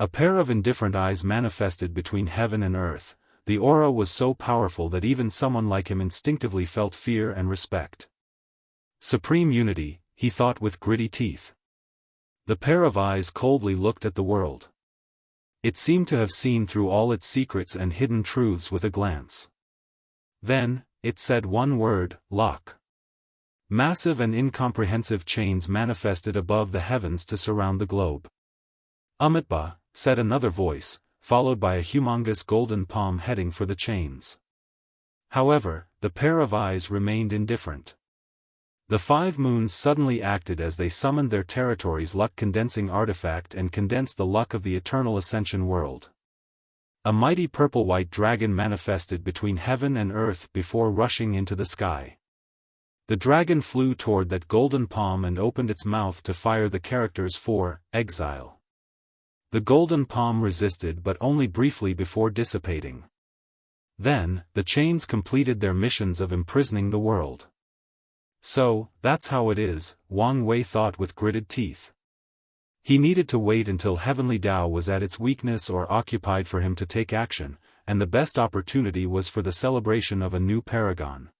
A pair of indifferent eyes manifested between heaven and earth. The aura was so powerful that even someone like him instinctively felt fear and respect. Supreme unity, he thought with gritty teeth. The pair of eyes coldly looked at the world. It seemed to have seen through all its secrets and hidden truths with a glance. Then, it said one word, lock. Massive and incomprehensive chains manifested above the heavens to surround the globe. Umitba, said another voice, followed by a humongous golden palm heading for the chains. However, the pair of eyes remained indifferent. The 5 moons suddenly acted as they summoned their territory's luck-condensing artifact and condensed the luck of the eternal ascension world. A mighty purple-white dragon manifested between heaven and earth before rushing into the sky. The dragon flew toward that golden palm and opened its mouth to fire the characters for exile. The golden palm resisted but only briefly before dissipating. Then, the chains completed their missions of imprisoning the world. So, that's how it is, Wang Wei thought with gritted teeth. He needed to wait until heavenly Tao was at its weakness or occupied for him to take action, and the best opportunity was for the celebration of a new paragon.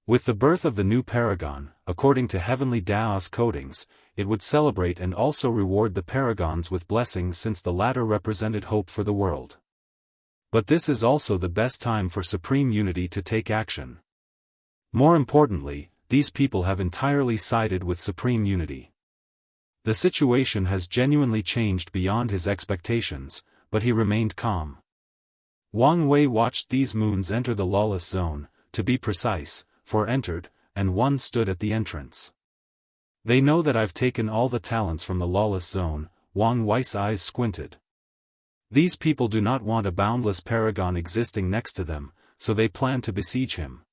With the birth of the new paragon, according to heavenly Daoist codings, it would celebrate and also reward the paragons with blessings since the latter represented hope for the world. But this is also the best time for supreme unity to take action. More importantly, these people have entirely sided with supreme unity. The situation has genuinely changed beyond his expectations, but he remained calm. Wang Wei watched these moons enter the lawless zone, to be precise, 4 entered, and 1 stood at the entrance. They know that I've taken all the talents from the lawless zone, Wang Wei's eyes squinted. These people do not want a boundless paragon existing next to them, so they plan to besiege him.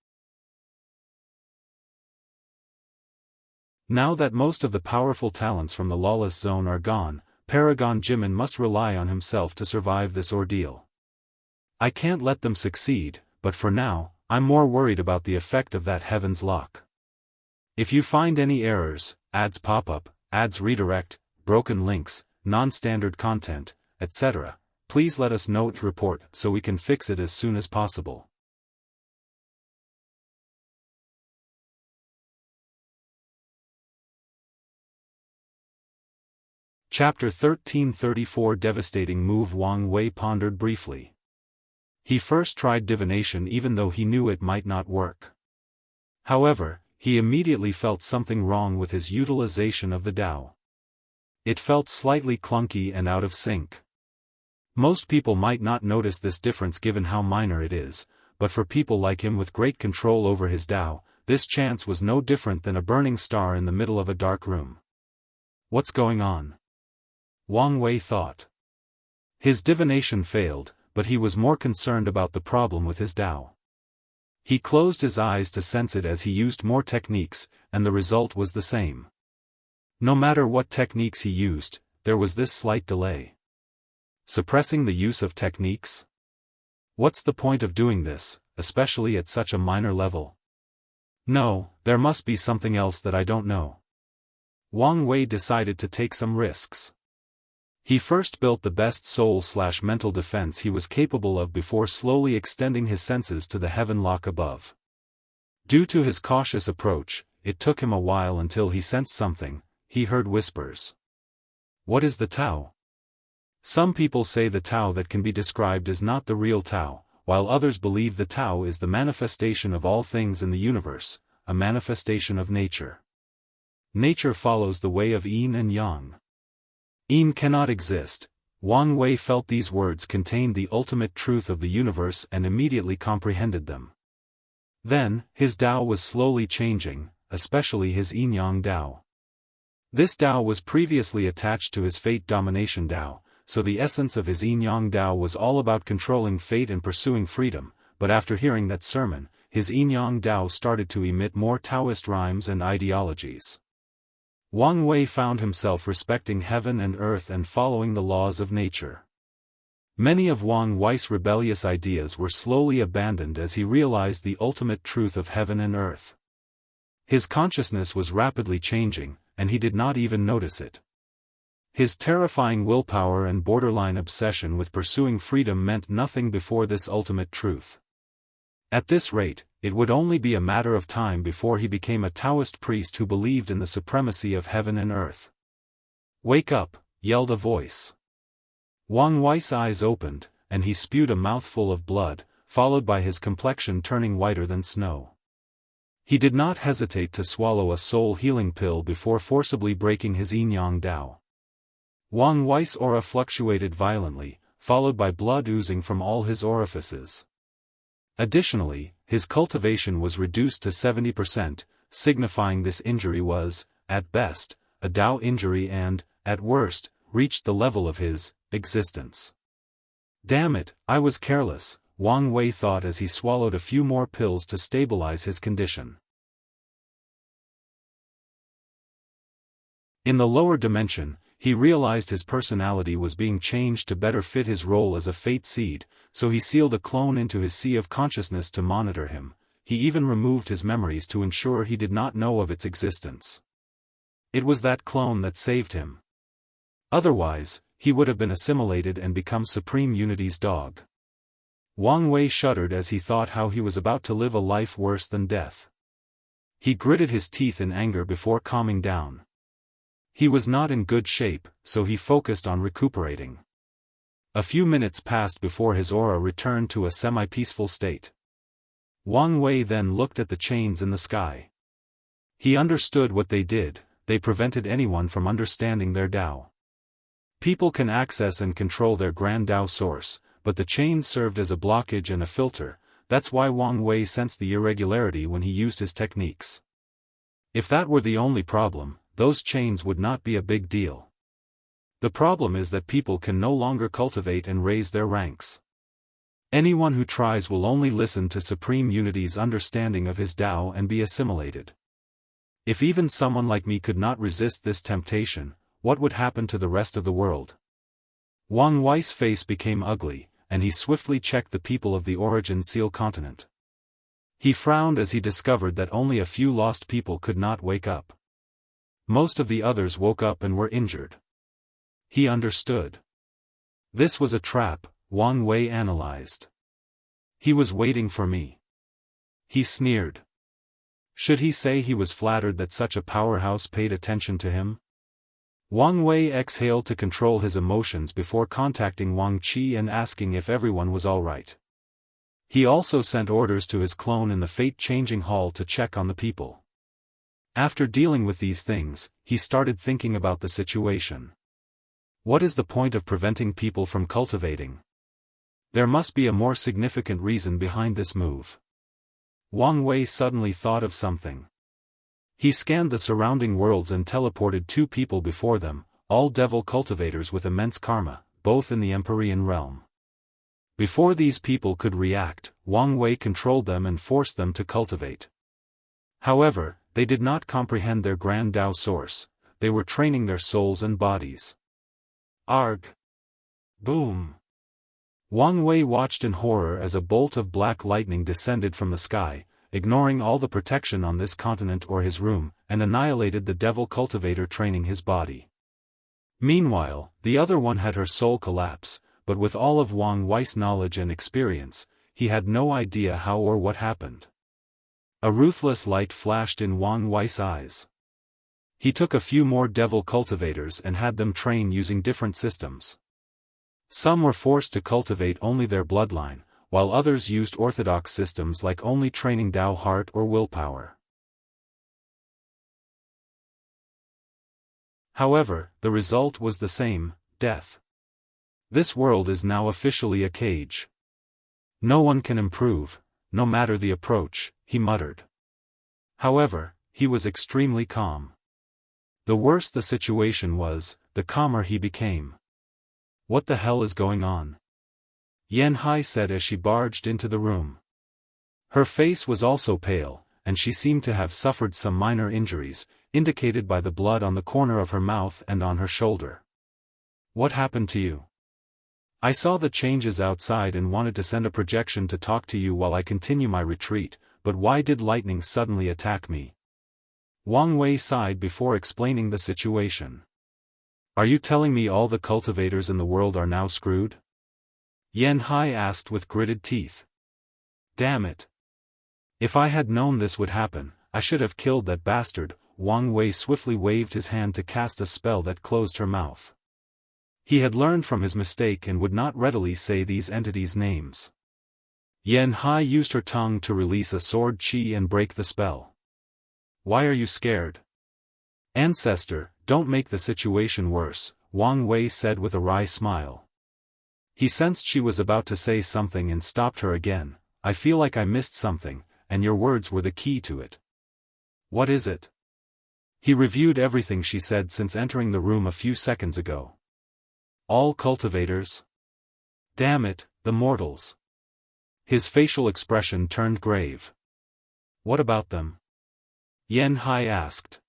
Now that most of the powerful talents from the lawless zone are gone, Paragon Jimin must rely on himself to survive this ordeal. I can't let them succeed, but for now, I'm more worried about the effect of that heaven's lock. If you find any errors, ads pop up, ads redirect, broken links, non-standard content, etc., please let us know to report so we can fix it as soon as possible. Chapter 1334 Devastating Move. Wang Wei pondered briefly. He first tried divination even though he knew it might not work. However, he immediately felt something wrong with his utilization of the Tao. It felt slightly clunky and out of sync. Most people might not notice this difference given how minor it is, but for people like him with great control over his Tao, this chance was no different than a burning star in the middle of a dark room. What's going on? Wang Wei thought. His divination failed, but he was more concerned about the problem with his Tao. He closed his eyes to sense it as he used more techniques, and the result was the same. No matter what techniques he used, there was this slight delay. Suppressing the use of techniques? What's the point of doing this, especially at such a minor level? No, there must be something else that I don't know. Wang Wei decided to take some risks. He first built the best soul/mental defense he was capable of before slowly extending his senses to the heaven lock above. Due to his cautious approach, it took him a while until he sensed something. He heard whispers. What is the Tao? Some people say the Tao that can be described is not the real Tao, while others believe the Tao is the manifestation of all things in the universe, a manifestation of nature. Nature follows the way of yin and yang. Yin cannot exist. Wang Wei felt these words contained the ultimate truth of the universe and immediately comprehended them. Then, his Tao was slowly changing, especially his yin-yang Tao. This Tao was previously attached to his fate domination Tao, so the essence of his yin-yang Tao was all about controlling fate and pursuing freedom, but after hearing that sermon, his yin-yang Tao started to emit more Taoist rhymes and ideologies. Wang Wei found himself respecting heaven and earth and following the laws of nature. Many of Wang Wei's rebellious ideas were slowly abandoned as he realized the ultimate truth of heaven and earth. His consciousness was rapidly changing, and he did not even notice it. His terrifying willpower and borderline obsession with pursuing freedom meant nothing before this ultimate truth. At this rate, it would only be a matter of time before he became a Taoist priest who believed in the supremacy of heaven and earth. "Wake up," yelled a voice. Wang Wei's eyes opened, and he spewed a mouthful of blood, followed by his complexion turning whiter than snow. He did not hesitate to swallow a soul-healing pill before forcibly breaking his yin-yang Tao. Wang Wei's aura fluctuated violently, followed by blood oozing from all his orifices. Additionally, his cultivation was reduced to 70%, signifying this injury was, at best, a Tao injury and, at worst, reached the level of his existence. Damn it, I was careless, Wang Wei thought as he swallowed a few more pills to stabilize his condition. In the lower dimension, he realized his personality was being changed to better fit his role as a fate seed, so he sealed a clone into his sea of consciousness to monitor him. He even removed his memories to ensure he did not know of its existence. It was that clone that saved him. Otherwise, he would have been assimilated and become Supreme Unity's dog. Wang Wei shuddered as he thought how he was about to live a life worse than death. He gritted his teeth in anger before calming down. He was not in good shape, so he focused on recuperating. A few minutes passed before his aura returned to a semi-peaceful state. Wang Wei then looked at the chains in the sky. He understood what they did. They prevented anyone from understanding their Tao. People can access and control their grand Tao source, but the chains served as a blockage and a filter. That's why Wang Wei sensed the irregularity when he used his techniques. If that were the only problem, those chains would not be a big deal. The problem is that people can no longer cultivate and raise their ranks. Anyone who tries will only listen to Supreme Unity's understanding of his Tao and be assimilated. If even someone like me could not resist this temptation, what would happen to the rest of the world? Wang Wei's face became ugly, and he swiftly checked the people of the Origin Seal continent. He frowned as he discovered that only a few lost people could not wake up. Most of the others woke up and were injured. He understood. This was a trap, Wang Wei analyzed. He was waiting for me. He sneered. Should he say he was flattered that such a powerhouse paid attention to him? Wang Wei exhaled to control his emotions before contacting Wang Qi and asking if everyone was all right. He also sent orders to his clone in the fate-changing hall to check on the people. After dealing with these things, he started thinking about the situation. What is the point of preventing people from cultivating? There must be a more significant reason behind this move. Wang Wei suddenly thought of something. He scanned the surrounding worlds and teleported two people before them, all devil cultivators with immense karma, both in the Empyrean realm. Before these people could react, Wang Wei controlled them and forced them to cultivate. However, they did not comprehend their grand Tao source. They were training their souls and bodies. Arg! Boom! Wang Wei watched in horror as a bolt of black lightning descended from the sky, ignoring all the protection on this continent or his room, and annihilated the devil cultivator training his body. Meanwhile, the other one had her soul collapse, but with all of Wang Wei's knowledge and experience, he had no idea how or what happened. A ruthless light flashed in Wang Wei's eyes. He took a few more devil cultivators and had them train using different systems. Some were forced to cultivate only their bloodline, while others used orthodox systems like only training Tao heart or willpower. However, the result was the same: death. This world is now officially a cage. No one can improve, no matter the approach, he muttered. However, he was extremely calm. The worse the situation was, the calmer he became. What the hell is going on? Xianxia said as she barged into the room. Her face was also pale, and she seemed to have suffered some minor injuries, indicated by the blood on the corner of her mouth and on her shoulder. What happened to you? I saw the changes outside and wanted to send a projection to talk to you while I continue my retreat, but why did lightning suddenly attack me? Wang Wei sighed before explaining the situation. Are you telling me all the cultivators in the world are now screwed? Xianxia asked with gritted teeth. Damn it. If I had known this would happen, I should have killed that bastard. Wang Wei swiftly waved his hand to cast a spell that closed her mouth. He had learned from his mistake and would not readily say these entities' names. Xianxia used her tongue to release a sword chi and break the spell. Why are you scared? Ancestor, don't make the situation worse, Wang Wei said with a wry smile. He sensed she was about to say something and stopped her again. I feel like I missed something, and your words were the key to it. What is it? He reviewed everything she said since entering the room a few seconds ago. All cultivators? Damn it, the mortals. His facial expression turned grave. What about them? Xianxia asked.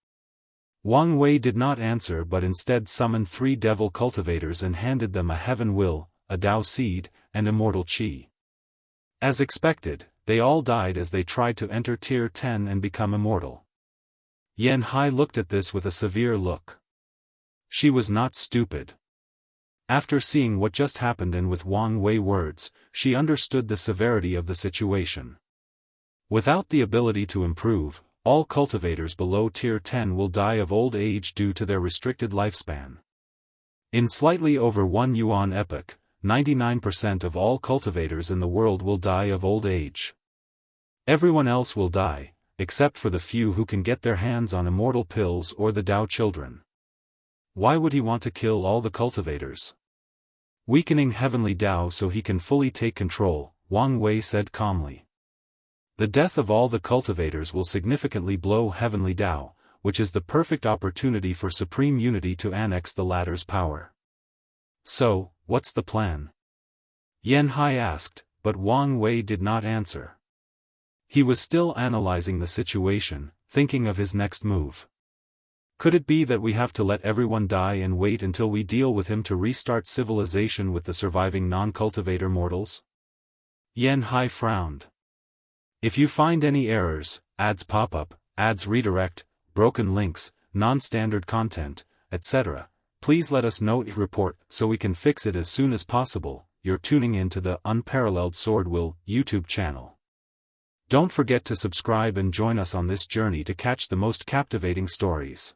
Wang Wei did not answer but instead summoned 3 devil cultivators and handed them a heaven will, a Tao seed, and immortal chi. As expected, they all died as they tried to enter Tier 10 and become immortal. Xianxia looked at this with a severe look. She was not stupid. After seeing what just happened and with Wang Wei words, she understood the severity of the situation. Without the ability to improve, all cultivators below Tier 10 will die of old age due to their restricted lifespan. In slightly over 1 yuan epoch, 99% of all cultivators in the world will die of old age. Everyone else will die, except for the few who can get their hands on immortal pills or the Tao children. Why would he want to kill all the cultivators? Weakening heavenly Tao so he can fully take control, Wang Wei said calmly. The death of all the cultivators will significantly blow heavenly Tao, which is the perfect opportunity for supreme unity to annex the latter's power. So, what's the plan? Xianxia asked, but Wang Wei did not answer. He was still analyzing the situation, thinking of his next move. Could it be that we have to let everyone die and wait until we deal with him to restart civilization with the surviving non-cultivator mortals? Xianxia frowned. If you find any errors, ads pop up, ads redirect, broken links, non-standard content, etc., please let us know. Report so we can fix it as soon as possible. You're tuning in to the Unparalleled Sword Will YouTube channel. Don't forget to subscribe and join us on this journey to catch the most captivating stories.